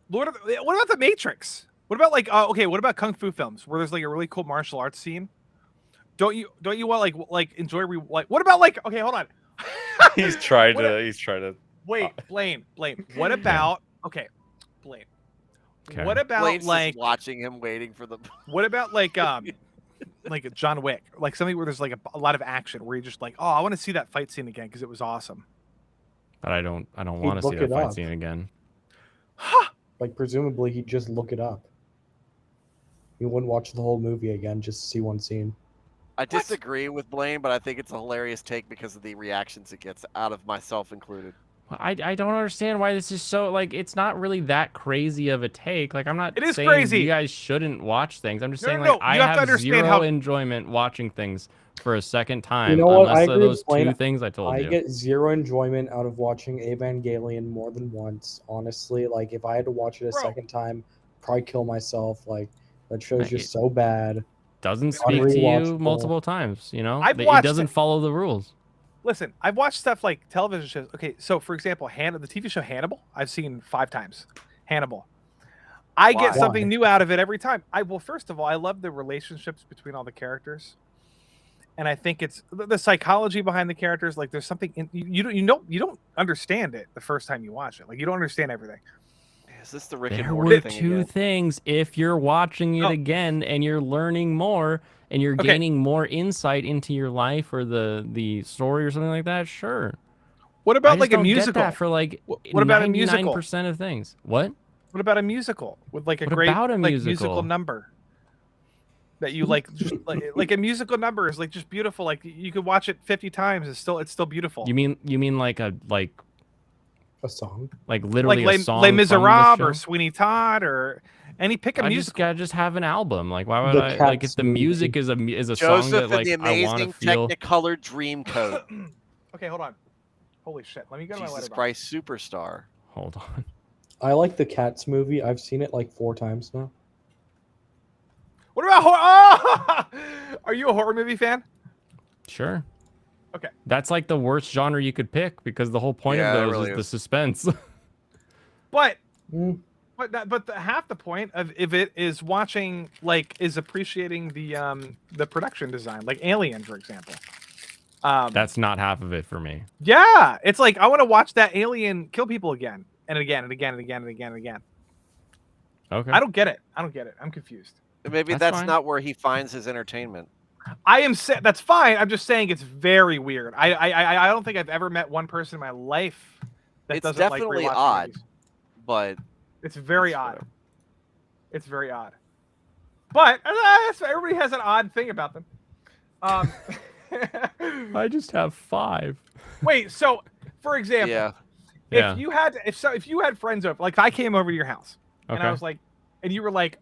What about the Matrix? What about like okay? What about kung fu films where there's like a really cool martial arts scene? Don't you want like enjoy like what about like okay? Hold on. He's trying What to. Wait, Blaine. What about okay, Blaine? Okay. What about Blaine's like just watching him, waiting for the. what about like like John Wick, like something where there's like a lot of action where you're just like, oh, I want to see that fight scene again because it was awesome. But I don't He'd want to see look that it fight up. scene again. Like, presumably, he'd just look it up. He wouldn't watch the whole movie again just to see one scene. I disagree with Blaine, but I think it's a hilarious take because of the reactions it gets out of myself included. I don't understand why this is so like it's not really that crazy of a take. Like I'm not It is saying crazy. you guys shouldn't watch things. I'm just No, saying no, like no. I You have to have understand zero how- enjoyment watching things for a second time. You know what? Unless I they're agree with those Blaine. two things I told I you. get zero enjoyment out of watching Evangelion more than once. Honestly, like if I had to watch it a Bro. second time, probably kill myself. Like that show's Like, just so bad. Doesn't It's speak to you unrewatchable. multiple times, you know? I've It watched doesn't it. follow the rules. Listen, I've watched stuff like television shows. Okay, so for example, the TV show Hannibal, I've seen 5 times. Hannibal. I get Why? something new out of it every time. First of all, I love the relationships between all the characters. And I think it's the psychology behind the characters. Like there's something you don't understand it the first time you watch it. Like you don't understand everything. Is this the Rick and There Morty were thing two again? things. If you're watching it Oh. again and you're learning more and you're Okay. gaining more insight into your life or the story or something like that, sure. What I about just like a don't get musical? that for like What about a musical? 99% of things. What? What about a musical with like a What great about a like musical? musical number that you like? Just like a musical number is like just beautiful. Like you could watch it 50 times. It's still beautiful. You mean like a A song. like like literally Les, a song Les from the Miserables or show? Sweeney Todd or any pick a I musical. just gotta just have an album. Like why would The I like Cats if the movie. music is a song Joseph that and like the I want Amazing to feel. Technicolor Dreamcoat. Okay, hold on. Holy shit! Let me go to my Jesus letterbox. Christ Superstar. Hold on. I like the Cats movie. I've seen it like 4 times now. What about horror? Oh! Are you a horror movie fan? Sure. Okay. That's like the worst genre you could pick because the whole point Yeah, it of those really is the is. suspense. But Mm. half the point of if it is watching is appreciating the production design, like Alien, for example. That's not half of it for me. Yeah, it's like I want to watch that alien kill people again and again and again and again and again and again. Okay. I don't get it. I'm confused. Maybe That's that's fine. not where he finds his entertainment. That's fine. I'm just saying it's very weird. I don't think I've ever met one person in my life that It's doesn't definitely like rewatching odd. movies. But It's very That's odd. fair. It's very odd. But everybody has an odd thing about them. I just have 5. Wait, so for example, yeah, Yeah. if you had friends over, like if I came over to your house and I Okay. was like, and you were like,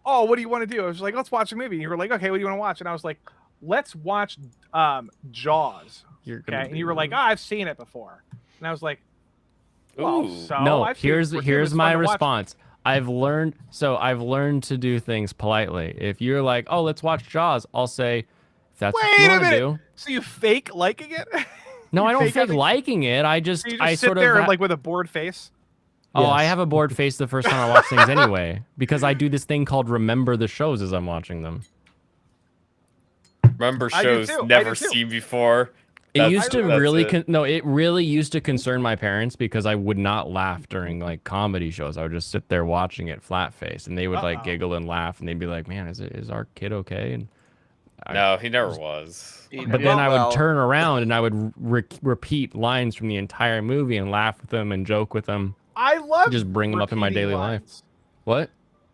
oh, what do you want to do? I was like, let's watch a movie. And you were like, okay, what do you want to watch? And I was like, let's watch Jaws. You're Okay, gonna and you were like, oh, I've seen it before. And I was like, well, Ooh. so no, I've seen it here's before too. here's It's my fun to watch. response. I've learned to do things politely. If you're like, oh, let's watch Jaws, I'll say, if that's what Wait you a want to minute. do. So you fake liking it? No, You I don't fake fake having- liking it. I So just you just I sit sort of there ha- like with a bored face. Oh, I Yes. have a bored face the first time I watch things anyway, because I do this thing called remember the shows as I'm watching them. Remember I do shows too. I never do too. seen before. It That's- used to that's really it. it really used to concern my parents because I would not laugh during like comedy shows. I would just sit there watching it flat face, and they would like Uh-oh. giggle and laugh, and they'd be like, "Man, is our kid okay?" And No, he never was. but then I would Well, turn around and I would repeat lines from the entire movie and laugh with them and joke with them. I love Just bring them up in my repeating daily life. lines. What?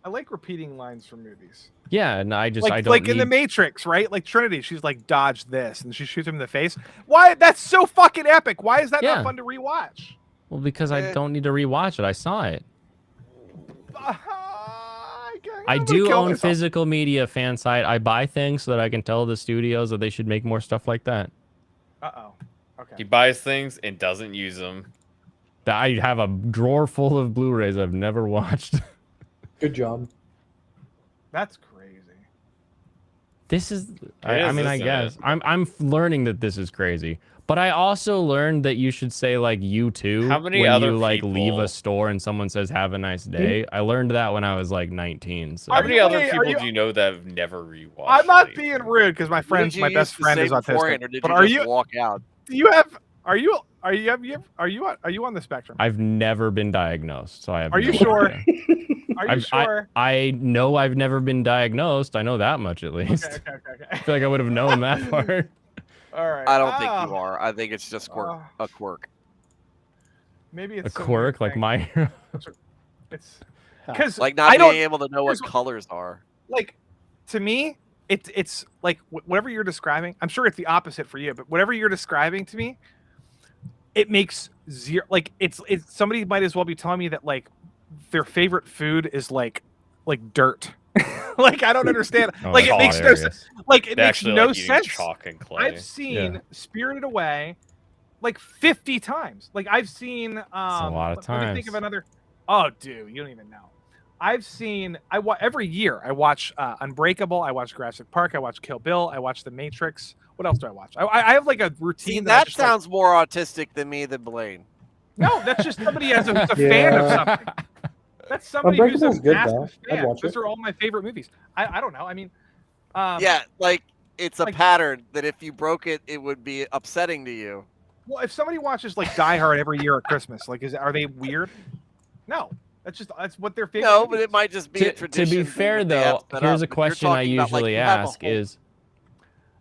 I like repeating lines from movies. Yeah, and I just Like, I don't like need... in the Matrix, right? Like Trinity, she's like, dodge this, and she shoots him in the face. Why? That's so fucking epic. Why is that Yeah. not fun to rewatch? Well, because I don't need to rewatch it. I saw it. I do own physical media fan site. I buy things so that I can tell the studios that they should make more stuff like that. Uh-oh. Okay. He buys things and doesn't use them. That I have a drawer full of Blu-rays I've never watched. Good job. That's crazy. This is, It I is, mean, I isn't guess it? I'm learning that this is crazy. But I also learned that you should say like you too How many when other you like leave people- a store and someone says have a nice day. I learned that when I was like 19. So How Are many you- other wait, are people you- do you know that have never rewatched? I'm not Blade? being rude because my what friend's did my you best used to friend say is beforehand, autistic. or did But you are just you? walk out? Do you have? Are you on the spectrum? I've never been diagnosed, so I have. Are you no sure? idea. Are you I've- sure? I know I've never been diagnosed. I know that much at least. Okay. I feel like I would have known that part. All right. I don't think you are. I think it's just Ah. a quirk. Maybe A it's some quirk weird like thing. my hero. It's because Like not I don't being able to know what here's what- colors are. like. To me, it's like whatever you're describing. I'm sure it's the opposite for you, but whatever you're describing to me, it makes zero. Like it's somebody might as well be telling me that like their favorite food is like dirt. Like I don't understand. Oh, Like it that's makes no hilarious. sense. Like it They makes actually no like eating sense. chalk and clay. I've seen Spirited Away like 50 times. Like I've seen a lot of let me think times. of another. Oh dude, you don't even know. I've seen every year I watch Unbreakable, I watch Jurassic Park, I watch Kill Bill, I watch The Matrix. What else do I watch? I have like a routine See, that, I that just, like- sounds more autistic than me than Blaine. no, that's just somebody as a fan of something. That's somebody who's a Unbreakable's good, massive though. I'd fan. watch Those it. are all my favorite movies. I don't know. I mean, Yeah, like it's a like- pattern that if you broke it, it would be upsetting to you. well, if somebody watches like Die Hard every year at Christmas, like are they weird? No, that's what their favorite. No, movie but is. it might just be a To tradition. be thing fair that they have though, set here's up. a If you're question I talking about, like, usually you have a ask whole- is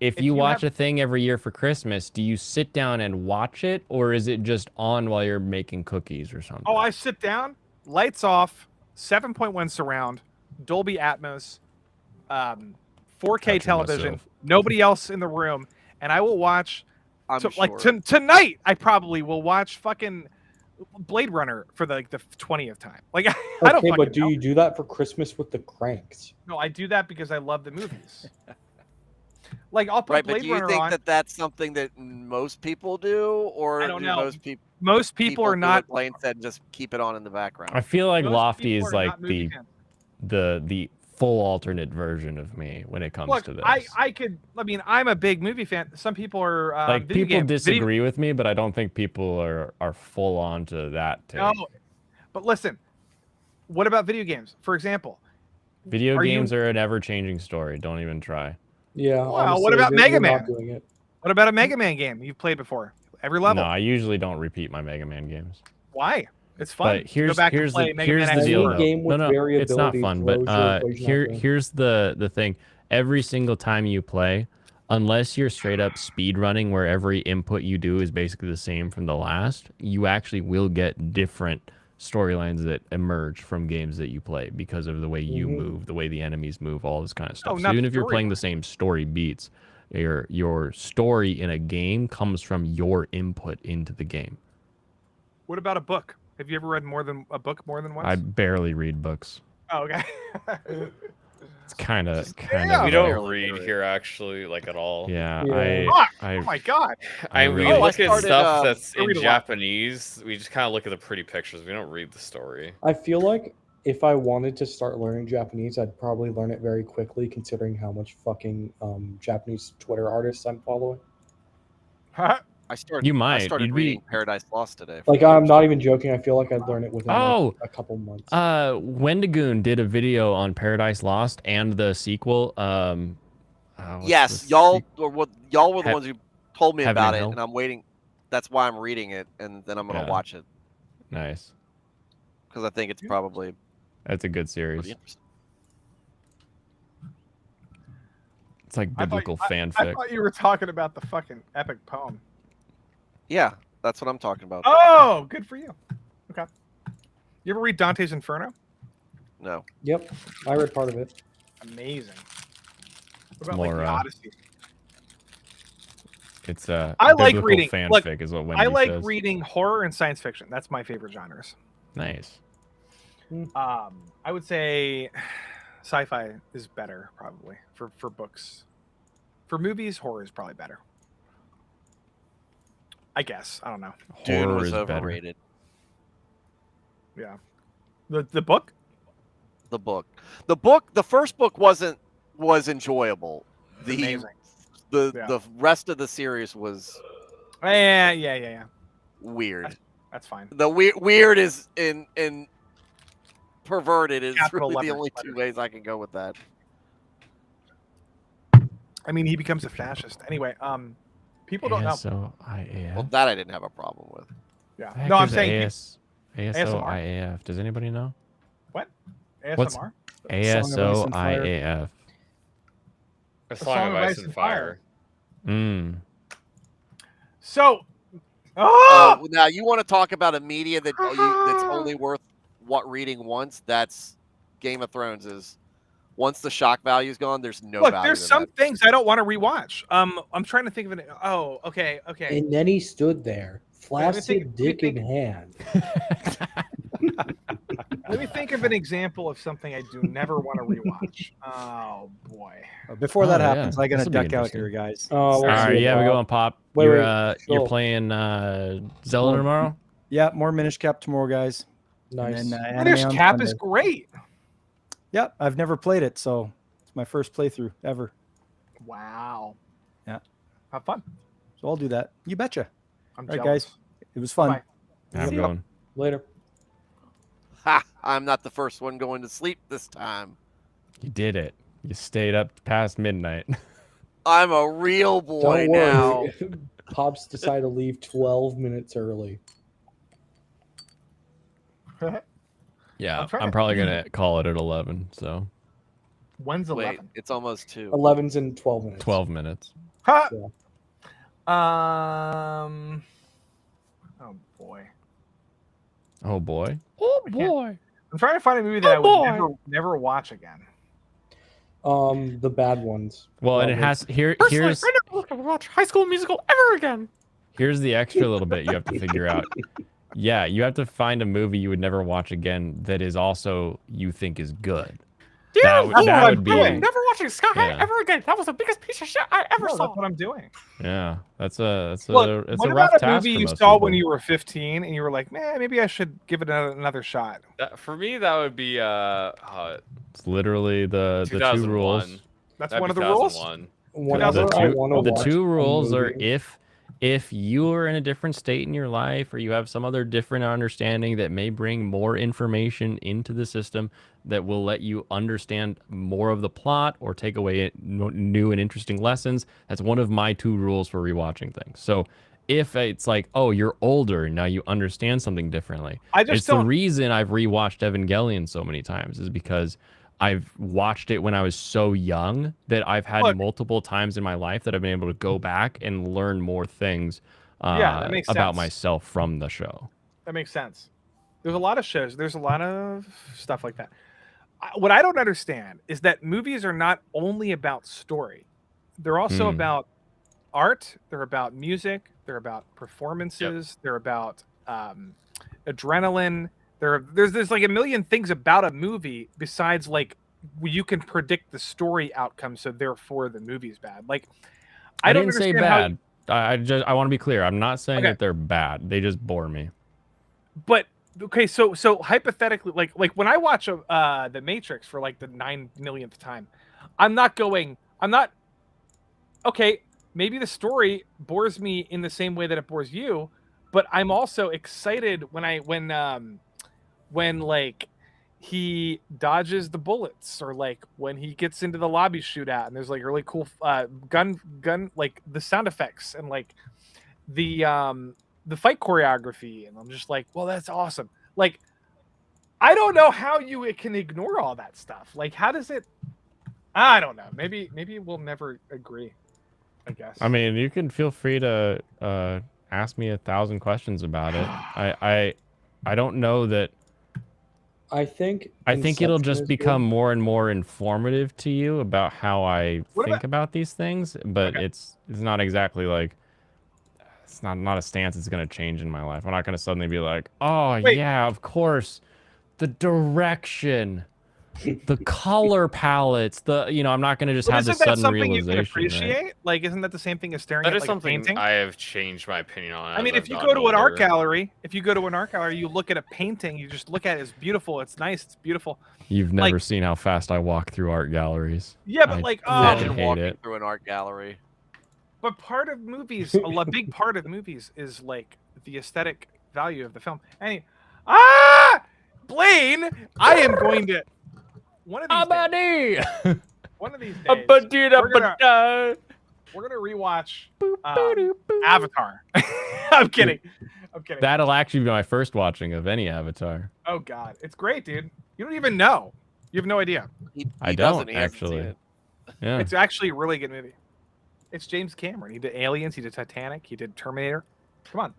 if If you you watch have- a thing every year for Christmas, do you sit down and watch it or is it just on while you're making cookies or something? Oh, I sit down, lights off, 7.1 surround, Dolby Atmos, 4K Touching television, myself. nobody else in the room, and I will watch. I'm So, sure. like tonight, I probably will watch fucking Blade Runner for the 20th time. Like I don't Okay, fucking but do know. you do that for Christmas with the cranks? No, I do that because I love the movies. Like I'll put Right, but Blade do you Runner think on. that that's something that most people do, or I don't do know. most people? Most people are do not. what Blaine said, just keep it on in the background. I feel like most Lofty people is are like not movie the fans. the full alternate version of me when it comes Look, to this. I mean, I'm a big movie fan. Some people are like video people game- disagree with me, but I don't think people are full on to that take. No, but listen, what about video games? For example, Video are you- games are an ever changing story. Don't even try. Yeah. Well, honestly, what about you're Mega not Man? doing it. What about a Mega Man game you've played before? Every level. No, I usually don't repeat my Mega Man games. Why? It's fun. But here's Go back and here's play the Mega here's Man the X deal Four. though. Game with No, it's not variability fun. But throws your equation out the window. here's the thing. Every single time you play, unless you're straight up speed running where every input you do is basically the same from the last, you actually will get different storylines that emerge from games that you play because of the way you move, the way the enemies move, all this kind of stuff. Oh, So not even if you're story playing the wise. same story beats, your story in a game comes from your input into the game. What about a book? Have you ever read a book more than once? I barely read books. Oh, okay. It's kind of Yeah. We don't Barely read read. here actually, like at all. Yeah, Yeah. Fuck! I Oh my god. I really- we Oh, I look at started, stuff that's I in read a lot. Japanese. We just kind of look at the pretty pictures. We don't read the story. I feel like if I wanted to start learning Japanese, I'd probably learn it very quickly, considering how much fucking Japanese Twitter artists I'm following. I started. You I might. started You'd be- reading Paradise Lost today. for Like, the I'm first not time. even joking. I feel like I'd learn it within like, Oh! a couple months. Wendigoon did a video on Paradise Lost and the sequel. What's Yes, the y'all sequel? or what? Y'all were the He- ones who told me Heaven about and it, Hell? and I'm waiting. That's why I'm reading it, and then I'm gonna Yeah. watch it Nice. because I think it's probably That's a good pretty series. interesting. It's like I thought- biblical I fanfic. thought you were talking about the fucking epic poem. Yeah, that's what I'm talking about. Oh, good for you. Okay. You ever read Dante's Inferno? No, Yep, I read part of it. Amazing. What about More, like the Odyssey? It's a I like biblical reading- fanfic look, is what Wendy I like says. reading horror and science fiction. That's my favorite genres. Nice. I would say sci-fi is better probably for books. For movies, horror is probably better. I guess. I don't know. Dune Horror was is better. overrated. Yeah. The book? The book, the first book was enjoyable. Amazing. The Yeah. the rest of the series was Yeah. weird. That's fine. The weird is in perverted is Capital really the letters, only two ways I can go with that. I mean, he becomes a fascist. Anyway, people don't know. ASOIAF. Well, that I didn't have a problem with. Yeah. The heck No, I'm is saying ASOIAF. Does anybody know? What's- ASMR. ASOIAF. A Song of Ice and Fire. So, oh, Now you want to talk about a media that that's only worth reading once? That's Game of Thrones. Is once the shock value's gone, there's no look, value. there's to some that. things I don't want to rewatch. I'm trying to think of it. Oh, okay. And then he stood there, Let me think- flaccid dick in hand. Let me think of an example of something I do never want to rewatch. Oh boy. Before that Oh, yeah. happens, I'm gonna This'll be duck out interesting. here, guys. Oh, All we'll right, see yeah, we about- go on Pop. Wait, you're wait, you're chill. playing Zelda tomorrow. Yeah, more Minish Cap tomorrow, guys. Nice. And then, anime British on Cap is Sunday. great. Yeah, I've never played it, so it's my first playthrough ever. Wow. Yeah. Have fun. So I'll do that. You betcha. I'm All right, jealous. guys. It was fun. Bye. I'm See ya. going. Later. Ha! I'm not the first one going to sleep this time. You did it. You stayed up past midnight. I'm a real boy Don't now. worry. Pops decided to leave 12 minutes early. Yeah, I'm trying I'm to- probably gonna call it at 11. So When's Wait, 11? it's almost 2. 11's in 12 minutes. 12 minutes. Ha! Yeah. Oh boy. Oh boy. Oh I can't- boy. I'm trying to find a movie that I would never watch again. The bad ones. Well, and it Probably. has here's never watch High School Musical ever again. here's the extra little bit you have to figure out. Yeah, you have to find a movie you would never watch again that is also you think is good. That would- that's that what would I'm be- doing. Never watching Sky High Yeah. ever again. That was the biggest piece of shit I ever No, saw. that's what I'm doing. Yeah, that's a Look, it's what a rough about a task movie for you most saw people. when you were 15 and you were like, man, maybe I should give it another shot? That, for me, that would be It's literally the two 2001. rules. That's That'd one be of the rules. 2001. Whenever The I two, want to the watch two a rules are movie- if you're in a different state in your life or you have some other different understanding that may bring more information into the system that will let you understand more of the plot or take away new and interesting lessons, that's one of my 2 rules for rewatching things. So if it's like, oh, you're older and now you understand something differently, I just it's the don't. reason I've rewatched Evangelion so many times is because I've watched it when I was so young that I've had Look. multiple times in my life that I've been able to go back and learn more things Yeah, that makes about sense. myself from the show. That makes sense. There's a lot of shows. There's a lot of stuff like that. What I don't understand is that movies are not only about story. They're also about art. They're about music. They're about performances. They're about adrenaline. There's like a million things about a movie besides like you can predict the story outcome, so therefore the movie's bad. Like I don't didn't say understand bad. I want to be clear. I'm not saying Okay. that they're bad. They just bore me. But okay, so hypothetically, like when I watch The Matrix for like the 9 millionth time, I'm not. Okay, maybe the story bores me in the same way that it bores you, but I'm also excited when like he dodges the bullets, or like when he gets into the lobby shootout and there's like really cool gun like the sound effects and like the fight choreography, and I'm just like, well, that's awesome. Like I don't know how you can ignore all that stuff. Like how does it? I don't know. Maybe we'll never agree, I guess. I mean, you can feel free to ask me 1,000 questions about it. I don't know that. I think it'll Inception just is become good. more and more informative to you about how I think about these things, but it's not exactly like it's not a stance that's going to change in my life. I'm not going to suddenly be like, "Oh, Wait. yeah, of course. The direction, the color palettes, I'm not going to just But have this isn't that sudden something you can realization, appreciate? right? Like, isn't that the same thing as staring That at is like something a painting? I have changed my opinion on. I mean, as if you I've go to gotten an art older. gallery, you look at a painting, you just look at it, it's beautiful, it's nice, it's beautiful. You've never seen how fast I walk through art galleries. Yeah, but I like, Imagine hate walking it. through an art gallery. but part of movies, big part of movies is like the aesthetic value of the film. Blaine, I am going to one of these days, we're gonna rewatch Avatar. I'm kidding. That'll actually be my first watching of any Avatar. Oh God, it's great, dude. You don't even know. You have no idea. I doesn't, don't he hasn't seen actually. it. Yeah. It's actually a really good movie. It's James Cameron. He did Aliens. He did Titanic. He did Terminator. Come on.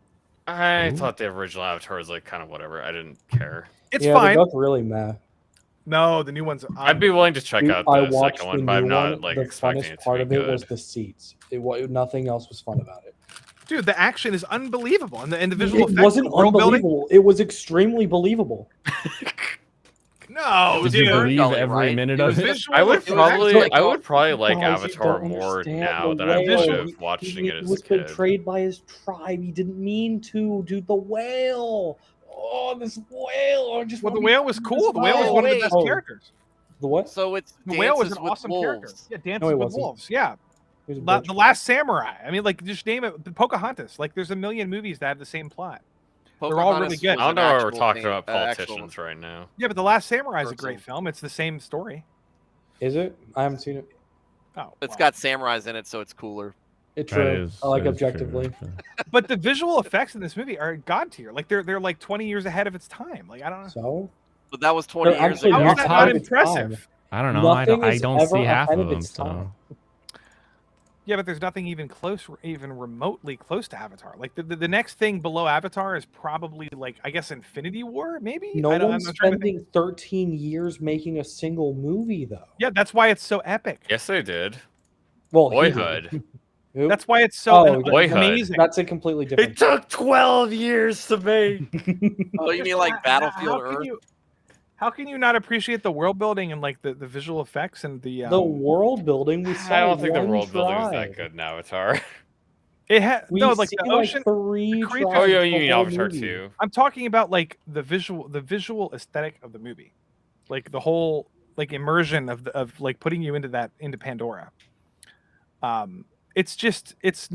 I thought the original Avatar was like kind of whatever. I didn't care. It's Yeah, fine. they're both really meh. No, the new one's. I'd be willing to check Dude, out I the watched second the one, but I'm new not one. like The expecting funnest it to part be of it was good. the seats. Nothing else was fun about it. Dude, the action is unbelievable, and the visual It effects. wasn't the world building. unbelievable. It was extremely believable. No, Did dude. you believe Gully, every right? minute It of was it? visual I would effects. probably like Guys, you Avatar don't more understand now the than I would whale. have watching it He as a was kid. betrayed by his tribe. He didn't mean to. Dude, the whale. Oh, this whale. I just Well, the wanna be whale was this cool. The whale was whale. one of the best Oh, characters. The what? So it's The whale was an Dances with awesome character. Wolves. Yeah, Dances No, he with wasn't. Wolves. Yeah. He was a The bitch. Last Samurai. I mean, like, just name it. Pocahontas. Like, there's a million movies that have the same plot. They're all really Pocahontas good. was I don't an know why we're actual talking thing- about actual- politicians right now. Yeah, but The Last Samurai is a great Person. film. It's the same story. Is it? I haven't seen it. Oh, It's well. got samurais in it, so it's cooler. It's That true. is- I like that is true, objectively. actually. But the visual effects in this movie are god tier. Like they're like 20 years ahead of its time. Like I don't know. So But that was 20 They're years actually How ago. is You're that talking- not impressive? I don't know. Nothing I is don't ever see half ahead of of them. its So time. Yeah, but there's nothing even close, even remotely close to Avatar. Like the next thing below Avatar is probably like I guess Infinity War, maybe. no I don't, one's I'm not trying to think. spending 13 years making a single movie, though. Yeah, that's why it's so epic. Yes, they did. Well, he did. Boyhood. Who? That's why it's so Oh, Boyhood. amazing. That's a completely It different. took 12 years to make. Oh, you mean like Battlefield Earth? How can you not appreciate the world building and like the visual effects and the The world building we saw. I don't think the one world building is try. that good in Avatar. it had We no like see the ocean. three creatures- tries Oh, yeah, the you mean whole Avatar movie. 2. I'm talking about like the visual aesthetic of the movie, like the whole like immersion of like putting you into Pandora. it's just it's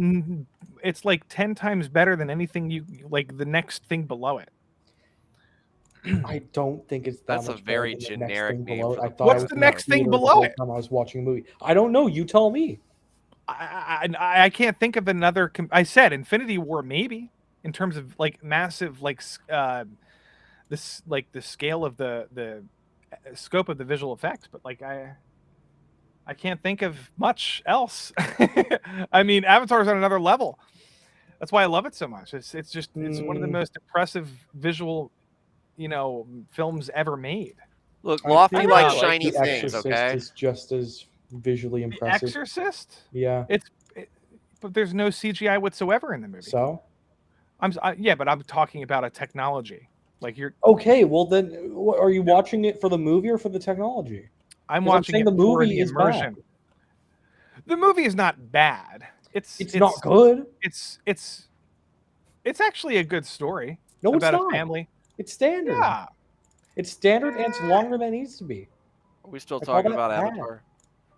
like 10 times better than anything you like the next thing below it. I don't think it's that That's a much very better than the next generic thing name below it. for I the thought What's I was the in next thing theater the below whole it? time I was watching a movie. I don't know. You tell me. I can't think of another. I said Infinity War maybe in terms of like massive like this like the scale of the scope of the visual effects, but like I can't think of much else. I mean, Avatar's on another level. That's why I love it so much. It's just it's one of the most impressive visual, films ever made. Look, I Lofty think likes like shiny The things. Exorcist Okay. is just as visually The impressive. Exorcist, Yeah. but there's no CGI whatsoever in the movie. So But I'm talking about a technology. Like okay, well then, are you watching it for the movie or for the technology? I'm 'Cause I'm watching saying it the for movie the is immersion. bad. The movie is not bad. It's not good. It's actually a good story No, it's about a not. family. It's standard. Yeah. It's standard and it's longer than it needs to be. Are we still I call talking that about bad. Avatar?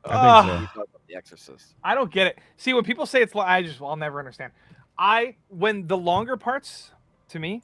I think Ugh. so. We talking about The Exorcist. I don't get it. See, when people say I'll never understand. When the longer parts to me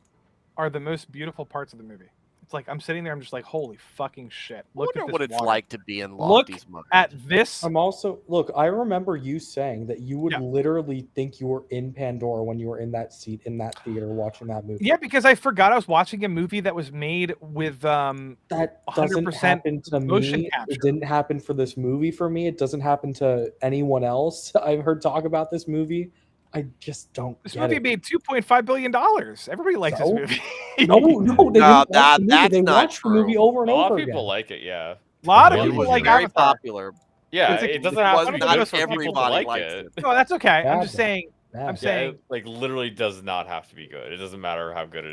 are the most beautiful parts of the movie. It's like I'm sitting there, I'm just like, holy fucking shit! I Look wonder at this what it's water. like to be in Look Lofty's mind. at this. I'm also I remember you saying that you would Yeah. literally think you were in Pandora when you were in that seat in that theater watching that movie. Yeah, because I forgot I was watching a movie that was made with That doesn't 100% happen to motion me. capture. It didn't happen for this movie for me. It doesn't happen to anyone else. I've heard talk about this movie. I just don't This get movie it. made $2.5 billion. Everybody likes So? this movie. No, they No, didn't watch the movie. that's They not watched the movie true. over and A lot over of people again. like it. Yeah. A lot of It people was like very Avatar. popular. Yeah. It's a- It doesn't It have was to be not good for people to everybody like likes it. it. No, that's okay. I'm Bad just though. saying. Bad. I'm saying. Yeah, it, like literally does not have to be good. It doesn't matter how good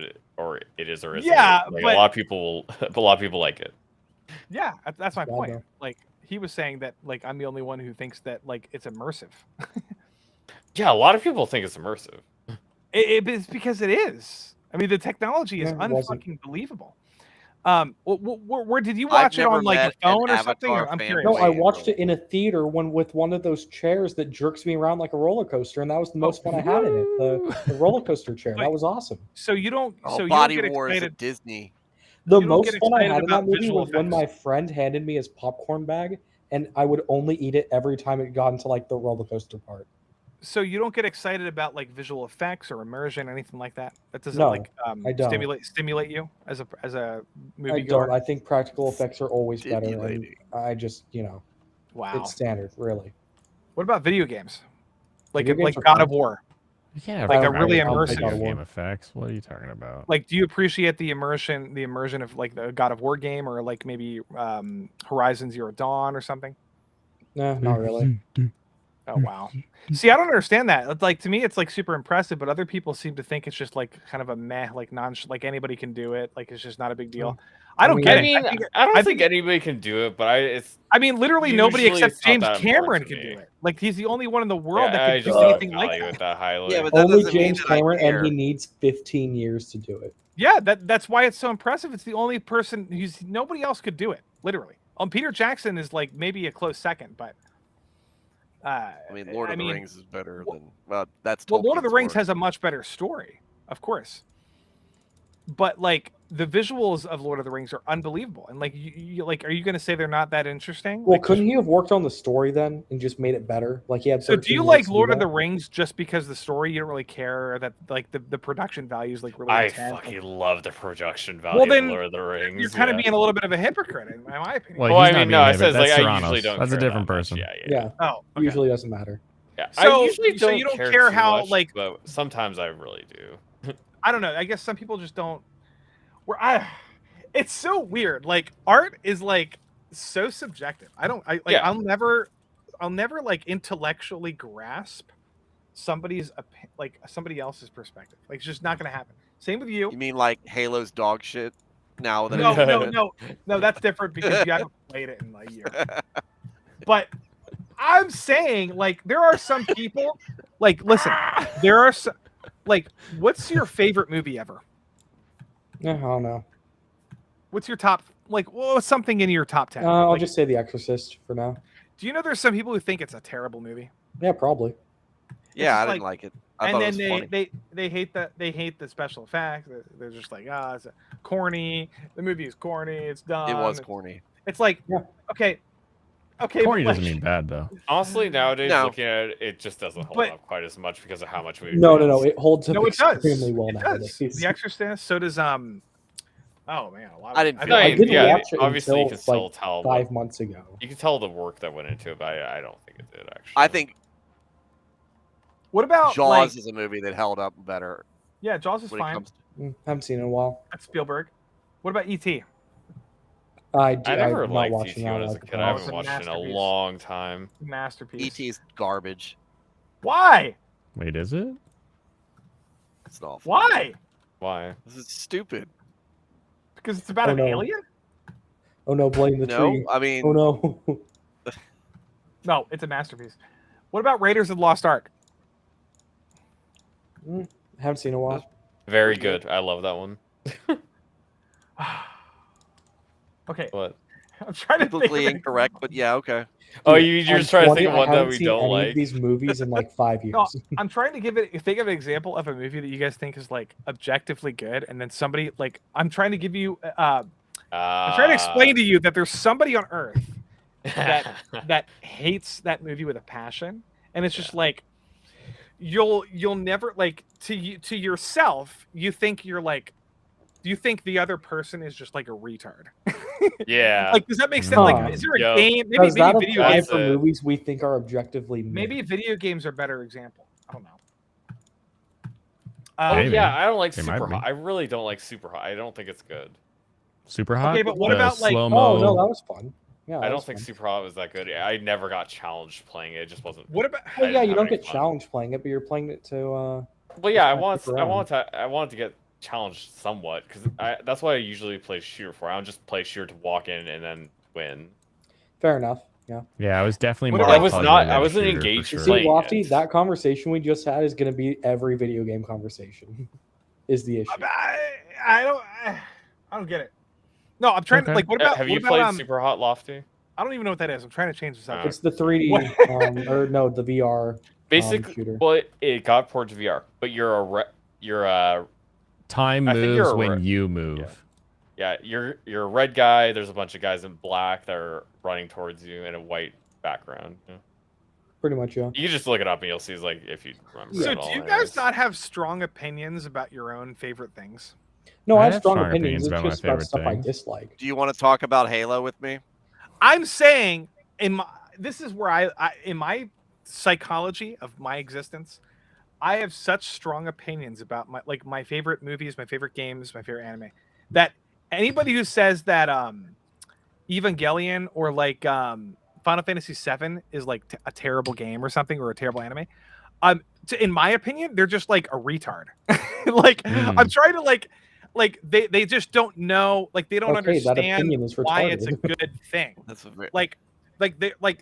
it is or isn't. Yeah, like, but- a lot of people like it. Yeah, that's my Bad point. though. Like he was saying that like I'm the only one who thinks that like it's immersive. Yeah, a lot of people think it's immersive. It's because it is. I mean, the technology is No, it wasn't. unfucking believable. Where did you watch it never on like met a phone an or something? Avatar I'm fan curious. No, I Wait, watched really? it in a theater with one of those chairs that jerks me around like a roller coaster, and that was the most fun I had in it. The roller coaster chair. That was awesome. So you don't. Oh, so you Body don't get War is excited. at Disney. The You don't most get fun I excited had in that about movie visual was when effects. my friend handed me his popcorn bag, and I would only eat it every time it got into like the roller coaster part. So you don't get excited about like visual effects or immersion, anything like that. That doesn't No, like I don't. stimulate you as a movie I goer. don't. I think practical effects are always better, and Stimulating. I just Wow. it's standard, really. What about video games? Like Video like games are God fun. of War. Yeah, Like a right. really I'll play immersive- video game effects. What are you talking about? Like, do you appreciate the immersion of like the God of War game or like maybe Horizon Zero Dawn or something? No, not really. Oh wow. See, I don't understand that. It's like to me, it's like super impressive, but other people seem to think it's just like kind of a meh, like like anybody can do it. Like it's just not a big deal. I don't mean- get I it. mean, I think, I don't I think think- anybody can do it, but I mean, literally nobody Usually except it's not James that Cameron important can to do me. it. Like he's the only one in the world yeah, that I can just do don't anything like value that. it that highly. Yeah, but that Only doesn't mean James that I Cameron, and he care. needs 15 years to do it. Yeah, that's why it's so impressive. It's the only person who's nobody else could do it. Literally, Peter Jackson is like maybe a close second, but I mean, Lord of the Rings is better than that's. Well, Lord of the Tolkien's Rings work. has a much better story, of course. But like the visuals of Lord of the Rings are unbelievable, and like you like, are you going to say they're not that interesting? Well, Like, couldn't he have worked on the story then and just made it better? Like he had. So do 13 you years like to do Lord of that? the Rings just because the story you don't really care, or that like the production value is like really I intense? fucking love the production value Well, of then Lord of the Rings. You're kind of yeah. being a little bit of a hypocrite, in my opinion. Well, Well, he's I not mean, being no, I a says hypocrite. like That's I usually Serranos. don't. That's a care different that much. person. Yeah. Yeah, Oh, usually doesn't matter. Yeah. So- I usually so don't, you don't care, care too how, much, like- but sometimes I really do. I don't know. I guess some people just don't. It's so weird. Like art is like so subjective. Yeah. I'll never like intellectually grasp somebody else's perspective. Like it's just not gonna happen. Same with you. You mean like Halo's dog shit? Now that No, that's different because you haven't played it in a year. But I'm saying, like, there are some people, like, listen, there are some, like, what's your favorite movie ever? Yeah, I don't know. What's your top, like, what's something in your top 10? I'll Like, just say The Exorcist for now. do you know there's some people who think it's a terrible movie? Yeah, probably. Yeah, I just didn't like it. I and thought then it was funny. they hate the special effects. They're just like, it's corny. The movie is corny. It's dumb. It was corny. It's like, Yeah. okay, Corny but doesn't mean bad though. Honestly, nowadays No. looking at it, it just doesn't hold But- up quite as much because of how much we. No. It holds up no, it does. extremely well It nowadays. does. The Exorcist. So does Oh man, a lot. I didn't feel No, like I it. didn't yeah, watch it obviously you until can still like tell. 5 months ago. You can tell the work that went into it, but I don't think it did actually. I think What about Jaws like, is a movie that held up better yeah, Jaws is when it fine. comes. Haven't seen it in a while. That's Spielberg. What about E.T.? I never I'm not liked watching E.T. that when I was a like kid. the I It's haven't a watched it in a masterpiece. long time. Masterpiece. E.T.'s garbage. Why? Wait, is it? It's awful. Why? Why? This is stupid. Because it's about Oh, an no. alien? Oh no, blame the No, tree. I mean, Oh no. No, it's a masterpiece. What about Raiders of the Lost Ark? Haven't seen it in a while. Very good. I love that one. Okay, What? I'm trying to think. biblically Of incorrect, but yeah, okay. Oh, Dude, you're I'm just trying to 20, think of one I that haven't we seen don't any like. of these movies in like 5 years. No, I'm trying to think of an example of a movie that you guys think is like objectively good, and then somebody like I'm trying to give you. I'm trying to explain to you that there's somebody on Earth that hates that movie with a passion, and it's just like you'll never like to yourself. You think you're like. You think the other person is just like a retard? Yeah. Like, does that make sense? Huh. Like, is there a Yo. game? Maybe Does that video apply games. That's for it. movies we think are objectively mid? Maybe video games are a better example. I don't know. Oh Maybe. yeah, I don't like They might Super be. Hot. I really don't like Super Hot. I don't think it's good. Super hot. Okay, but what The about, like- slow-mo? Oh no, that was fun. Yeah, I that don't was think fun. Super Hot was that good. I never got challenged playing it. It just wasn't. What about? Well, I yeah, didn't you don't have any get fun. challenged playing it, but you're playing it to. Well, yeah, I Just want. stick I want around. to. I want to get challenged somewhat because that's what I usually play shooter for. I don't just play shooter to walk in and then win. Fair enough. Yeah. Yeah, I was definitely What more. about- of a I was puzzle not- than I a wasn't shooter, for engaged You in sure. see, playing Lofty, it. that conversation we just had is going to be every video game conversation. Is the issue? I don't get it. No, I'm trying to Okay. like. What about? Have what you about, played Super Hot Lofty? I don't even know what that is. I'm trying to change the subject. It's the 3D, or no, the VR. Basically, shooter. well, it got ported to VR, but you're a Time I think moves you're when right. you move. Yeah, you're a red guy. There's a bunch of guys in black that are running towards you in a white background. Yeah. Pretty much, yeah. You can just look it up and you'll see it's like if you remember. So, it do all you anyways. guys not have strong opinions about your own favorite things? No, I I have have strong strong opinions. opinions It's about my just about favorite stuff I things. dislike. Do you want to talk about Halo with me? I'm saying, this is where I in my psychology of my existence, I have such strong opinions about my favorite movies, my favorite games, my favorite anime, that anybody who says that Evangelion or like Final Fantasy VII is like a terrible game or something or a terrible anime, in my opinion, they're just like a retard. Like I'm trying to like they just don't know, like they don't Okay, that understand opinion is why it's a retarded. good thing. That's a very, Like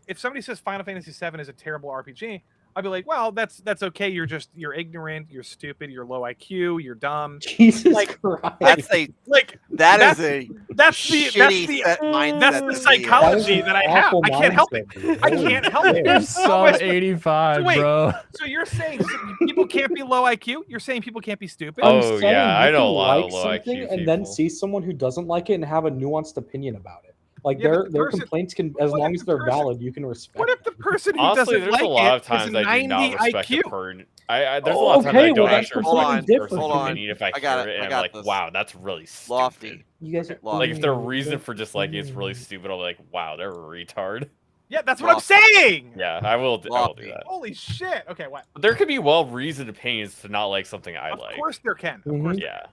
if somebody says Final Fantasy VII is a terrible RPG, I'd be like, well, that's okay. You're ignorant, you're stupid, you're low IQ, you're dumb. Jesus Like- Christ. that's a Like that is a that's the shitty set mindset that's to the be in. psychology that I have. I can't help it. I can't help it. You're Oh, sub wait, 85, wait. bro. So you're saying people can't be low IQ? You're saying people can't be stupid? Oh, I'm saying yeah, I you know can a lot of like low something IQ and then people. see someone who doesn't like it and have a nuanced opinion about it. Like Yeah, but their the person- complaints can, as what long if as the they're person- valid, you can respect. What if the them. person who Honestly, doesn't there's like a lot of it times is I do 90 not respect IQ? a person. There's a lot of times Okay, I don't well, that's actually completely respect a different. person's Hold on. opinion if I I got hear it. it I and I'm got like, this. wow, that's really stupid. Lofty. You guys are Like, Like if their reason for disliking it's really stupid, I'll be like, wow, they're a retard. Yeah, that's what I'm Lofty. saying. Yeah, I will do Lofty. that. Holy shit. Okay, what? But there could be well-reasoned opinions to not like something I Of like. course there can. Of Mhm. course. Yeah.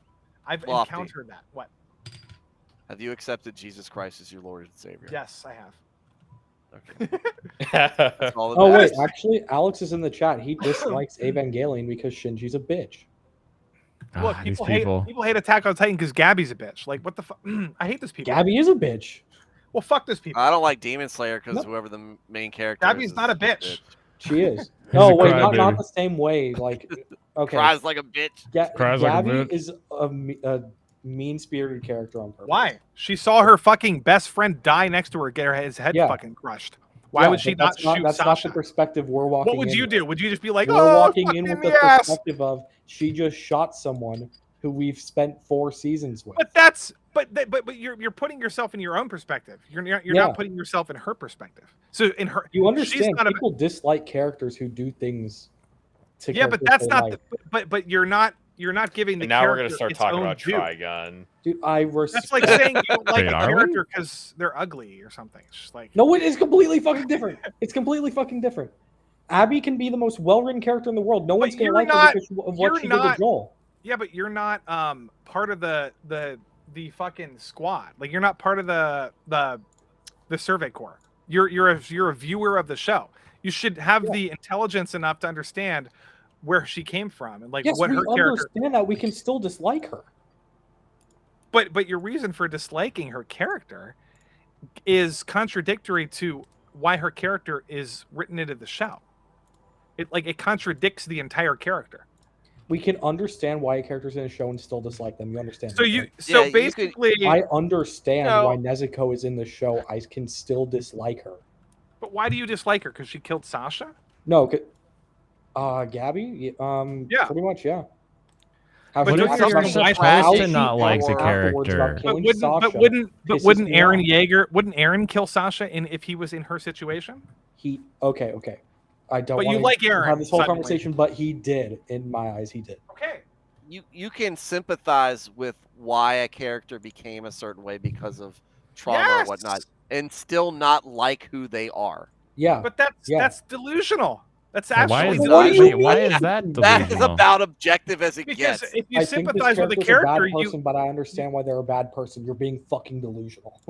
I've Lofty. encountered that. What? Have you accepted Jesus Christ as your Lord and Savior? Yes, I have. Okay. That's all that Oh wait, matters. actually, Alex is in the chat. He dislikes Evangelion because Shinji's a bitch. Look, These people hate Attack on Titan because Gabby's a bitch. Like, what the fuck? I hate those people. Gabby is a bitch. Well, fuck those people. I don't like Demon Slayer because Nope. whoever the main character Gabby's is not a a bitch. She is. He's No, a wait, not crybaby. the same way. Like, okay, Cries like a bitch. Cries like a Gabby bitch. is a mean-spirited character on purpose. Why? She saw her fucking best friend die next to her, get his head Yeah. fucking crushed. Why Yeah, would she but not shoot That's Sasha? not the perspective we're walking. What would you in do? with. Would you just be like, We're "Oh, walking fuck in with the the ass"? perspective of she just shot someone who we've spent 4 seasons with. But that's but you're putting yourself in your own perspective. You're Yeah. not putting yourself in her perspective. So in her, You understand not a- people dislike characters who do things to yeah, but characters that's they not. like. But you're not giving the And now we're character gonna start its talking own about due. Trigun. Dude, That's like saying you don't like Wait, a are we? character because they're ugly or something. It's just like No, it is completely fucking different. It's completely fucking different. Abby can be the most well-written character in the world. No one's gonna you're like not- her because of you're what she did not- with Joel. yeah, but you're not part of the fucking squad. Like you're not part of the Survey Corps. You're a viewer of the show. You should have the intelligence enough to understand where she came from and like Yes, what we her character. understand that. We can still dislike her. But your reason for disliking her character is contradictory to why her character is written into the show. It contradicts the entire character. We can understand why a character's in a show and still dislike them. You understand? So that, you right? so Yeah, you could- basically I understand No. why Nezuko is in the show. I can still dislike her. but why do you dislike her? Because she killed Sasha? No, Gabby. Yeah. Pretty much, yeah. How But she don't talks you about understand why how supposed she to not like the felt afterwards about character? killing But Sasha pisses wouldn't me Aaron off. Yeager wouldn't Aaron kill Sasha if he was in her situation? Okay. I don't. But you wanna like Aaron, have this whole suddenly. conversation, but he did. In my eyes, he did. Okay. You can sympathize with why a character became a certain way because of trauma Yes! or whatnot, and still not like who they are. Yeah. But that's delusional. That's Why absolutely is, What do that, you wait, why mean? is that That is delusional? about objective as it because gets. if you I think this sympathize with a character's character, a bad person, you but I understand why they're a bad person. You're being fucking delusional.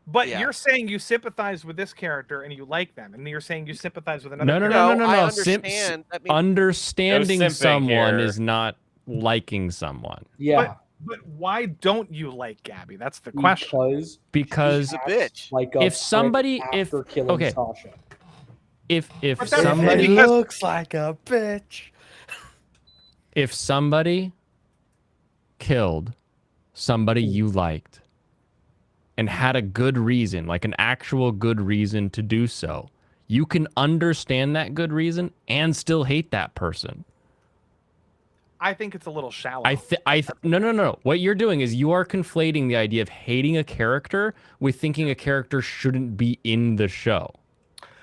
but Yeah. you're saying you sympathize with this character and you like them, and you're saying you sympathize with another. No, character. I no. understand. That means Understanding No simping someone here. is not liking someone. Yeah. But why don't you like Gabby? That's the question. Because she's a bitch. like a If somebody- prick if- after killing okay. Sasha. If But that's somebody because- looks like a bitch. if somebody killed somebody you liked and had a good reason, like an actual good reason to do so, you can understand that good reason and still hate that person. I think it's a little shallow. No. What you're doing is you are conflating the idea of hating a character with thinking a character shouldn't be in the show.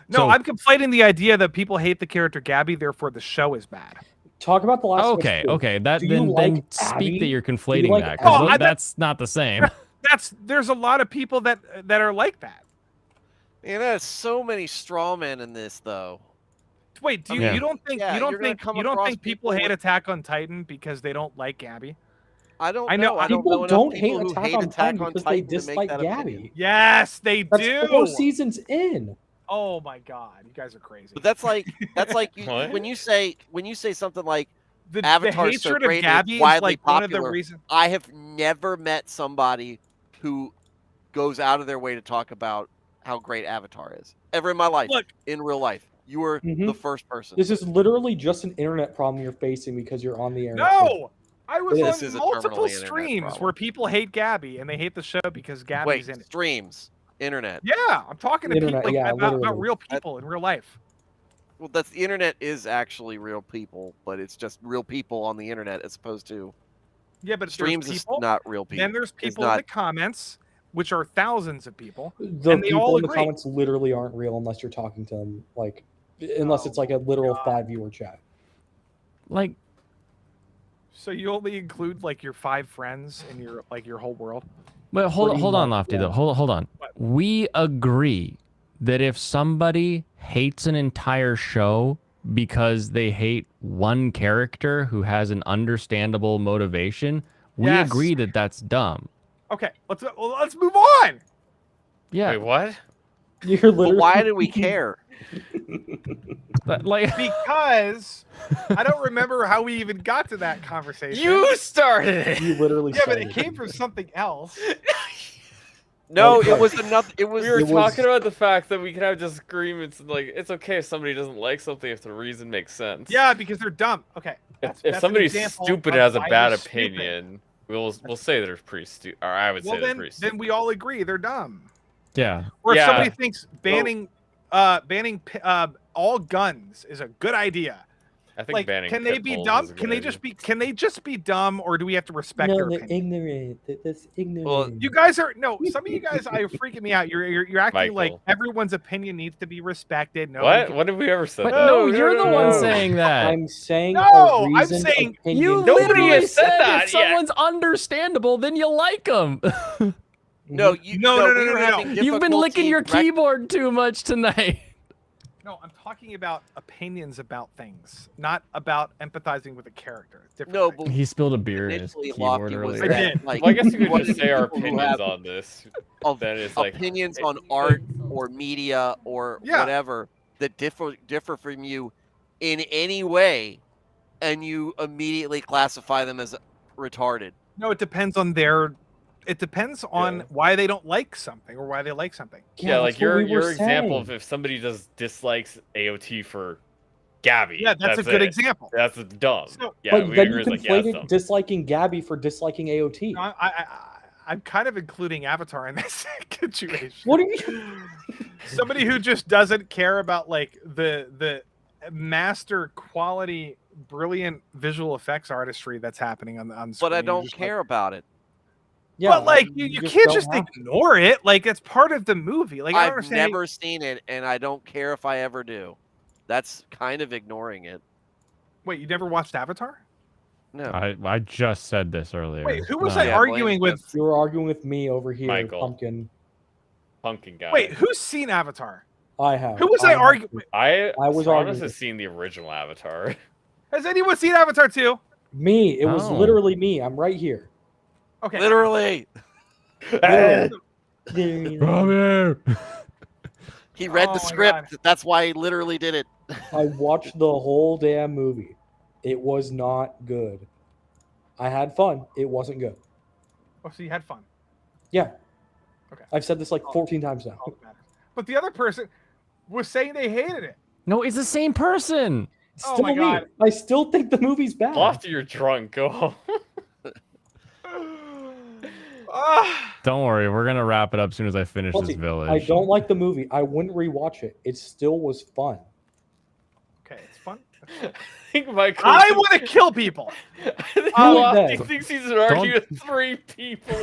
no, so- I'm conflating the idea that people hate the character Gabby, therefore the show is bad. Talk about the last. Okay, Switch okay. That Do you then like speak Abby? that you're Do you conflating like that Abby? because Oh, I bet- that's not the same. There's a lot of people that are like that. There's so many straw men in this, though. Wait, do you, Yeah. you don't think Yeah, you don't you're gonna think come you don't across think people people hate with- Attack on Titan because they don't like Gabby? I don't I know- know. I don't People know don't enough hate people who Attack hate on Attack Titan on because they Titan to make dislike that Gabby. opinion. Yes, they That's do. 4 seasons in. Oh my god, you guys are crazy. But that's like you, What? when you say something like the Avatar's so hatred great of and Gabby is widely like one of the popular. reasons. I have never met somebody who goes out of their way to talk about how great Avatar is ever in my life. Look, In real life, you were Mhm. the first person. This is literally just an internet problem you're facing because you're on the internet. no, I was This on is a multiple terminally internet streams problem. where people hate Gabby and they hate the show because Gabby's Wait, in it. streams, internet. Yeah, I'm talking to Internet, people yeah, about literally. real people in real life. Well, that's the internet is actually real people, but it's just real people on the internet as opposed to Yeah, but streams there's is people. not real people. Then there's It's people in not- the comments, which are thousands of people. The And they all people in the agree. comments literally aren't real unless you're talking to them, like, unless Oh it's like a literal God. 5-viewer chat. Like, So you only include like your 5 friends in your whole world. but hold Pretty on, much, Lofty. yeah. Though, hold on. What? We agree that if somebody hates an entire show because they hate one character who has an understandable motivation, we Yes. agree that that's dumb. Okay, let's move on. Yeah, Wait, what? You're But literally. why do we care? like Because I don't remember how we even got to that conversation. You started it. You literally. Yeah, but said it came from something else. No, Okay. it was another. It was. We were It was- talking about the fact that we can have disagreements. And, like, it's okay if somebody doesn't like something if the reason makes sense. Yeah, because they're dumb. Okay. If that's an somebody's example stupid of has a why bad they're stupid. opinion, we'll say they're pretty stupid. Or I would say Well, they're then pretty stupid. then we all agree they're dumb. yeah. Or if Yeah. somebody thinks banning all guns is a good idea. I think Like, banning can they pit be bulls dumb? is a Can good they just idea. be? Can they just be dumb, or do we have to respect No, their they're opinion? ignorant. That's ignorant. Well, You guys are no. Some of you guys are freaking me out. You're acting like Michael. everyone's opinion needs to be respected. No, What? What have we ever said? But that? no, you're the one no. saying that. I'm saying No, a I'm reasoned saying opinion. You Nobody literally has said said that if yet. someone's understandable, then you like them. no, Mhm. you No, no, no, we no, were no, no. having You've been licking your difficulty keyboard too much tonight. No, I'm talking about opinions about things, not about empathizing with a character. It's different. No, things. but He spilled a beer in his initially keyboard Lofty was earlier. I that, did. like, Well, I guess you could what just say our people who opinions have on this. of Then it's like opinions on art or media or Yeah. whatever that differ from you in any way, and you immediately classify them as retarded. No, it depends on their. It depends on Yeah. why they don't like something or why they like something. Yeah, that's like what your we were example saying. of if somebody just dislikes AOT for Gabby. Yeah, that's a good it. example. That's dumb. So- Yeah, But we then agree. you It's like, yeah, it's conflated dumb. disliking Gabby for disliking AOT. No, I'm kind of including Avatar in this situation. What are you? Somebody who just doesn't care about like the master quality, brilliant visual effects artistry that's happening on screen. But I You're don't just care Like, about it. Yeah, but like you can't don't just have to. ignore it. Like it's part of the movie. Like I don't I've understand. never seen it, and I don't care if I ever do. That's kind of ignoring it. Wait, you never watched Avatar? No, I just said this earlier. Wait, who was No. I Yeah, arguing blame- with? You were arguing with me over here, Michael. Pumpkin. Pumpkin guy. Wait, who's seen Avatar? I have. Who was I have- arguing? I was Thronos arguing. has seen the original Avatar. Has anyone seen Avatar 2? Me. It was Oh. literally me. I'm right here. Okay. literally. Literally. Come here. He read Oh the my script. That's why he literally did it. I watched the whole damn movie. It was not good. I had fun. It wasn't good. Oh, so you had fun. Yeah. Okay. I've said this like 14 times now. All that matters. But the other person was saying they hated it. No, it's the same person. Oh Still my me. God. I still think the movie's bad. After you're drunk, go home. Ah, Don't worry, we're gonna wrap it up as soon as I finish this Chelsea, village. I don't like the movie. I wouldn't rewatch it. It still was fun. okay, it's fun. I think Michael. I want to kill people. I think Oh, Lofty that. thinks he's arguing with 3 people.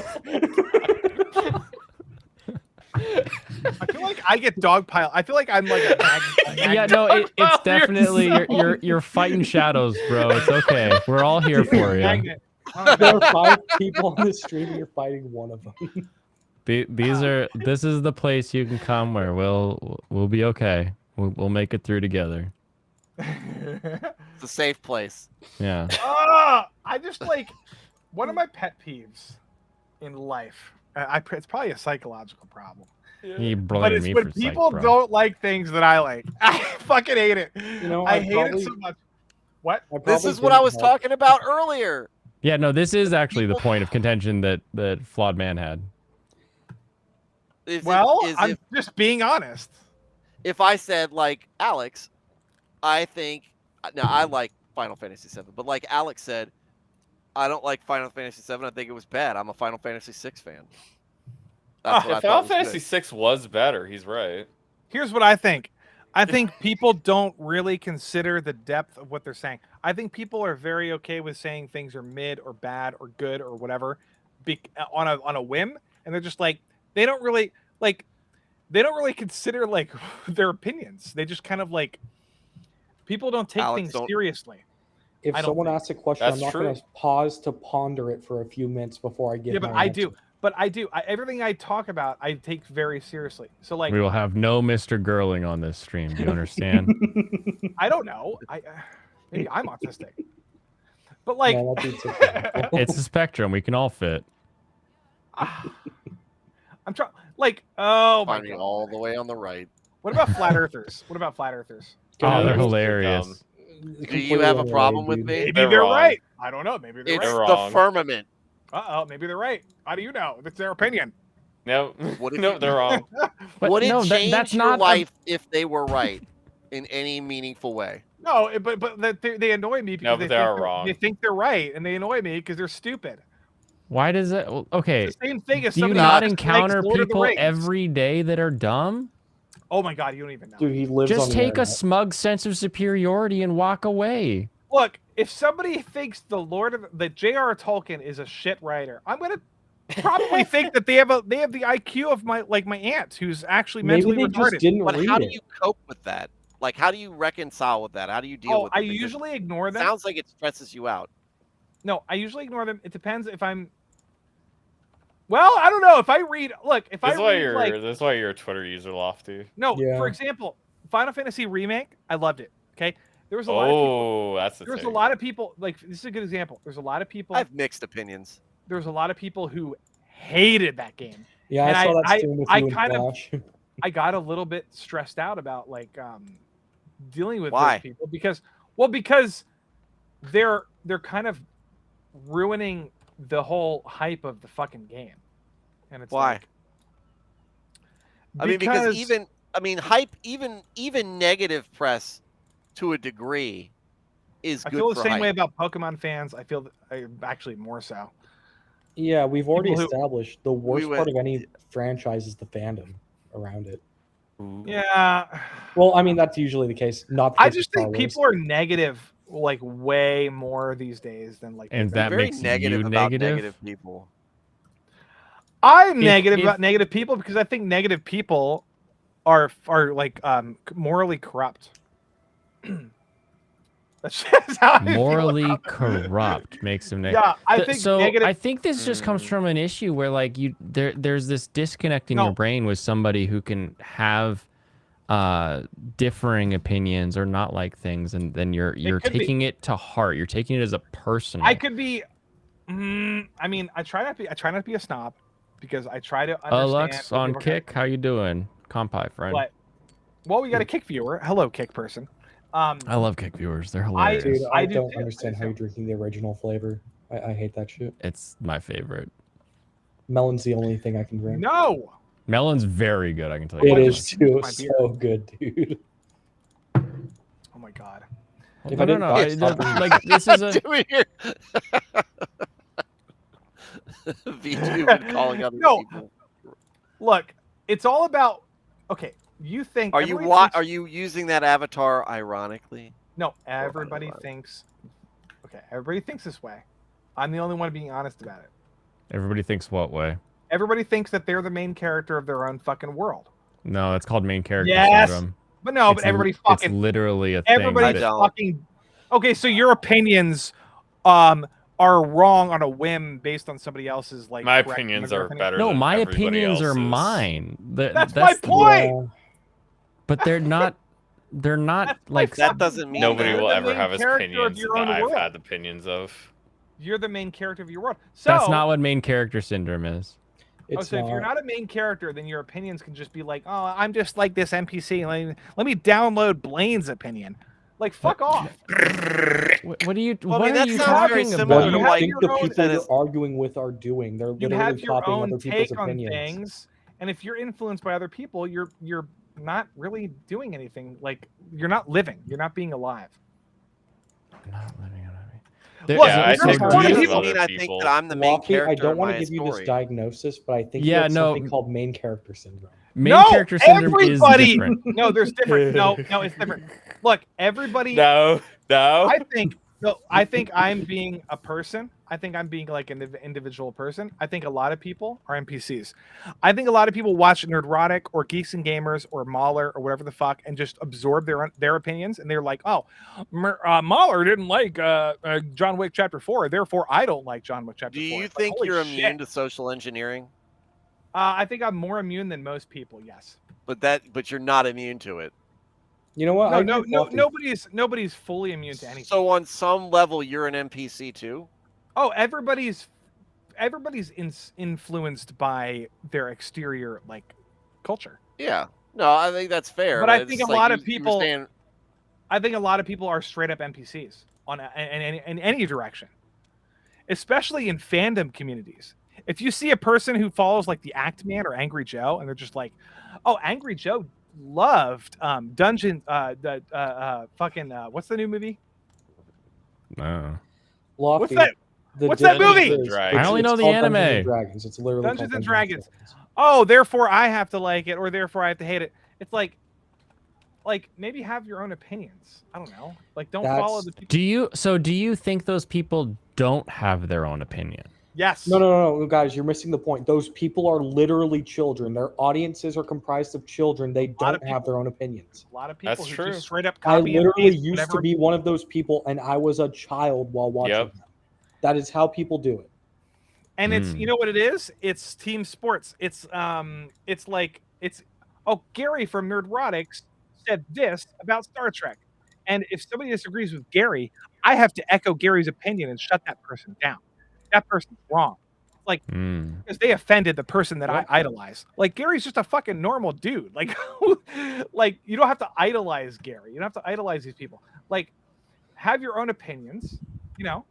I feel like I get dogpile. I feel like I'm like a magnet. Yeah, no, it's Well, you're definitely so- you're fighting shadows, bro. It's okay. We're all here for you. Magnet. There are 5 people on the stream and you're fighting one of them. This is the place you can come where we'll be okay. We'll make it through together. It's a safe place. Yeah. I just like one of my pet peeves in life. It's probably a psychological problem, You but blame it's me when for people psych, bro. don't like things that I like. I fucking hate it. You know, I I hate probably- it so much. What? I This probably is what I didn't was help. talking about earlier. Yeah, no, this is actually the point of contention that Flawed Man had. Well, I'm just being honest. If I said like Alex, I think now I like Final Fantasy VII, but like Alex said, I don't like Final Fantasy VII. I think it was bad. I'm a Final Fantasy VI fan. That's what I If Final thought was Fantasy good. 6 was better, he's right. Here's what I think. I think people don't really consider the depth of what they're saying. I think people are very okay with saying things are mid or bad or good or whatever on a whim, and they're just like they don't really consider like their opinions. They just kind of like people don't take Alex, things don't- seriously. If I don't someone think- asks a question, That's I'm not true. going to pause to ponder it for a few minutes before I give Yeah, but my I answer. do. But I do. Everything I talk about, I take very seriously. So like, We will have no Mr. Girling on this stream. Do you understand? I don't know. Maybe I'm autistic. But like, No, that's it. It's a spectrum. We can all fit. I'm trying. Like, oh my Finding god. all the way on the right. What about flat earthers? What about flat earthers? Oh, they're Dumb. hilarious. Do you have a problem with me? Maybe They're they're wrong. right. I don't know. Maybe they're It's right. They're the wrong. firmament. Maybe they're right. How do you know? That's their opinion. No, What if no, you- they're wrong. But Would it no, change that's your not life if they were right in any meaningful way? No, but they annoy me because but they are wrong. They think they're right, and they annoy me because they're stupid. Why does it? Okay. It's the same thing as Do you somebody not who likes encounter Lord of the people Rings. every day that are dumb? Oh my god, you don't even know. Dude, he lives on Just the take a internet. smug sense of superiority and walk away. Look, if somebody thinks that J.R. Tolkien is a shit writer, I'm gonna probably think that they have the IQ of my aunt who's actually Maybe mentally they just retarded. didn't But read how do it. you cope with that? Like, how do you reconcile with that? How do you deal Oh, with it? I Because usually ignore it them. sounds like it stresses you out. No, I usually ignore them. It depends if I'm. Well, I don't know. If I read, if I That's why read you're. like That's why you're a Twitter user, Lofty. no, Yeah. for example, Final Fantasy Remake, I loved it. Okay, there was a lot of people. Oh, that's the There was a thing. lot of people. Like this is a good example. There's a lot of people. I have mixed opinions. There was a lot of people who hated that game. Yeah, And I saw that stream with I you and kind of- Flash. I got a little bit stressed out about dealing with Why? those people because they're kind of ruining the whole hype of the fucking game. And it's Why? like, I mean, because hype, even negative press, to a degree, is I good feel the for same hype. way about Pokemon fans. I feel actually more so. Yeah, we've already People who- established the worst went- part of any franchise is the fandom around it. Yeah. Well, I mean that's usually the case. Not. The I case with just Star think Wars. people are negative way more these days than And they've that Very makes negative you about negative? negative people. I'm negative if- about negative people because I think negative people are morally corrupt. That's just how I feel Morally about it. corrupt makes them negative. Yeah, I think So negative. I think this just comes from an issue where like there's this disconnect in No. your brain with somebody who can have differing opinions or not like things, and then you're could be. taking it to heart. You're taking it as a personal. I could be. I mean, I try not to be a snob because I try to understand. Lux what on people Kick, how you doing? Compi friend. But well, we got a Kick viewer. Hello, Kick person. I love Kick viewers. They're hilarious. Dude, I I do don't too. understand how you're drinking the original flavor. I hate that shit. It's my favorite. Melon's the only thing I can drink. No. Melon's very good, I can tell you. It I is just too. my beer. So good, dude. Oh my god. If No, I no, didn't no. buy I- something- like this is a Doing here. V2 calling other No. people. Look, it's all about. Okay, you think. Are you everybody thinks- Are you using that avatar ironically? No, everybody thinks. Okay, everybody thinks this way. I'm the only one being honest about it. everybody thinks what way? Everybody thinks that they're the main character of their own fucking world. No, it's called main character Yes. syndrome. But no, It's but everybody It's fucking literally a thing. everybody that- don't. fucking. Okay, so your opinions are wrong on a whim based on somebody else's like. My correct opinions other are opinion. better. No, than my everybody opinions are else's. mine. That's my point. Yeah. But they're not. They're not That's my like. fucking That doesn't mean Nobody You're will the ever main have his character of opinions your that own I've world. had opinions of. You're the main character of your world. So That's not what main character syndrome is. It's so if you're not a main character, then your opinions can just be like, oh, I'm just like this NPC. Let me download Blaine's opinion. Like, fuck off. What do you? Well, I what mean, are that you sounds very talking similar What about? do to you like think the your own- people that you're is- arguing with are doing? They're You literally have your copying own other people's take on opinions. things, and if you're influenced by other people, you're not really doing anything. Like, you're not living. You're not being alive. Not living on me. Look, Yeah, I you're take just reviews people- of other I think people. that I'm the main Lofty, character. I don't want want to give you this diagnosis, but I think Yeah, you have no. something called main character syndrome. Main No, character syndrome everybody- is different. No, there's different. No, it's different. Look, everybody. No, no. I think I'm being a person. I think I'm being like an individual person. I think a lot of people are NPCs. I think a lot of people watch Nerdrotic or Geeks and Gamers or Mahler or whatever the fuck and just absorb their opinions, and they're like, oh, Mahler didn't like John Wick Chapter 4, therefore I don't like John Wick Chapter Do 4. you It's like, think holy you're shit. immune to social engineering? I think I'm more immune than most people. Yes. But you're not immune to it. You know what? I agree with Lofty. Nobody's fully immune to anything. So on some level, you're an NPC too. Oh, everybody's influenced by their exterior like culture. Yeah. No, I think that's fair. But I it's think a like lot of you were people- saying- I think a lot of people are straight up NPCs in any direction, especially in fandom communities. If you see a person who follows like the Act Man or Angry Joe, and they're just like, "Oh, Angry Joe loved Dungeon, fucking what's the new movie? No. Lofty, What's that? the what's that difference movie? is Dragons. I only know it's the called Dungeons anime. and Dragons. It's literally Dungeons called and Dragons. Oh, therefore I have to like it, or therefore I have to hate it." It's like maybe have your own opinions. I don't know. Like don't That's- follow the people. Do you think those people don't have their own opinion? Yes. No, guys, you're missing the point. Those people are literally children. Their audiences are comprised of children. They lot of don't have their own opinions. A lot of people That's who true. just straight up I copy and literally paste used to whatever- be one of those people, and I was a child while watching Yep. them. That is how people do it. And it's Mm. you know what it is? It's team sports. It's Gary from Nerdrotics said this about Star Trek. And if somebody disagrees with Gary, I have to echo Gary's opinion and shut that person down. That person's wrong. Mm. Because they offended the person that I idolize. Like Gary's just a fucking normal dude. Like, like you don't have to idolize Gary. You don't have to idolize these people. Like, have your own opinions. You know,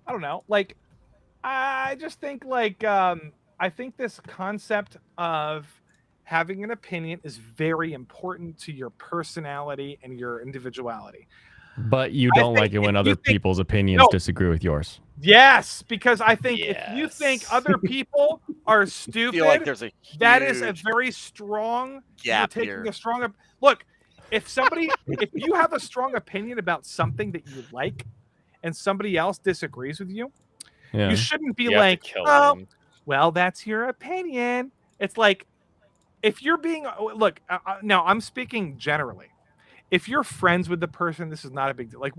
I don't know. Like, I just think I think this concept of having an opinion is very important to your personality and your individuality. But you I don't think like it when if you other think- people's opinions No. disagree with yours. Yes, because I think if you think Yes. other people are I stupid, feel like there's a that is a huge very strong gap you're taking here. a strong look. If you have a strong opinion about something that you like, and somebody else disagrees with you, Yeah. you shouldn't be You have to like, kill "Oh, them. well, that's your opinion." It's like if you're being look. Now I'm speaking generally. If you're friends with the person, this is not a big deal. Like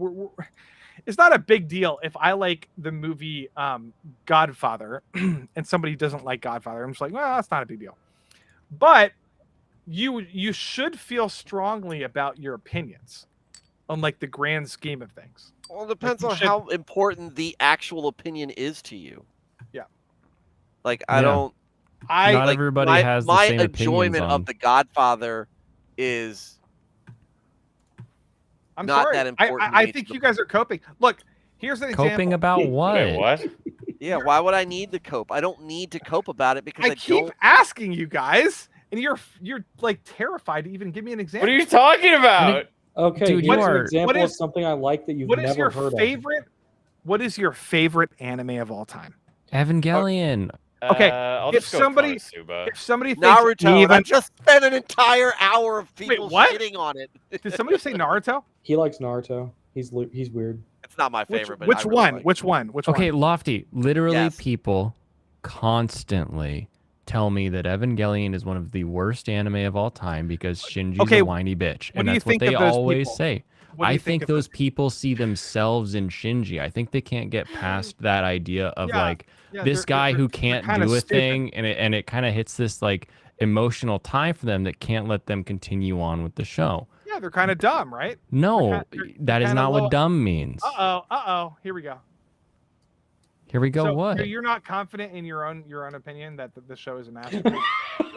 it's not a big deal if I like the movie Godfather and somebody doesn't like Godfather. I'm just like, well, that's not a big deal. But you should feel strongly about your opinions on like the grand scheme of things. Well, it depends you on should- how important the actual opinion is to you. Yeah. Like I Yeah. don't. Not like, everybody my, has the my same opinions enjoyment on. of The Godfather is I'm not sorry. that important to I me think to you the- guys are coping. Look, here's an example. Coping about what? Wait, what? yeah. Why would I need to cope? I don't need to cope about it because I I keep don't. asking you guys, and you're like terrified to even give me an example. What are you talking about? Okay, Dude, here's you an are- example what of is- something I like that you've What is never your heard favorite? What is your favorite anime of all time? Evangelion. Okay, I'll if just go somebody- with Konosuba. If somebody thinks Naruto. and I even just spent an entire hour of people what? shitting on it. did somebody say Naruto? of. He likes Naruto. He's weird. It's not my Which, favorite. but which I really one? like Which one? Which Okay, one? Lofty. Literally, Yes. people constantly tell me that Evangelion is one of the worst anime of all time because Shinji's Okay, a whiny bitch, what and do you that's what think they of those always people? say. What do I you think of those people see themselves in Shinji. I think they can't get past that idea of Yeah, like Yeah, this they're- guy they're- who they're can't kinda do a stupid. thing, and it kind of hits this like emotional tie for them that can't let them continue on with the show. Yeah, they're kind of dumb, right? No, they're that is kinda not low- what dumb means. Uh oh. Here we go. Here we go. So What? you're not confident in your own opinion that the show is a masterpiece.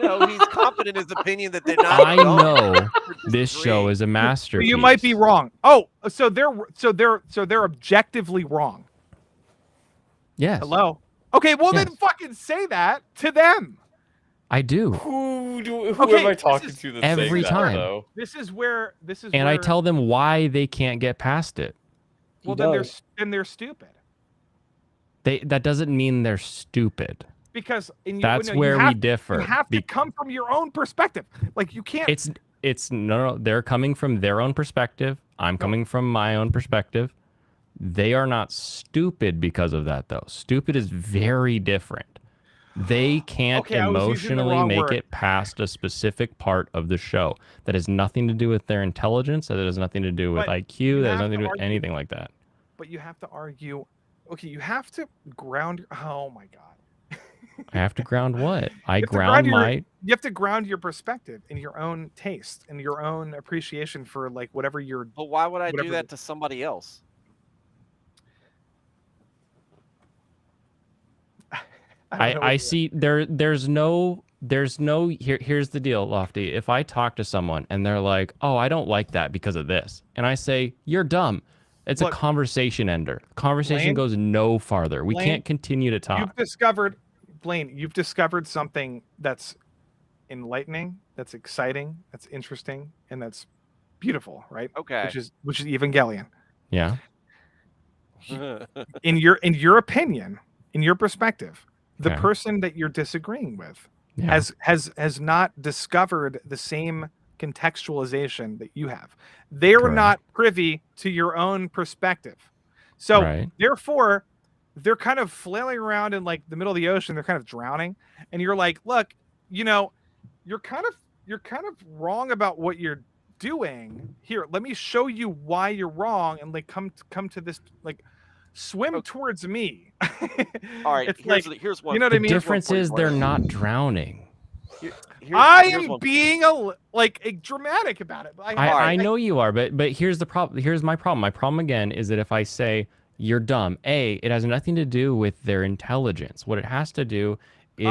No, he's confident in his opinion that they're not. I dumb. know They're this just show great. is a So masterpiece. you might be wrong. Oh, so they're objectively wrong. Yes, Hello. Okay, well then Yes. fucking say that to them. I do. Who Okay, am I this talking is- to that's Every saying that, time. though? This is where And I tell them why they can't get past it. well He then does. they're stupid That doesn't mean they're stupid. because That's you where we have, differ. You have to Be- come from your own perspective. Like you can't. It's no, they're coming from their own perspective. I'm coming from my own perspective. They are not stupid because of that, though. Stupid is very different. They can't Okay, I was using the emotionally wrong make word. it past a specific part of the show. That has nothing to do with their intelligence. That has nothing to do with But IQ. you That has have nothing to to do with argue- anything like that. But you have to argue. Okay, you have to ground. Oh my god. I have to ground what? I have to ground ground your- my. You have to ground your perspective in your own taste and your own appreciation for like whatever you're. But why would I do Whatever that to somebody else? don't know what I to- see there's no here's the deal, Lofty. If I talk to someone and they're like, "Oh, I don't like that because of this." And I say, "You're dumb." It's Look, a conversation ender. Conversation Blaine- goes no farther. We Blaine, can't continue to You've talk. discovered, Blaine. You've discovered something that's enlightening, that's exciting, that's interesting, and that's beautiful, right? Okay. Which is Evangelion. Yeah. In your opinion, in your perspective, the Okay. person that you're disagreeing with Yeah. has not discovered the same contextualization that you have. They're Correct. not privy to your own perspective. So Right. therefore, they're kind of flailing around in like the middle of the ocean. They're kind of drowning. And you're like, look, you know, you're kind of wrong about what you're doing. Here, let me show you why you're wrong, and like come to this, like swim towards me. All right, It's here's one. you know what I The mean? difference is they're not drowning. I here's am one- being dramatic about it. I know you are, but here's the problem. Here's my problem. My problem again is that if I say you're dumb, it has nothing to do with their intelligence. What it has to do is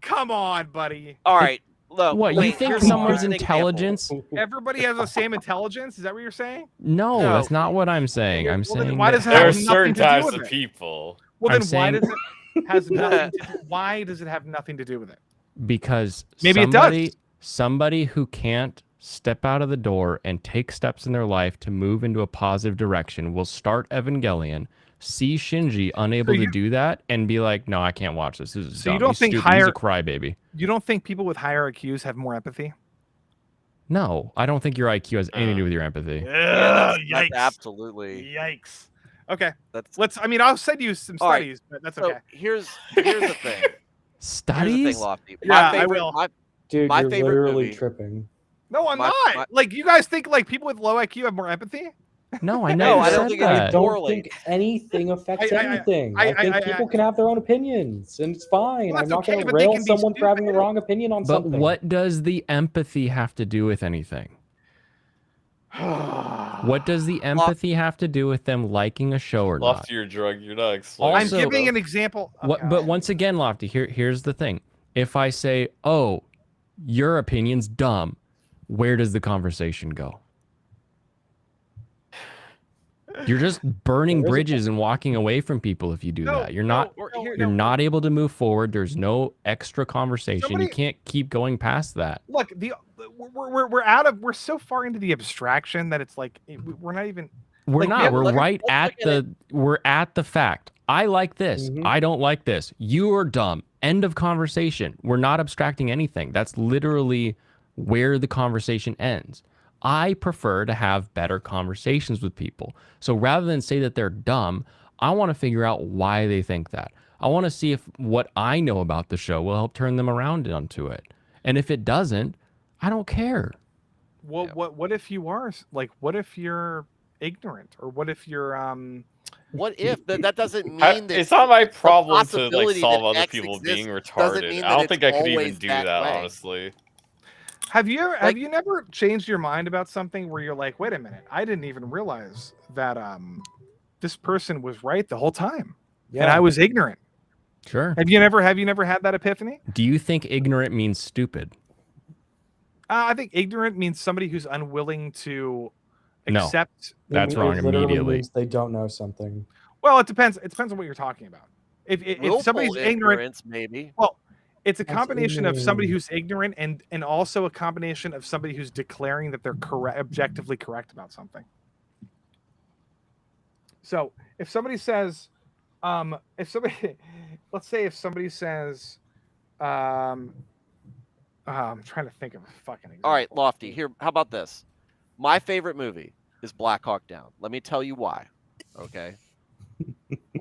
come on, buddy. All right. Look, what you wait, think here's someone's an example. intelligence? Everybody has the same intelligence. Is that what you're saying? No, No. that's not what I'm saying. I'm Well, then saying why that- does it There have are nothing certain to do types with of it? people. Well, I'm then why saying- does it has nothing to do, why does it have nothing to do with it? because Maybe it does. somebody who can't step out of the door and take steps in their life to move into a positive direction will start Evangelion, see Shinji unable to do that, and be like, "No, I can't watch this. This is So dumb. you don't He's think stupid. He's a crybaby." You don't think people with higher IQs have more empathy? No, I don't think your IQ has anything to do with your empathy. Yeah, Yikes. that's absolutely. Yikes. Okay. That's I'll send you some All right. studies, but that's so. okay. Here's the thing. Here's the thing, Studies? Lofty. Yeah, I will. Dude, My you're favorite literally movie- tripping. No, I'm my- not. my- Like, you guys think like people with low IQ have more empathy? No, I No, never I don't said think I it's that. don't correlate. think anything affects I- anything. I- I think I- people can have their own opinions, and it's fine. Well, I'm that's not okay, going to but they rail can be someone for having the stupid. wrong opinion on But something. what does the empathy have to do with anything? What does the empathy have to do with them liking a show or not? Lofty, you're drug. You're not explaining. I'm Also- giving an example. What? Okay. But once again, Lofty, here's the thing. If I say, "Oh, your opinion's dumb," where does the conversation go? You're just burning There is a- bridges and walking away from people if you do No, that. You're not no, Or here- you're not able to move forward. There's no extra conversation. Somebody- You can't keep going past that. Look, we're so far into the abstraction that it's like we're not even. We're Like, not. yeah, We're let's right look at at we're at the fact. I like this. Mhm. I don't like this. You are dumb. End of conversation. We're not abstracting anything. That's literally where the conversation ends. I prefer to have better conversations with people. So rather than say that they're dumb, I want to figure out why they think that. I want to see if what I know about the show will help turn them around onto it. And if it doesn't, I don't care. Well, Yeah. what if you are like? What if you're ignorant, or what if you're What if that doesn't mean I- that it's not my problem to possibility solve that other X people exists being doesn't retarded. mean I that don't it's think I could even always do that that, way. honestly. Have you Like- never changed your mind about something where you're like, wait a minute, I didn't even realize that this person was right the whole time, and I was ignorant. Sure. Have you never had that epiphany? Do you think ignorant means stupid? I think ignorant means somebody who's unwilling to No. accept. That's wrong It literally immediately. means they don't know something. Well, it depends. It depends on what you're talking about. If willful somebody's ignorant, ignorance, maybe. well, it's a That's combination of somebody ignorant. who's ignorant and also a combination of somebody who's declaring that they're correct, objectively correct about something. So if somebody says, if somebody, let's say if somebody says, I'm trying to think of a fucking example. All right, Lofty. Here, how about this? My favorite movie is Black Hawk Down. Let me tell you why. Okay.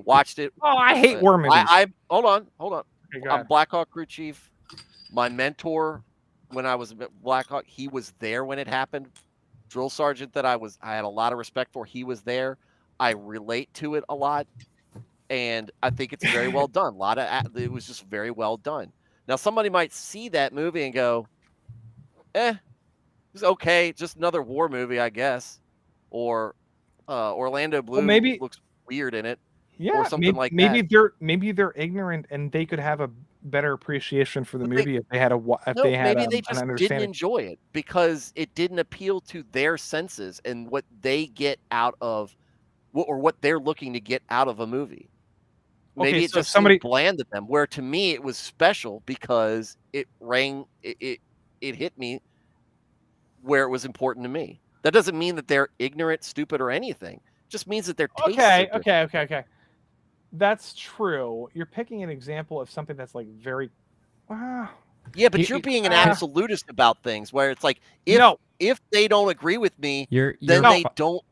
Watched it. Oh, I hate war movies. I hold on. Okay, go I'm ahead. Black Hawk crew chief. My mentor, when I was at Black Hawk, he was there when it happened. Drill sergeant that I had a lot of respect for. He was there. I relate to it a lot, and I think it's very well done. It was just very well done. Now, somebody might see that movie and go, it's okay, just another war movie, I guess. Or Orlando Bloom maybe- looks weird in it. Yeah, something maybe, like maybe that. they're ignorant and they could have a better appreciation for the But they- movie if they had No, they had maybe they an just didn't understanding. enjoy it because it didn't appeal to their senses and what they get out of what they're looking to get out of a movie. Maybe Okay, it so just somebody- seemed bland to them. Where to me it was special because it rang. It hit me where it was important to me. That doesn't mean that they're ignorant, stupid, or anything. It just means that their tastes are different. Okay. That's true. You're picking an example of something that's like very. Yeah, but You- you're being an uh, absolutist about things where it's like if No. if they don't agree with me, You're then No. they don't.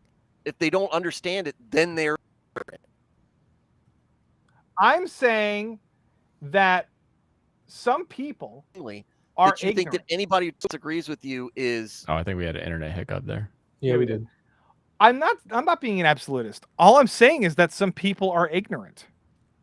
If they don't understand it, then they're. I'm saying that some people That are you think ignorant. that anybody who disagrees with you is. Oh, I think we had an internet hiccup there. Yeah, we did. I'm not being an absolutist. All I'm saying is that some people are ignorant.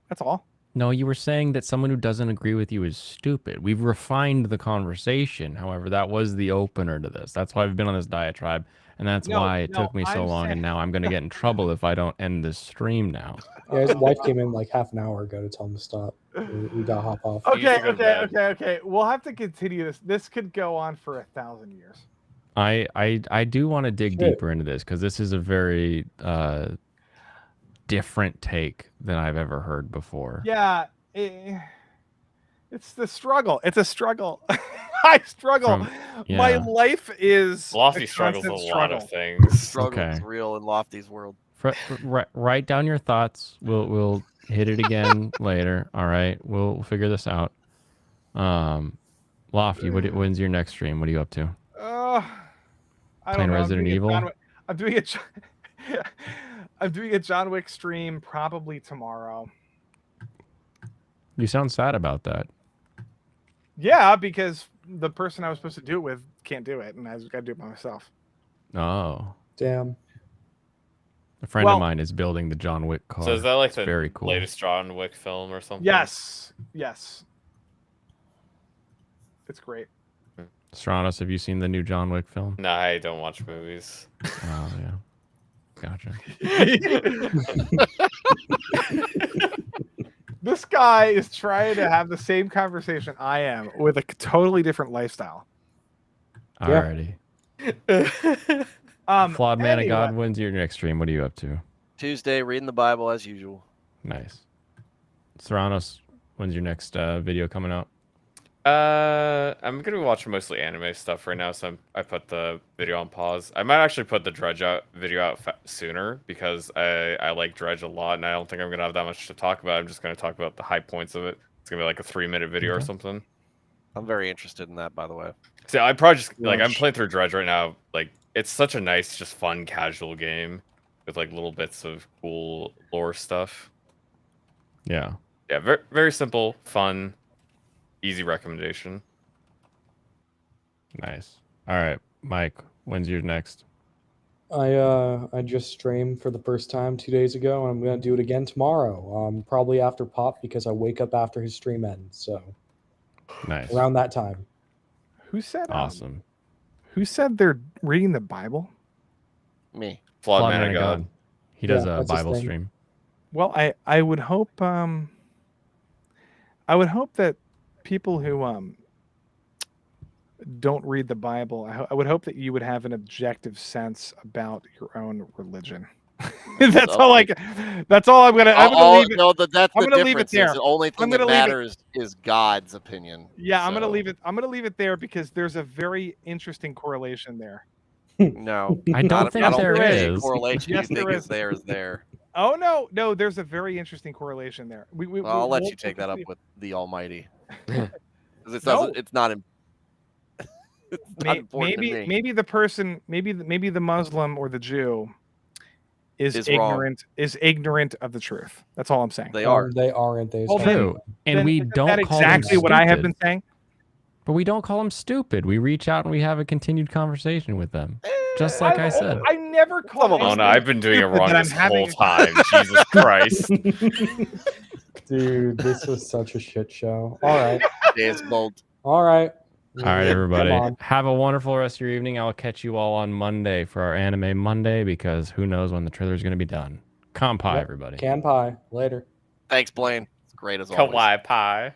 That's all. No, you were saying that someone who doesn't agree with you is stupid. We've refined the conversation. However, that was the opener to this. That's why I've been on this diatribe, and that's No, why it no, took me so I'm long. saying- And now I'm going to get in trouble if I don't end this stream now. Yeah, his wife came in like half an hour ago to tell him to stop. We got to hop off. You Okay, should go to bed. okay. We'll have to continue this. This could go on for 1,000 years. I do want to dig Shit. deeper into this because this is a very different take than I've ever heard before. Yeah, it's the struggle. It's a struggle. I struggle. My yeah. life is Lofty a struggles a constant lot of struggle. things. Struggle is Okay. real in Lofty's world. Write down your thoughts. We'll hit it again later. All right, we'll figure this out. Lofty, when's your next stream? What are you up to? I Playing don't know. Resident Evil? I'm doing I'm doing a John Wick stream probably tomorrow. You sound sad about that. Yeah, because the person I was supposed to do it with can't do it, and I just got to do it by myself. Oh, Damn. a friend Well- of mine is building the John Wick car. So is that like It's the very cool. latest John Wick film or something? Yes. It's great. Stranos, have you seen the new John Wick film? No, I don't watch movies. Oh yeah, gotcha. This guy is trying to have the same conversation I am with a totally different lifestyle. Alrighty. Flawed man of anyway, God, when's your next stream? What are you up to? Tuesday, reading the Bible as usual. Nice. Theranos, when's your next video coming out? I'm gonna be watching mostly anime stuff right now, so I put the video on pause. I might actually put the Dredge video out sooner because I like Dredge a lot, and I don't think I'm gonna have that much to talk about. I'm just gonna talk about the high points of it. It's gonna be like a 3-minute video or Okay. something. I'm very interested in that, by the way. So I probably just like I'm Gosh. playing through Dredge right now. Like it's such a nice, just fun, casual game with like little bits of cool lore stuff. Yeah. Yeah, very very simple, fun, easy recommendation. Nice. All right, Mike, when's your next? I just streamed for the first time 2 days ago, and I'm gonna do it again tomorrow. Probably after Pop because I wake up after his stream ends. So Nice. around that time. who said Awesome. who said they're reading the Bible? Me. Flawed man of God. He does Yeah, a that's his Bible thing. stream. Well, I would hope that people who don't read the Bible, I would hope that you would have an objective sense about your own religion. That's all I'm gonna leave it. No, that's I'm the gonna leave it difference. there. The only thing gonna that leave it- matters is God's opinion. Yeah, I'm gonna So, leave it. I'm gonna leave it there because there's a very interesting correlation there. No, I don't think there think any is. correlation Yes, you think there is is. there is there. Oh no, there's a very interesting correlation there. Well, I'll let we'll- you take that up with the Almighty. 'Cause it No. doesn't. It's not. It's not important to me. Maybe the person, maybe the Muslim or the Jew is wrong. ignorant of the truth. That's all I'm saying. They are. They aren't. They Well, just- True. And Then we isn't don't that call exactly them what I have stupid. been saying. But we don't call them stupid. We reach out and we have a continued conversation with them. Just like I said. I never call. Oh no, I've been doing it stupid wrong that I'm this having whole a- time. Jesus Christ. Dude, this was such a shit show. All right. It's bold. All right. All right, everybody. Come on. Have a wonderful rest of your evening. I'll catch you all on Monday for our Anime Monday because who knows when the trailer is going to be done. Kampai, Yep. everybody. Can pie. Later. Thanks, Blaine. It's great as always. Kawaii pie.